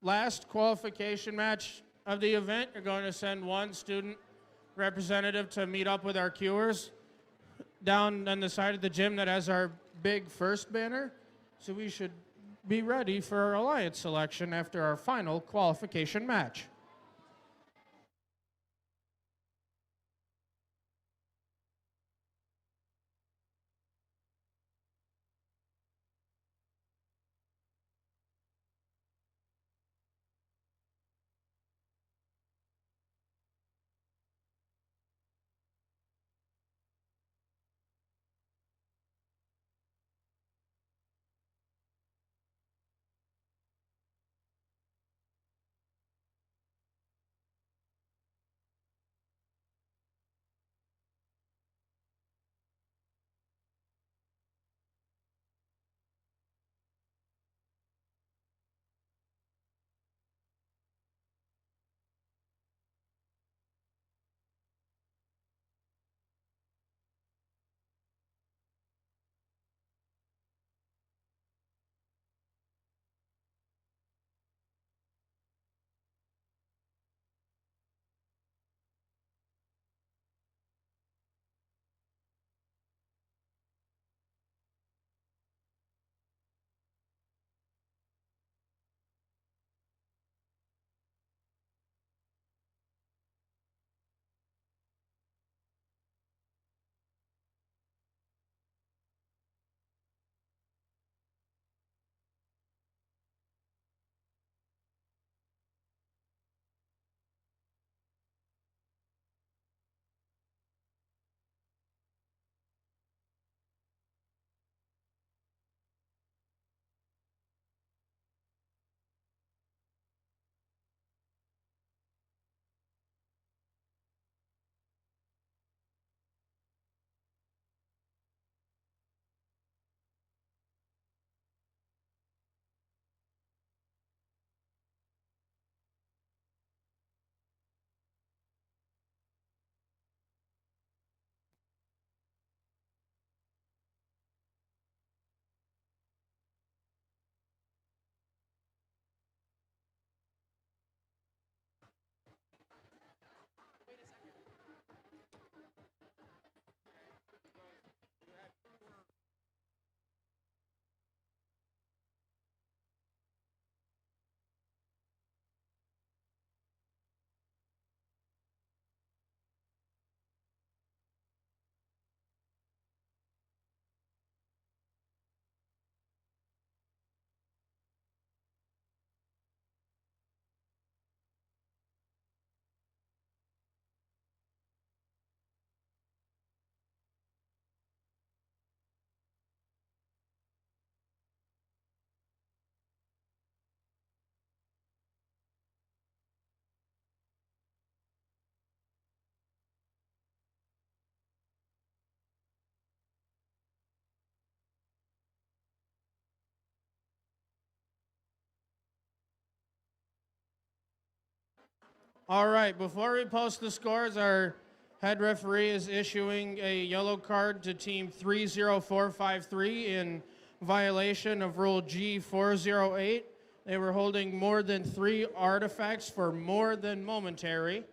last qualification match of the event, you're going to send one student representative to meet up with our cuers down on the side of the gym that has our big first banner. So we should be ready for our alliance selection after our final qualification match. All right, before we post the scores, our head referee is issuing a yellow card to team 30453 in violation of rule G408. They were holding more than 3 artifacts for more than momentary.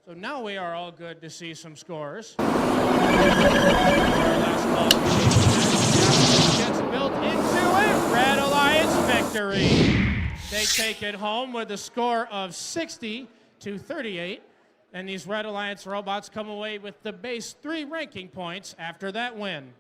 So now we are all good to see some scores. Our last qualification gets built into a Red Alliance victory. They take it home with a score of 60-38, and these Red Alliance robots come away with the base 3 ranking points after that win.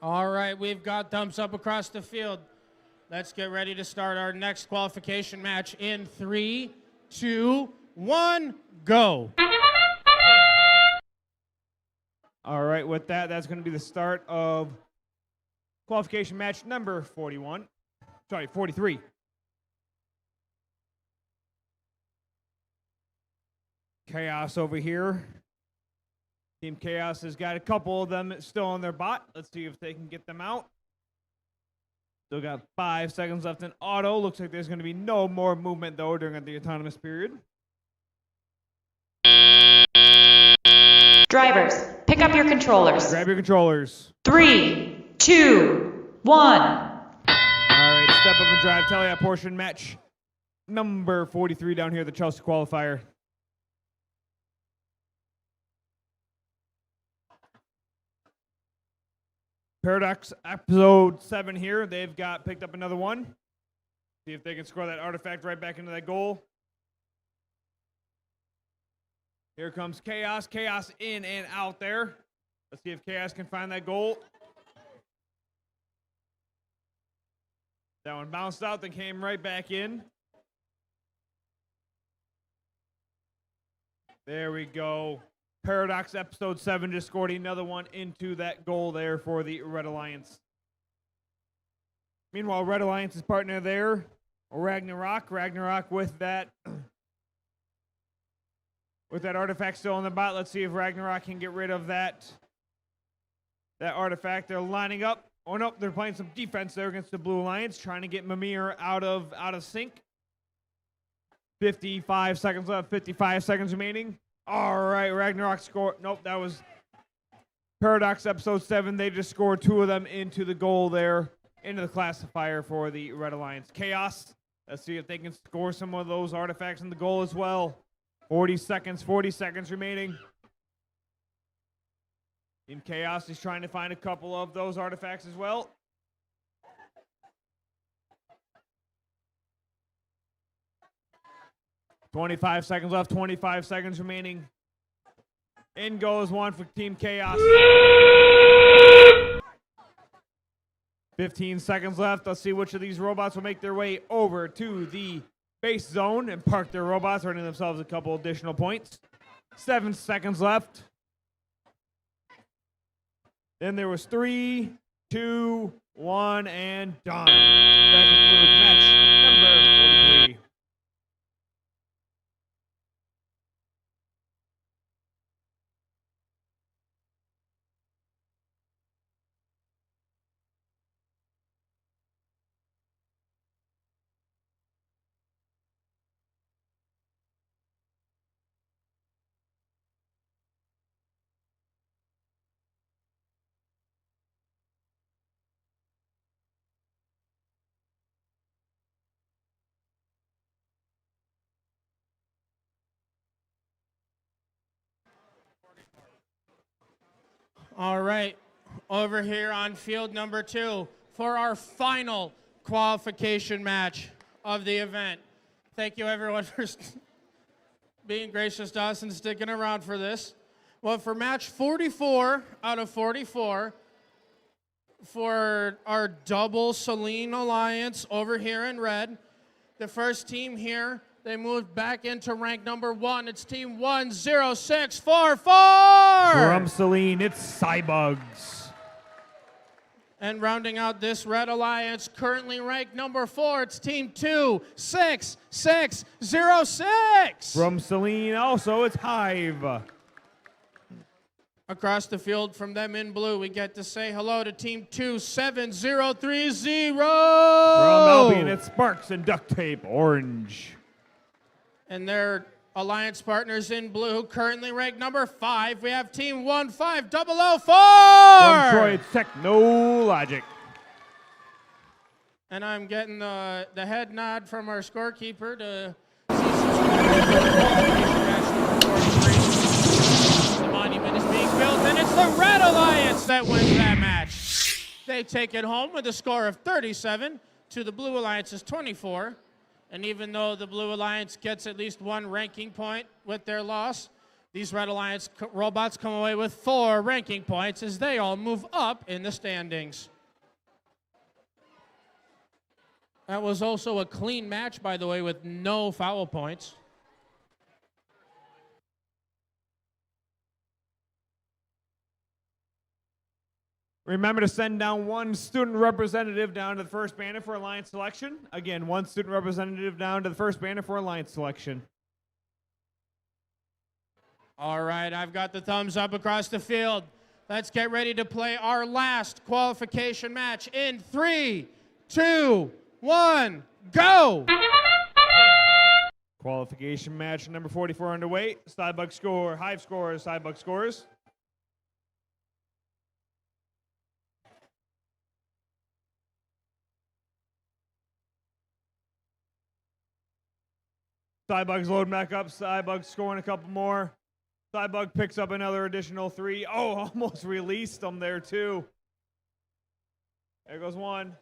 All right, we've got thumbs up across the field. Let's get ready to start our next qualification match in 3, 2, 1, go. All right, with that, that's going to be the start of qualification match number 43. Chaos over here. Team Chaos has got a couple of them still on their bot. Let's see if they can get them out. Still got 5 seconds left in auto. Looks like there's going to be no more movement, though, during the autonomous period. Drivers, pick up your controllers. Grab your controllers. 3, 2, 1. All right, step up and drive tele portion match number 43 down here at the Chelsea Qualifier. Paradox episode 7 here. They've got picked up another one. See if they can score that artifact right back into that goal. Here comes Chaos. Chaos in and out there. Let's see if Chaos can find that goal. That one bounced out, then came right back in. There we go. Paradox episode 7 just scored another one into that goal there for the Red Alliance. Meanwhile, Red Alliance's partner there, Ragnarok. Ragnarok with that artifact still on the bot. Let's see if Ragnarok can get rid of that artifact. They're lining up. Oh no, they're playing some defense there against the Blue Alliance, trying to get Mimir out of sync. 55 seconds left, 55 seconds remaining. All right, Ragnarok scored. Nope, that was Paradox episode 7. They just scored 2 of them into the goal there, into the classifier for the Red Alliance. Chaos, let's see if they can score some of those artifacts in the goal as well. 40 seconds remaining. Team Chaos is trying to find a couple of those artifacts as well. 25 seconds left, 25 seconds remaining. In goes one for Team Chaos. 15 seconds left. Let's see which of these robots will make their way over to the base zone and park their robots, earning themselves a couple additional points. 7 seconds left. Then there was 3, 2, 1, and done. That concludes match number 43. All right, over here on field number 2 for our final qualification match of the event. Thank you, everyone, for being gracious to us and sticking around for this. Well, for match 44 out of 44, for our double Celine Alliance over here in red, the first team here, they moved back into rank number 1. It's team 10644. From Celine, it's Cybugs. And rounding out this red alliance, currently ranked number 4, it's team 26606. From Celine, also, it's Hive. Across the field from them in blue, we get to say hello to team 27030. From Albion, it's Sparks and Duct Tape Orange. And their alliance partners in blue, currently ranked number 5, we have team 15004. From Troy, it's Technologic. And I'm getting the head nod from our scorekeeper to the monument is being built, and it's the Red Alliance that wins that match. They take it home with a score of 37 to the Blue Alliance's 24. And even though the Blue Alliance gets at least 1 ranking point with their loss, these Red Alliance robots come away with 4 ranking points as they all move up in the standings. That was also a clean match, by the way, with no foul points. Remember to send down 1 student representative down to the first banner for Alliance selection. Again, 1 student representative down to the first banner for Alliance selection. All right, I've got the thumbs up across the field. Let's get ready to play our last qualification match in 3, 2, 1, go! Qualification match number 44 underway. Cybug score, Hive scores, Cybug scores. Cybug's loading back up. Cybug's scoring a couple more. Cybug picks up another additional 3. Oh, almost released them there too. There goes 1.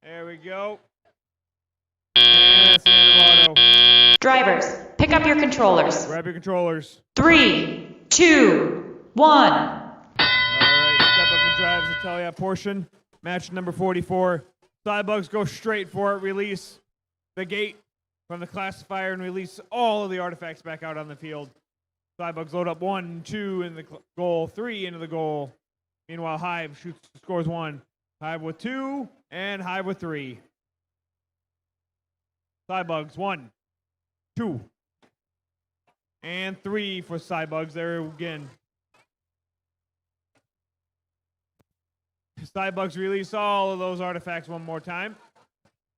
There we go. And that's the end of auto. Drivers, pick up your controllers. Grab your controllers. 3, 2, 1. All right, step up and drives the Telia portion. Match number 44. Cybugs go straight for it. Release the gate from the classifier and release all of the artifacts back out on the field. Cybugs load up 1, 2 in the goal, 3 into the goal. Meanwhile, Hive scores 1. Hive with 2 and Hive with 3. Cybugs 1, 2, and 3 for Cybugs there again. Cybugs release all of those artifacts one more time.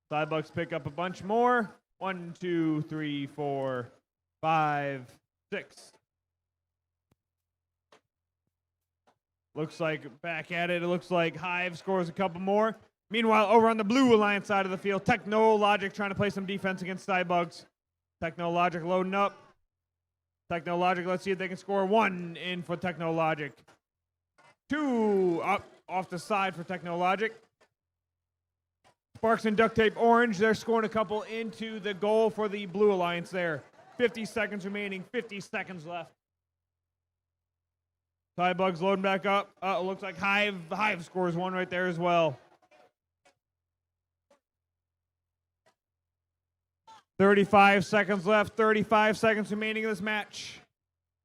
Cybugs pick up a bunch more. 1, 2, 3, 4, 5, 6. Looks like back at it. It looks like Hive scores a couple more. Meanwhile, over on the Blue Alliance side of the field, Technologic trying to play some defense against Cybugs. Technologic loading up. Technologic, let's see if they can score 1 in for Technologic. 2 up off the side for Technologic. Sparks and Duct Tape Orange, they're scoring a couple into the goal for the Blue Alliance there. 50 seconds remaining, 50 seconds left. Tybug's loading back up. It looks like Hive scores one right there as well. 35 seconds left, 35 seconds remaining in this match.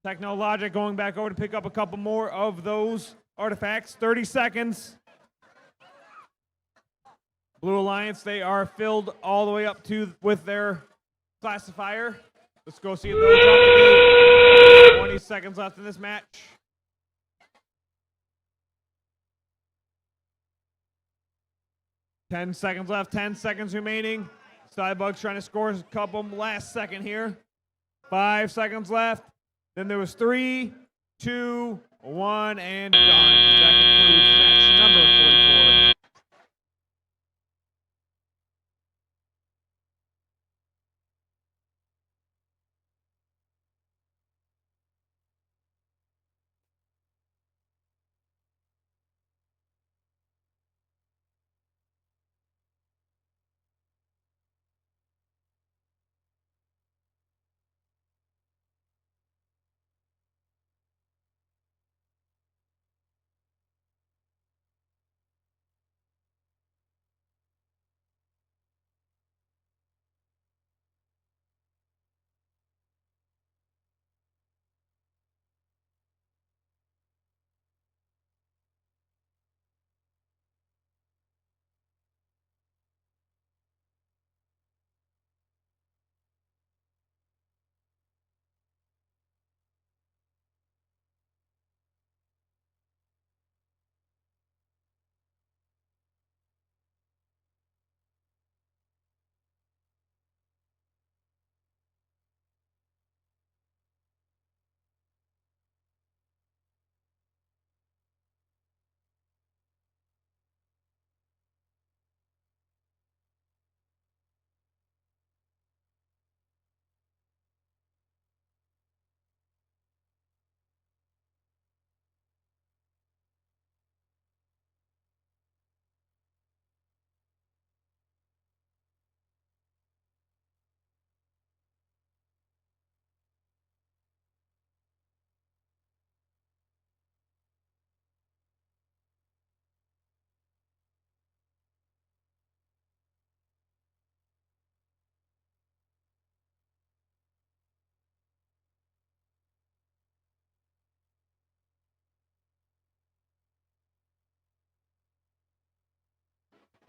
Technologic going back over to pick up a couple more of those artifacts. 30 seconds. Blue Alliance, they are filled all the way up to with their classifier. Let's go see if they'll drop the gate. 20 seconds left in this match. Ten seconds left, 10 seconds remaining. Stybug's trying to score a couple last second here. 5 seconds left. Then there was 3, 2, 1, and done. That concludes match number 44.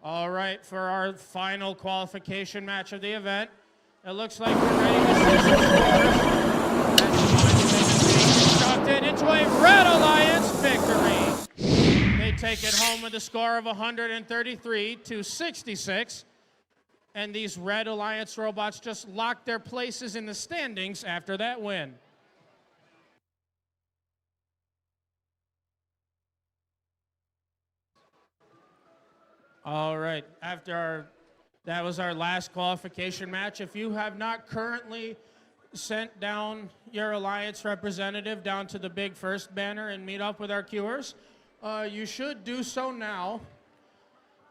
All right, for our final qualification match of the event, it looks like we're ready to see some scores. Constructed into a Red Alliance victory. They take it home with a score of 133 to 66. And these Red Alliance robots just locked their places in the standings after that win. All right, that was our last qualification match. If you have not currently sent down your Alliance representative down to the big first banner and meet up with our queuers, you should do so now.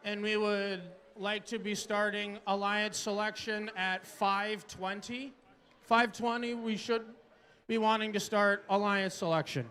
And we would like to be starting Alliance selection at 5:20. 5:20, we should be wanting to start Alliance selection.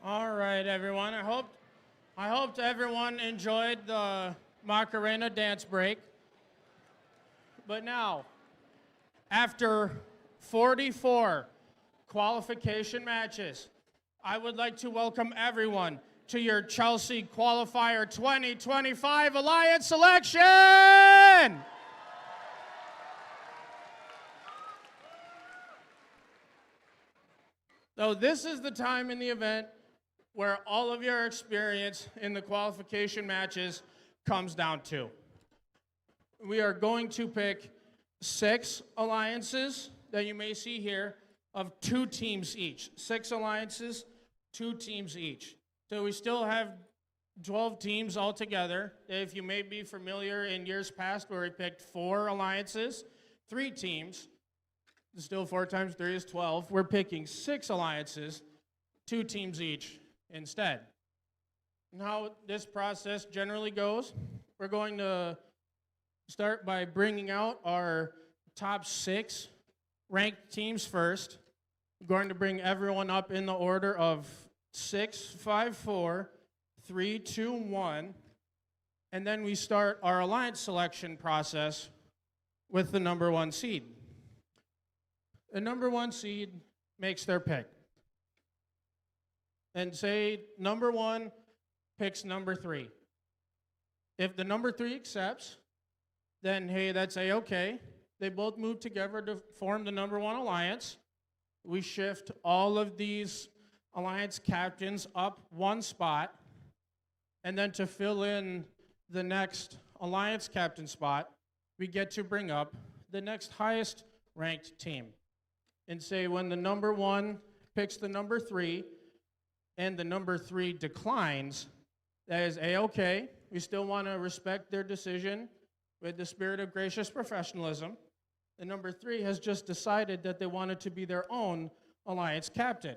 All right, everyone. I hope everyone enjoyed the Macarena dance break. But now, after 44 qualification matches, I would like to welcome everyone to your Chelsea Qualifier 2025 Alliance selection! So this is the time in the event where all of your experience in the qualification matches comes down to. We are going to pick 6 alliances that you may see here of 2 teams each. 6 alliances, 2 teams each. So we still have 12 teams altogether. If you may be familiar in years past where we picked 4 alliances, 3 teams, still 4 times 3 is 12. We're picking 6 alliances, 2 teams each instead. And how this process generally goes, we're going to start by bringing out our top 6 ranked teams first. We're going to bring everyone up in the order of 6, 5, 4, 3, 2, 1. And then we start our alliance selection process with the number 1 seed. The number 1 seed makes their pick. And say number 1 picks number 3. If the number 3 accepts, then hey, that's A-okay. They both move together to form the number 1 alliance. We shift all of these alliance captains up 1 spot, and then to fill in the next alliance captain spot, we get to bring up the next highest ranked team. And say when the number 1 picks the number 3, and the number 3 declines, that is A-okay. We still want to respect their decision with the spirit of gracious professionalism. The number 3 has just decided that they wanted to be their own alliance captain.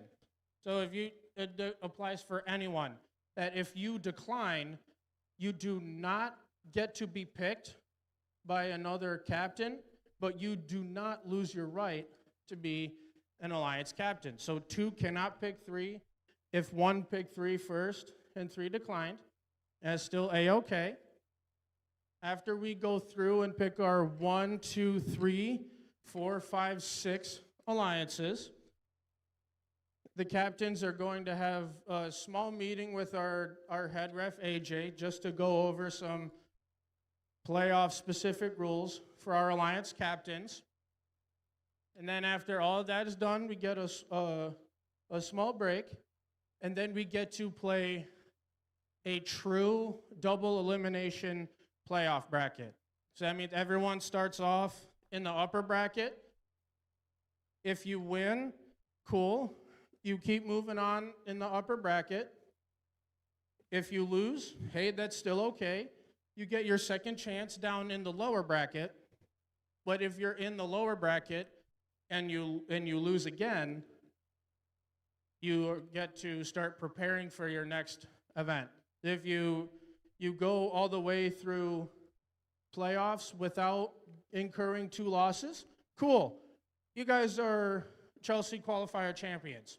So if it applies for anyone, that if you decline, you do not get to be picked by another captain, but you do not lose your right to be an alliance captain. So 2 cannot pick 3. If 1 picked 3 first and 3 declined, that's still A-okay. After we go through and pick our 1, 2, 3, 4, 5, 6 alliances, the captains are going to have a small meeting with our head ref, AJ, just to go over some playoff specific rules for our alliance captains. And then after all of that is done, we get a small break, and then we get to play a true double elimination playoff bracket. So that means everyone starts off in the upper bracket. If you win, cool. You keep moving on in the upper bracket. If you lose, hey, that's still okay. You get your second chance down in the lower bracket. But if you're in the lower bracket and you lose again, you get to start preparing for your next event. If you go all the way through playoffs without incurring 2 losses, cool. You guys are Chelsea Qualifier champions.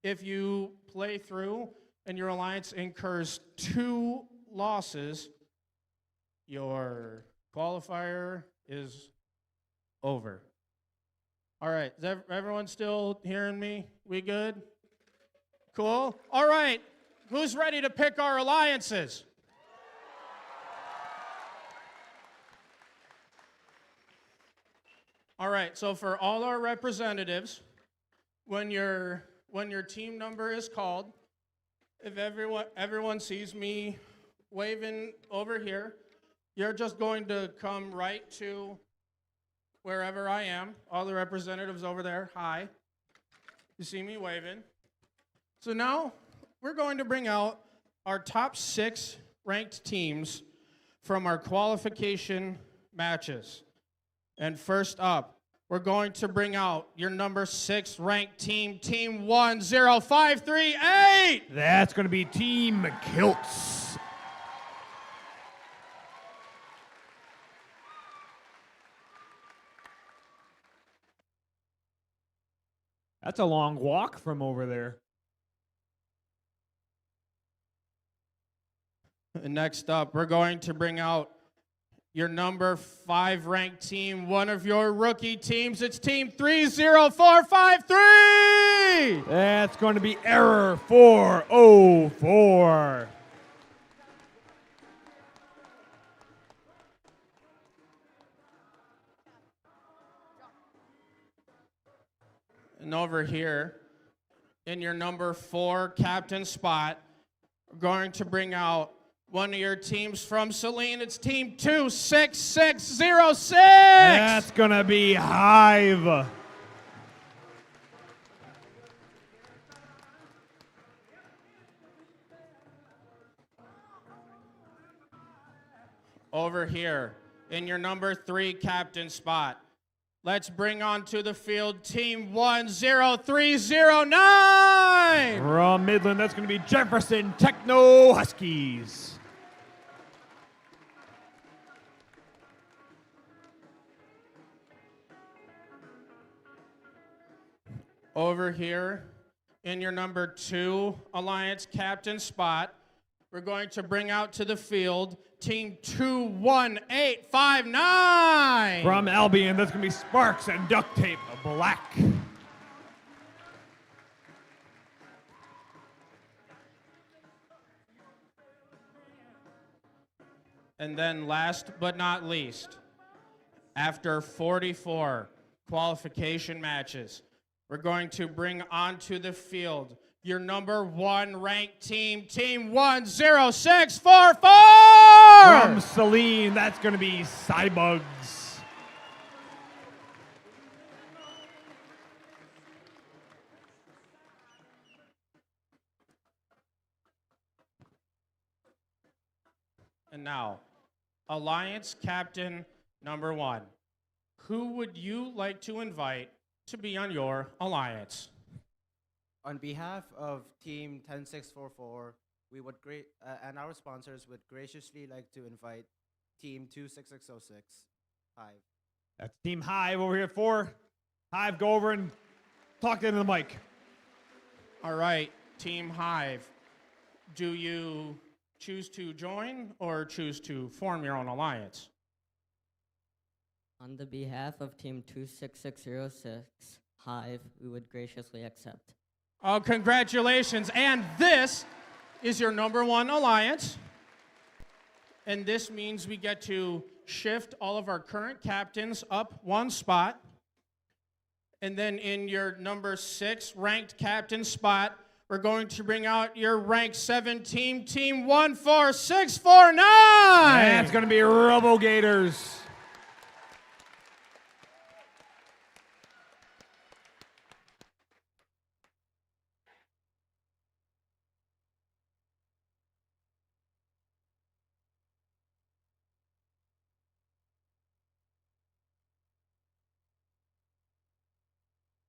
If you play through and your alliance incurs 2 losses, your qualifier is over. All right, is everyone still hearing me? We good? Cool. All right, who's ready to pick our alliances? All right, so for all our representatives, when your team number is called, if everyone sees me waving over here, you're just going to come right to wherever I am. All the representatives over there, hi. You see me waving. So now we're going to bring out our top 6 ranked teams from our qualification matches. And first up, we're going to bring out your number 6 ranked team, Team 10538. That's going to be Team Kilts. That's a long walk from over there. And next up, we're going to bring out your number 5 ranked team, one of your rookie teams. It's team 30453. That's going to be error 404. And over here, in your number 4 captain spot, we're going to bring out one of your teams from Saline. It's team 26606. That's going to be Hive. Over here, in your number 3 captain spot, let's bring onto the field team 10309. From Midland, that's going to be Jefferson Techno Huskies. Over here, in your number 2 Alliance captain spot, we're going to bring out to the field team 21859. From Albion, that's going to be Sparks and Duct Tape Black. And then last but not least, after 44 qualification matches, we're going to bring onto the field your number 1 ranked team, team 10644. From Saline, that's going to be Cybugs. And now, Alliance captain number 1. Who would you like to invite to be on your alliance? On behalf of Team 10644, we would and our sponsors would graciously like to invite Team 26606. Hive. That's Team Hive over here at 4. Hive, go over and talk into the mic. All right, Team Hive, do you choose to join or choose to form your own alliance? On the behalf of Team 26606, Hive, we would graciously accept. Oh, congratulations. And this is your number 1 alliance. And this means we get to shift all of our current captains up 1 spot. And then in your number 6 ranked captain spot, we're going to bring out your rank 7 team, team 14649. That's going to be Robo Gators.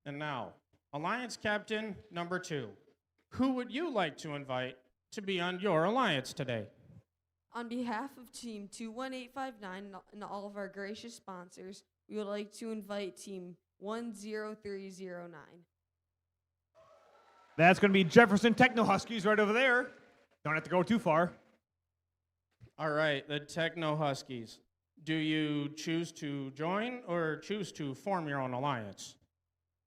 And now, alliance captain number 2. Who would you like to invite to be on your alliance today? On behalf of Team 21859 and all of our gracious sponsors, we would like to invite Team 10309. That's going to be Jefferson Techno Huskies right over there. Don't have to go too far. All right, the Techno Huskies. Do you choose to join or choose to form your own alliance?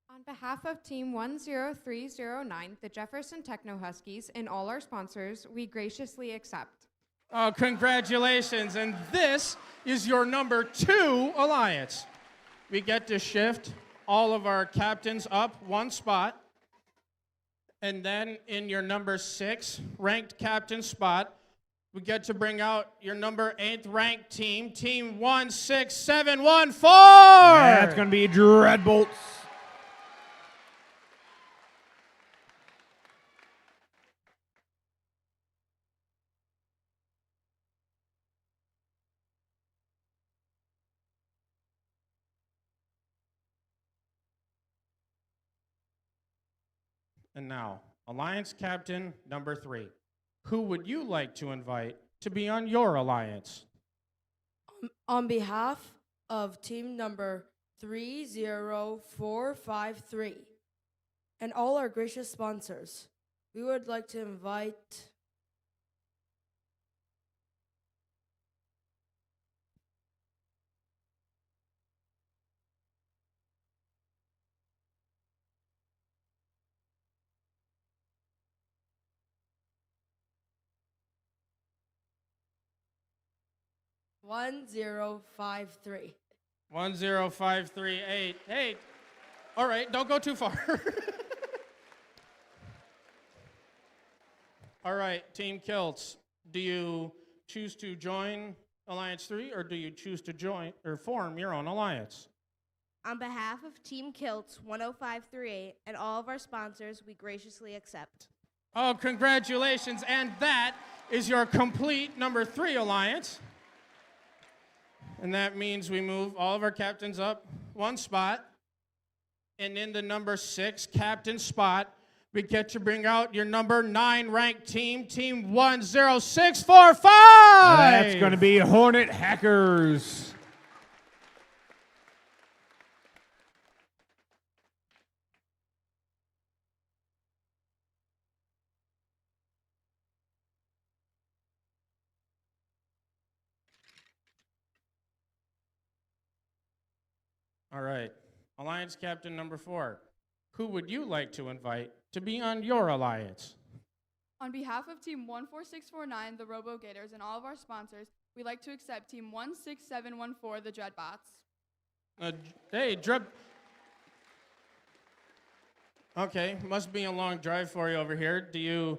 On behalf of Team 10309, the Jefferson Techno Huskies, and all our sponsors, we graciously accept. Oh, congratulations. And this is your number 2 alliance. We get to shift all of our captains up 1 spot. And then in your number 6 ranked captain spot, we get to bring out your number 8th ranked team, team 16714. That's going to be Dreadbolts. And now, alliance captain number 3. Who would you like to invite to be on your alliance? On behalf of team number 30453 and all our gracious sponsors, we would like to invite 1053. 10538. Hey, all right, don't go too far. All right, Team Kilts, do you choose to join Alliance 3 or do you choose to join or form your own alliance? On behalf of Team Kilts 10538 and all of our sponsors, we graciously accept. Oh, congratulations, and that is your complete number 3 alliance. And that means we move all of our captains up one spot. And in the number 6 captain spot, we get to bring out your number 9 ranked team, Team 10645. That's going to be Hornet Hackers. All right, alliance captain number 4. Who would you like to invite to be on your alliance? On behalf of Team 14649, the Robo Gators, and all of our sponsors, we'd like to accept Team 16714, the Dreadbots. Hey, Okay, must be a long drive for you over here. Do you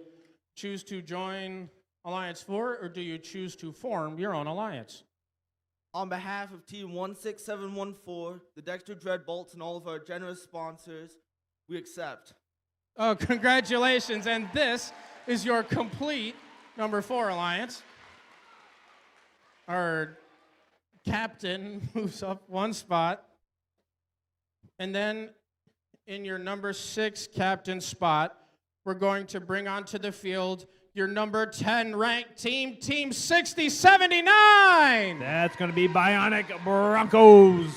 choose to join Alliance 4 or do you choose to form your own alliance? On behalf of Team 16714, the Dexter Dreadbolts, and all of our generous sponsors, we accept. Oh, congratulations, and this is your complete number 4 alliance. Our captain moves up one spot, and then in your number 6 captain spot, we're going to bring onto the field your number 10 ranked team, Team 6079. That's going to be Bionic Broncos.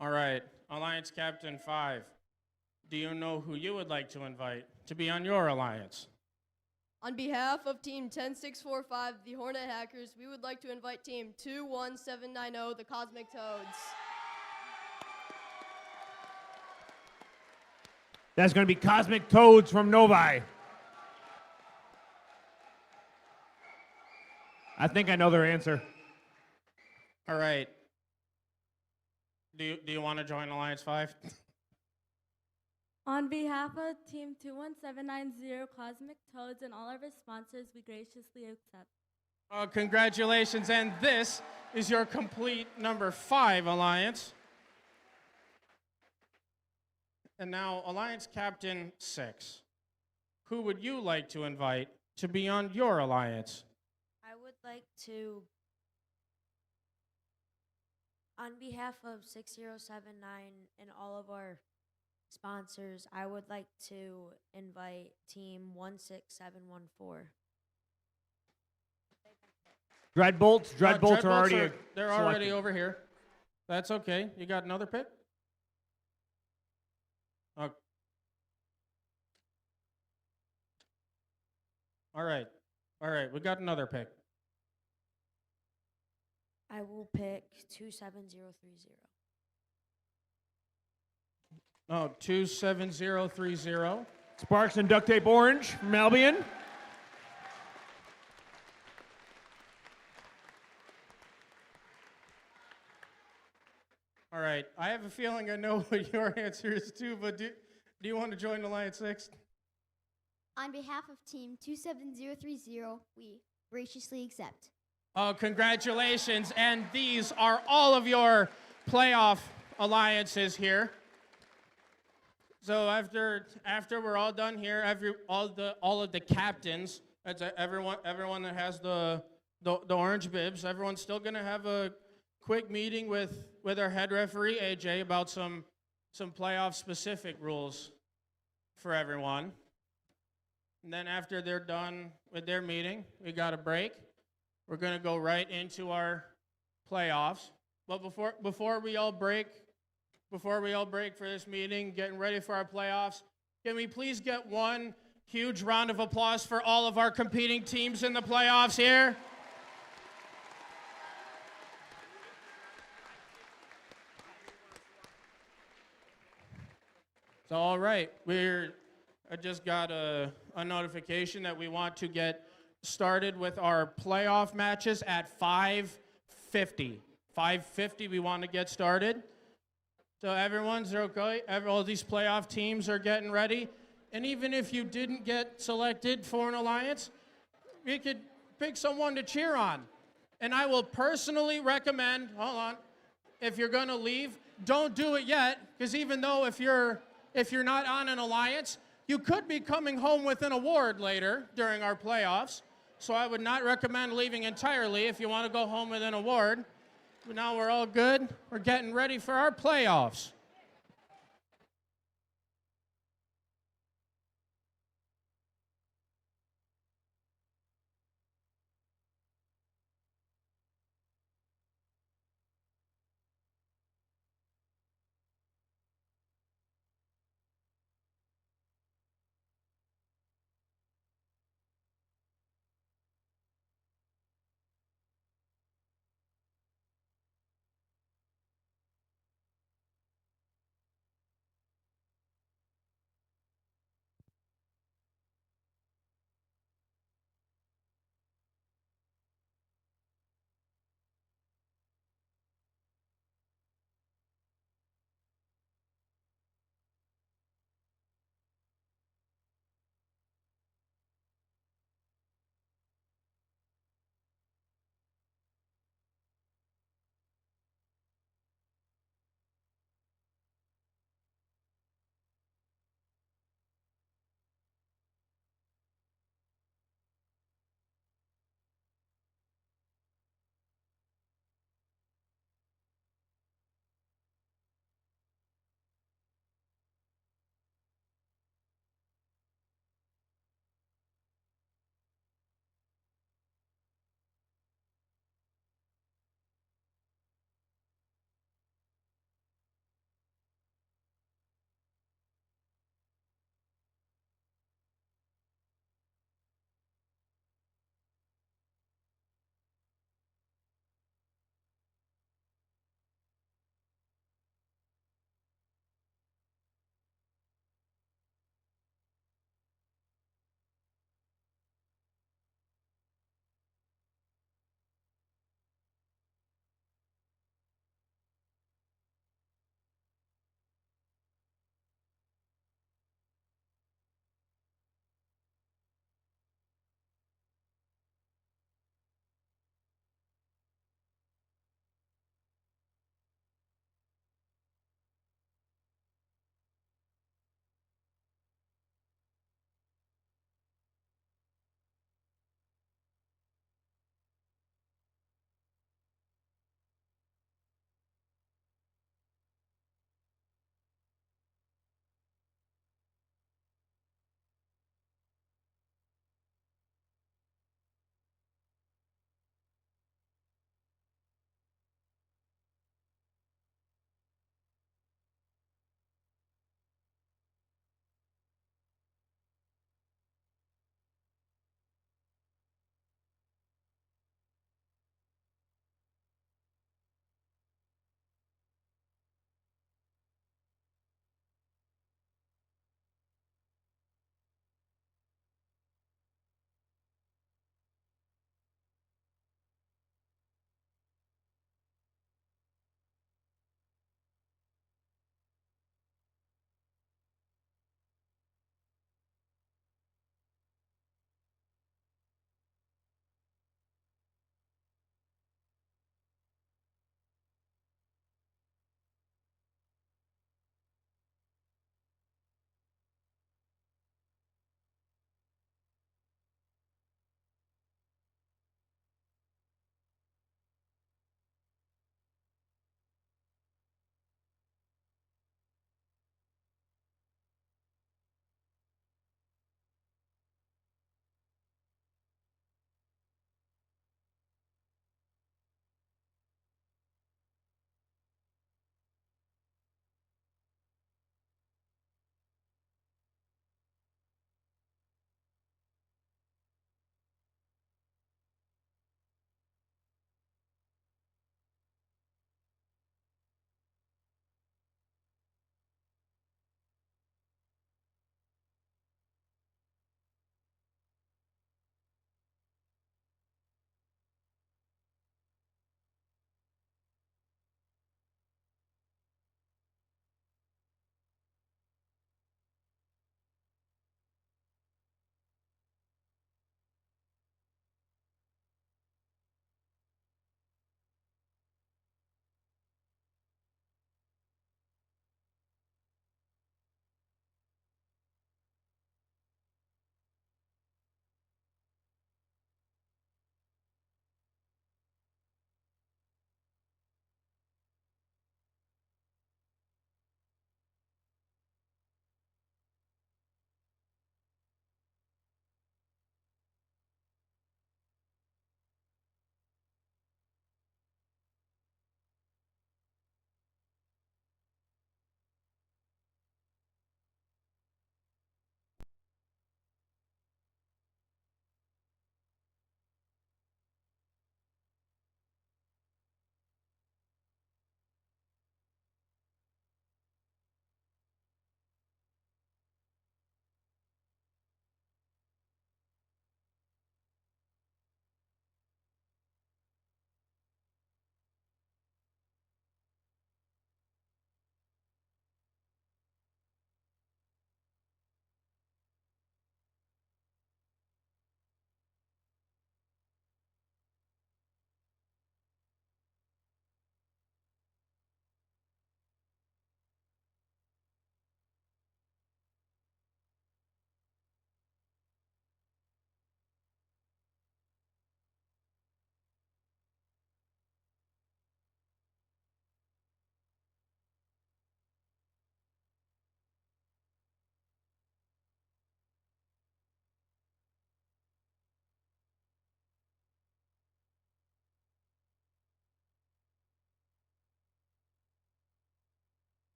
All right, Alliance Captain 5. Do you know who you would like to invite to be on your alliance? On behalf of Team 10645, the Hornet Hackers, we would like to invite Team 21790, the Cosmic Toads. That's going to be Cosmic Toads from Novi. I think I know their answer. All right. Do you want to join Alliance 5? On behalf of Team 21790, Cosmic Toads, and all of our sponsors, we graciously accept. Oh, congratulations, and this is your complete number 5 alliance. And now, Alliance Captain 6. Who would you like to invite to be on your alliance? I would like to, on behalf of 6079 and all of our sponsors, I would like to invite Team 16714. Dreadbolts are already they're selected. already over here. That's okay. You got another pick? Okay. All right. We got another pick. I will pick 27030. Oh, 27030. Sparks and Duct Tape Orange from Albion. All right. I have a feeling I know what your answer is too, but do you want to join Alliance 6? On behalf of Team 27030, we graciously accept. Oh, congratulations. And these are all of your playoff alliances here. So after we're all done here, all of the captains, that's everyone that has the orange bibs, everyone's still gonna have a quick meeting with our head referee AJ about some playoff specific rules for everyone. And then after they're done with their meeting, we got a break. We're gonna go right into our playoffs. But before we all break for this meeting, getting ready for our playoffs, can we please get one huge round of applause for all of our competing teams in the playoffs here? So, all right, I just got a notification that we want to get started with our playoff matches at 5:50. 5:50, we want to get started. So everyone's okay. All these playoff teams are getting ready. And even if you didn't get selected for an alliance, you could pick someone to cheer on. And I will personally recommend, hold on, if you're going to leave, don't do it yet, because even though if you're not on an alliance, you could be coming home with an award later during our playoffs. So I would not recommend leaving entirely if you want to go home with an award. But now we're all good. We're getting ready for our playoffs.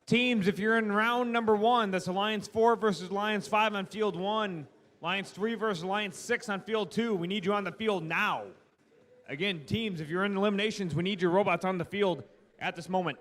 Teams, if you're in round number 1, that's Alliance 4 versus Alliance 5 on field 1. Alliance 3 versus Alliance 6 on field 2. We need you on the field now. Again, teams, if you're in eliminations, we need your robots on the field at this moment.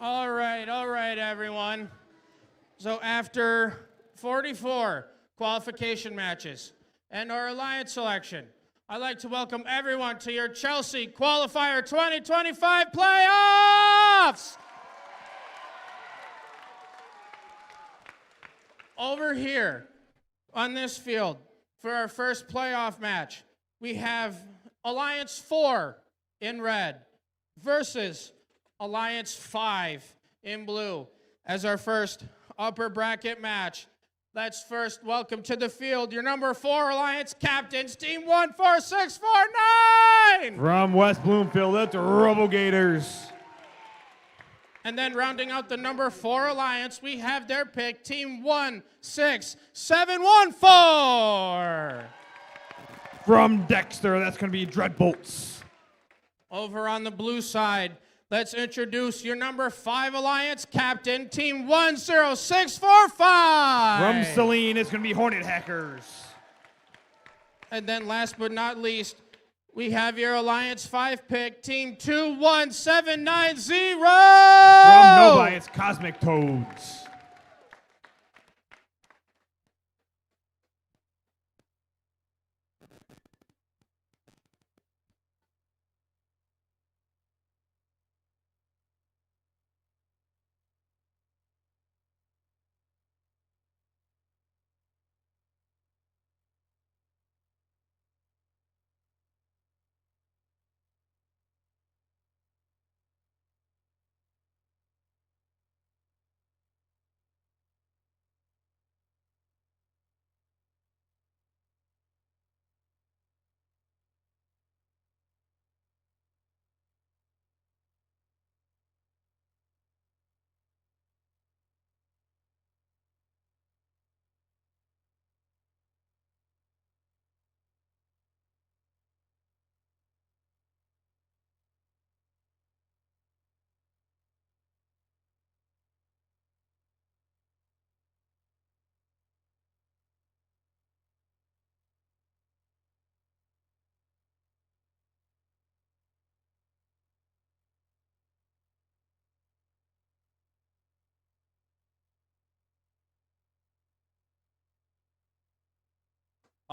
All right, everyone. So after 44 qualification matches and our alliance selection, I'd like to welcome everyone to your Chelsea Qualifier 2025 playoffs! Over here on this field for our first playoff match, we have Alliance 4 in red versus Alliance 5 in blue as our first upper bracket match. Let's first welcome to the field your number 4 Alliance captains, Team 14649! From West Bloomfield, that's RoboGators. And then rounding out the number 4 Alliance, we have their pick, Team 16714! From Dexter, that's going to be Dreadbolts. Over on the blue side, let's introduce your number 5 Alliance captain, Team 10645! From Celine, it's going to be Hornet Hackers. And then last but not least, we have your Alliance 5 pick, Team 21790! From Novi, it's Cosmic Toads.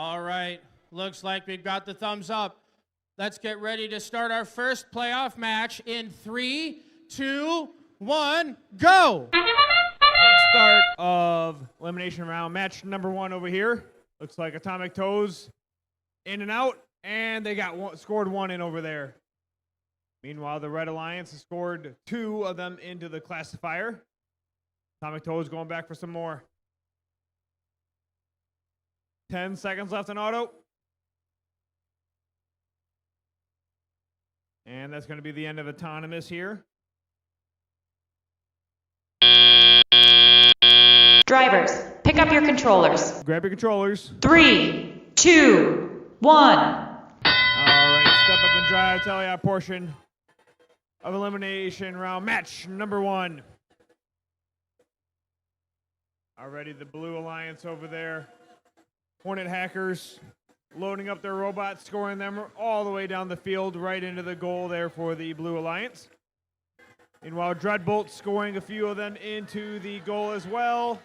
All right, looks like we've got the thumbs up. Let's get ready to start our first playoff match in 3, 2, 1, go! Start of elimination round. Match number 1 over here. Looks like Atomic Toes in and out, and they got scored 1 in over there. Meanwhile, the Red Alliance has scored 2 of them into the classifier. Atomic Toes going back for some more. 10 seconds left in auto. And that's going to be the end of Autonomous here. Drivers, pick up your controllers. Grab your controllers. 3, 2, 1. All right, step up and drive. Tell you our portion of elimination round. Match number 1. Already the Blue Alliance over there. Hornet Hackers loading up their robots, scoring them all the way down the field, right into the goal there for the Blue Alliance. Meanwhile, Dreadbolt scoring a few of them into the goal as well.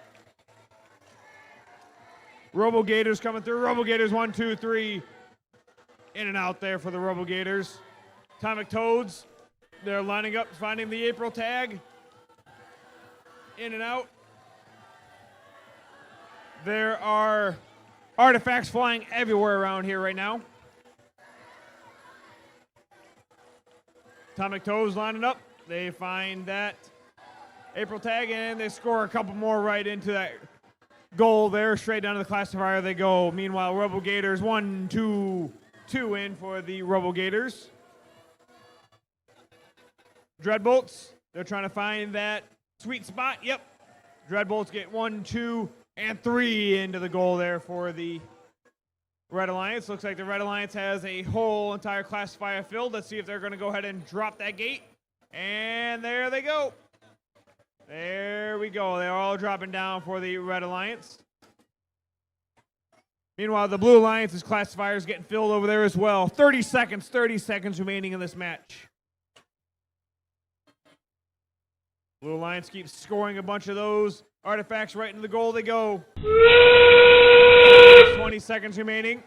RoboGators coming through. RoboGators 1, 2, 3. In and out there for the RoboGators. Atomic Toads, they're lining up, finding the April tag. In and out. There are artifacts flying everywhere around here right now. Atomic Toes lining up. They find that April tag and they score a couple more right into that goal there. Straight down to the classifier they go. Meanwhile, RoboGators 1, 2, 2 in for the RoboGators. Dreadbolts, they're trying to find that sweet spot. Yep. Dreadbolts get 1, 2, and 3 into the goal there for the Red Alliance. Looks like the Red Alliance has a whole entire classifier filled. Let's see if they're going to go ahead and drop that gate. And there they go. There we go. They're all dropping down for the Red Alliance. Meanwhile, the Blue Alliance's classifier is getting filled over there as well. 30 seconds remaining in this match. Blue Alliance keeps scoring a bunch of those artifacts right into the goal they go. 20 seconds remaining.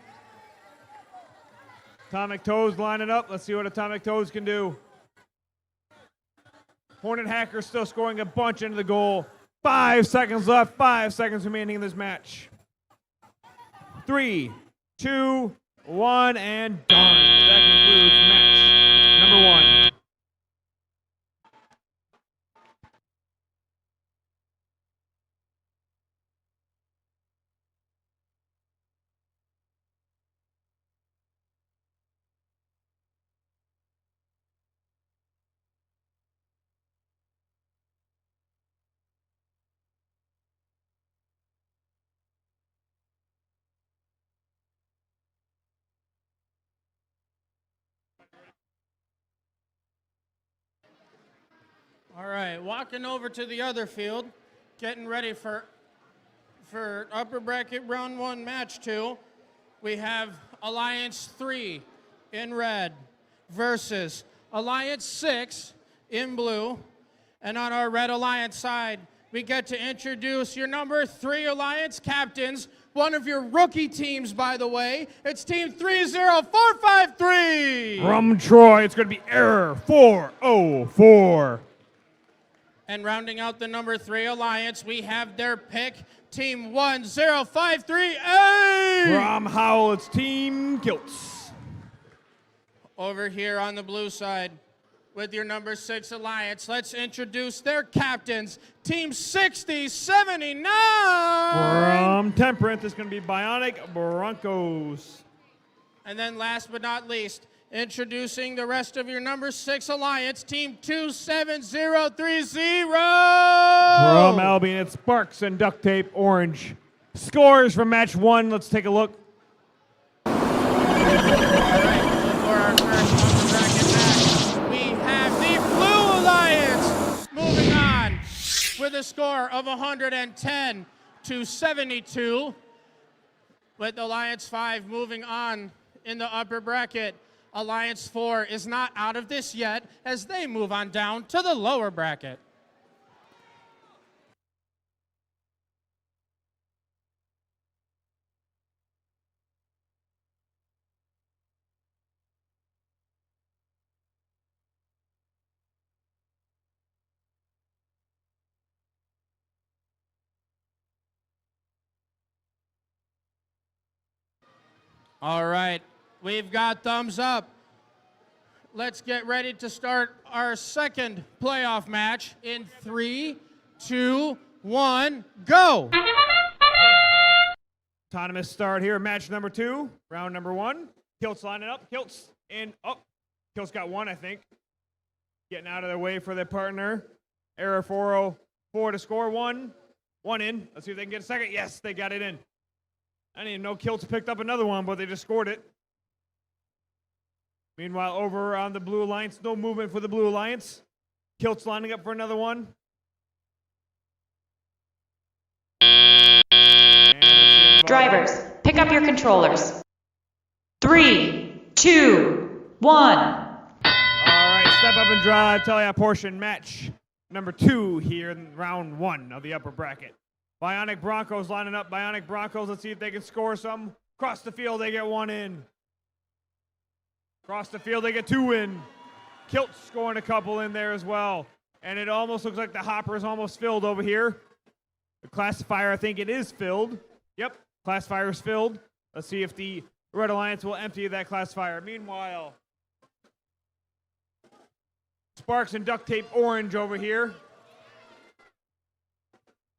Atomic Toes lining up. Let's see what Atomic Toes can do. Hornet Hacker still scoring a bunch into the goal. 5 seconds left. 5 seconds remaining in this match. 3, 2, 1, and done. That concludes match number 1. All right, walking over to the other field, getting ready for upper bracket round 1, match 2. We have Alliance 3 in red versus Alliance 6 in blue. And on our Red Alliance side, we get to introduce your number 3 Alliance captains, one of your rookie teams, by the way. It's Team 30453. From Troy, it's going to be Error 404. And rounding out the number 3 Alliance, we have their pick, Team 10538. From Howell, it's Team Kilts. Over here on the blue side, with your number 6 Alliance, let's introduce their captains, Team 6079. From Temperance, it's going to be Bionic Broncos. And then last but not least, introducing the rest of your number 6 Alliance, Team 27030. From Albion, it's Sparks and Duct Tape Orange. Scores from match 1. Let's take a look. All right, for our first upper bracket match, we have the Blue Alliance moving on with a score of 110 to 72. With Alliance 5 moving on in the upper bracket. Alliance 4 is not out of this yet as they move on down to the lower bracket. All right, we've got thumbs up. Let's get ready to start our second playoff match in 3, 2, 1, go! Autonomous start here, match number 2, round number 1. Kilts lining up, Kilts in, Kilts got 1, I think. Getting out of their way for their partner. Error 404 to score, 1 in. Let's see if they can get a second. Yes, they got it in. I didn't even know Kilts picked up another one, but they just scored it. Meanwhile, over on the Blue Alliance, no movement for the Blue Alliance. Kilts lining up for another one. Drivers, pick up your controllers. 3, 2, 1. All right, step up and drive. Tele portion match number 2 here in round 1 of the upper bracket. Bionic Broncos lining up. Bionic Broncos, let's see if they can score some. Across the field, they get 1 in. Across the field, they get 2 in. Kilts scoring a couple in there as well. And it almost looks like the hopper is almost filled over here. The classifier, I think it is filled. Yep, classifier is filled. Let's see if the Red Alliance will empty that classifier. Meanwhile, Sparks and Duct Tape Orange over here.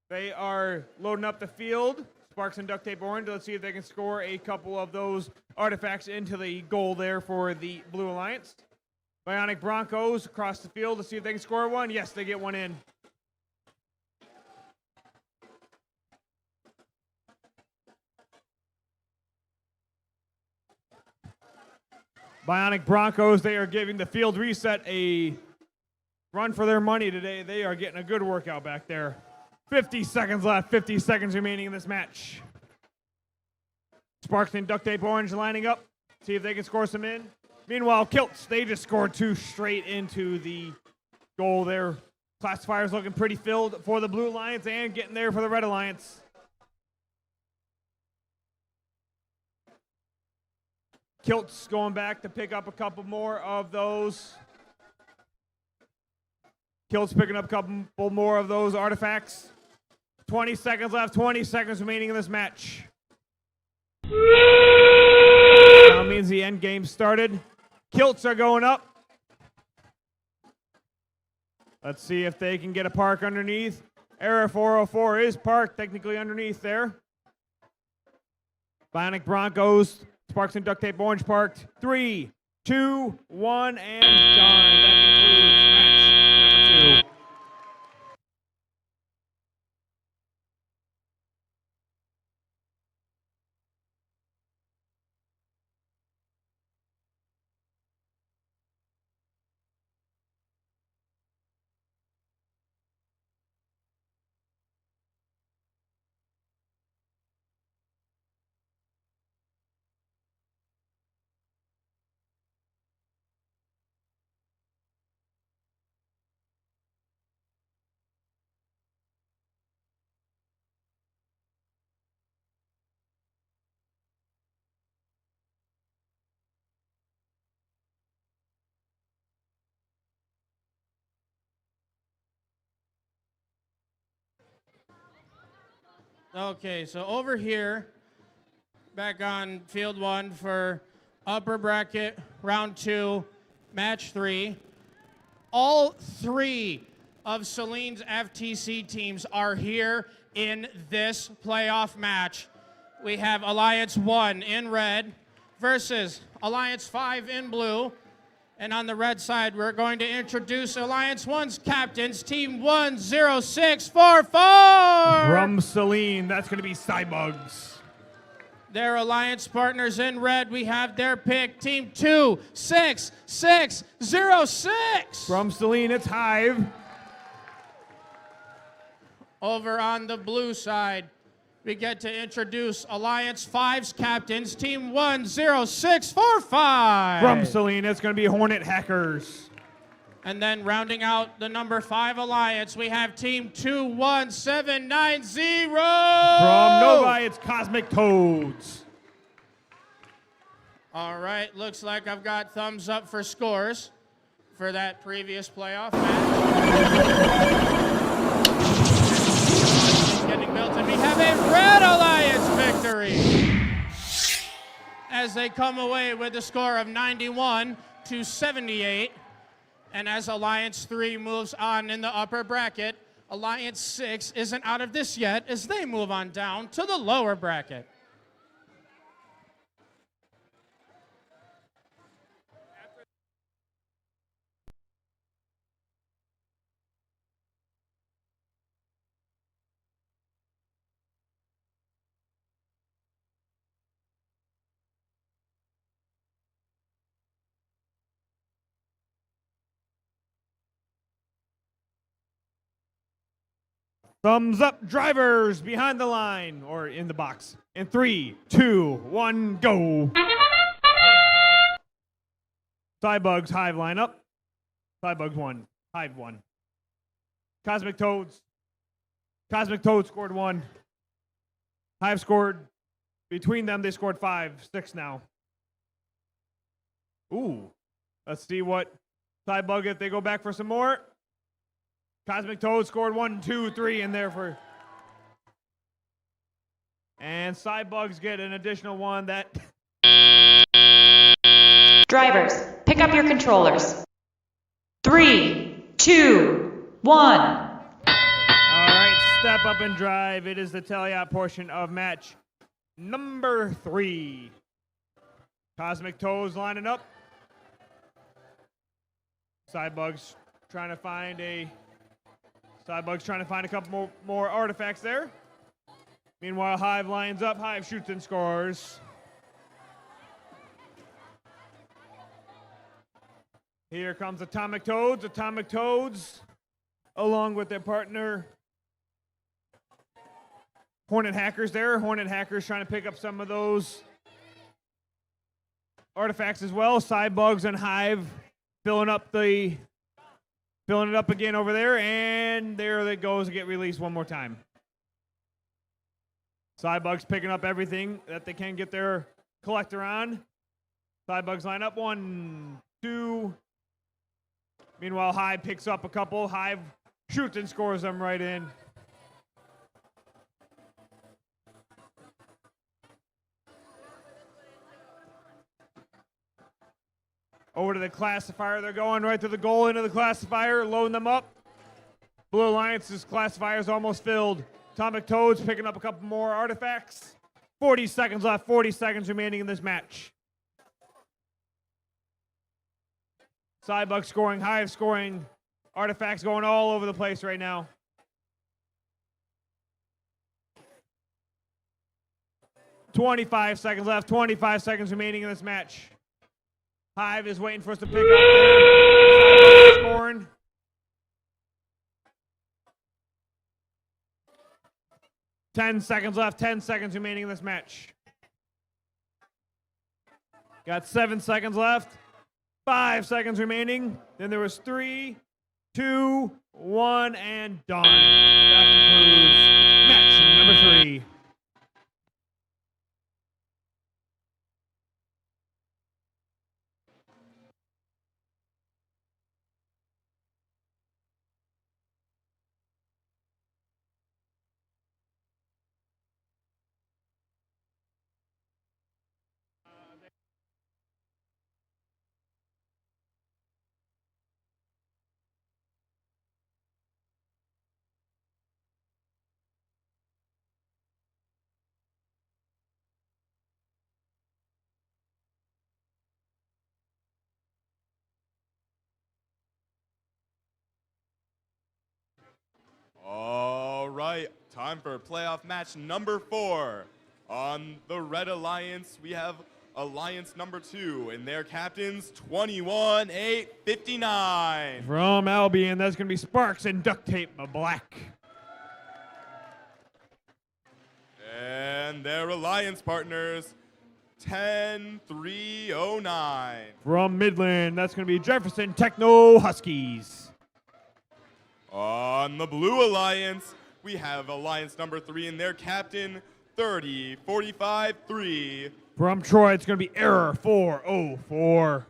They are loading up the field. Sparks and Duct Tape Orange. Let's see if they can score a couple of those artifacts into the goal there for the Blue Alliance. Bionic Broncos across the field. Let's see if they can score 1. Yes, they get 1 in. Bionic Broncos, they are giving the field reset a run for their money today. They are getting a good workout back there. 50 seconds left, 50 seconds remaining in this match. Sparks and Duct Tape Orange lining up. See if they can score some in. Meanwhile, Kilts, they just scored 2 straight into the goal there Classifiers looking pretty filled for the Blue Alliance and getting there for the Red Alliance. Kilt's going back to pick up a couple more of those. Kilt's picking up a couple more of those artifacts. 20 seconds left, 20 seconds remaining in this match. Now means the end game started. Kilts are going up. Let's see if they can get a park underneath. Error 404 is parked technically underneath there. Bionic Broncos, Sparks and Duct Tape Orange parked. 3, 2, 1, and darn. That concludes match number 2. Okay, so over here, back on field 1 for upper bracket, round 2, match 3. All 3 of Celine's FTC teams are here in this playoff match. We have Alliance 1 in red versus Alliance 5 in blue. And on the red side, we're going to introduce Alliance 1's captains, Team 10644. From Celine, that's going to be Cybugs. Their alliance partners in red, we have their pick, Team 26606. From Celine, it's Hive. Over on the blue side, we get to introduce Alliance 5's captains, Team 10645. From Celine, it's going to be Hornet Hackers. And then rounding out the number 5 alliance, we have Team 21790. From Novi, it's Cosmic Toads. All right, looks like I've got thumbs up for scores for that previous playoff match. Getting built, and we have a Red Alliance victory as they come away with a score of 91-78. And as Alliance 3 moves on in the upper bracket, Alliance 6 isn't out of this yet as they move on down to the lower bracket. Thumbs up, drivers behind the line or in the box. In 3, 2, 1, go. Cybugs, Hive lineup. Cybugs 1, Hive 1. Cosmic Toads. Cosmic Toads scored 1. Hive scored, between them they scored 5, 6 now. Ooh, let's see what Cybug, if they go back for some more. Cosmic Toad scored 1, 2, 3 in there for. And Cybugs get an additional one that. Drivers, pick up your controllers. 3, 2, 1. All right, step up and drive. It is the tally-out portion of match number 3. Cosmic Toads lining up. Cybugs trying to find a. Cybugs trying to find a couple more artifacts there. Meanwhile, Hive lines up. Hive shoots and scores. Here comes Atomic Toads. Atomic Toads, along with their partner, Hornet Hackers there. Hornet Hackers trying to pick up some of those artifacts as well. Cybugs and Hive filling up the Filling it up again over there, and there it goes to get released one more time. Cybugs picking up everything that they can get their collector on. Cybugs line up, 1, 2. Meanwhile, Hive picks up a couple. Hive shoots and scores them right in. Over to the classifier. They're going right to the goal into the classifier, loading them up. Blue Alliance's classifier is almost filled. Atomic Toads picking up a couple more artifacts. 40 seconds left, 40 seconds remaining in this match. Cybugs scoring, Hive scoring, artifacts going all over the place right now. $25 seconds left, 25 seconds remaining in this match. Hive is waiting for us to pick up there. Scoring. $10 seconds left, 10 seconds remaining in this match. Got 7 seconds left, 5 seconds remaining. Then there was 3, 2, 1, and done. That concludes match number 3. All right, time for playoff match number 4. On the Red Alliance, we have Alliance number 2 and their captains 21-8-59. From Albion, that's going to be Sparks and Duct Tape Black. And their Alliance partners 10-3-09. From Midland, that's going to be Jefferson Techno Huskies. On the Blue Alliance, we have Alliance number 3 and their captain 30-45-3. From Troy, it's going to be Error 404.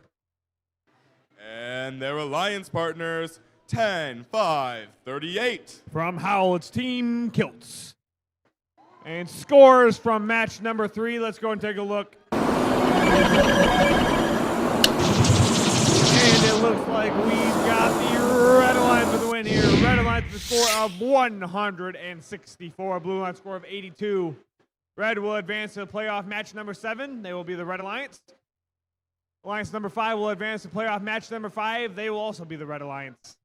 And their Alliance partners 10-5-38. From Howell, it's Team Kilts. And scores from match number 3. Let's go and take a look. And it looks like we've got the Red Alliance with the win here. Red Alliance with a score of 164. Blue Alliance score of 82. Red will advance to playoff match number 7. They will be the Red Alliance. Alliance number 5 will advance to playoff match number 5. They will also be the Red Alliance.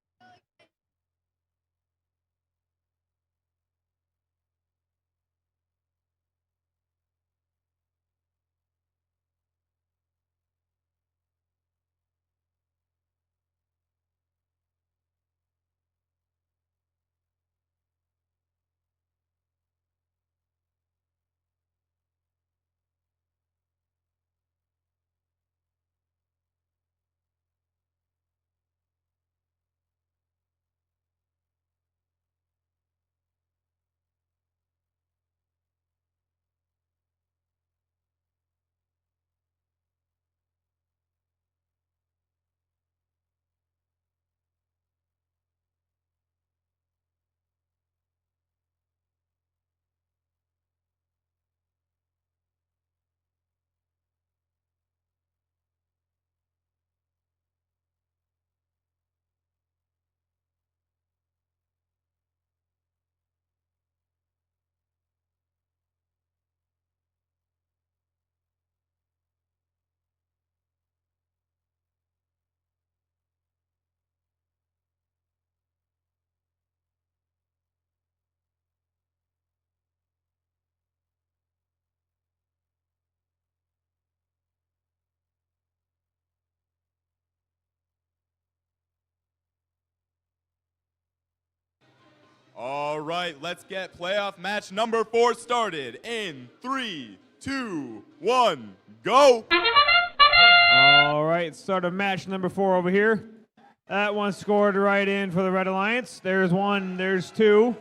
All right, let's get playoff match number 4 started in 3, 2, 1, go! All right, start of match number 4 over here. That one scored right in for the Red Alliance. There's one, there's two.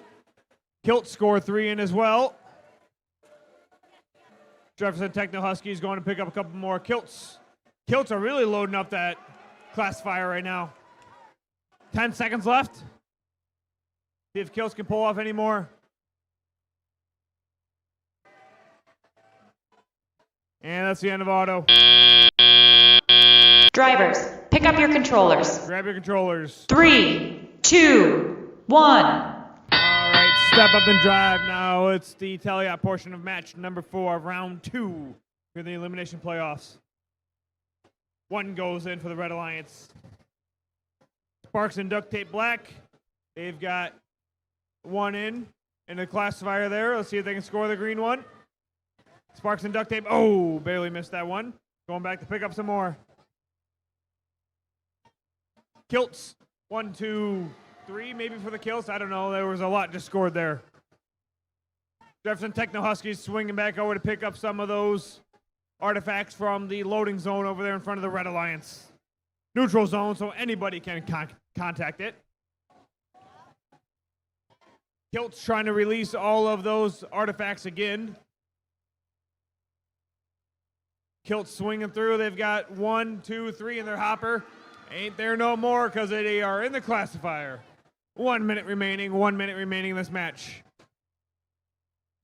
Kilt scored 3 in as well. Jefferson Techno Huskies going to pick up a couple more. Kilts are really loading up that classifier right now. 10 seconds left. See if Kilts can pull off any more. And that's the end of auto. Drivers, pick up your controllers. Grab your controllers. 3, 2, 1. All right, step up and drive. Now it's the tally-out portion of match number 4 of round 2 for the elimination playoffs. 1 goes in for the Red Alliance. Sparks and Duct Tape Black. They've got 1 in the classifier there. Let's see if they can score the green one. Sparks and Duct Tape. Oh, barely missed that one. Going back to pick up some more. Kilts. 1, 2, 3 maybe for the Kilts. I don't know. There was a lot just scored there. Jefferson Techno Huskies swinging back over to pick up some of those artifacts from the loading zone over there in front of the Red Alliance. Neutral zone, so anybody can contact it. Kilt's trying to release all of those artifacts again. Kilt swinging through. They've got 1, 2, 3 in their hopper. Ain't there no more because they are in the classifier. 1 minute remaining. 1 minute remaining in this match.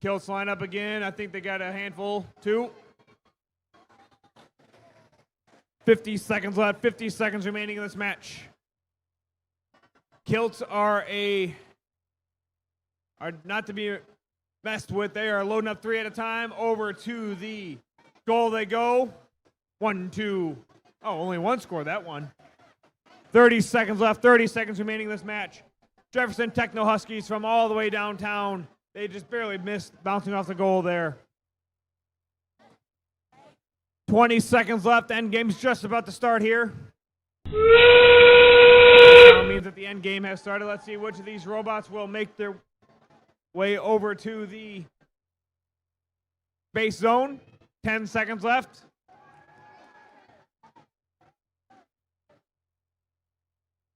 Kilts line up again. I think they got a handful. 2. 50 seconds left. 50 seconds remaining in this match. Kilts are not to be messed with. They are loading up 3 at a time. Over to the goal they go. 1, 2. Oh, only 1 scored that one. 30 seconds left. 30 seconds remaining in this match. Jefferson Techno Huskies from all the way downtown. They just barely missed bouncing off the goal there. 20 seconds left. End game's just about to start here. That means that the end game has started. Let's see which of these robots will make their way over to the base zone. 10 seconds left.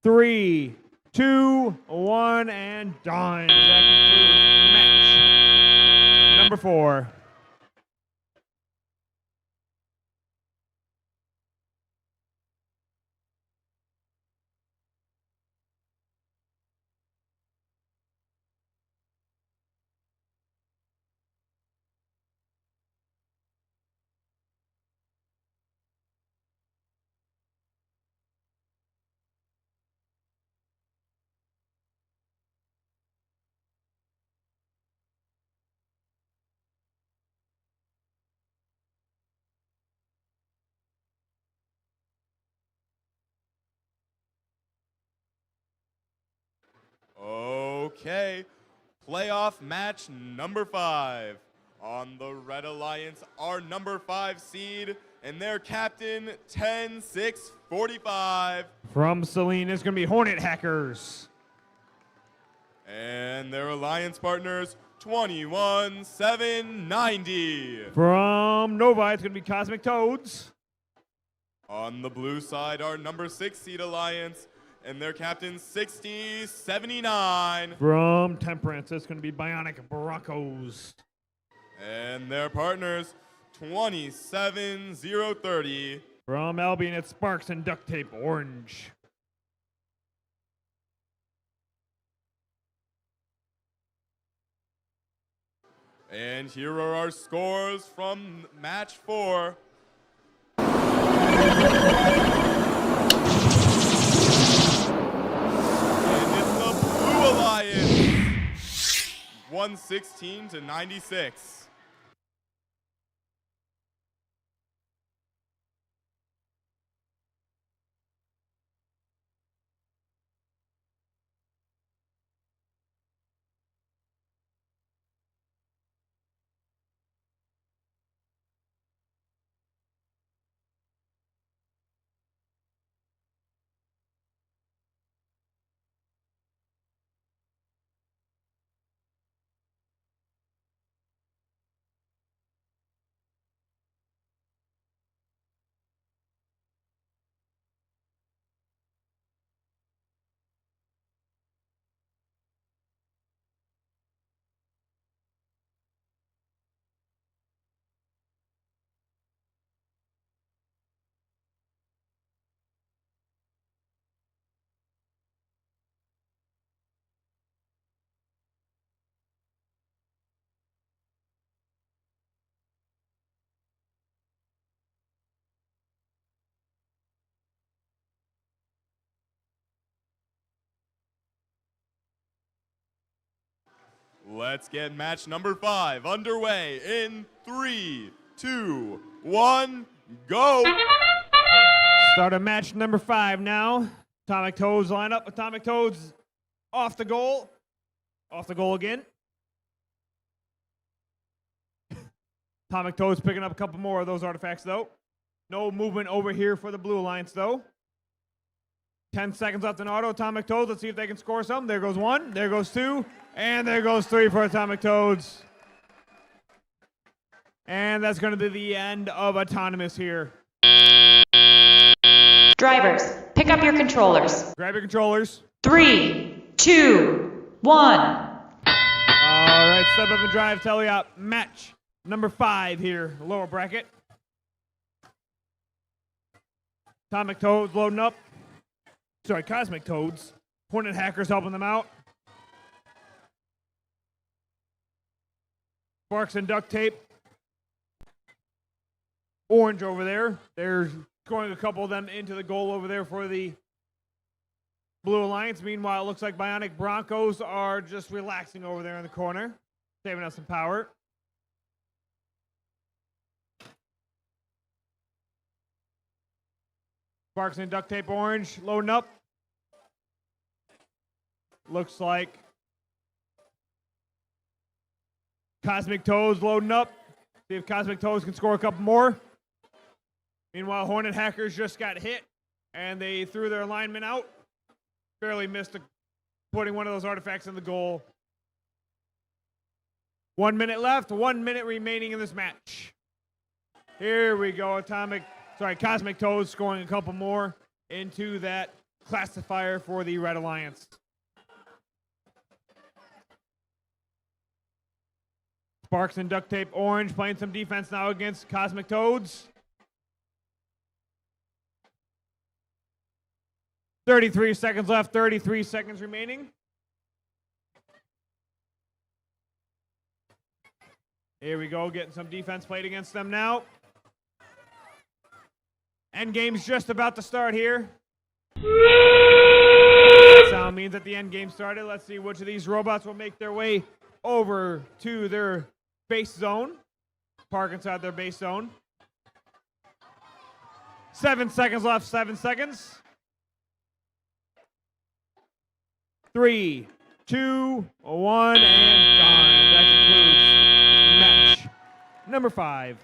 Three, 2, 1, and done. That concludes match number 4. Okay, playoff match number 5. On the Red Alliance, our number 5 seed and their captain, 10-6-45. From Saline, it's going to be Hornet Hackers. And their alliance partners, 21-7-90. From Novi, it's going to be Cosmic Toads. On the blue side, our number 6 seed alliance and their captain, 60-79. From Temperance, it's going to be Bionic Broncos. And their partners, 27-0-30. From Albion, it's Sparks and Duct Tape Orange. And here are our scores from match 4. And it's the Blue Alliance, 116-96. Let's get match number 5 underway in 3, 2, 1, go! Start of match number 5 now. Atomic Toads line up. Atomic Toads off the goal. Off the goal again. Atomic Toads picking up a couple more of those artifacts, though. No movement over here for the Blue Alliance, though. 10 seconds left in auto. Atomic Toads, let's see if they can score some. There goes 1, there goes 2, and there goes 3 for Atomic Toads. And that's going to be the end of Autonomous here. Drivers, pick up your controllers. Grab your controllers. 3, 2, 1. All right, step up and drive, tally up. Match number 5 here, lower bracket. Atomic Toads loading up. Sorry, Cosmic Toads. Hornet Hackers helping them out. Sparks and Duct Tape. Orange over there. They're scoring a couple of them into the goal over there for the Blue Alliance. Meanwhile, it looks like Bionic Broncos are just relaxing over there in the corner, saving us some power. Sparks and Duct Tape Orange loading up. Looks like Cosmic Toads loading up. See if Cosmic Toads can score a couple more. Meanwhile, Hornet Hackers just got hit, and they threw their lineman out. Barely missed putting one of those artifacts in the goal. 1 minute left, 1 minute remaining in this match. Here we go, Cosmic Toads scoring a couple more into that classifier for the Red Alliance. Sparks and Duct Tape Orange playing some defense now against Cosmic Toads. 33 seconds left, 33 seconds remaining. Here we go, getting some defense played against them now. End game's just about to start here. That sound means that the end game started. Let's see which of these robots will make their way over to their base zone. Park inside their base zone. 7 seconds left, 7 seconds. 3, 2, 1, and gone. That concludes match number 5.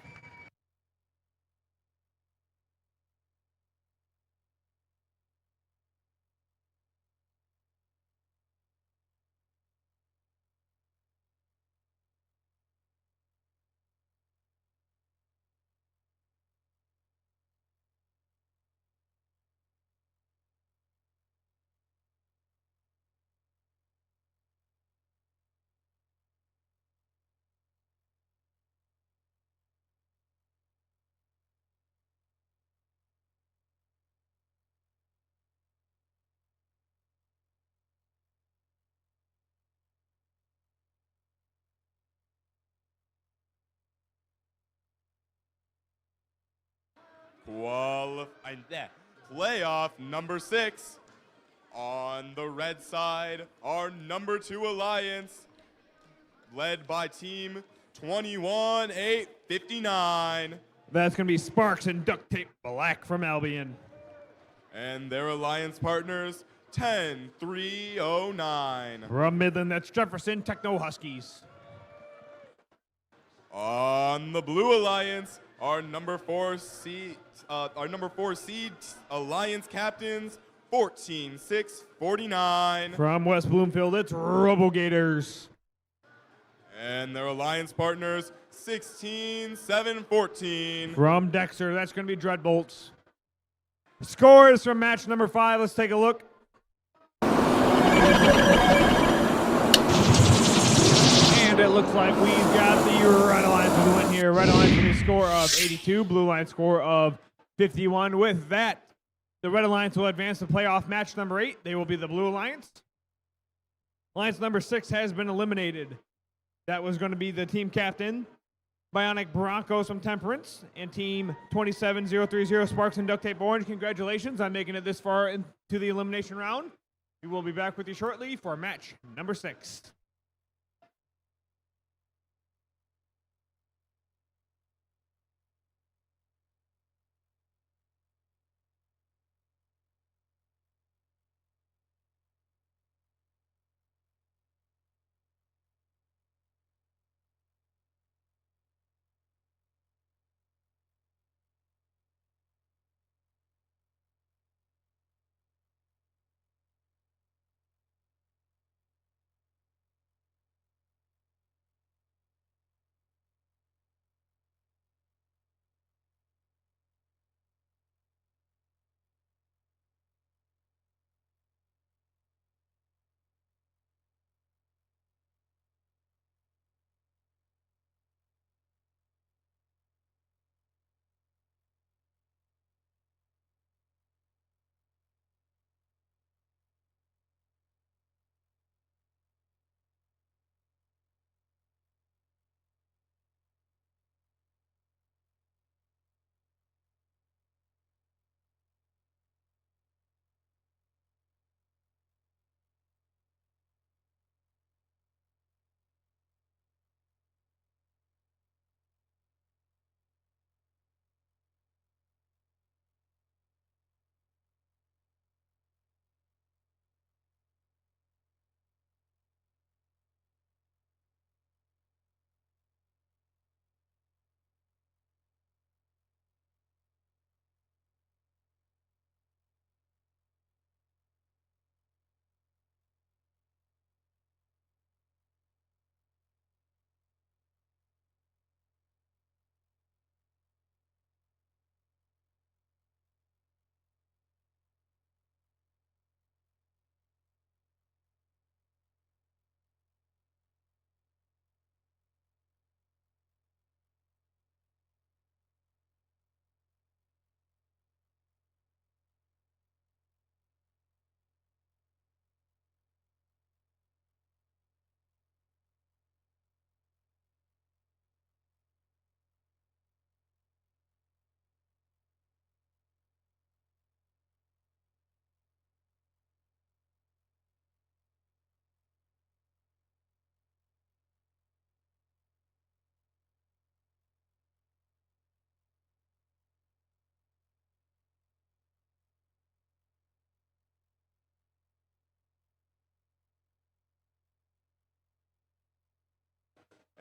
Playoff number 6. On the red side, our number 2 alliance, led by team 21-8-59. That's going to be Sparks and Duct Tape Black from Albion. And their alliance partners, 10-3-09. From Midland, that's Jefferson Techno Huskies. On the Blue Alliance, our number 4 seed alliance captains, 14-6-49. From West Bloomfield, it's RoboGators. And their alliance partners, 16-7-14. From Dexter, that's going to be Dreadbolts. Scores from match number 5. Let's take a look. And it looks like we've got the Red Alliance with a win here. Red Alliance with a score of 82, Blue Alliance score of 51. With that, the Red Alliance will advance to playoff match number 8. They will be the Blue Alliance. Alliance number 6 has been eliminated. That was going to be the team captain, Bionic Broncos from Temperance, and team 27030 Sparks and Duct Tape Orange. Congratulations on making it this far into the elimination round. We will be back with you shortly for match number 6.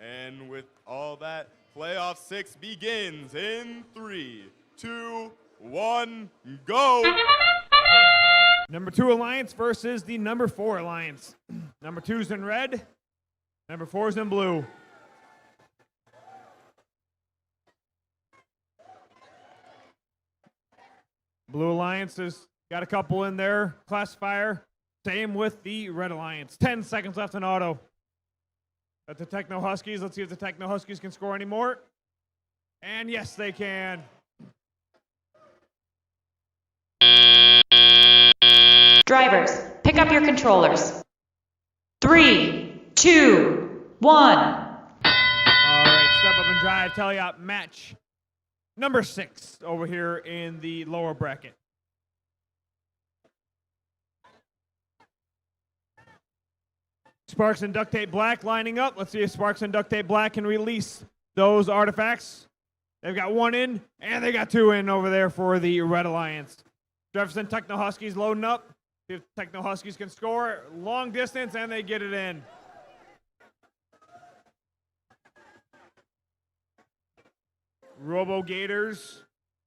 And with all that, playoff 6 begins in 3, 2, 1, go! Number 2 Alliance versus the number 4 Alliance. Number 2's in red, number 4's in blue. Blue Alliance has got a couple in their classifier. Same with the Red Alliance. 10 seconds left in auto. At the Techno Huskies. Let's see if the Techno Huskies can score any more. And yes, they can. Drivers, pick up your controllers. 3, 2, 1. All right, step up and drive. Tell you match number 6 over here in the lower bracket. Sparks and Duct Tape Black lining up. Let's see if Sparks and Duct Tape Black can release those artifacts. They've got 1 in, and they got 2 in over there for the Red Alliance. Jefferson Techno Huskies loading up. See if Techno Huskies can score long distance, and they get it in. Robo Gators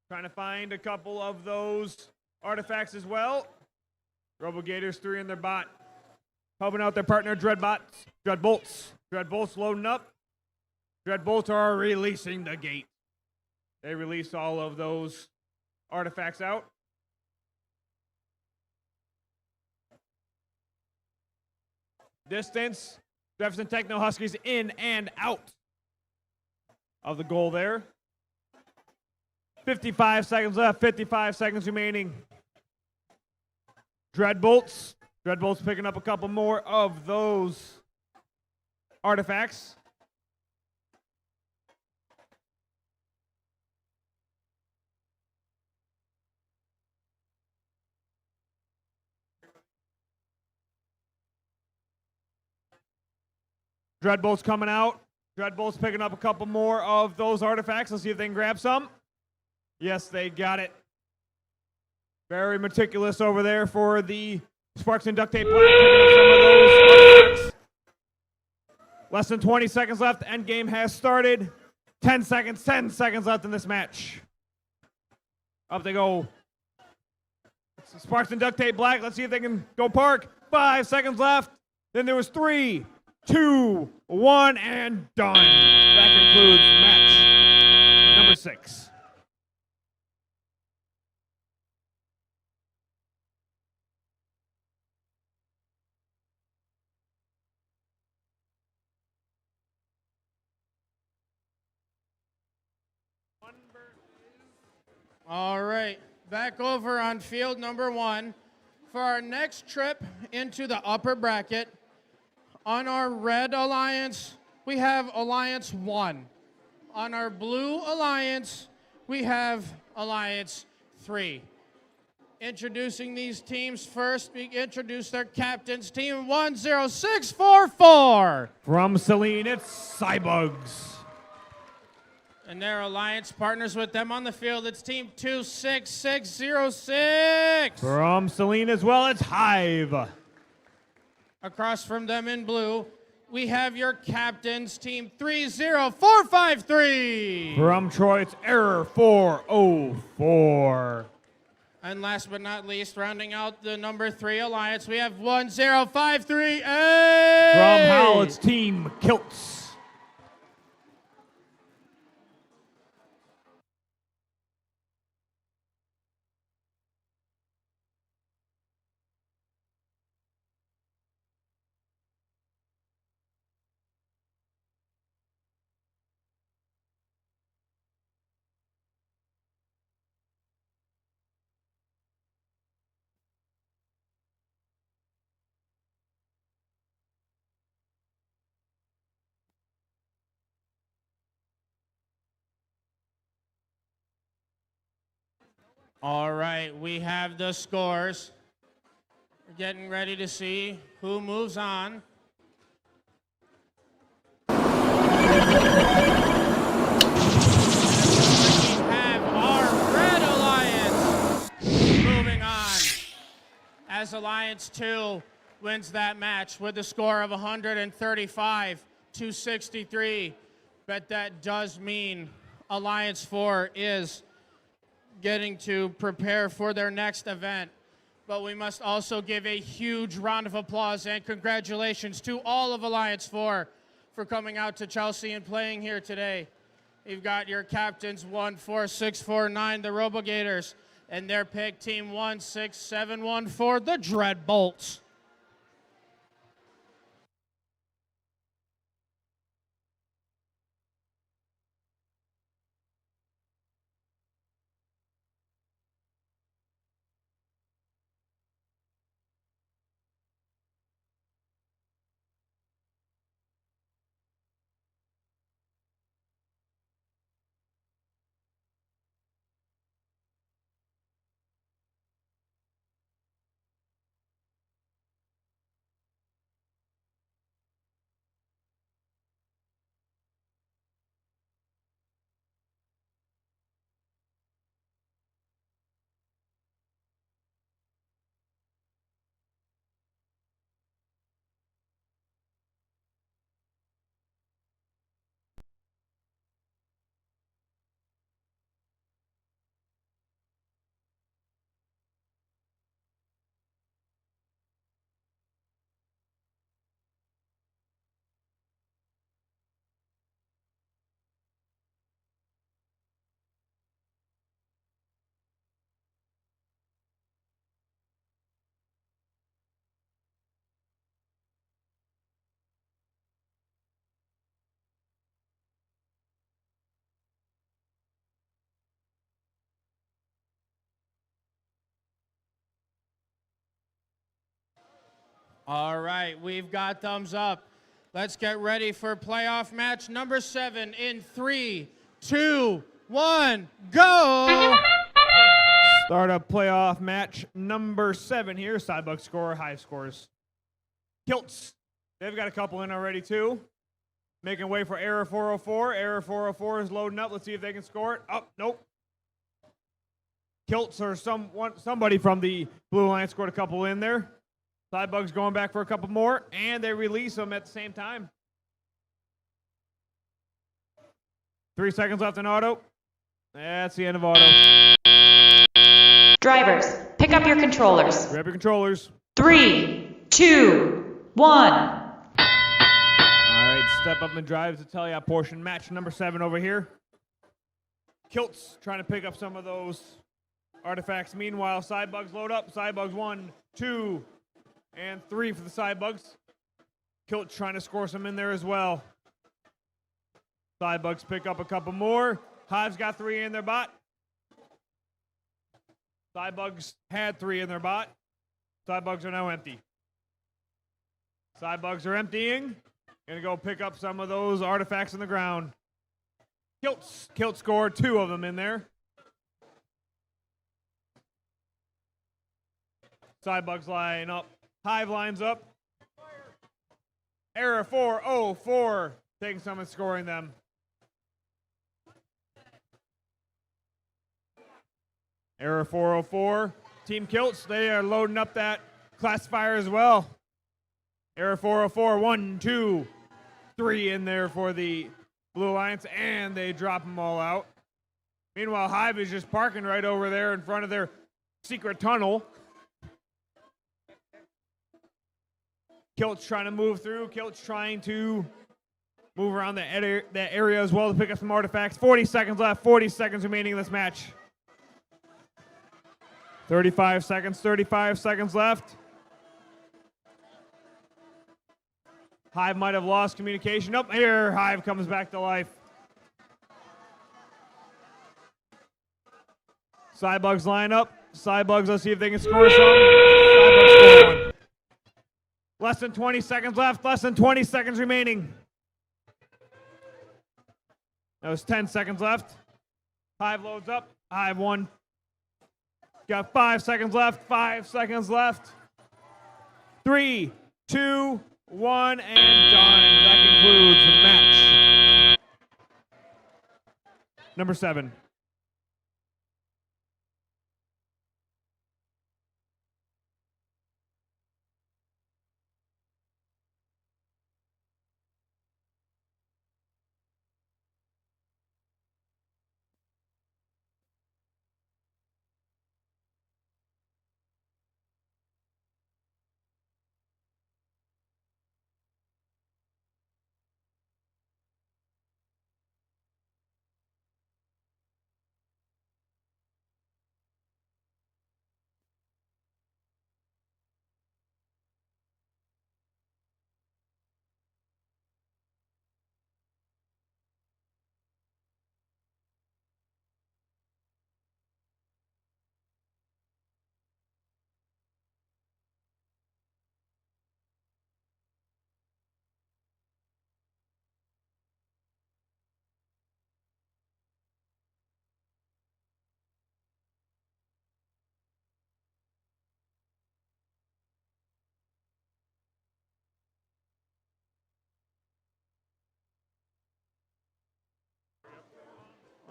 trying to find a couple of those artifacts as well. Robo Gators 3 in their bot. Helping out their partner, Dreadbolts. Dreadbolts loading up. Dreadbolts are releasing the gate. They release all of those artifacts out. Distance. Jefferson Techno Huskies in and out of the goal there. 55 seconds left, 55 seconds remaining. Dreadbolts picking up a couple more of those artifacts. Dreadbolts coming out. Dreadbolts picking up a couple more of those artifacts. Let's see if they can grab some. Yes, they got it. Very meticulous over there for the Sparks and Duct Tape Black, picking up some of those artifacts. Less than 20 seconds left. End game has started. 10 seconds left in this match. Up they go. Sparks and Duct Tape Black. Let's see if they can go park. 5 seconds left. Then there was 3, 2, 1, and done. That concludes match number 6. All right, back over on field number 1 for our next trip into the upper bracket. On our Red Alliance, we have Alliance 1. On our Blue Alliance, we have Alliance 3. Introducing these teams first, we introduce their captains, Team 10644. From Celine, it's Cybugs. And their alliance partners with them on the field, it's Team 26606. From Celine as well, it's Hive. Across from them in blue, we have your captains, Team 30453. From Troy, it's Error 404. And last but not least, rounding out the number 3 alliance, we have 10538. From Howell, it's Team Kilts. All right, we have the scores. We're getting ready to see who moves on. We have our Red Alliance moving on as Alliance 2 wins that match with a score of 135 263. Bet that does mean Alliance 4 is getting to prepare for their next event. But we must also give a huge round of applause and congratulations to all of Alliance 4 for coming out to Chelsea and playing here today. You've got your captains 14649, the RoboGators, and their pick team 16714, the Dread Bolts. All right, we've got thumbs up. Let's get ready for playoff match number 7 in 3, 2, 1, go! Start up playoff match number 7 here. Sidebug score, high scores. Kilts, they've got a couple in already too. Making way for Error 404. Error 404 is loading up. Let's see if they can score it. Oh, nope. Kilts or somebody from the Blue Line scored a couple in there. Sidebug's going back for a couple more, and they release them at the same time. 3 seconds left in auto. That's the end of auto. Drivers, pick up your controllers. Grab your controllers. 3, 2, 1. All right, step up and drive to tell you portion. Match number 7 over here. Kilts trying to pick up some of those artifacts. Meanwhile, Sidebugs load up. Sidebugs 1, 2, and 3 for the Sidebugs. Kilts trying to score some in there as well. Sidebugs pick up a couple more. Hive's got 3 in their bot. Sidebugs had 3 in their bot. Sidebugs are now empty. Sidebugs are emptying. Gonna go pick up some of those artifacts in the ground. Kilt scored 2 of them in there. Sidebugs line up. Hive lines up. Error 404 taking some and scoring them. Error 404. Team Kilts, they are loading up that classifier as well. Error 404, 1, 2, 3 in there for the Blue Alliance, and they drop them all out. Meanwhile, Hive is just parking right over there in front of their secret tunnel. Kilt's trying to move through. Kilt's trying to move around that area as well to pick up some artifacts. 40 seconds left. 40 seconds remaining in this match. 35 seconds left. Hive might have lost communication. Up here, Hive comes back to life. Sidebugs line up. Sidebugs, let's see if they can score some. Sidebugs score 1. Less than 20 seconds left. Less than 20 seconds remaining. That was 10 seconds left. Hive loads up. Hive 1. Got 5 seconds left. 5 seconds left. 3, 2, 1, and done. That concludes the match. Number 7.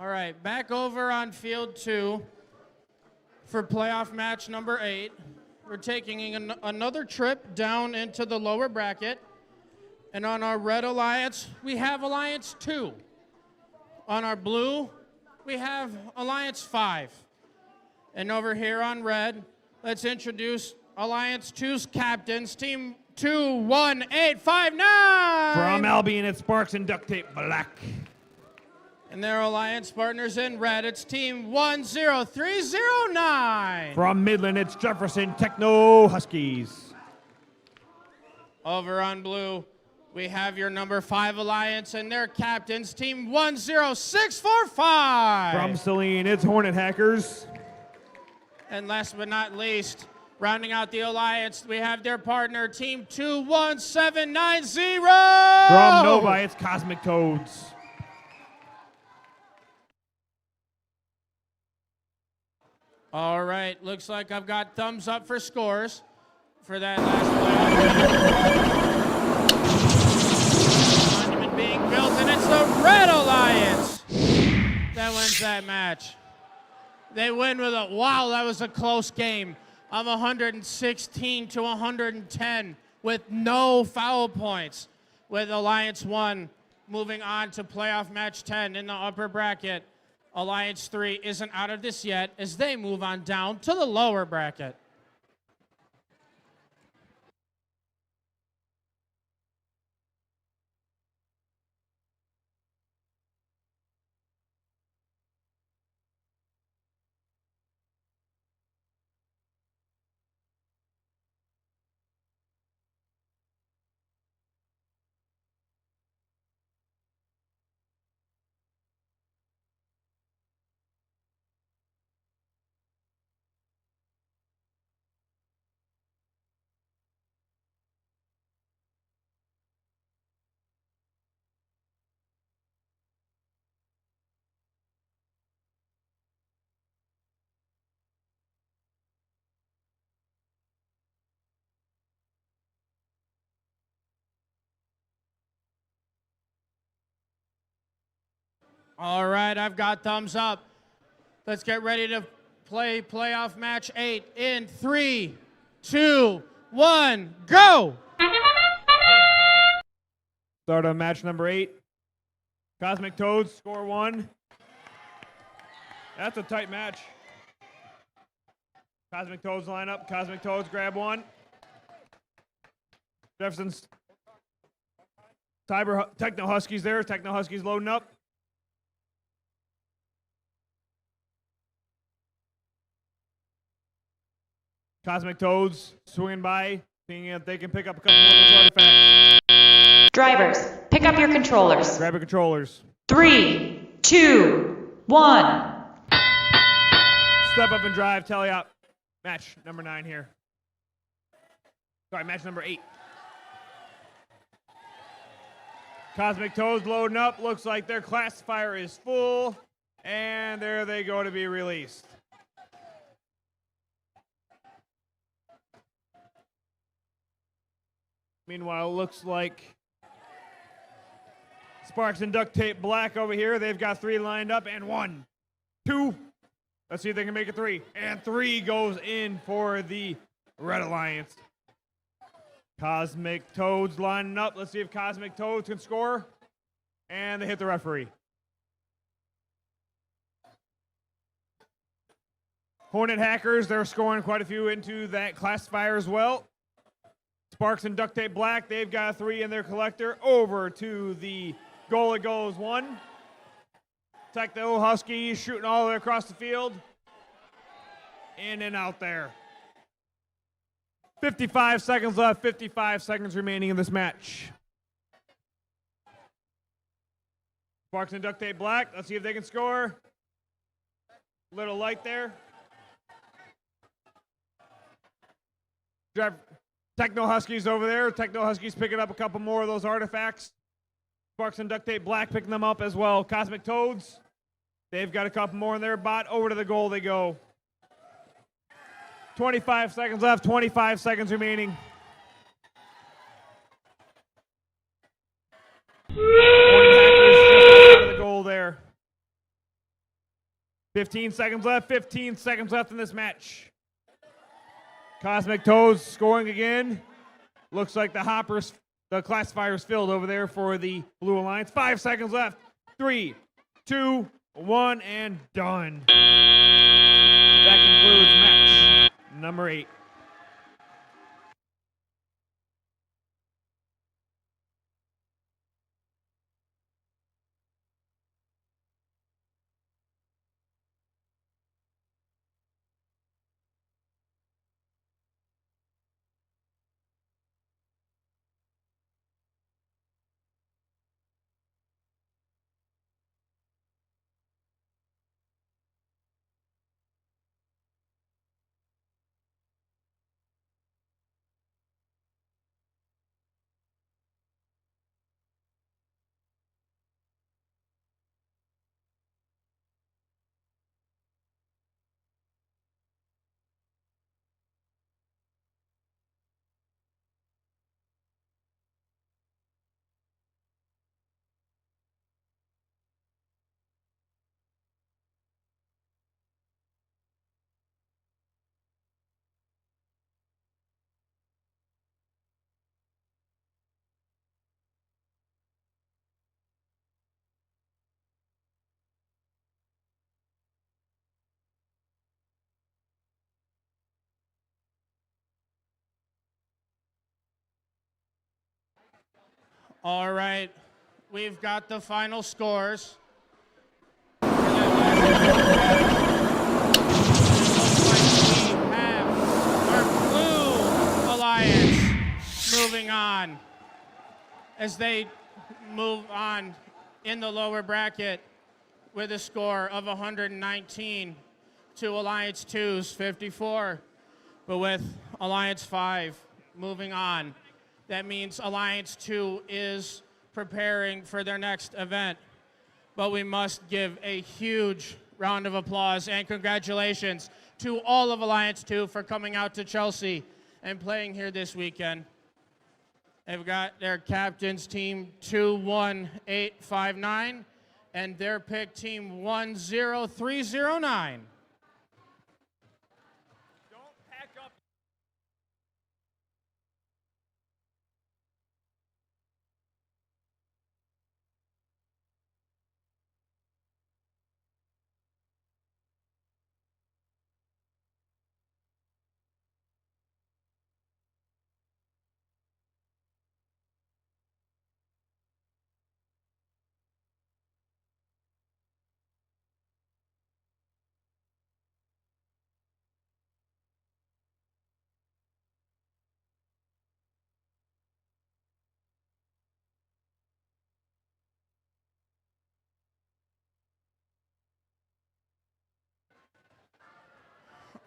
All right, back over on field 2 for playoff match number 8. We're taking another trip down into the lower bracket. And on our red alliance, we have Alliance 2. On our blue, we have Alliance 5. And over here on red, let's introduce Alliance 2's captains, Team 21859. From Albion, it's Sparks and Duct Tape Black. And their alliance partners in red, it's Team 10309. From Midland, it's Jefferson Techno Huskies. Over on blue, we have your number 5 alliance and their captains, Team 10645. From Saline, it's Hornet Hackers. And last but not least, rounding out the alliance, we have their partner, Team 21790. From Nova, it's Cosmic Toads. All right, looks like I've got thumbs up for scores for that last playoff. Monument being built, and it's the Red Alliance that wins that match. They win with a, wow, that was a close game of 116 to 110 with no foul points, with Alliance 1 moving on to playoff match 10 in the upper bracket. Alliance 3 isn't out of this yet as they move on down to the lower bracket. All right, I've got thumbs up. Let's get ready to play playoff match 8 in 3, 2, 1, go! Start on match number 8. Cosmic Toads score 1. That's a tight match. Cosmic Toads line up. Cosmic Toads grab 1. Jefferson's Techno Huskies there. Techno Huskies loading up. Cosmic Toads swinging by, seeing if they can pick up a couple more of those artifacts. Drivers, pick up your controllers. Grab your controllers. 3, 2, 1. Step up and drive, tally up. Match number 9 here. Sorry, match number 8. Cosmic Toads loading up. Looks like their classifier is full. And there they go to be released. Meanwhile, it looks like Sparks and Duct Tape Black over here. They've got 3 lined up, and 1, 2. Let's see if they can make it 3. And 3 goes in for the Red Alliance. Cosmic Toads lining up. Let's see if Cosmic Toads can score. And they hit the referee. Hornet Hackers, they're scoring quite a few into that classifier as well. Sparks and Duct Tape Black, they've got 3 in their collector. Over to the goal it goes 1. Techno Huskies shooting all the way across the field. In and out there. 55 seconds left, 55 seconds remaining in this match. Sparks and Duct Tape Black, let's see if they can score. Little light there. Techno Huskies over there. Techno Huskies picking up a couple more of those artifacts. Sparks and Duct Tape Black picking them up as well. Cosmic Toads, they've got a couple more in their bot. Over to the goal they go. 25 seconds left, 25 seconds remaining. Hornet Hackers just out of the goal there. 15 seconds left. 15 seconds left in this match. Cosmic Toes scoring again. Looks like the classifier's filled over there for the Blue Alliance. 5 seconds left. 3, 2, 1, and done. That concludes match number 8. All right, we've got the final scores. We have our Blue Alliance moving on as they move on in the lower bracket with a score of 119 to Alliance 2's 54. But with Alliance 5 moving on, that means Alliance 2 is preparing for their next event. But we must give a huge round of applause and congratulations to all of Alliance 2 for coming out to Chelsea and playing here this weekend. They've got their captains, team 21859, and their pick, team 10309.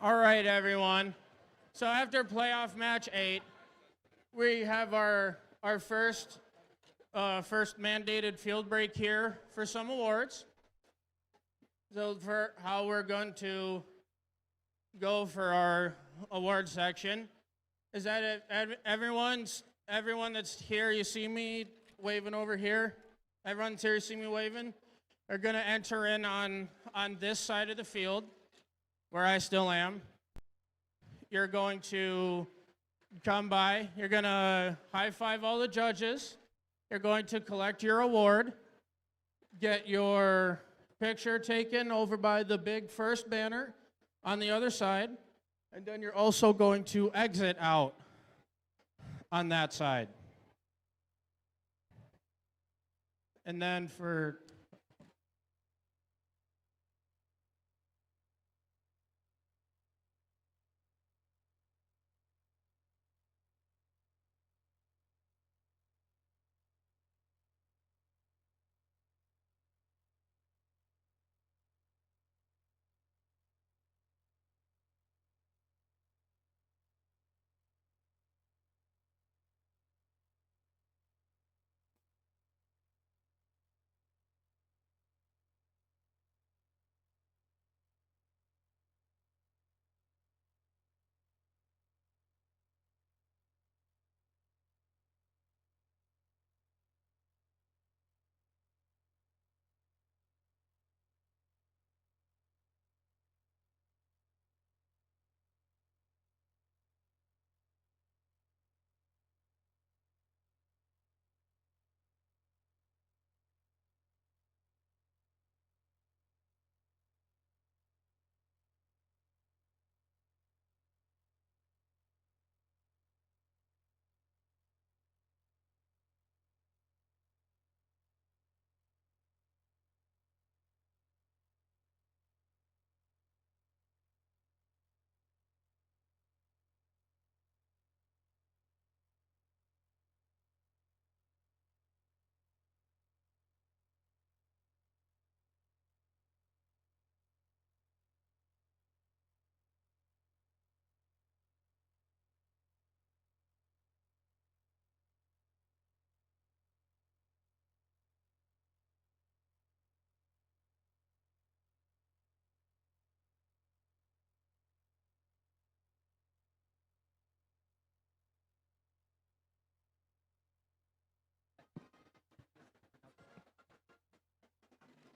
All right, everyone. So after playoff match 8, we have our first mandated field break here for some awards. So for how we're going to go for our award section is that everyone that's here, you see me waving over here? Everyone's here, you see me waving? Are going to enter in on this side of the field, where I still am. You're going to come by. You're going to high-five all the judges. You're going to collect your award, get your picture taken over by the big first banner on the other side, and then you're also going to exit out on that side. And then for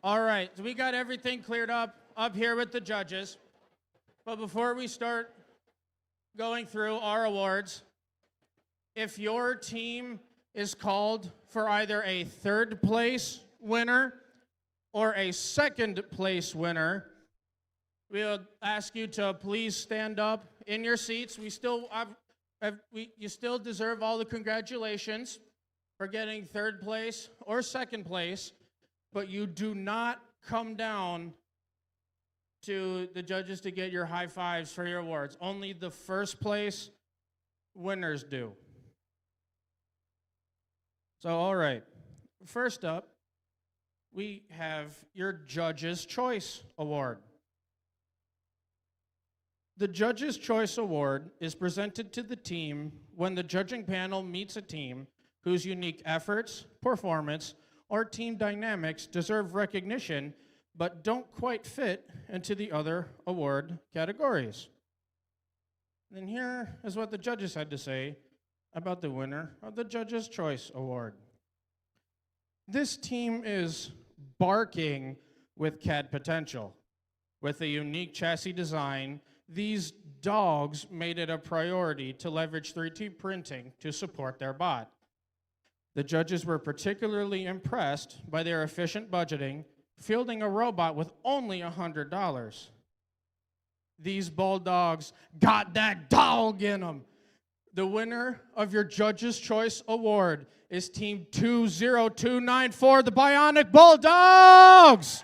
All right, so we got everything cleared up here with the judges. But before we start going through our awards, if your team is called for either a third place winner or a second place winner, we'll ask you to please stand up in your seats. You still deserve all the congratulations for getting third place or second place, but you do not come down to the judges to get your high fives for your awards. Only the first place winners do. So, all right. First up, we have your Judge's Choice Award. The Judge's Choice Award is presented to the team when the judging panel meets a team whose unique efforts, performance, or team dynamics deserve recognition but don't quite fit into the other award categories. And here is what the judges had to say about the winner of the Judge's Choice Award. This team is barking with CAD potential. With a unique chassis design, these dogs made it a priority to leverage 3D printing to support their bot. The judges were particularly impressed by their efficient budgeting, fielding a robot with only $100. These bulldogs got that dog in them. The winner of your Judge's Choice Award is Team 20294, the Bionic Bulldogs!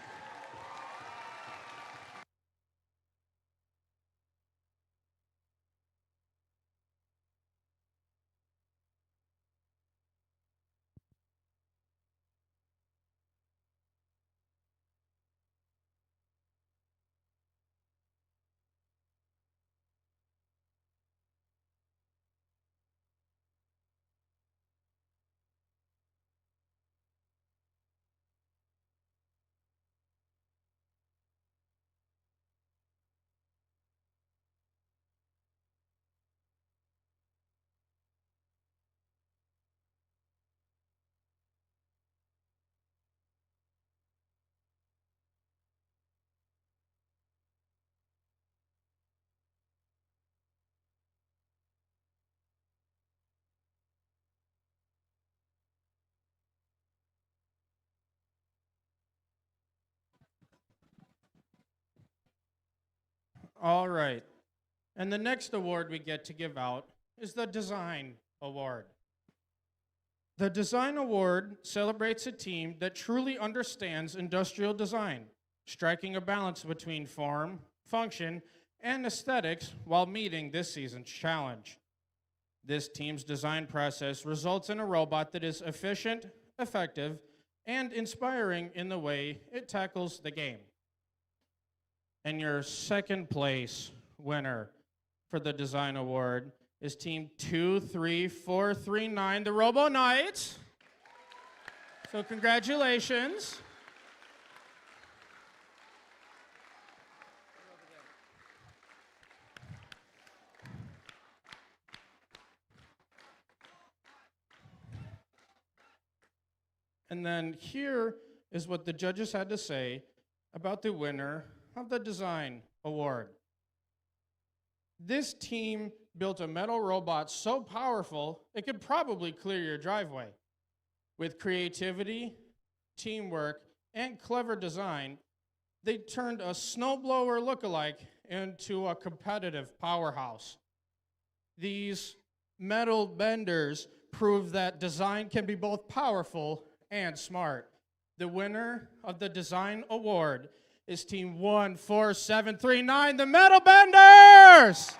All right. And the next award we get to give out is the Design Award. The Design Award celebrates a team that truly understands industrial design, striking a balance between form, function, and aesthetics while meeting this season's challenge. This team's design process results in a robot that is efficient, effective, and inspiring in the way it tackles the game. And your second place winner for the Design Award is Team 23439, the Robo Knights. So congratulations. And then here is what the judges had to say about the winner of the Design Award. This team built a metal robot so powerful it could probably clear your driveway. With creativity, teamwork, and clever design, they turned a snowblower lookalike into a competitive powerhouse. These metal benders prove that design can be both powerful and smart. The winner of the Design Award is Team 14739, the Metal Benders!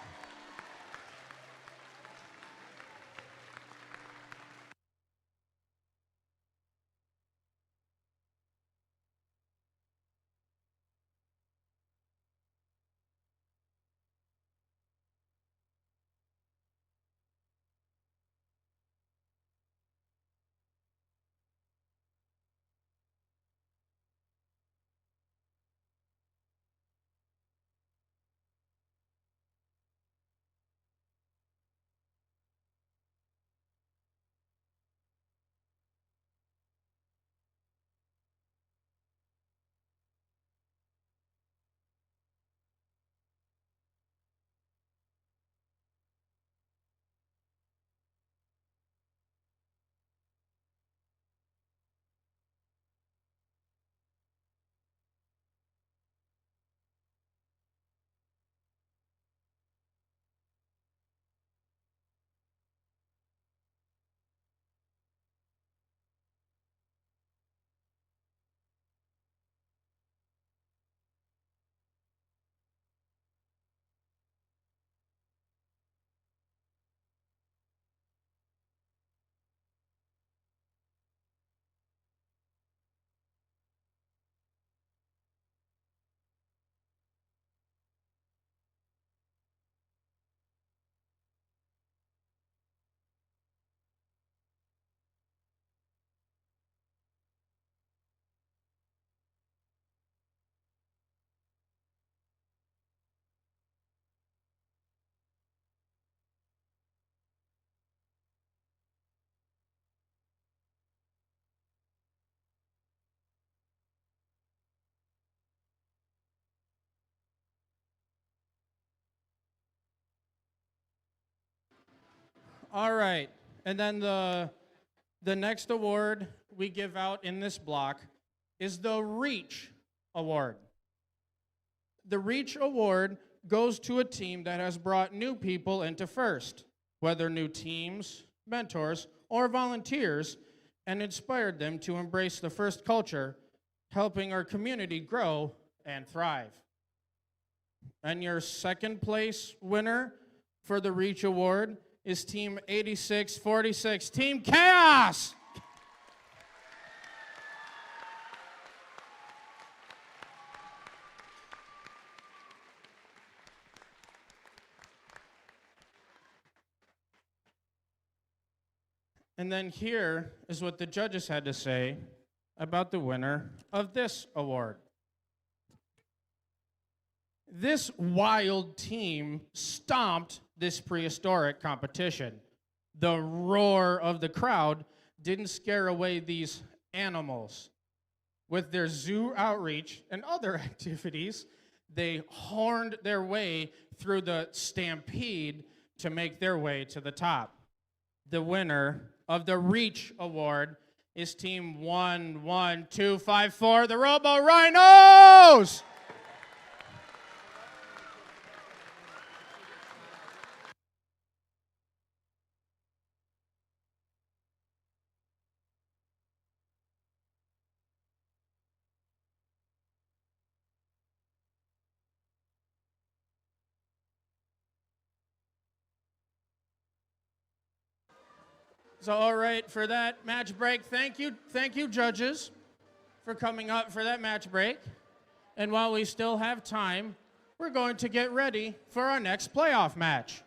All right. And then the next award we give out in this block is the Reach Award. The Reach Award goes to a team that has brought new people into first, whether new teams, mentors, or volunteers, and inspired them to embrace the first culture, helping our community grow and thrive. And your second place winner for the Reach Award is Team 8646, Team Chaos! And then here is what the judges had to say about the winner of this award. This wild team stomped this prehistoric competition. The roar of the crowd didn't scare away these animals. With their zoo outreach and other activities, they horned their way through the stampede to make their way to the top. The winner of the Reach Award is Team 11254, the Robo Rhinos! So, all right, for that match break, thank you, judges, for coming up for that match break. And while we still have time, we're going to get ready for our next playoff match.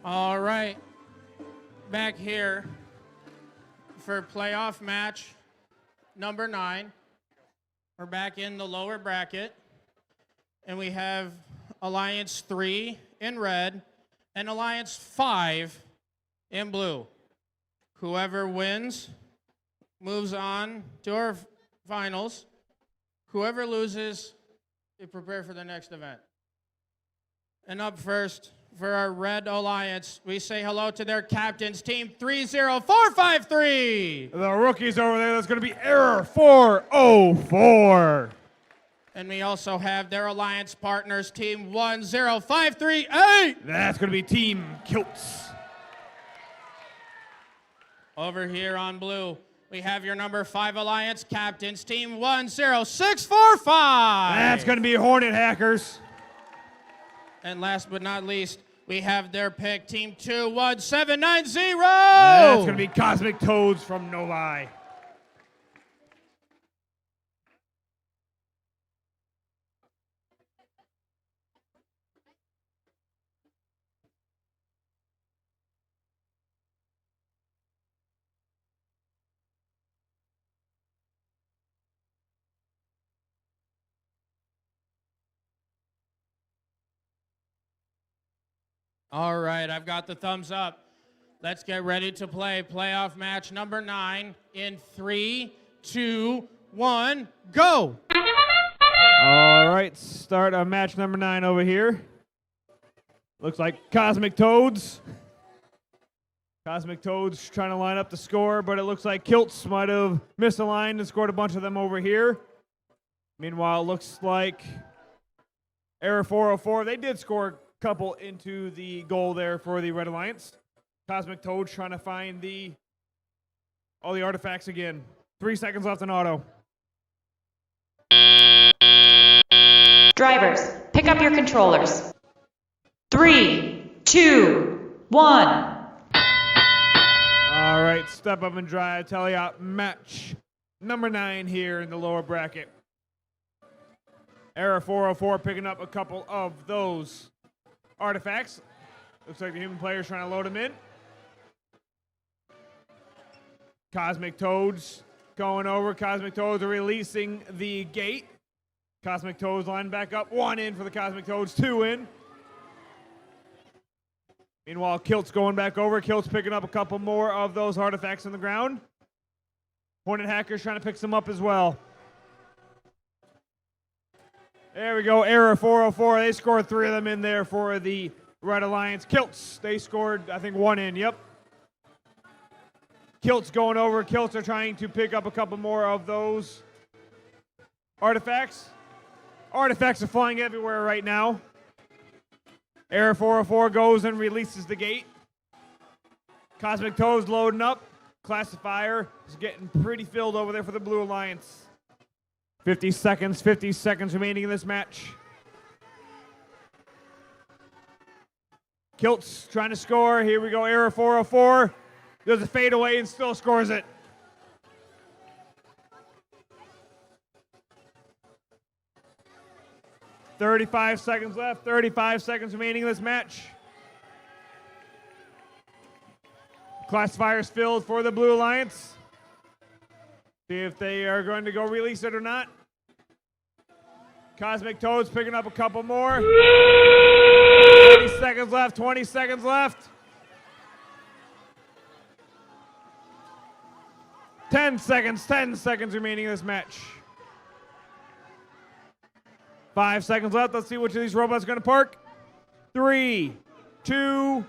All right, back here for playoff match number 9. We're back in the lower bracket, and we have Alliance 3 in red and Alliance 5 in blue. Whoever wins moves on to our finals. Whoever loses, you prepare for the next event. And up first, for our Red Alliance, we say hello to their captains, Team 30453. The rookies over there, that's going to be Error 404. And we also have their alliance partners, Team 10538. That's going to be Team Kilts. Over here on blue, we have your number 5 alliance captains, Team 10645. That's going to be Hornet Hackers. And last but not least, we have their pick, Team 21790. That's going to be Cosmic Toads from Novi. All right, I've got the thumbs up. Let's get ready to play playoff match number 9 in 3, 2, 1, go! All right, start on match number 9 over here. Looks like Cosmic Toads. Cosmic Toads trying to line up the score, but it looks like Kilts might have misaligned and scored a bunch of them over here. Meanwhile, it looks like Error 404, they did score couple into the goal there for the Red Alliance. Cosmic Toad trying to find all the artifacts again. 3 seconds left in auto. Drivers, pick up your controllers. 3, 2, 1. All right, step up and drive. Tell ya, match number 9 here in the lower bracket. Error 404 picking up a couple of those artifacts. Looks like the human player's trying to load them in. Cosmic Toads going over. Cosmic Toads are releasing the gate. Cosmic Toads line back up. 1 in for the Cosmic Toads, 2 in. Meanwhile, Kilt's going back over. Kilt's picking up a couple more of those artifacts on the ground. Hornet Hackers trying to pick some up as well. There we go, error 404. They scored 3 of them in there for the Red Alliance. Kilts, they scored, I think, 1 in, yep. Kilt's going over. Kilts are trying to pick up a couple more of those artifacts. Artifacts are flying everywhere right now. Error 404 goes and releases the gate. Cosmic Toad's loading up. Classifier is getting pretty filled over there for the Blue Alliance. 50 seconds remaining in this match. Kilt's trying to score. Here we go, error 404. There's a fadeaway and still scores it. $35 seconds left, 35 seconds remaining in this match. Classifier's filled for the Blue Alliance. See if they are going to go release it or not. Cosmic Toad's picking up a couple more. 20 seconds left, 20 seconds left. 10 seconds remaining in this match. 5 seconds left. Let's see which of these robots are going to park. 3, 2,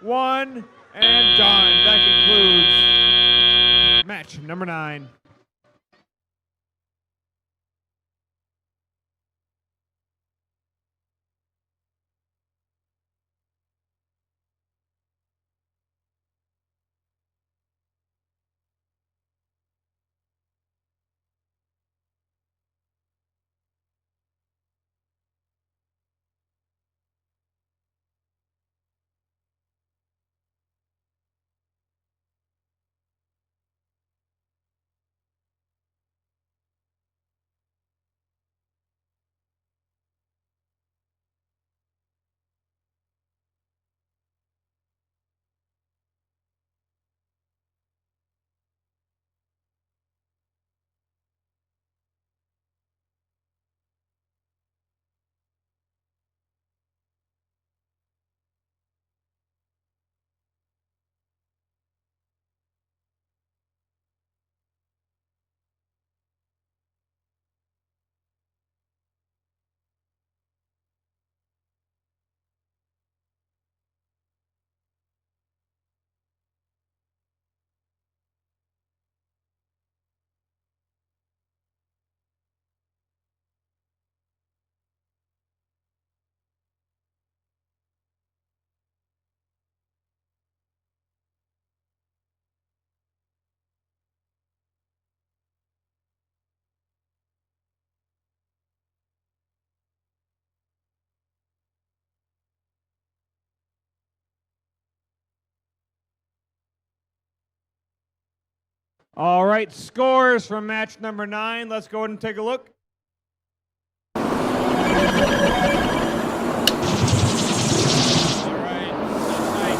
1, and done. That concludes match number 9. All right, scores from match number 9. Let's go ahead and take a look. All right, looks like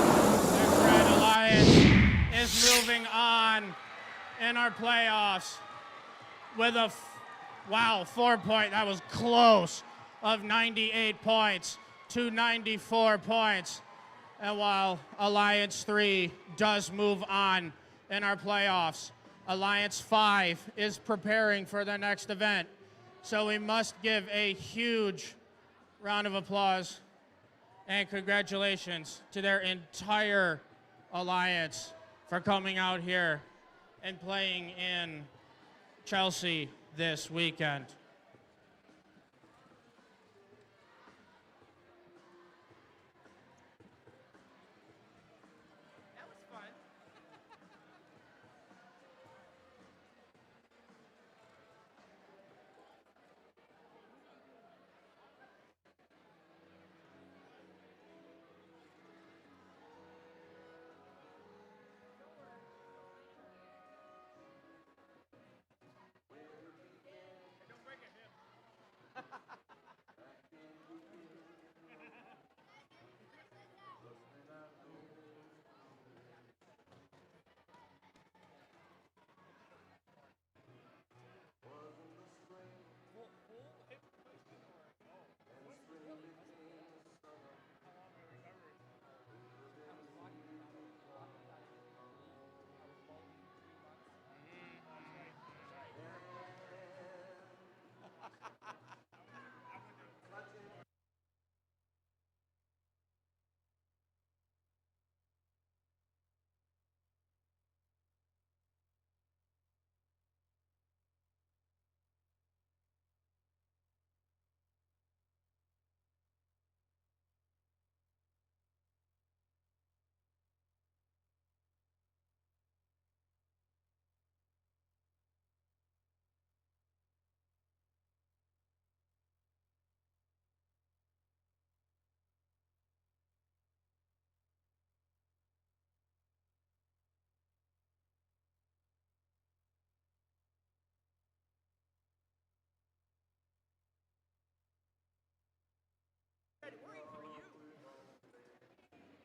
the Red Alliance is moving on in our playoffs with a, 4-point, that was close, of 98 points to 94 points. And while Alliance 3 does move on in our playoffs, Alliance 5 is preparing for the next event. So we must give a huge round of applause and congratulations to their entire alliance for coming out here and playing in Chelsea this weekend.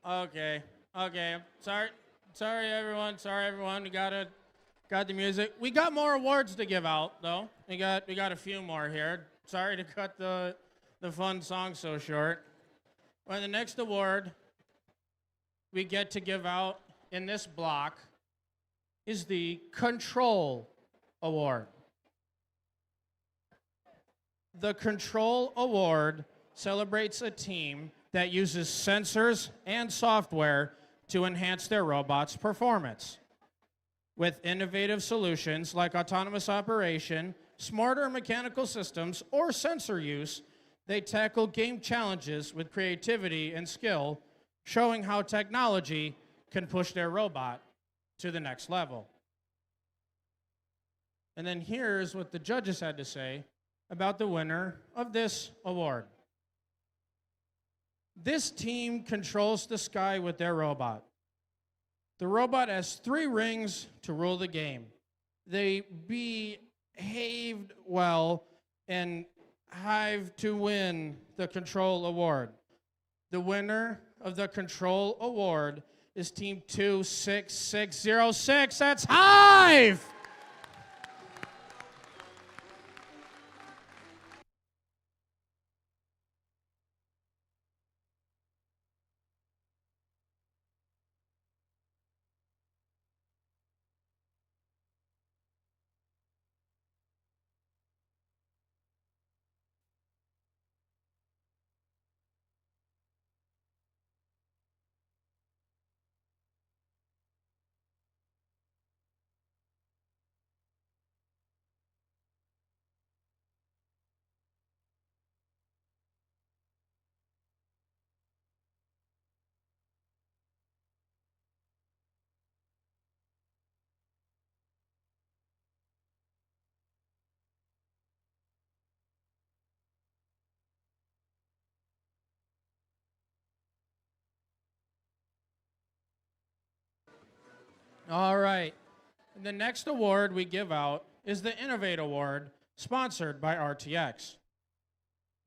Okay. Sorry, everyone. We got the music. We got more awards to give out, though. We got a few more here. Sorry to cut the fun song so short. Well, the next award we get to give out in this block is the Control Award. The Control Award celebrates a team that uses sensors and software to enhance their robot's performance. With innovative solutions like autonomous operation, smarter mechanical systems, or sensor use, they tackle game challenges with creativity and skill, showing how technology can push their robot to the next level. And then here's what the judges had to say about the winner of this award. This team controls the sky with their robot. The robot has 3 rings to rule the game. They behaved well and hived to win the Control Award. The winner of the Control Award is Team 26606. That's Hive! All right. The next award we give out is the Innovate Award, sponsored by RTX.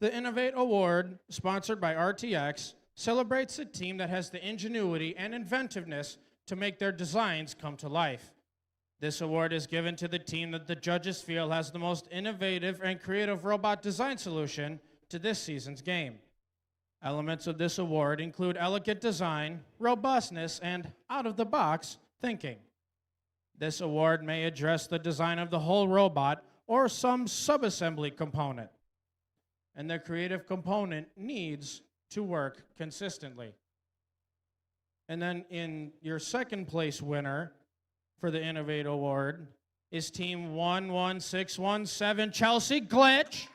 The Innovate Award, sponsored by RTX, celebrates a team that has the ingenuity and inventiveness to make their designs come to life. This award is given to the team that the judges feel has the most innovative and creative robot design solution to this season's game. Elements of this award include elegant design, robustness, and out-of-the-box thinking. This award may address the design of the whole robot or some subassembly component, and the creative component needs to work consistently. And then in your second place winner for the Innovate Award is Team 11617 Chelsea Glitch.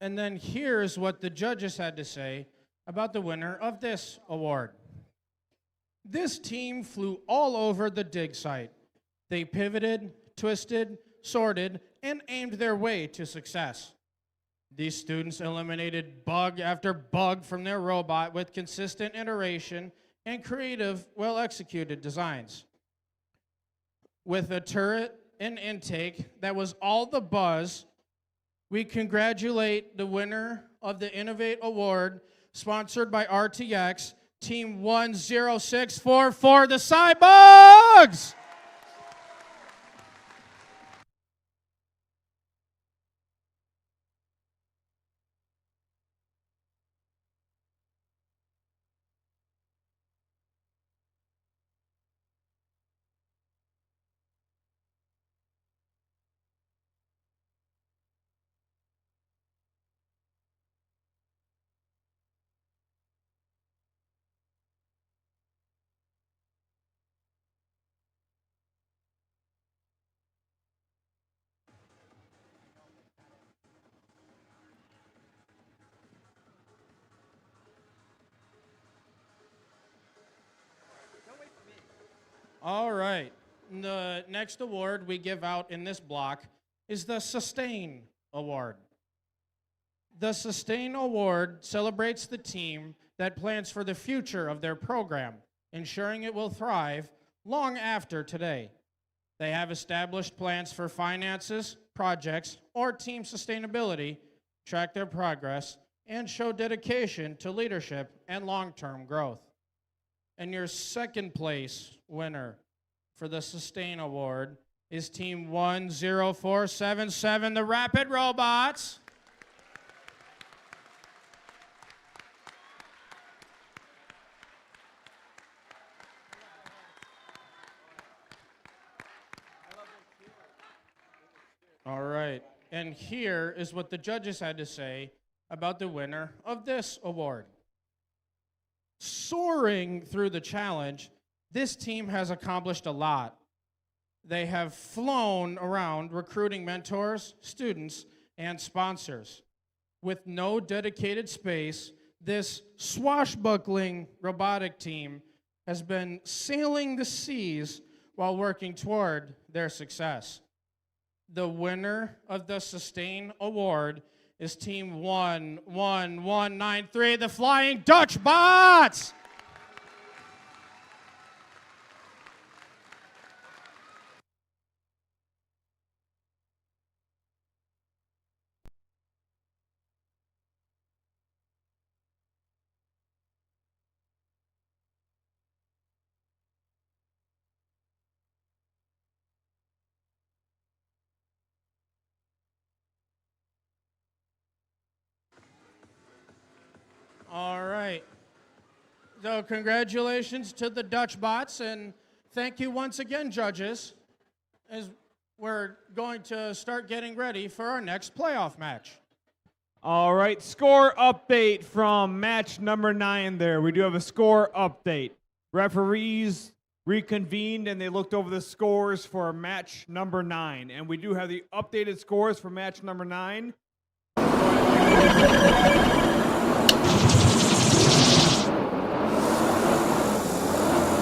And then here's what the judges had to say about the winner of this award. This team flew all over the dig site. They pivoted, twisted, sorted, and aimed their way to success. These students eliminated bug after bug from their robot with consistent iteration and creative, well-executed designs. With a turret and intake that was all the buzz, we congratulate the winner of the Innovate Award, sponsored by RTX, Team 10644, the Cybugs! All right. The next award we give out in this block is the Sustain Award. The Sustain Award celebrates the team that plans for the future of their program, ensuring it will thrive long after today. They have established plans for finances, projects, or team sustainability, track their progress, and show dedication to leadership and long-term growth. And your second place winner for the Sustain Award is Team 10477, the Rapid Robots. All right, and here is what the judges had to say about the winner of this award. Soaring through the challenge, this team has accomplished a lot. They have flown around recruiting mentors, students, and sponsors. With no dedicated space, this swashbuckling robotic team has been sailing the seas while working toward their success. The winner of the Sustain Award is Team 11193, the Flying Dutch Bots! All right. So congratulations to the Dutch Bots, and thank you once again, judges, as we're going to start getting ready for our next playoff match. All right, score update from match number 9 there. We do have a score update. Referees reconvened and they looked over the scores for match number 9. And we do have the updated scores for match number 9.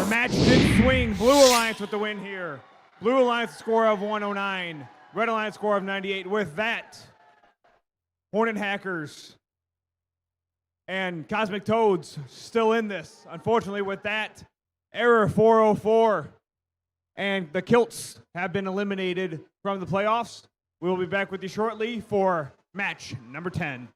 The match did swing. Blue Alliance with the win here. Blue Alliance score of 109. Red Alliance score of 98. With that, Hornet Hackers and Cosmic Toads still in this. Unfortunately, with that, error 404. And the Kilts have been eliminated from the playoffs. We will be back with you shortly for match number 10.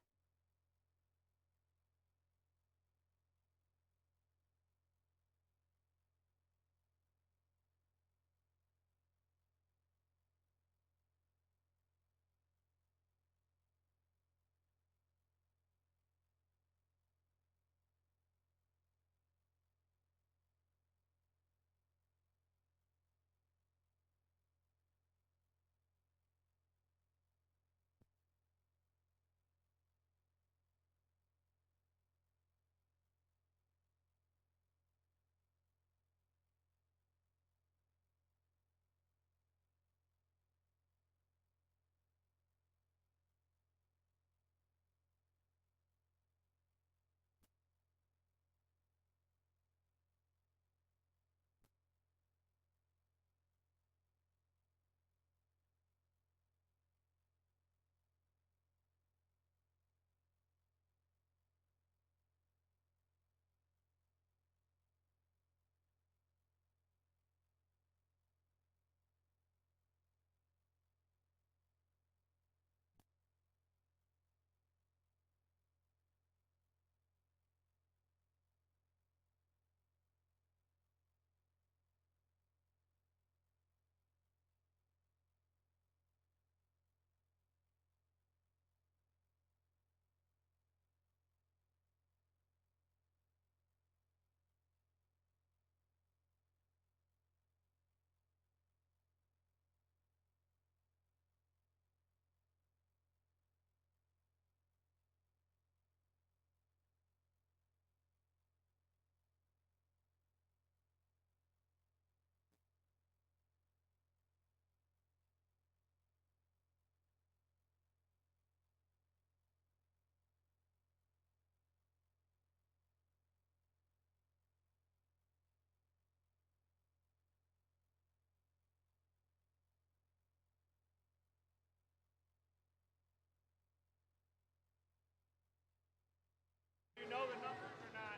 You know the numbers or not?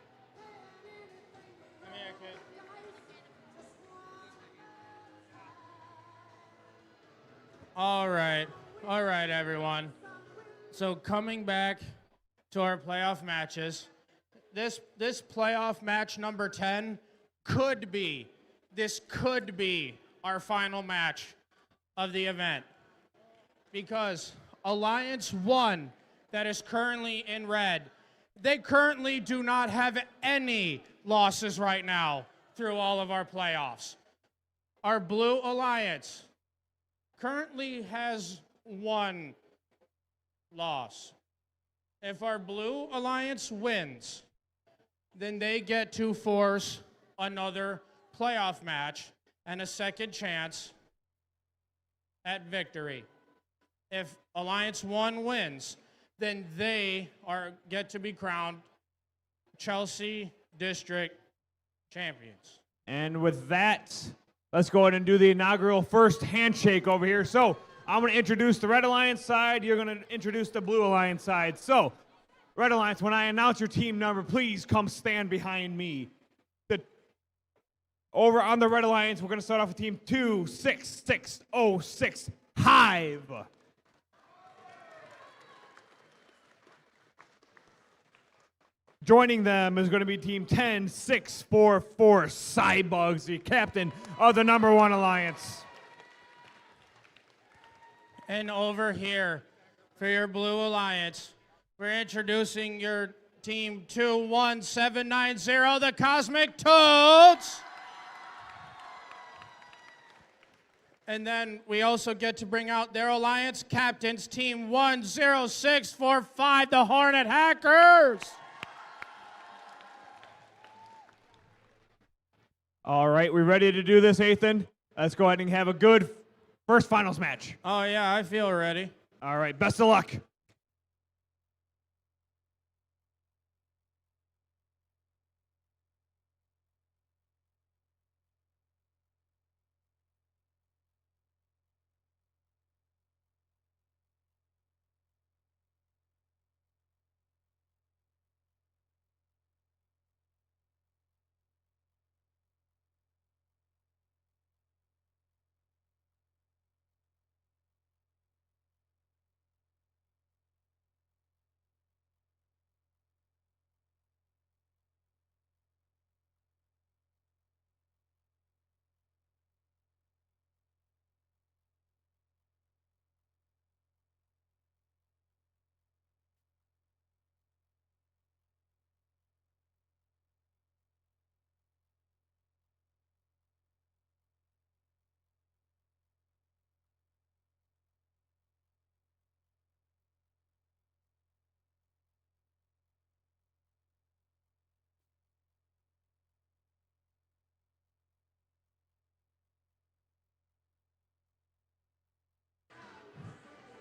All right, everyone. So coming back to our playoff matches, this playoff match number 10 could be our final match of the event, because Alliance 1, that is currently in red, they currently do not have any losses right now through all of our playoffs. Our Blue Alliance currently has 1 loss. If our Blue Alliance wins, then they get to force another playoff match and a second chance at victory. If Alliance 1 wins, then they get to be crowned Chelsea District champions. And with that, let's go ahead and do the inaugural first handshake over here. So I'm going to introduce the Red Alliance side. You're going to introduce the Blue Alliance side. So, Red Alliance, when I announce your team number, please come stand behind me. Over on the Red Alliance, we're going to start off with team 26606 Hive. Joining them is going to be team 10644 Cybugs, the captain of the number 1 Alliance. And over here, for your Blue Alliance, we're introducing your team 21790, the Cosmic Toads. And then we also get to bring out their Alliance captains, team 10645, the Hornet Hackers. All right, we ready to do this, Ethan? Let's go ahead and have a good first finals match. Oh, yeah, I feel ready. All right, best of luck.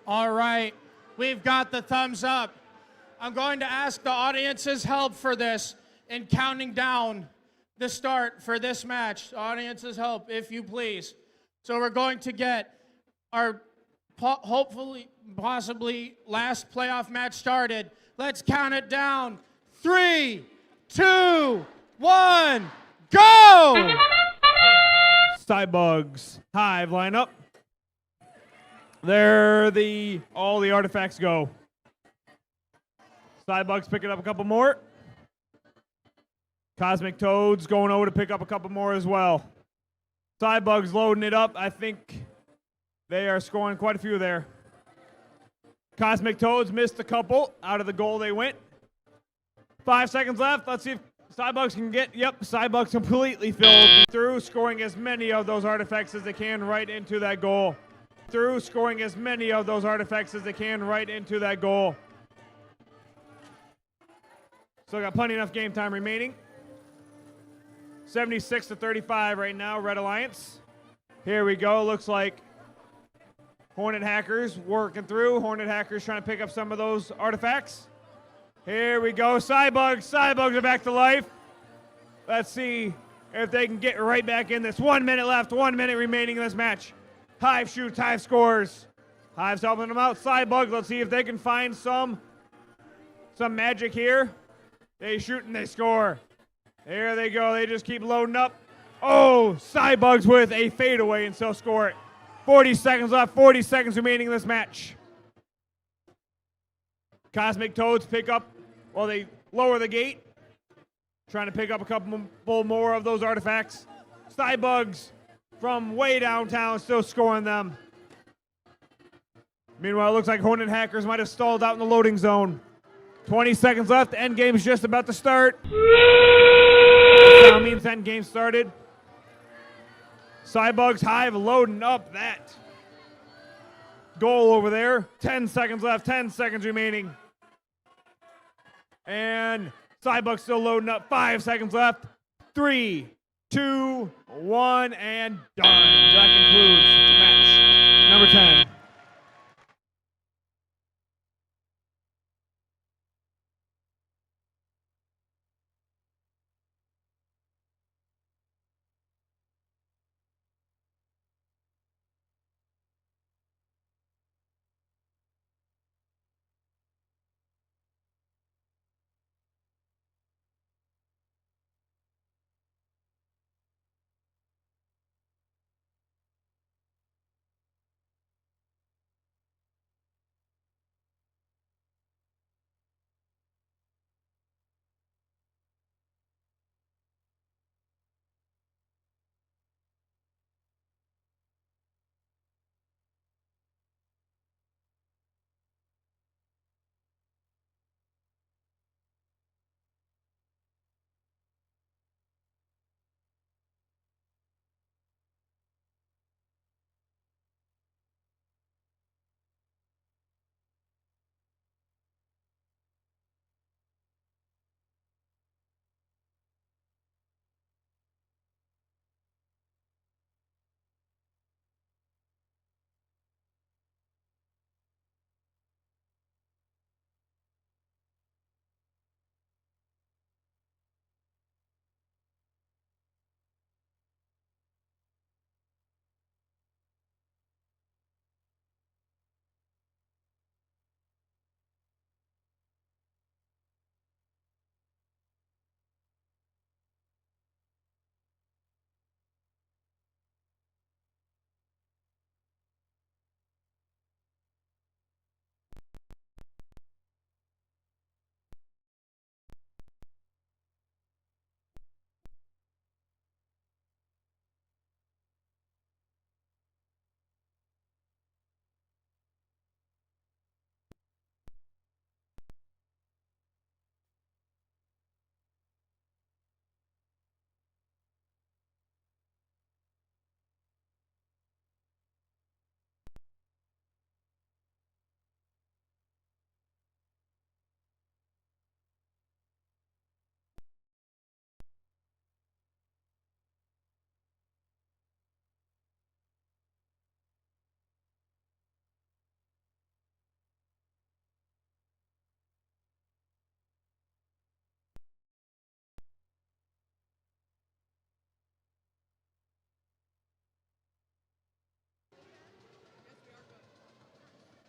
All right, we've got the thumbs up. I'm going to ask the audience's help for this in counting down the start for this match. Audience's help, if you please. So we're going to get our hopefully, possibly last playoff match started. Let's count it down. 3, 2, 1, go! Cybugs, Hive, line up. There all the artifacts go. Cybugs picking up a couple more. Cosmic Toads going over to pick up a couple more as well. Cybugs loading it up. I think they are scoring quite a few there. Cosmic Toads missed a couple. Out of the goal they went. 5 seconds left. Let's see if Cybugs can get, Cybugs completely filled through, scoring as many of those artifacts as they can right into that goal. Scoring as many of those artifacts as they can right into that goal. Still got plenty enough game time remaining. 76-35 right now, Red Alliance. Here we go. Looks like Hornet Hackers working through. Hornet Hackers trying to pick up some of those artifacts. Here we go. Cybugs are back to life. Let's see if they can get right back in this. 1 minute left. 1 minute remaining in this match. Hive shoots, Hive scores. Hive's helping them out. Cybugs, let's see if they can find some magic here. They shoot and they score. There they go. They just keep loading up. Oh, Cybugs with a fadeaway and still score it. 40 seconds left, 40 seconds remaining in this match. Cosmic Toads pick up, well, they lower the gate, trying to pick up a couple more of those artifacts. Cybugs from way downtown still scoring them. Meanwhile, it looks like Hornet Hackers might have stalled out in the loading zone. 20 seconds left, endgame's just about to start. Now means endgame started. Cybugs Hive loading up that goal over there. 10 seconds left, 10 seconds remaining. And Cybugs still loading up, 5 seconds left. 3, 2, 1, and done. That concludes match number 10.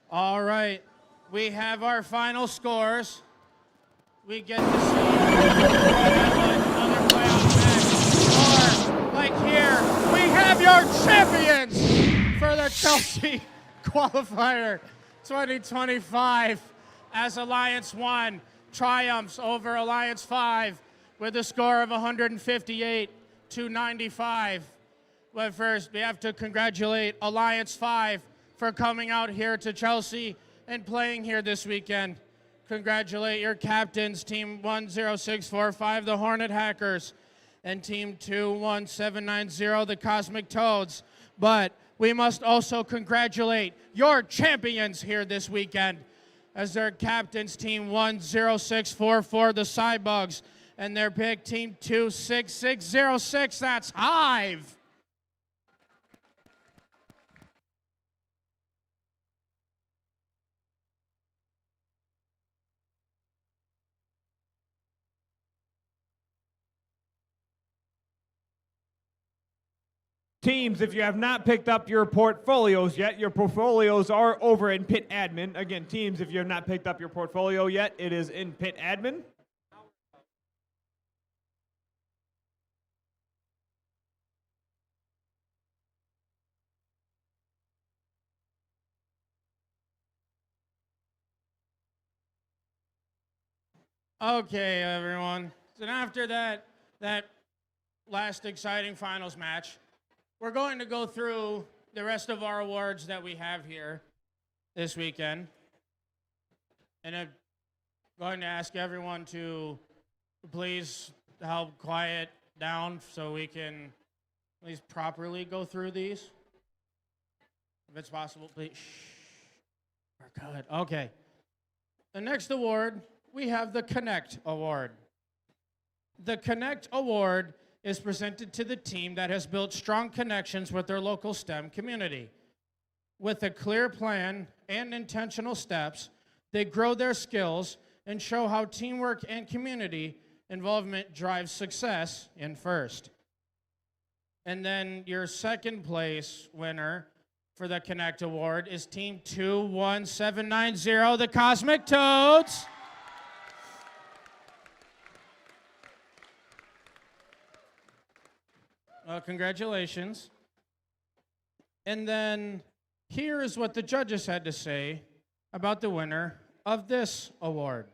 All right, we have our final scores. We get to see another playoff match. Or, like here, we have your champions for the Chelsea Qualifier 2025 as Alliance 1 triumphs over Alliance 5 with a score of 158-95. But first, we have to congratulate Alliance 5 for coming out here to Chelsea and playing here this weekend. Congratulate your captains, Team 10645, the Hornet Hackers, and Team 21790, the Cosmic Toads. But we must also congratulate your champions here this weekend, as their captains, Team 10644, the Cybugs, and their big Team 26606, that's Hive. Teams, if you have not picked up your portfolios yet, your portfolios are over in Pit Admin. Again, teams, if you have not picked up your portfolio yet, it is in Pit Admin. Okay, everyone. So after that last exciting finals match, we're going to go through the rest of our awards that we have here this weekend. And I'm going to ask everyone to please help quiet down so we can at least properly go through these. If it's possible, please. Shh. We're good. Okay. The next award, we have the Connect Award. The Connect Award is presented to the team that has built strong connections with their local STEM community. With a clear plan and intentional steps, they grow their skills and show how teamwork and community involvement drives success in FIRST. And then your second place winner for the Connect Award is Team 21790, the Cosmic Toads. Congratulations. And then here is what the judges had to say about the winner of this award.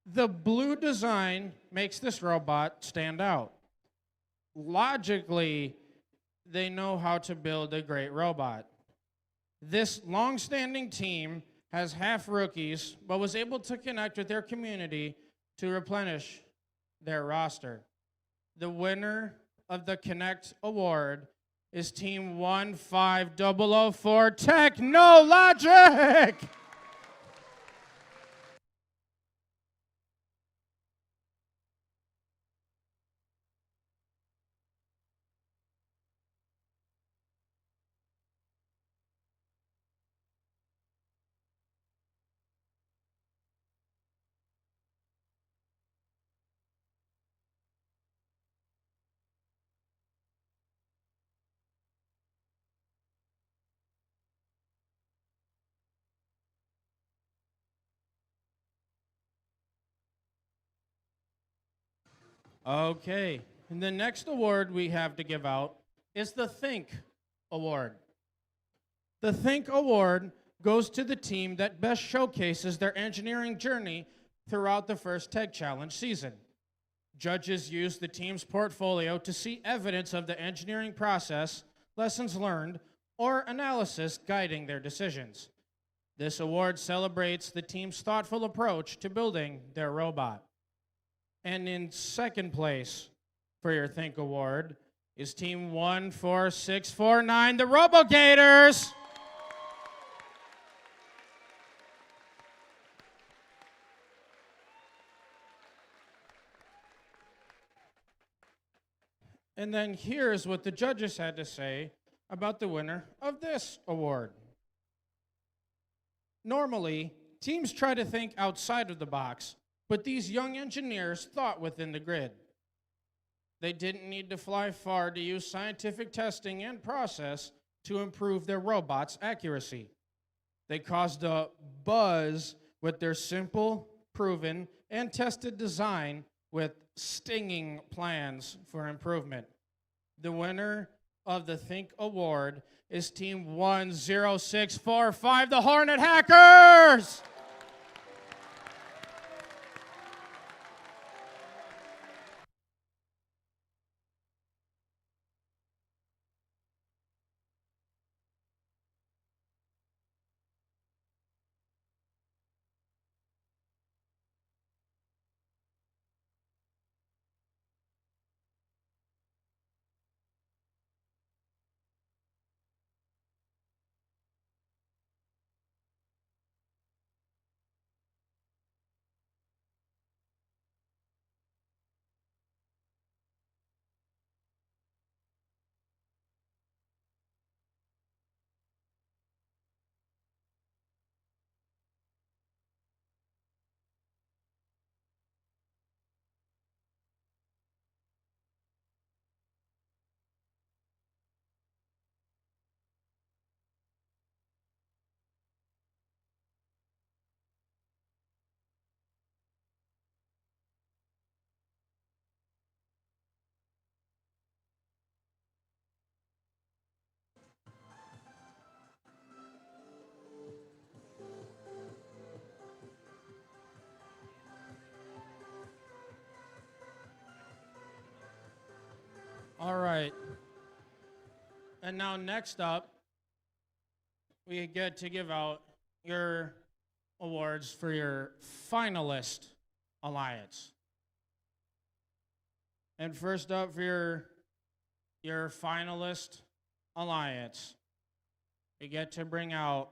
The blue design makes this robot stand out. Logically, they know how to build a great robot. This long-standing team has half rookies, but was able to connect with their community to replenish their roster. The winner of the Connect Award is Team 15004 Technologic. Okay, and the next award we have to give out is the Think Award. The Think Award goes to the team that best showcases their engineering journey throughout the first Tech Challenge season. Judges use the team's portfolio to see evidence of the engineering process, lessons learned, or analysis guiding their decisions. This award celebrates the team's thoughtful approach to building their robot. And in second place for your Think Award is Team 14649, the RoboGators. And then here's what the judges had to say about the winner of this award. Normally, teams try to think outside of the box, but these young engineers thought within the grid. They didn't need to fly far to use scientific testing and process to improve their robot's accuracy. They caused a buzz with their simple, proven, and tested design with stinging plans for improvement. The winner of the Think Award is Team 10645, the Hornet Hackers! All right. And now next up, we get to give out your awards for your finalist alliance. And first up for your finalist alliance, we get to bring out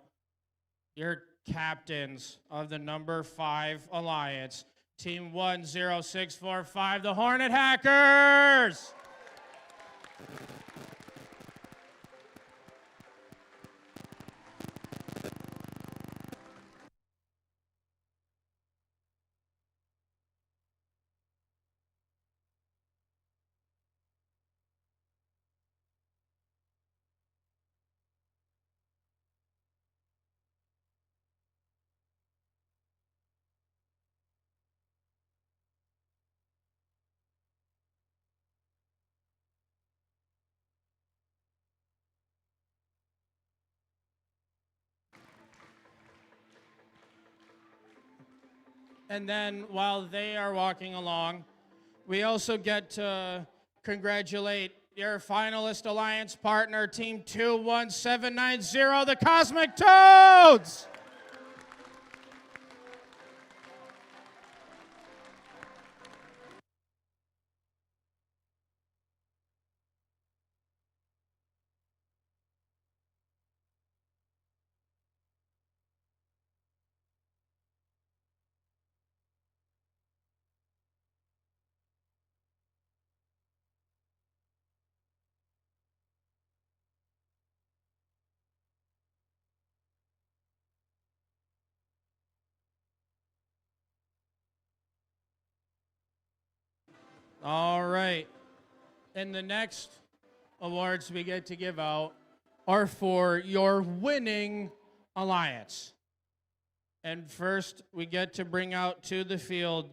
your captains of the number 5 alliance, Team 10645, the Hornet Hackers! And then while they are walking along, we also get to congratulate your finalist alliance partner, Team 21790, the Cosmic Toads! All right. And the next awards we get to give out are for your winning alliance. And first, we get to bring out to the field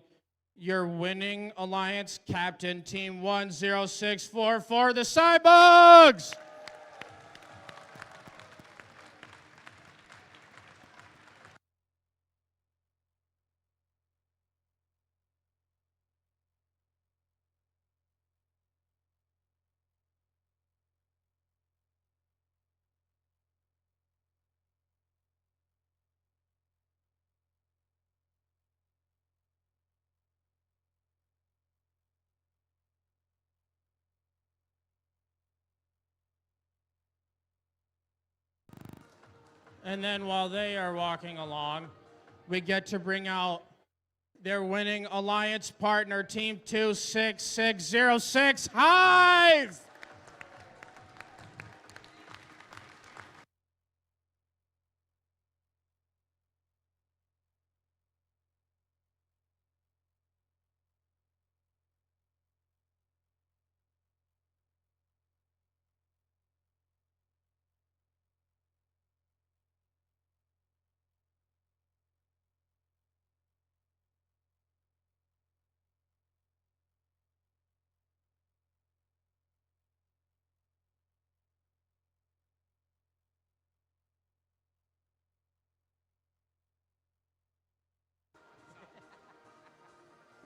your winning alliance captain, Team 10644, the Cybugs! And then while they are walking along, we get to bring out their winning alliance partner, Team 26606, Hive!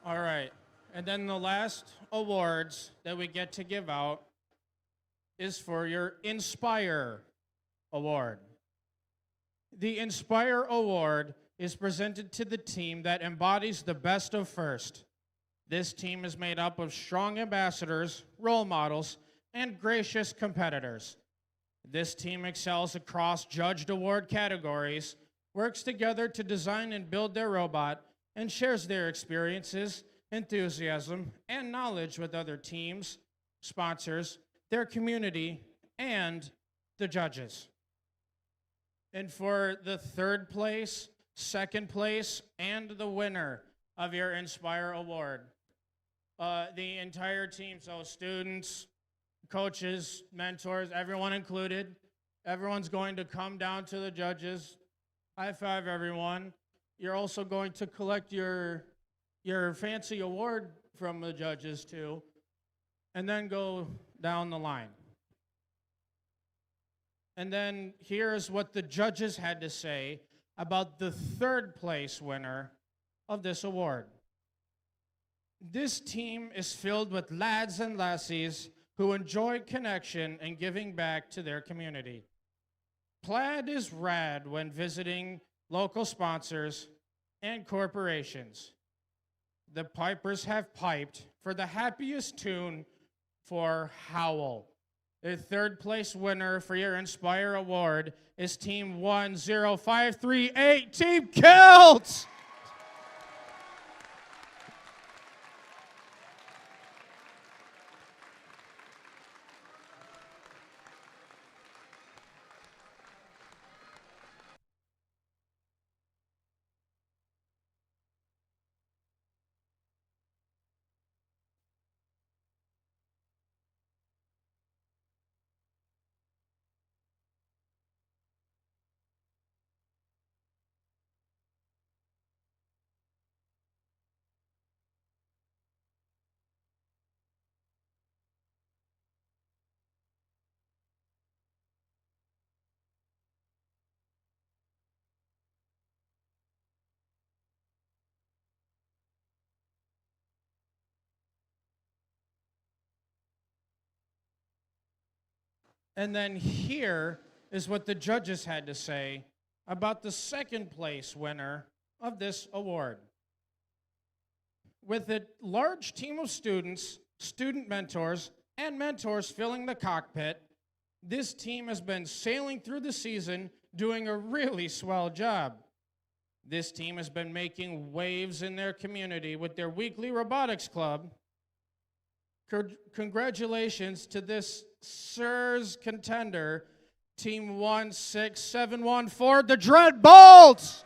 All right. And then the last awards that we get to give out is for your Inspire Award. The Inspire Award is presented to the team that embodies the best of first. This team is made up of strong ambassadors, role models, and gracious competitors. This team excels across judged award categories, works together to design and build their robot, and shares their experiences, enthusiasm, and knowledge with other teams, sponsors, their community, and the judges. And for the third place, second place, and the winner of your Inspire Award, the entire team, so students, coaches, mentors, everyone included, everyone's going to come down to the judges. High five, everyone. You're also going to collect your fancy award from the judges too, and then go down the line. And then here's what the judges had to say about the third place winner of this award. This team is filled with lads and lassies who enjoy connection and giving back to their community. Plaid is rad when visiting local sponsors and corporations. The Pipers have piped for the happiest tune for Howl. The third place winner for your Inspire Award is Team 10538, Team Kilt! And then here is what the judges had to say about the second place winner of this award. With a large team of students, student mentors, and mentors filling the cockpit, this team has been sailing through the season doing a really swell job. This team has been making waves in their community with their weekly robotics club. Congratulations to this Sirs contender, Team 16714, the Dread Bolts!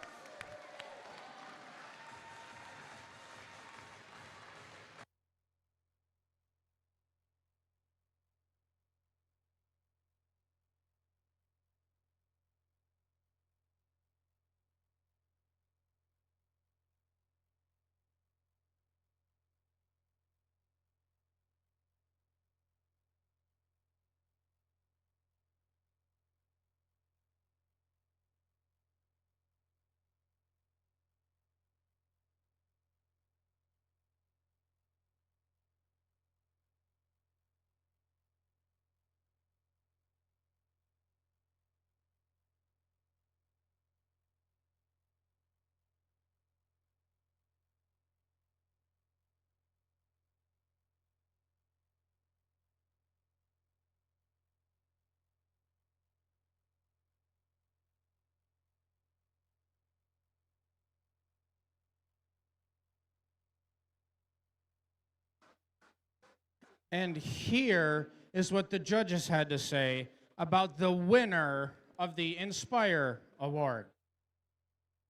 And here is what the judges had to say about the winner of the Inspire Award.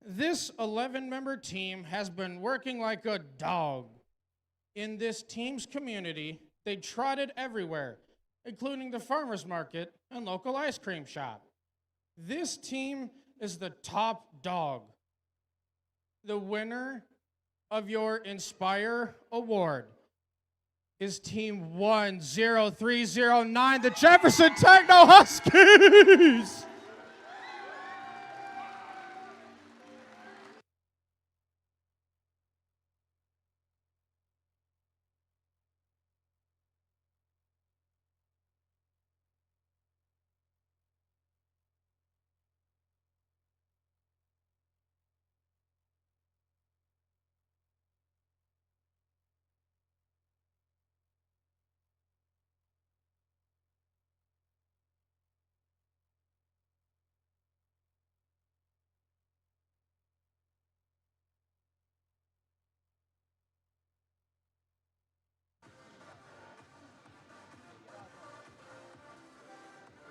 This 11-member team has been working like a dog. In this team's community, they trotted everywhere, including the farmer's market and local ice cream shop. This team is the top dog. The winner of your Inspire Award is Team 10309, the Jefferson Techno Huskies!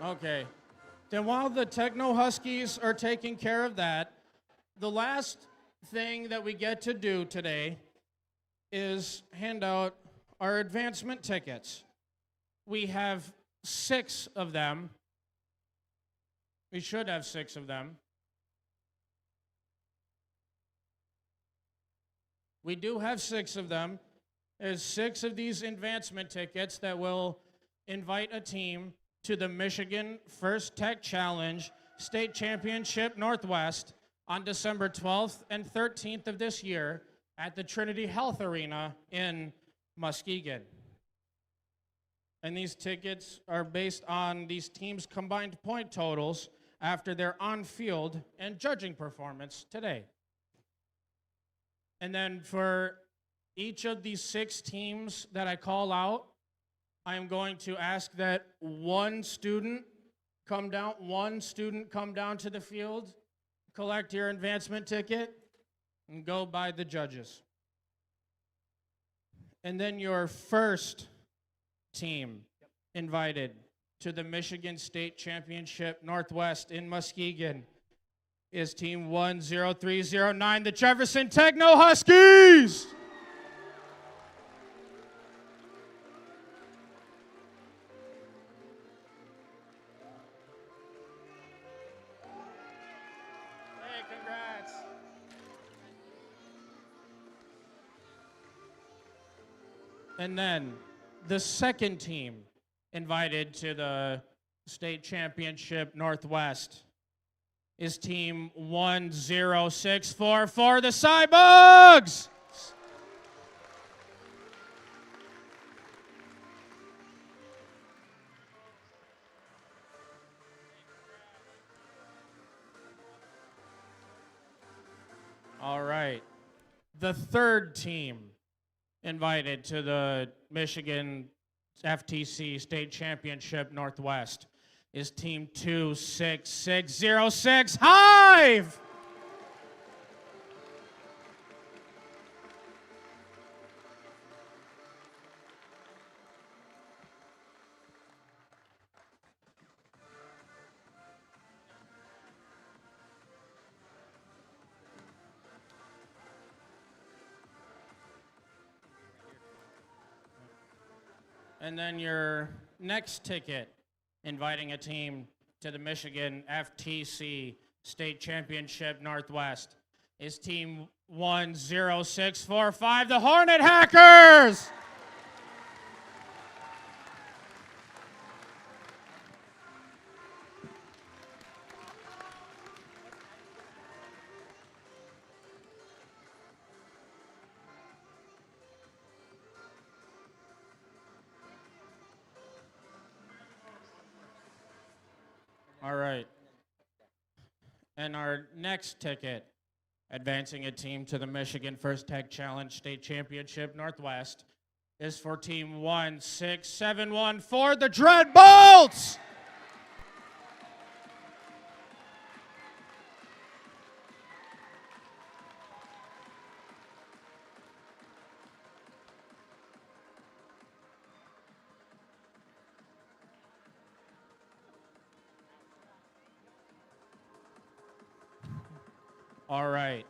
Okay. Then while the Techno Huskies are taking care of that, the last thing that we get to do today is hand out our advancement tickets. We have 6 of them. We should have 6 of them. We do have 6 of them. There's 6 of these advancement tickets that will invite a team to the Michigan First Tech Challenge State Championship Northwest on December 12th and 13th of this year at the Trinity Health Arena in Muskegon. And these tickets are based on these teams' combined point totals after their on-field and judging performance today. And then for each of these 6 teams that I call out, I am going to ask that one student come down to the field, collect your advancement ticket, and go by the judges. And then your first team invited to the Michigan State Championship Northwest in Muskegon is Team 10309, the Jefferson Techno Huskies. Hey, congrats. And then the second team invited to the state championship Northwest is Team 10644, the Cybugs. All right. The third team invited to the Michigan FTC State Championship Northwest is Team 26606 Hive. And then your next ticket, inviting a team to the Michigan FTC State Championship Northwest, is Team 10645, the Hornet Hackers! All right. And our next ticket, advancing a team to the Michigan First Tech Challenge State Championship Northwest, is for Team 16714, the Dreadbolts! All right.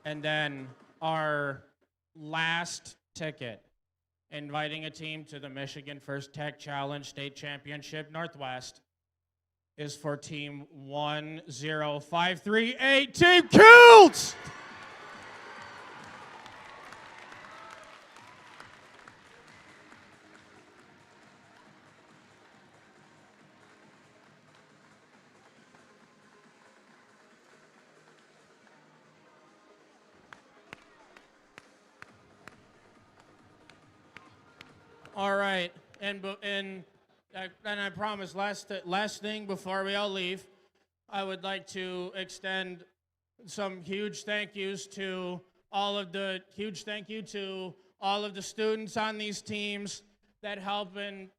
And then our last ticket, inviting a team to the Michigan First Tech Challenge State Championship Northwest, is for Team 10538, Team Kilts! All right, and I promise, last thing before we all leave, I would like to extend some huge thank yous to all of the students on these teams that help and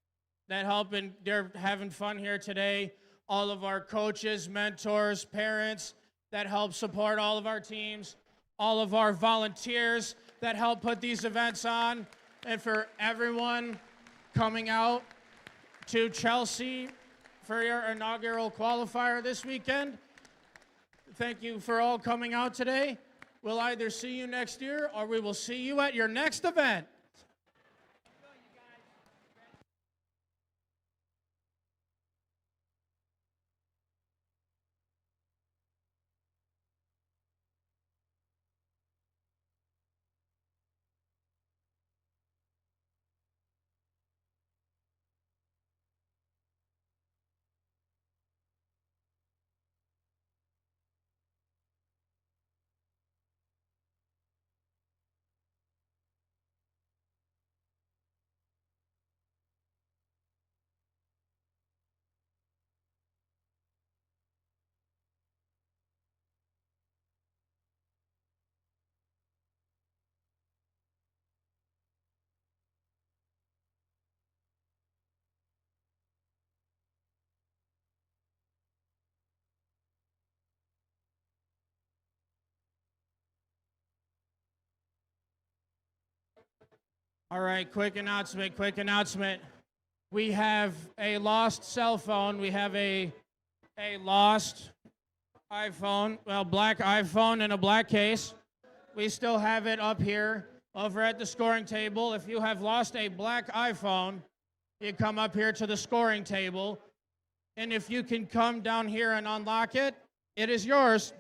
they're having fun here today. All of our coaches, mentors, parents that help support all of our teams, all of our volunteers that help put these events on. And for everyone coming out to Chelsea for your inaugural qualifier this weekend, thank you for all coming out today. We'll either see you next year or we will see you at your next event. All right, quick announcement. We have a lost cell phone. We have a lost iPhone, well, black iPhone in a black case. We still have it up here over at the scoring table. If you have lost a black iPhone, you come up here to the scoring table. And if you can come down here and unlock it, it is yours.